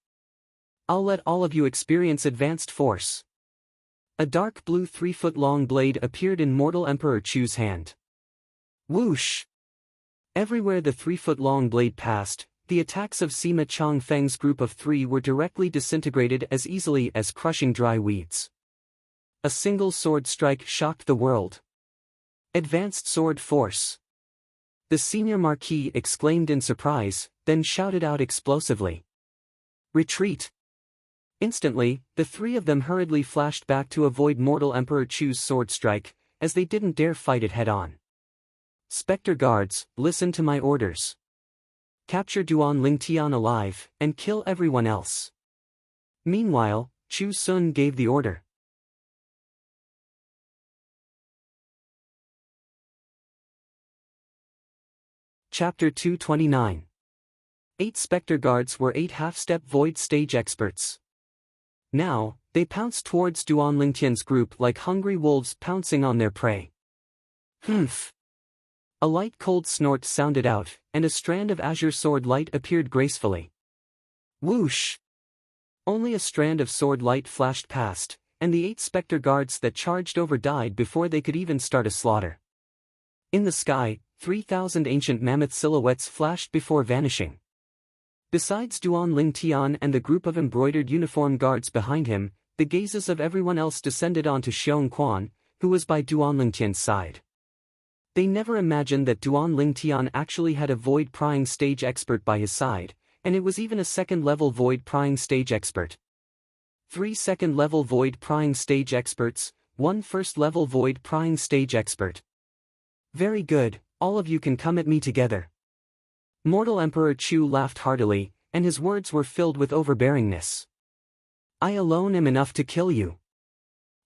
I'll let all of you experience advanced force. A dark blue 3-foot-long blade appeared in Mortal Emperor Chu's hand. Whoosh! Everywhere the 3-foot-long blade passed, the attacks of Sima Changfeng's group of 3 were directly disintegrated as easily as crushing dry weeds. A single sword strike shocked the world. Advanced sword force. The senior marquis exclaimed in surprise, then shouted out explosively. Retreat! Instantly, the 3 of them hurriedly flashed back to avoid Mortal Emperor Chu's sword strike, as they didn't dare fight it head-on. Spectre guards, listen to my orders. Capture Duan Lingtian alive, and kill everyone else. Meanwhile, Chu Sun gave the order. Chapter 229. 8 Spectre Guards were 8 half-step void stage experts. Now, they pounced towards Duan Lingtian's group like hungry wolves pouncing on their prey. Humph! A light cold snort sounded out, and a strand of azure sword light appeared gracefully. Whoosh! Only a strand of sword light flashed past, and the 8 spectre guards that charged over died before they could even start a slaughter. In the sky, 3,000 ancient mammoth silhouettes flashed before vanishing. Besides Duan Lingtian and the group of embroidered uniform guards behind him, the gazes of everyone else descended onto Xiong Quan, who was by Duan Lingtian's side. They never imagined that Duan Lingtian actually had a void prying stage expert by his side, and it was even a second-level void prying stage expert. 3 second-level void prying stage experts, 1 first-level void prying stage expert. Very good, all of you can come at me together. Mortal Emperor Chu laughed heartily, and his words were filled with overbearingness. I alone am enough to kill you.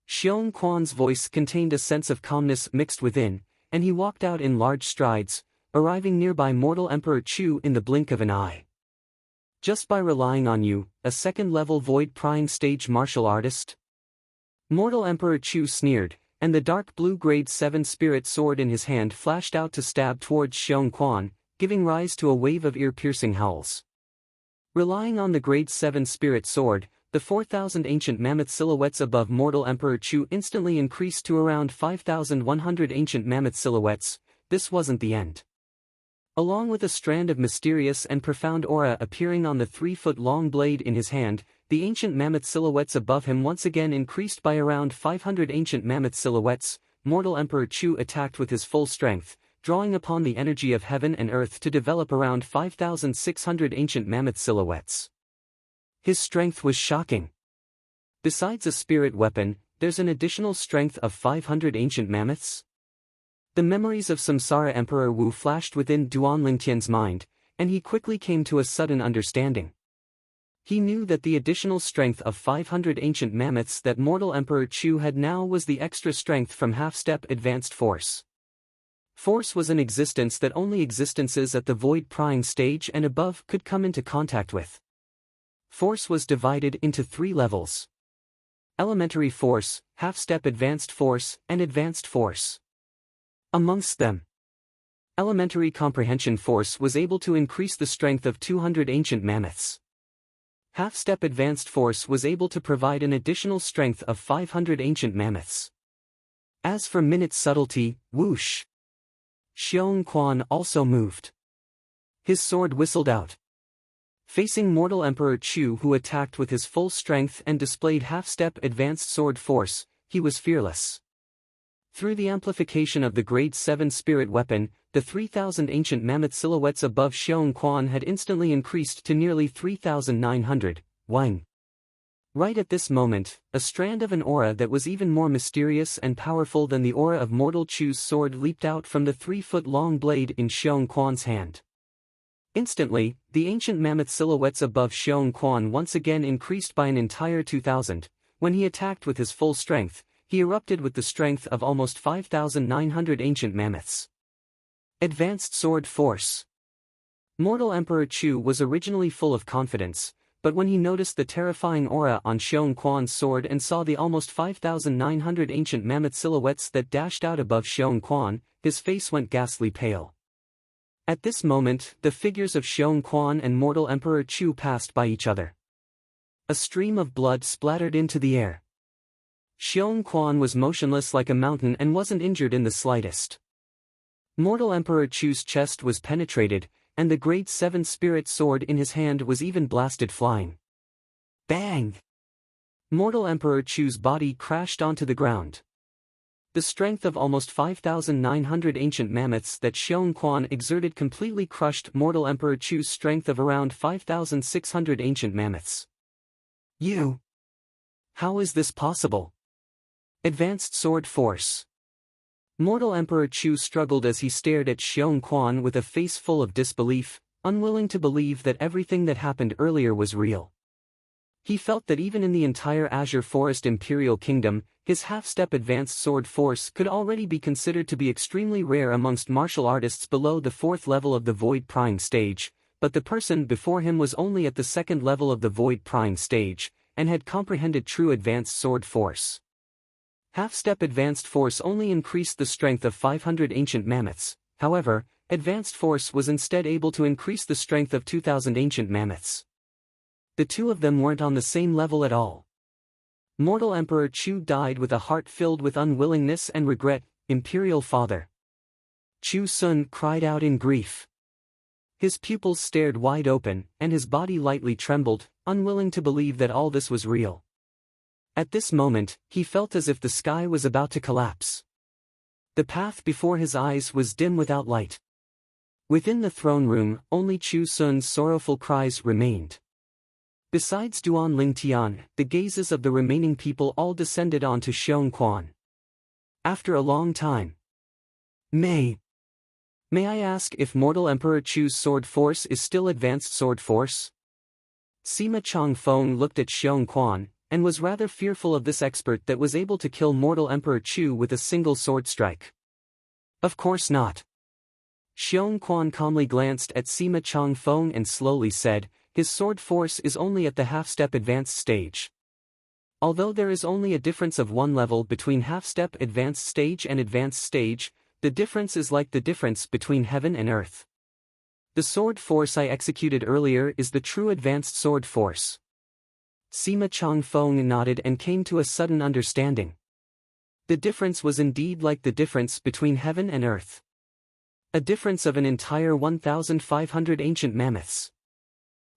Xiong Quan's voice contained a sense of calmness mixed within, and he walked out in large strides, arriving nearby Mortal Emperor Chu in the blink of an eye. Just by relying on you, a second-level void prying stage martial artist? Mortal Emperor Chu sneered, and the dark blue grade 7 spirit sword in his hand flashed out to stab towards Xiong Quan, giving rise to a wave of ear-piercing howls. Relying on the grade 7 spirit sword, the 4,000 ancient mammoth silhouettes above Mortal Emperor Chu instantly increased to around 5,100 ancient mammoth silhouettes. This wasn't the end. Along with a strand of mysterious and profound aura appearing on the 3-foot-long blade in his hand, the ancient mammoth silhouettes above him once again increased by around 500 ancient mammoth silhouettes. Mortal Emperor Chu attacked with his full strength, drawing upon the energy of heaven and earth to develop around 5,600 ancient mammoth silhouettes. His strength was shocking. Besides a spirit weapon, there's an additional strength of 500 ancient mammoths? The memories of Samsara Emperor Wu flashed within Duan Lingtian's mind, and he quickly came to a sudden understanding. He knew that the additional strength of 500 ancient mammoths that mortal Emperor Chu had now was the extra strength from half-step advanced force. Force was an existence that only existences at the void prying stage and above could come into contact with. Force was divided into 3 levels: elementary force, half-step advanced force, and advanced force. Amongst them, elementary comprehension force was able to increase the strength of 200 ancient mammoths. Half-step advanced force was able to provide an additional strength of 500 ancient mammoths. As for minute subtlety, whoosh! Xiong Quan also moved. His sword whistled out. Facing mortal Emperor Chu, who attacked with his full strength and displayed half-step advanced sword force, he was fearless. Through the amplification of the Grade 7 spirit weapon, the 3,000 ancient mammoth silhouettes above Xiong Quan had instantly increased to nearly 3,900. Wang. Right at this moment, a strand of an aura that was even more mysterious and powerful than the aura of mortal Chu's sword leaped out from the 3-foot-long blade in Xiong Quan's hand. Instantly, the ancient mammoth silhouettes above Xiong Quan once again increased by an entire 2,000. When he attacked with his full strength, he erupted with the strength of almost 5,900 ancient mammoths. Advanced sword force. Mortal Emperor Chu was originally full of confidence, but when he noticed the terrifying aura on Xiong Quan's sword and saw the almost 5,900 ancient mammoth silhouettes that dashed out above Xiong Quan, his face went ghastly pale. At this moment, the figures of Xiong Quan and mortal Emperor Chu passed by each other. A stream of blood splattered into the air. Xiong Quan was motionless like a mountain and wasn't injured in the slightest. Mortal Emperor Chu's chest was penetrated, and the Grade 7 spirit sword in his hand was even blasted flying. Bang! Mortal Emperor Chu's body crashed onto the ground. The strength of almost 5,900 ancient mammoths that Xiong Quan exerted completely crushed mortal Emperor Chu's strength of around 5,600 ancient mammoths. You! How is this possible? Advanced sword force. Mortal Emperor Chu struggled as he stared at Xiong Quan with a face full of disbelief, unwilling to believe that everything that happened earlier was real. He felt that even in the entire Azure Forest Imperial Kingdom, his half-step advanced sword force could already be considered to be extremely rare amongst martial artists below the 4th level of the Void Prying stage, but the person before him was only at the 2nd level of the Void Prying stage, and had comprehended true advanced sword force. Half-step advanced force only increased the strength of 500 ancient mammoths. However, advanced force was instead able to increase the strength of 2,000 ancient mammoths. The two of them weren't on the same level at all. Mortal Emperor Chu died with a heart filled with unwillingness and regret. Imperial Father. Chu Sun cried out in grief. His pupils stared wide open, and his body lightly trembled, unwilling to believe that all this was real. At this moment, he felt as if the sky was about to collapse. The path before his eyes was dim without light. Within the throne room, only Chu Sun's sorrowful cries remained. Besides Duan Lingtian, the gazes of the remaining people all descended onto Xiong Quan. After a long time. May I ask if mortal Emperor Chu's sword force is still advanced sword force? Sima Changfeng looked at Xiong Quan, and was rather fearful of this expert that was able to kill mortal Emperor Chu with a single sword strike. Of course not. Xiong Quan calmly glanced at Sima Changfeng and slowly said, his sword force is only at the half-step advanced stage. Although there is only a difference of 1 level between half-step advanced stage and advanced stage, the difference is like the difference between heaven and earth. The sword force I executed earlier is the true advanced sword force. Sima Changfeng nodded and came to a sudden understanding. The difference was indeed like the difference between heaven and earth. A difference of an entire 1,500 ancient mammoths.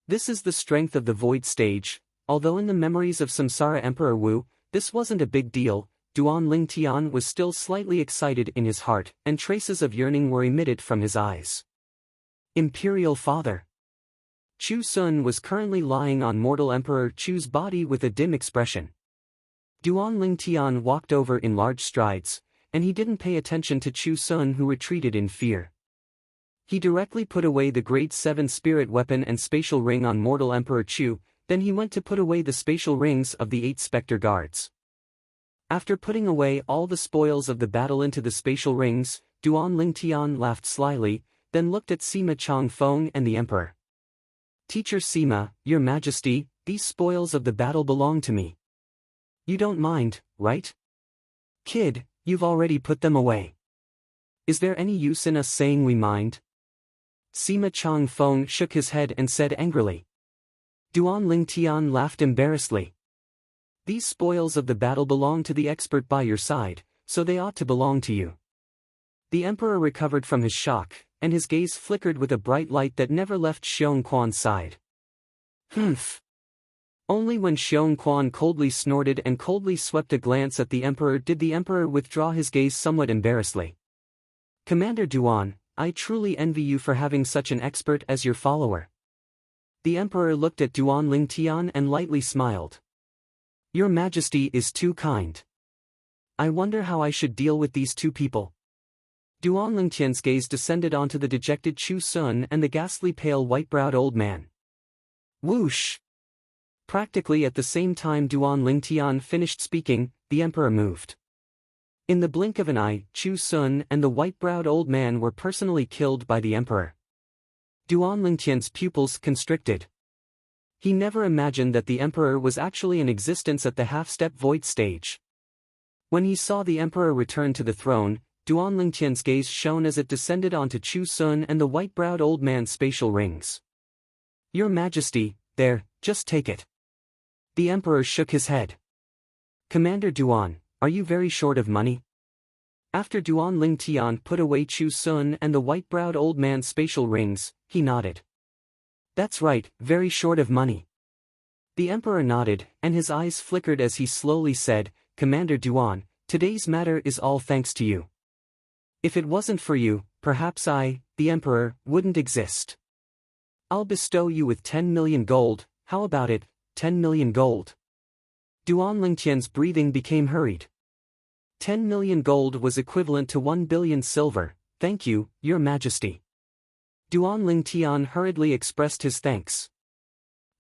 This is the strength of the void stage. Although in the memories of Samsara Emperor Wu, this wasn't a big deal, Duan Lingtian was still slightly excited in his heart, and traces of yearning were emitted from his eyes. Imperial Father. Chu Sun was currently lying on mortal Emperor Chu's body with a dim expression. Duan Lingtian walked over in large strides, and he didn't pay attention to Chu Sun, who retreated in fear. He directly put away the Grade 7 spirit weapon and spatial ring on mortal Emperor Chu, then he went to put away the spatial rings of the 8 specter guards. After putting away all the spoils of the battle into the spatial rings, Duan Lingtian laughed slyly, then looked at Sima Changfeng and the Emperor. Teacher Sima, Your Majesty, these spoils of the battle belong to me. You don't mind, right? Kid, you've already put them away. Is there any use in us saying we mind? Sima Changfeng shook his head and said angrily. Duan Lingtian laughed embarrassedly. These spoils of the battle belong to the expert by your side, so they ought to belong to you. The Emperor recovered from his shock, and his gaze flickered with a bright light that never left Xiong Quan's side. Humph. Only when Xiong Quan coldly snorted and coldly swept a glance at the Emperor did the Emperor withdraw his gaze somewhat embarrassedly. Commander Duan, I truly envy you for having such an expert as your follower. The Emperor looked at Duan Lingtian and lightly smiled. Your Majesty is too kind. I wonder how I should deal with these two people. Duan Lingtian's gaze descended onto the dejected Chu Sun and the ghastly pale white-browed old man. Whoosh! Practically at the same time Duan Lingtian finished speaking, the Emperor moved. In the blink of an eye, Chu Sun and the white-browed old man were personally killed by the Emperor. Duan Lingtian's pupils constricted. He never imagined that the Emperor was actually in existence at the half-step void stage. When he saw the Emperor return to the throne, Duan Lingtian's gaze shone as it descended onto Chu Sun and the white-browed old man's spatial rings. Your Majesty, there, just take it. The Emperor shook his head. Commander Duan, are you very short of money? After Duan Lingtian put away Chu Sun and the white-browed old man's spatial rings, he nodded. That's right, very short of money. The Emperor nodded, and his eyes flickered as he slowly said, Commander Duan, today's matter is all thanks to you. If it wasn't for you, perhaps I, the Emperor, wouldn't exist. I'll bestow you with 10 million gold, how about it, 10 million gold? Duan Lingtian's breathing became hurried. 10 million gold was equivalent to 1 billion silver, thank you, Your Majesty. Duan Lingtian hurriedly expressed his thanks.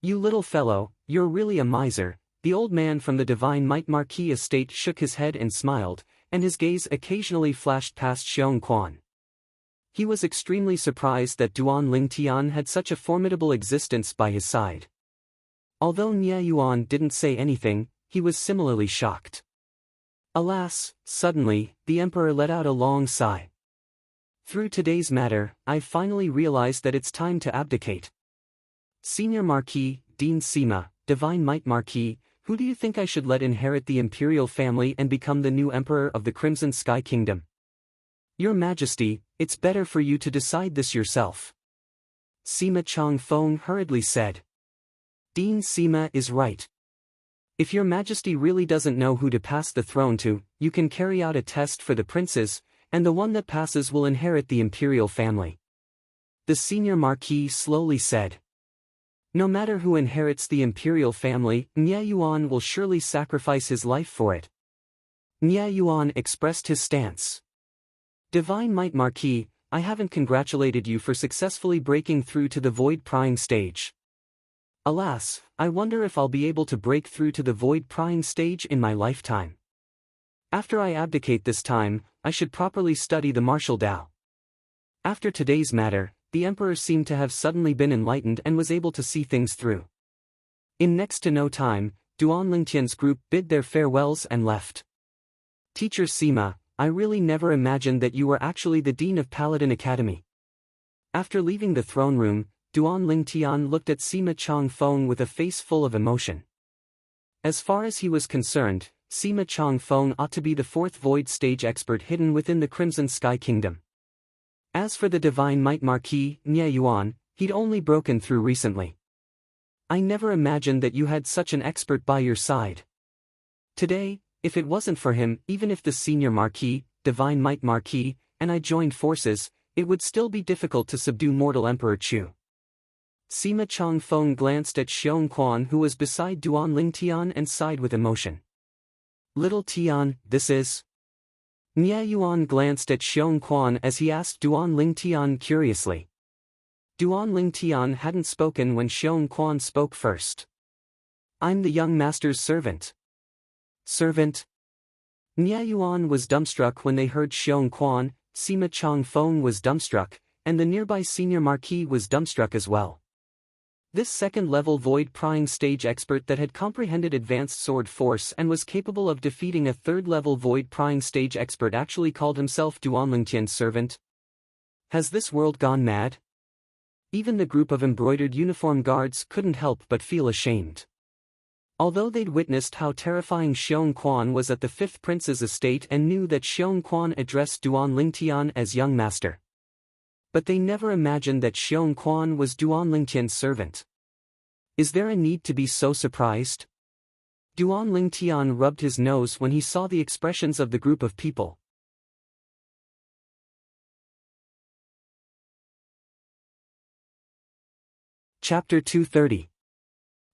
You little fellow, you're really a miser, the old man from the Divine Might Marquis estate shook his head and smiled, and his gaze occasionally flashed past Xiong Quan. He was extremely surprised that Duan Lingtian had such a formidable existence by his side. Although Nye Yuan didn't say anything, he was similarly shocked. Alas, suddenly, the Emperor let out a long sigh. Through today's matter, I've finally realized that it's time to abdicate. Senior Marquis, Dean Sima, Divine Might Marquis, who do you think I should let inherit the imperial family and become the new emperor of the Crimson Sky Kingdom? Your Majesty, it's better for you to decide this yourself. Sima Changfeng hurriedly said. Dean Sima is right. If Your Majesty really doesn't know who to pass the throne to, you can carry out a test for the princes, and the one that passes will inherit the imperial family. The senior marquis slowly said. No matter who inherits the imperial family, Nye Yuan will surely sacrifice his life for it. Nye Yuan expressed his stance. Divine Might Marquis, I haven't congratulated you for successfully breaking through to the void prying stage. Alas, I wonder if I'll be able to break through to the void prying stage in my lifetime. After I abdicate this time, I should properly study the martial Tao. After today's matter, the Emperor seemed to have suddenly been enlightened and was able to see things through. In next to no time, Duan Lingtian's group bid their farewells and left. Teacher Sima, I really never imagined that you were actually the Dean of Paladin Academy. After leaving the throne room, Duan Lingtian looked at Sima Changfeng with a face full of emotion. As far as he was concerned, Sima Changfeng ought to be the fourth void stage expert hidden within the Crimson Sky Kingdom. As for the divine might Marquis Nye Yuan, he'd only broken through recently. I never imagined that you had such an expert by your side. Today, if it wasn't for him, even if the senior Marquis, divine might Marquis, and I joined forces, it would still be difficult to subdue mortal Emperor Chu. Sima Changfeng glanced at Xiong Quan, who was beside Duan Lingtian, and sighed with emotion. Little Tian, this is... Nye Yuan glanced at Xiong Quan as he asked Duan Lingtian curiously. Duan Lingtian hadn't spoken when Xiong Quan spoke first. I'm the young master's servant. Servant? Nye Yuan was dumbstruck when they heard Xiong Quan, Sima Changfeng was dumbstruck, and the nearby senior marquis was dumbstruck as well. This second-level void-prying stage expert that had comprehended advanced sword force and was capable of defeating a third-level void-prying stage expert actually called himself Duan Lingtian's servant? Has this world gone mad? Even the group of embroidered uniform guards couldn't help but feel ashamed. Although they'd witnessed how terrifying Xiong Quan was at the fifth prince's estate and knew that Xiong Quan addressed Duan Lingtian as young master, but they never imagined that Xiong Quan was Duan Lingtian's servant. Is there a need to be so surprised? Duan Lingtian rubbed his nose when he saw the expressions of the group of people. Chapter 230.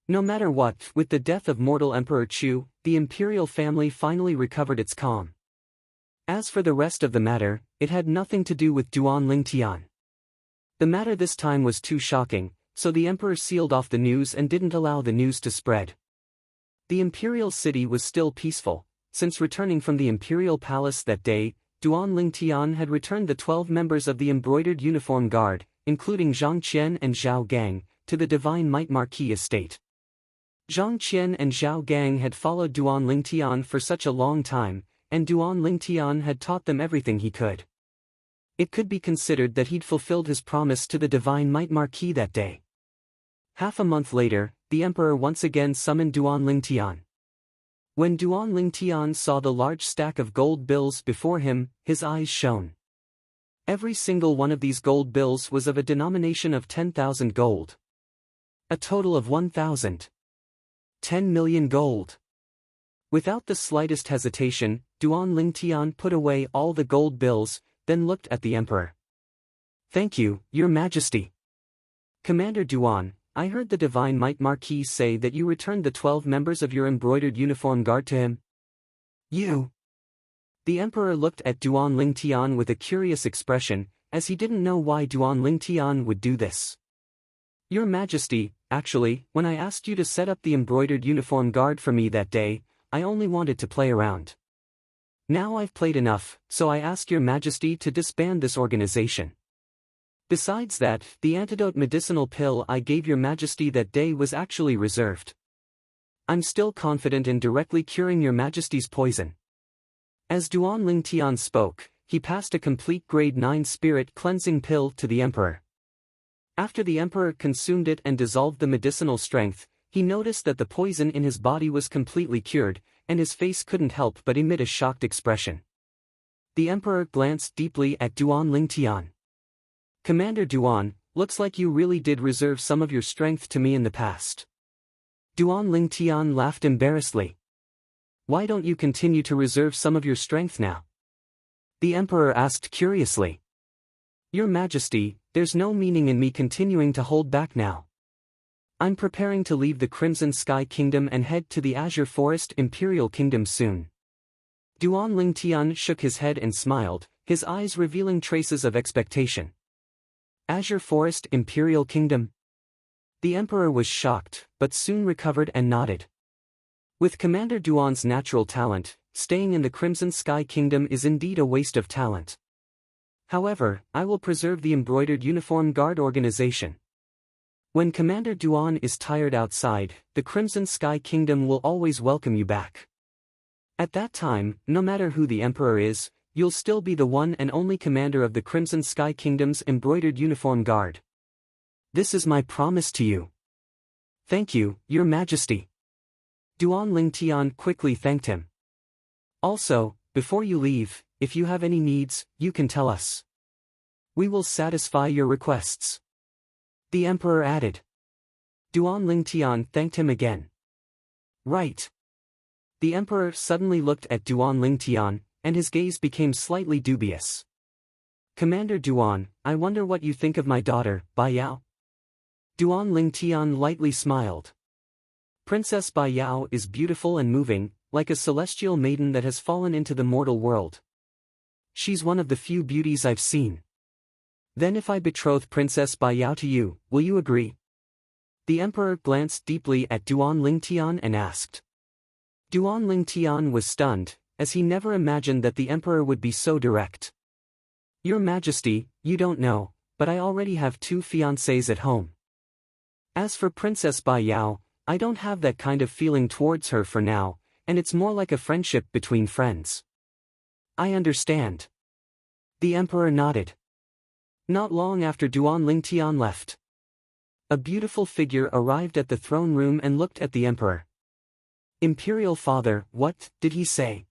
No matter what, with the death of mortal Emperor Chu, the imperial family finally recovered its calm. As for the rest of the matter, it had nothing to do with Duan Lingtian. The matter this time was too shocking, so the emperor sealed off the news and didn't allow the news to spread. The imperial city was still peaceful. Since returning from the imperial palace that day, Duan Lingtian had returned the 12 members of the embroidered uniform guard, including Zhang Qian and Zhao Gang, to the divine might marquis estate. Zhang Qian and Zhao Gang had followed Duan Lingtian for such a long time, and Duan Lingtian had taught them everything he could. It could be considered that he'd fulfilled his promise to the divine might marquis that day. Half a month later, the emperor once again summoned Duan Lingtian. When Duan Lingtian saw the large stack of gold bills before him, his eyes shone. Every single one of these gold bills was of a denomination of 10,000 gold. A total of 10 million gold. Without the slightest hesitation, Duan Lingtian put away all the gold bills, then looked at the emperor. Thank you, your majesty. Commander Duan, I heard the divine might marquis say that you returned the 12 members of your embroidered uniform guard to him. You? The emperor looked at Duan Lingtian with a curious expression, as he didn't know why Duan Lingtian would do this. Your majesty, actually, when I asked you to set up the embroidered uniform guard for me that day, I only wanted to play around. Now I've played enough, so I ask your majesty to disband this organization. Besides that, the antidote medicinal pill I gave your majesty that day was actually reserved. I'm still confident in directly curing your majesty's poison. As Duan Lingtian spoke, he passed a complete grade 9 spirit cleansing pill to the emperor. After the emperor consumed it and dissolved the medicinal strength, he noticed that the poison in his body was completely cured, and his face couldn't help but emit a shocked expression. The emperor glanced deeply at Duan Lingtian. Commander Duan, looks like you really did reserve some of your strength to me in the past. Duan Lingtian laughed embarrassedly. Why don't you continue to reserve some of your strength now? The emperor asked curiously. Your majesty, there's no meaning in me continuing to hold back now. I'm preparing to leave the Crimson Sky Kingdom and head to the Azure Forest Imperial Kingdom soon. Duan Lingtian shook his head and smiled, his eyes revealing traces of expectation. Azure Forest Imperial Kingdom? The emperor was shocked, but soon recovered and nodded. With Commander Duan's natural talent, staying in the Crimson Sky Kingdom is indeed a waste of talent. However, I will preserve the embroidered uniform guard organization. When Commander Duan is tired outside, the Crimson Sky Kingdom will always welcome you back. At that time, no matter who the emperor is, you'll still be the one and only commander of the Crimson Sky Kingdom's embroidered uniform guard. This is my promise to you. Thank you, your majesty. Duan Lingtian quickly thanked him. Also, before you leave, if you have any needs, you can tell us. We will satisfy your requests. The emperor added. Duan Lingtian thanked him again. Right. The emperor suddenly looked at Duan Lingtian, and his gaze became slightly dubious. Commander Duan, I wonder what you think of my daughter, Bai Yao? Duan Lingtian lightly smiled. Princess Bai Yao is beautiful and moving, like a celestial maiden that has fallen into the mortal world. She's one of the few beauties I've seen. Then if I betroth Princess Bai Yao to you, will you agree? The emperor glanced deeply at Duan Lingtian and asked. Duan Lingtian was stunned, as he never imagined that the emperor would be so direct. Your Majesty, you don't know, but I already have 2 fiancées at home. As for Princess Bai Yao, I don't have that kind of feeling towards her for now, and it's more like a friendship between friends. I understand. The emperor nodded. Not long after Duan Lingtian left, a beautiful figure arrived at the throne room and looked at the emperor. Imperial father, what did he say?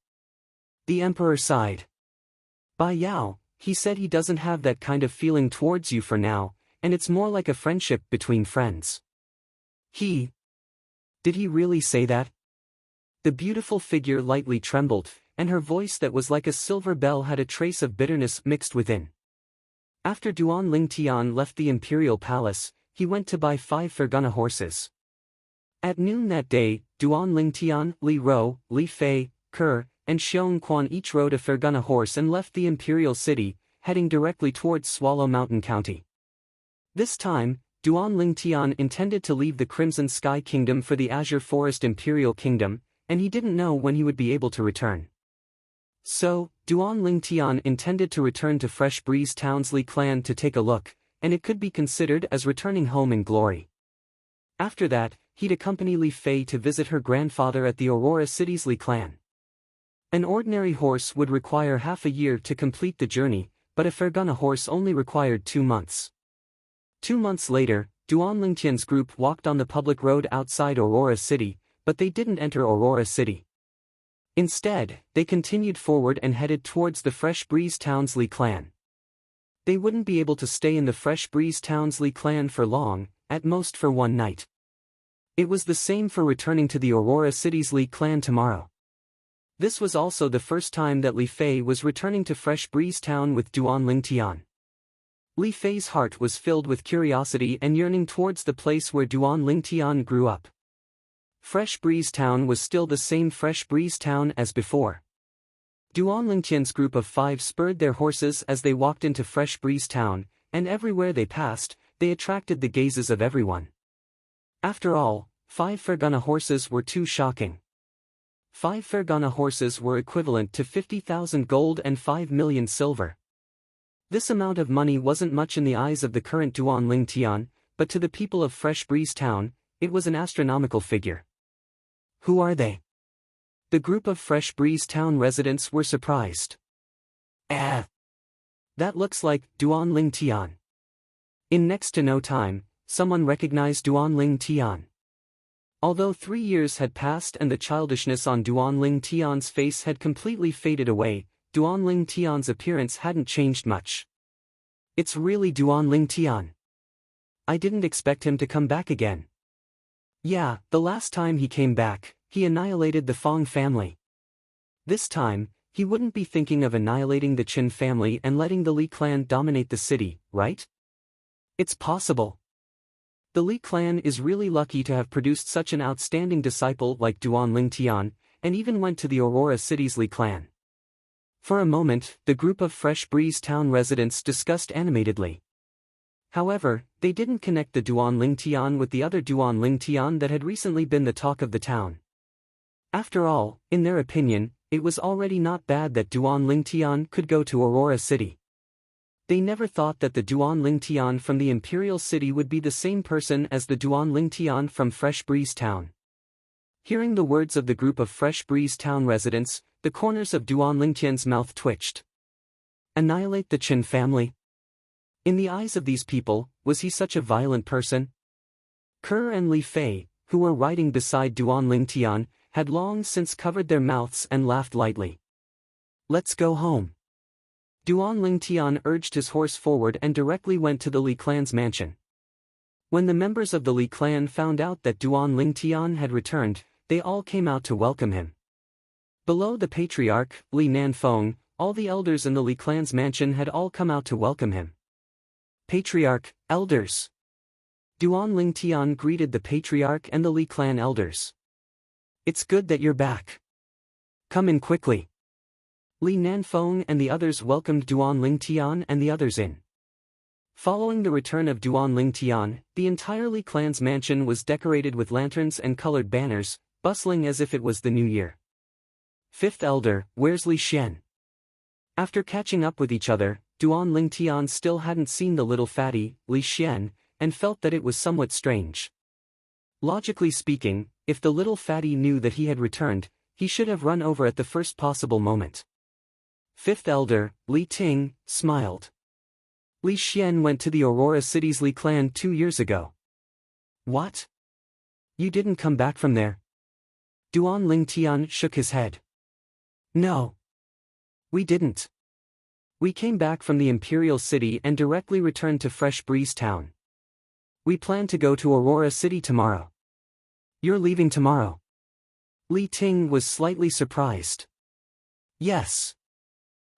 The emperor sighed. Bai Yao, he said he doesn't have that kind of feeling towards you for now, and it's more like a friendship between friends. Did he really say that? The beautiful figure lightly trembled, and her voice that was like a silver bell had a trace of bitterness mixed within. After Duan Lingtian left the imperial palace, he went to buy 5 Fergana horses. At noon that day, Duan Lingtian, Li Ro, Li Fei, Ke, and Xiong Quan each rode a Fergana horse and left the imperial city, heading directly towards Swallow Mountain County. This time, Duan Lingtian intended to leave the Crimson Sky Kingdom for the Azure Forest Imperial Kingdom, and he didn't know when he would be able to return. So, Duan Lingtian intended to return to Fresh Breeze Town's Li clan to take a look, and it could be considered as returning home in glory. After that, he'd accompany Li Fei to visit her grandfather at the Aurora City's Li clan. An ordinary horse would require half a year to complete the journey, but a Fergana horse only required 2 months. 2 months later, Duan Lingtian's group walked on the public road outside Aurora City, but they didn't enter Aurora City. Instead, they continued forward and headed towards the Fresh Breeze Town's Li clan. They wouldn't be able to stay in the Fresh Breeze Town's Li clan for long, at most for 1 night. It was the same for returning to the Aurora City's Li clan tomorrow. This was also the first time that Li Fei was returning to Fresh Breeze Town with Duan Lingtian. Li Fei's heart was filled with curiosity and yearning towards the place where Duan Lingtian grew up. Fresh Breeze Town was still the same Fresh Breeze Town as before. Duan Lingtian's group of 5 spurred their horses as they walked into Fresh Breeze Town, and everywhere they passed, they attracted the gazes of everyone. After all, 5 Fergana horses were too shocking. 5 Fergana horses were equivalent to 50,000 gold and 5 million silver. This amount of money wasn't much in the eyes of the current Duan Lingtian, but to the people of Fresh Breeze Town, it was an astronomical figure. Who are they? The group of Fresh Breeze Town residents were surprised. That looks like Duan Lingtian. In next to no time, someone recognized Duan Lingtian. Although 3 years had passed and the childishness on Duan Lingtian's face had completely faded away, Duan Lingtian's appearance hadn't changed much. It's really Duan Lingtian. I didn't expect him to come back again. Yeah, the last time he came back, he annihilated the Fong family. This time, he wouldn't be thinking of annihilating the Qin family and letting the Li clan dominate the city, right? It's possible. The Li clan is really lucky to have produced such an outstanding disciple like Duan Lingtian, and even went to the Aurora City's Li clan. For a moment, the group of Fresh Breeze Town residents discussed animatedly. However, they didn't connect the Duan Lingtian with the other Duan Lingtian that had recently been the talk of the town. After all, in their opinion, it was already not bad that Duan Lingtian could go to Aurora City. They never thought that the Duan Lingtian from the Imperial City would be the same person as the Duan Lingtian from Fresh Breeze Town. Hearing the words of the group of Fresh Breeze Town residents, the corners of Duan Lingtian's mouth twitched. Annihilate the Qin family? In the eyes of these people, was he such a violent person? Ke and Li Fei, who were riding beside Duan Lingtian, had long since covered their mouths and laughed lightly. Let's go home. Duan Lingtian urged his horse forward and directly went to the Li clan's mansion. When the members of the Li clan found out that Duan Lingtian had returned, they all came out to welcome him. Below the patriarch, Li Nanfeng, all the elders in the Li clan's mansion had all come out to welcome him. Patriarch, elders. Duan Lingtian greeted the patriarch and the Li clan elders. It's good that you're back. Come in quickly. Li Nanfeng and the others welcomed Duan Lingtian and the others in. Following the return of Duan Lingtian, the entire Li clan's mansion was decorated with lanterns and colored banners, bustling as if it was the new year. Fifth elder, where's Li Xian? After catching up with each other, Duan Lingtian still hadn't seen the little fatty, Li Xian, and felt that it was somewhat strange. Logically speaking, if the little fatty knew that he had returned, he should have run over at the first possible moment. Fifth elder, Li Ting, smiled. Li Xian went to the Aurora City's Li clan 2 years ago. What? You didn't come back from there? Duan Lingtian shook his head. No. We didn't. We came back from the Imperial City and directly returned to Fresh Breeze Town. We plan to go to Aurora City tomorrow. You're leaving tomorrow? Li Ting was slightly surprised. Yes.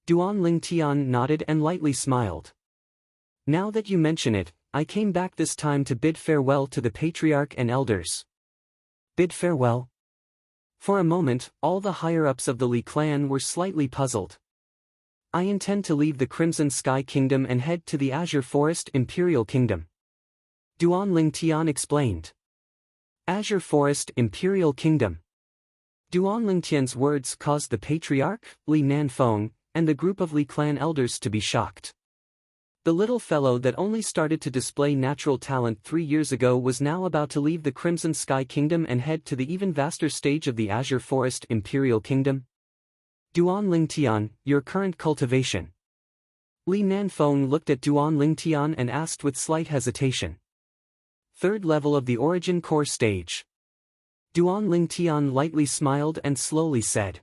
Duan Lingtian nodded and lightly smiled. Now that you mention it, I came back this time to bid farewell to the patriarch and elders. Bid farewell? For a moment, all the higher-ups of the Li clan were slightly puzzled. I intend to leave the Crimson Sky Kingdom and head to the Azure Forest Imperial Kingdom. Duan Lingtian explained. Azure Forest Imperial Kingdom. Duan Lingtian's words caused the patriarch, Li Nanfeng, and the group of Li clan elders to be shocked. The little fellow that only started to display natural talent 3 years ago was now about to leave the Crimson Sky Kingdom and head to the even vaster stage of the Azure Forest Imperial Kingdom. Duan Lingtian, your current cultivation. Li Nanfeng looked at Duan Lingtian and asked with slight hesitation. Third level of the Origin Core stage. Duan Lingtian lightly smiled and slowly said.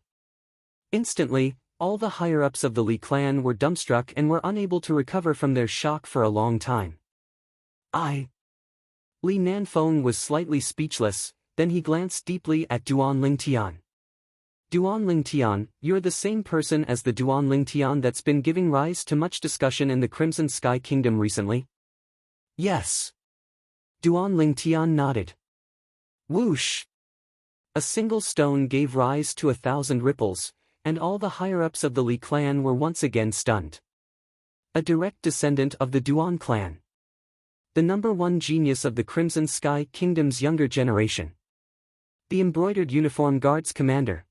Instantly, all the higher-ups of the Li clan were dumbstruck and were unable to recover from their shock for a long time. Li Nanfeng was slightly speechless, then he glanced deeply at Duan Lingtian. Duan Lingtian, you're the same person as the Duan Lingtian that's been giving rise to much discussion in the Crimson Sky Kingdom recently? Yes. Duan Lingtian nodded. Whoosh! A single stone gave rise to 1,000 ripples, and all the higher-ups of the Li clan were once again stunned. A direct descendant of the Duan clan. The #1 genius of the Crimson Sky Kingdom's younger generation. The embroidered uniform guards commander.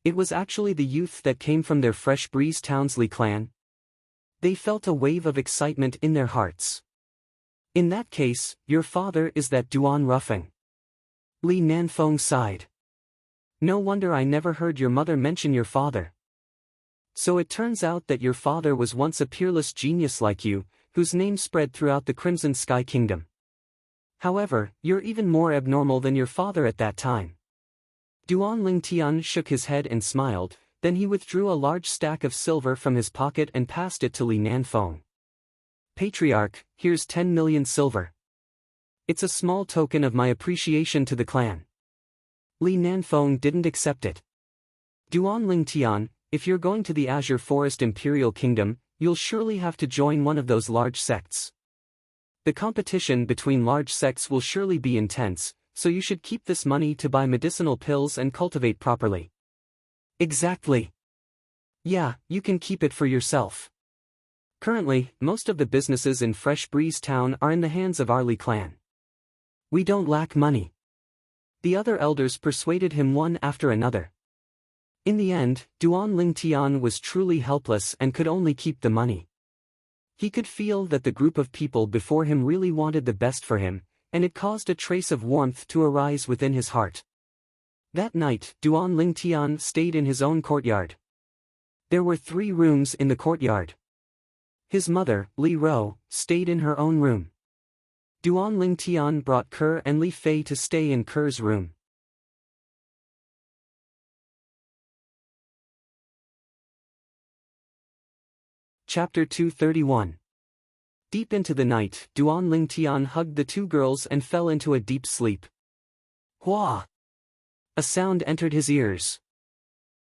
It was actually the youth that came from their Fresh Breeze Town's Li clan. They felt a wave of excitement in their hearts. In that case, your father is that Duan Ruffing. Li Nanfeng sighed. No wonder I never heard your mother mention your father. So it turns out that your father was once a peerless genius like you, whose name spread throughout the Crimson Sky Kingdom. However, you're even more abnormal than your father at that time. Duan Lingtian shook his head and smiled, then he withdrew a large stack of silver from his pocket and passed it to Li Nanfeng. Patriarch, here's 10 million silver. It's a small token of my appreciation to the clan. Li Nanfeng didn't accept it. Duan Lingtian, if you're going to the Azure Forest Imperial Kingdom, you'll surely have to join one of those large sects. The competition between large sects will surely be intense, so you should keep this money to buy medicinal pills and cultivate properly. Exactly. Yeah, you can keep it for yourself. Currently, most of the businesses in Fresh Breeze Town are in the hands of our Li clan. We don't lack money. The other elders persuaded him one after another. In the end, Duan Lingtian was truly helpless and could only keep the money. He could feel that the group of people before him really wanted the best for him, and it caused a trace of warmth to arise within his heart. That night, Duan Lingtian stayed in his own courtyard. There were 3 rooms in the courtyard. His mother, Li Ro, stayed in her own room. Duan Lingtian brought Kerr and Li Fei to stay in Kerr's room. Chapter 231. Deep into the night, Duan Ling Tian hugged the two girls and fell into a deep sleep. Hua! A sound entered his ears.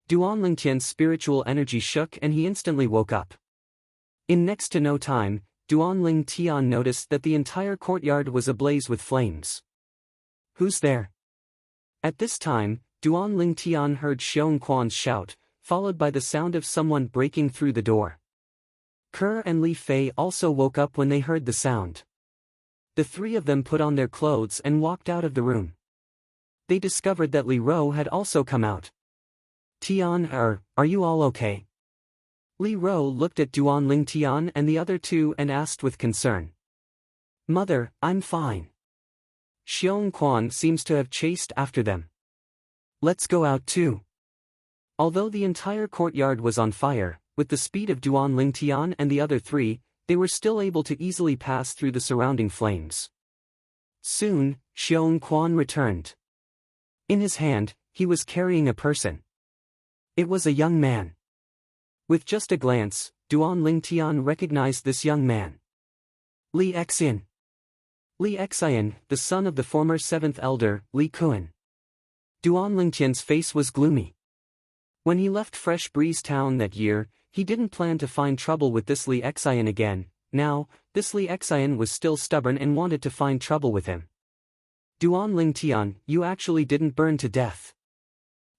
Duan Ling Tian's spiritual energy shook and he instantly woke up. In next to no time, Duan Ling Tian noticed that the entire courtyard was ablaze with flames. Who's there? At this time, Duan Ling Tian heard Xiong Quan's shout, followed by the sound of someone breaking through the door. Ke and Li Fei also woke up when they heard the sound. The three of them put on their clothes and walked out of the room. They discovered that Li Ro had also come out. Tian, are you all okay? Li Ro looked at Duan Ling Tian and the other two and asked with concern. Mother, I'm fine. Xiong Quan seems to have chased after them. Let's go out too. Although the entire courtyard was on fire, with the speed of Duan Ling Tian and the other three, they were still able to easily pass through the surrounding flames. Soon, Xiong Quan returned. In his hand, he was carrying a person. It was a young man. With just a glance, Duan Ling Tian recognized this young man. Li Xian. Li Xian, the son of the former seventh elder, Li Kuan. Duan Ling Tian's face was gloomy. When he left Fresh Breeze Town that year, he didn't plan to find trouble with this Li Xian again. Now, this Li Xian was still stubborn and wanted to find trouble with him. Duan Ling Tian, you actually didn't burn to death.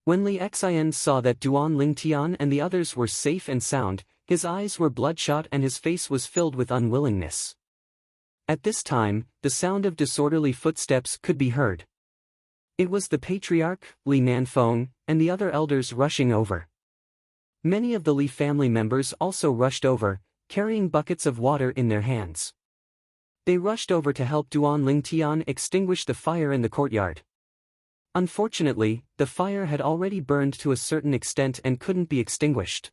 When Li Xian saw that Duan Ling Tian and the others were safe and sound, his eyes were bloodshot and his face was filled with unwillingness. At this time, the sound of disorderly footsteps could be heard. It was the patriarch, Li Nanfeng, and the other elders rushing over. Many of the Li family members also rushed over, carrying buckets of water in their hands. They rushed over to help Duan Ling Tian extinguish the fire in the courtyard. Unfortunately, the fire had already burned to a certain extent and couldn't be extinguished.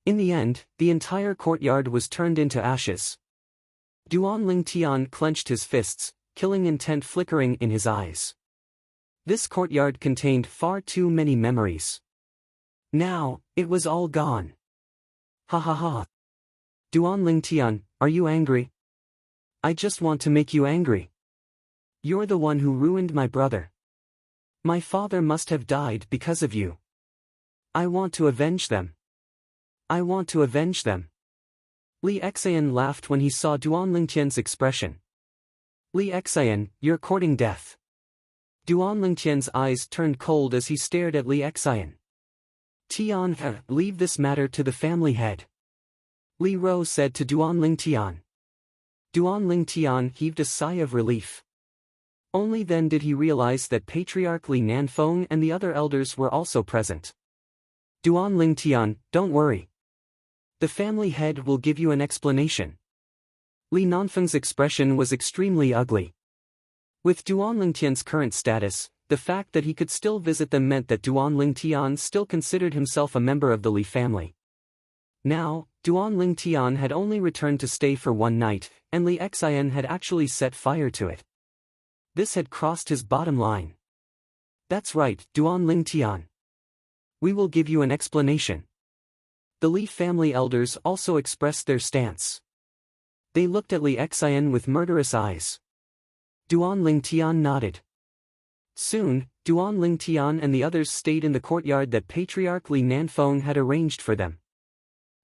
In the end, the entire courtyard was turned into ashes. Duan Ling Tian clenched his fists, killing intent flickering in his eyes. This courtyard contained far too many memories. Now, it was all gone. Ha ha ha. Duan Ling Tian, are you angry? I just want to make you angry. You're the one who ruined my brother. My father must have died because of you. I want to avenge them. I want to avenge them. Li Xian laughed when he saw Duan Ling Tian's expression. Li Xian, you're courting death. Duan Ling Tian's eyes turned cold as he stared at Li Xian. Tian, leave this matter to the family head. Li Ro said to Duan Ling Tian. Duan Ling Tian heaved a sigh of relief. Only then did he realize that Patriarch Li Nanfeng and the other elders were also present. Duan Ling Tian, don't worry. The family head will give you an explanation. Li Nanfeng's expression was extremely ugly. With Duan Ling Tian's current status, the fact that he could still visit them meant that Duan Ling Tian still considered himself a member of the Li family. Now, Duan Ling Tian had only returned to stay for one night, and Li Xian had actually set fire to it. This had crossed his bottom line. That's right, Duan Ling Tian. We will give you an explanation. The Li family elders also expressed their stance. They looked at Li Xian with murderous eyes. Duan Ling Tian nodded. Soon, Duan Ling Tian and the others stayed in the courtyard that Patriarch Li Nanfeng had arranged for them.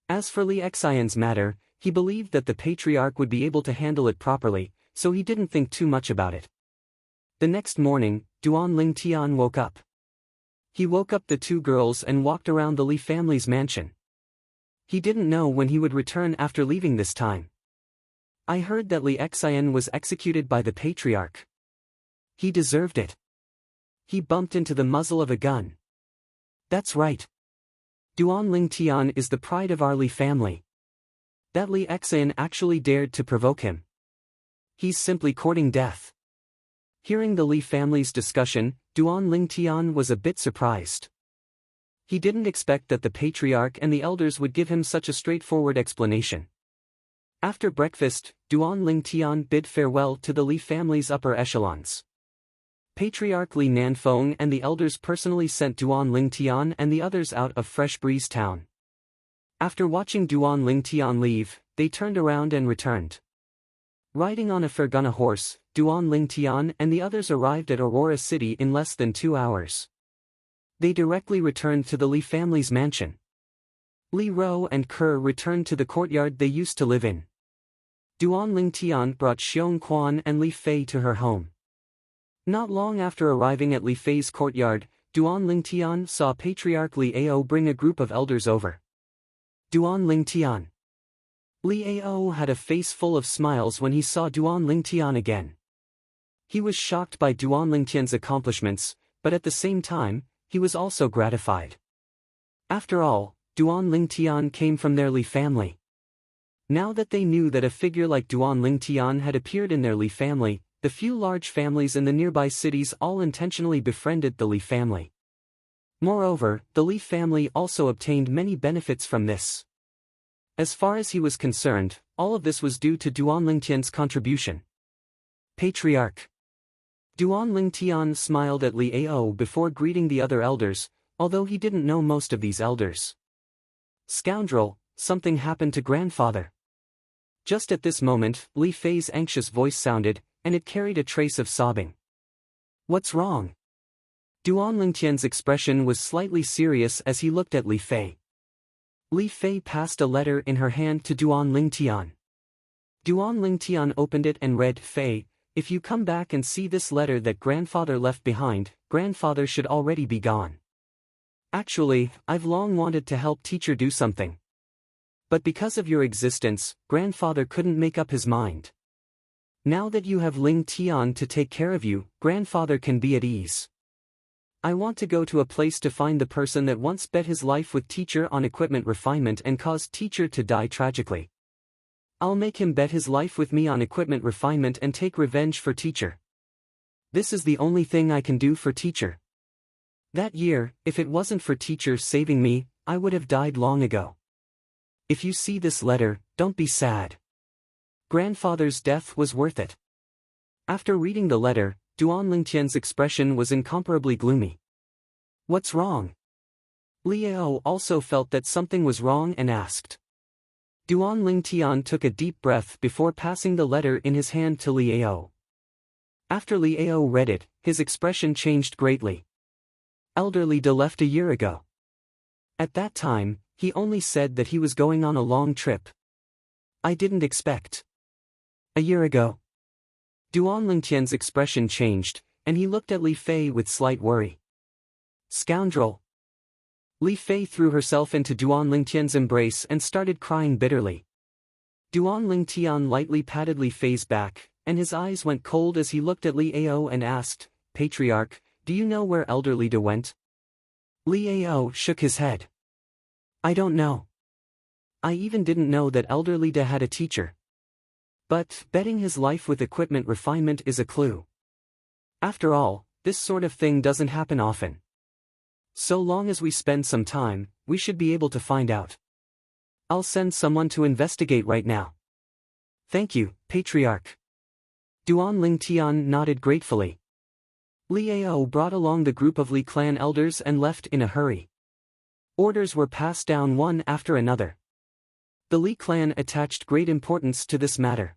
As for Li Xian's matter, he believed that the Patriarch would be able to handle it properly, so he didn't think too much about it. The next morning, Duan Ling Tian woke up. He woke up the two girls and walked around the Li family's mansion. He didn't know when he would return after leaving this time. I heard that Li Xian was executed by the Patriarch. He deserved it. He bumped into the muzzle of a gun. That's right. Duan Ling Tian is the pride of our Li family. That Li Xian actually dared to provoke him. He's simply courting death. Hearing the Li family's discussion, Duan Ling Tian was a bit surprised. He didn't expect that the Patriarch and the elders would give him such a straightforward explanation. After breakfast, Duan Ling Tian bid farewell to the Li family's upper echelons. Patriarch Li Nanfeng and the elders personally sent Duan Ling Tian and the others out of Fresh Breeze Town. After watching Duan Lingtian leave, they turned around and returned. Riding on a Fergana horse, Duan Lingtian and the others arrived at Aurora City in less than 2 hours. They directly returned to the Li family's mansion. Li Ro and Kerr returned to the courtyard they used to live in. Duan Lingtian brought Xiong Quan and Li Fei to her home. Not long after arriving at Li Fei's courtyard, Duan Lingtian saw Patriarch Li Ao bring a group of elders over. Duan Lingtian. Li Ao had a face full of smiles when he saw Duan Lingtian again. He was shocked by Duan Lingtian's accomplishments, but at the same time, he was also gratified. After all, Duan Lingtian came from their Li family. Now that they knew that a figure like Duan Lingtian had appeared in their Li family, the few large families in the nearby cities all intentionally befriended the Li family. Moreover, the Li family also obtained many benefits from this. As far as he was concerned, all of this was due to Duan Lingtian's contribution. Patriarch. Duan Lingtian smiled at Li Ao before greeting the other elders, although he didn't know most of these elders. Scoundrel, something happened to grandfather. Just at this moment, Li Fei's anxious voice sounded, and it carried a trace of sobbing. What's wrong? Duan Lingtian's expression was slightly serious as he looked at Li Fei. Li Fei passed a letter in her hand to Duan Lingtian. Duan Lingtian opened it and read, Fei, if you come back and see this letter that grandfather left behind, grandfather should already be gone. Actually, I've long wanted to help teacher do something. But because of your existence, grandfather couldn't make up his mind. Now that you have Ling Tian to take care of you, grandfather can be at ease. I want to go to a place to find the person that once bet his life with teacher on equipment refinement and caused teacher to die tragically. I'll make him bet his life with me on equipment refinement and take revenge for teacher. This is the only thing I can do for teacher. That year, if it wasn't for teacher saving me, I would have died long ago. If you see this letter, don't be sad. Grandfather's death was worth it. After reading the letter, Duan Lingtian's expression was incomparably gloomy. What's wrong? Li Ao also felt that something was wrong and asked. Duan Lingtian took a deep breath before passing the letter in his hand to Li Ao. After Li Ao read it, his expression changed greatly. Elder Li De left a year ago. At that time, he only said that he was going on a long trip. I didn't expect. A year ago. Duan Lingtian's expression changed, and he looked at Li Fei with slight worry. Scoundrel. Li Fei threw herself into Duan Lingtian's embrace and started crying bitterly. Duan Lingtian lightly patted Li Fei's back, and his eyes went cold as he looked at Li Ao and asked, Patriarch, do you know where Elder Li De went? Li Ao shook his head. I don't know. I even didn't know that Elder Li De had a teacher. But, betting his life with equipment refinement is a clue. After all, this sort of thing doesn't happen often. So long as we spend some time, we should be able to find out. I'll send someone to investigate right now. Thank you, Patriarch. Duan Lingtian nodded gratefully. Li Ao brought along the group of Li clan elders and left in a hurry. Orders were passed down one after another. The Li clan attached great importance to this matter.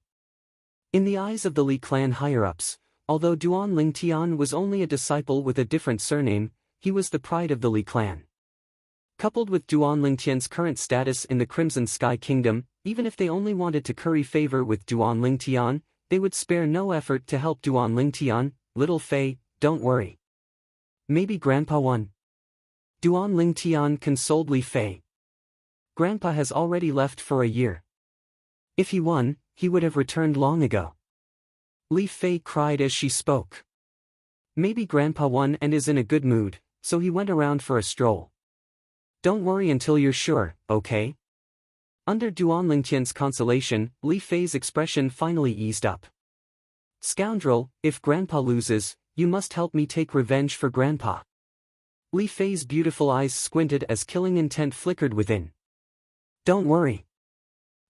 In the eyes of the Li clan higher-ups, although Duan Lingtian was only a disciple with a different surname, he was the pride of the Li clan. Coupled with Duan Lingtian's current status in the Crimson Sky Kingdom, even if they only wanted to curry favor with Duan Lingtian, they would spare no effort to help Duan Lingtian. Little Fei, don't worry. Maybe Grandpa won. Duan Lingtian consoled Li Fei. Grandpa has already left for a year. If he won, he would have returned long ago. Li Fei cried as she spoke. Maybe Grandpa won and is in a good mood, so he went around for a stroll. Don't worry until you're sure, okay? Under Duan Lingtian's consolation, Li Fei's expression finally eased up. Scoundrel, if Grandpa loses, you must help me take revenge for Grandpa. Li Fei's beautiful eyes squinted as killing intent flickered within. Don't worry.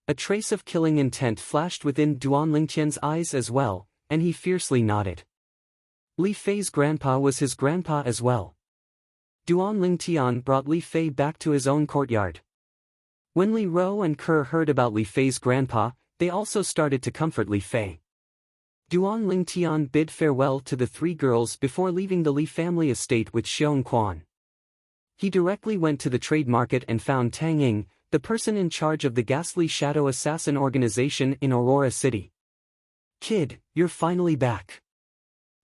A trace of killing intent flashed within Duan Lingtian's eyes as well, and he fiercely nodded. Li Fei's grandpa was his grandpa as well. Duan Lingtian brought Li Fei back to his own courtyard. When Li Ro and Ke heard about Li Fei's grandpa, they also started to comfort Li Fei. Duan Lingtian bid farewell to the three girls before leaving the Li family estate with Xiong Quan. He directly went to the trade market and found Tang Ying, the person in charge of the ghastly shadow assassin organization in Aurora City. "Kid, you're finally back."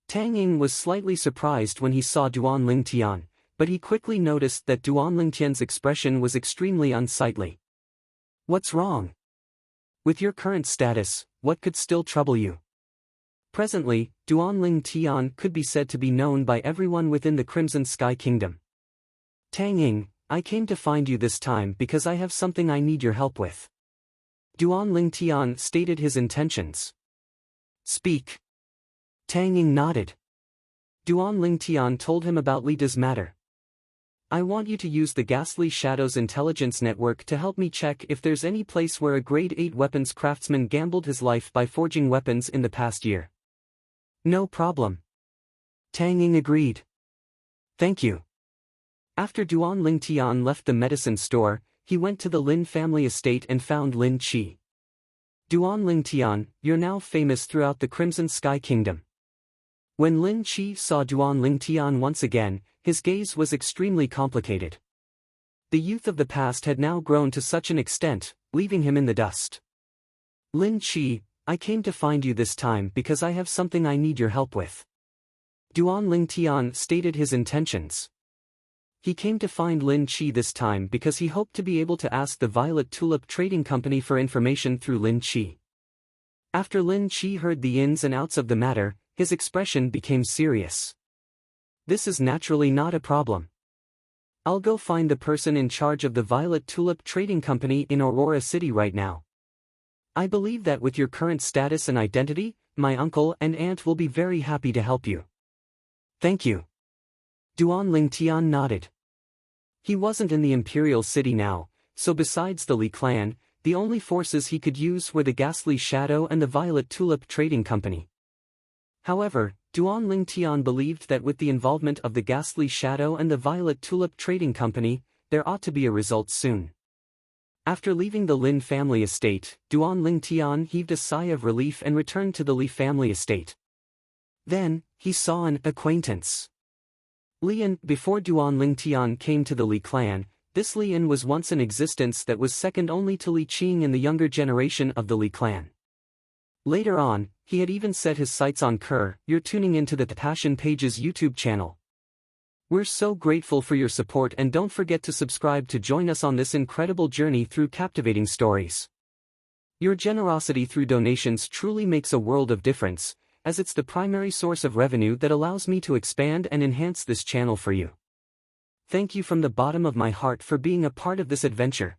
Tang Ying was slightly surprised when he saw Duan Lingtian, but he quickly noticed that Duan Lingtian's expression was extremely unsightly. "What's wrong? With your current status, what could still trouble you?" Presently, Duan Lingtian could be said to be known by everyone within the Crimson Sky Kingdom. "Tang Ying, I came to find you this time because I have something I need your help with." Duan Lingtian stated his intentions. "Speak." Tang Ying nodded. Duan Lingtian told him about Li Da's matter. "I want you to use the Ghastly Shadows intelligence network to help me check if there's any place where a grade 8 weapons craftsman gambled his life by forging weapons in the past year." "No problem." Tang Ying agreed. "Thank you." After Duan Lingtian left the medicine store, he went to the Lin family estate and found Lin Qi. "Duan Lingtian, you're now famous throughout the Crimson Sky Kingdom." When Lin Qi saw Duan Lingtian once again, his gaze was extremely complicated. The youth of the past had now grown to such an extent, leaving him in the dust. "Lin Qi, I came to find you this time because I have something I need your help with." Duan Lingtian stated his intentions. He came to find Lin Qi this time because he hoped to be able to ask the Violet Tulip Trading Company for information through Lin Qi. After Lin Qi heard the ins and outs of the matter, his expression became serious. "This is naturally not a problem. I'll go find the person in charge of the Violet Tulip Trading Company in Aurora City right now. I believe that with your current status and identity, my uncle and aunt will be very happy to help you." "Thank you." Duan Lingtian nodded. He wasn't in the Imperial City now, so besides the Li clan, the only forces he could use were the Ghastly Shadow and the Violet Tulip Trading Company. However, Duan Lingtian believed that with the involvement of the Ghastly Shadow and the Violet Tulip Trading Company, there ought to be a result soon. After leaving the Lin family estate, Duan Lingtian heaved a sigh of relief and returned to the Li family estate. Then, he saw an acquaintance. Lian. Before Duan Lingtian came to the Li clan, this Lian was once in existence that was second only to Li Qing in the younger generation of the Li clan. Later on, he had even set his sights on Ke. You're tuning into the Passion Pages YouTube channel. We're so grateful for your support, and don't forget to subscribe to join us on this incredible journey through captivating stories. Your generosity through donations truly makes a world of difference, as it's the primary source of revenue that allows me to expand and enhance this channel for you. Thank you from the bottom of my heart for being a part of this adventure.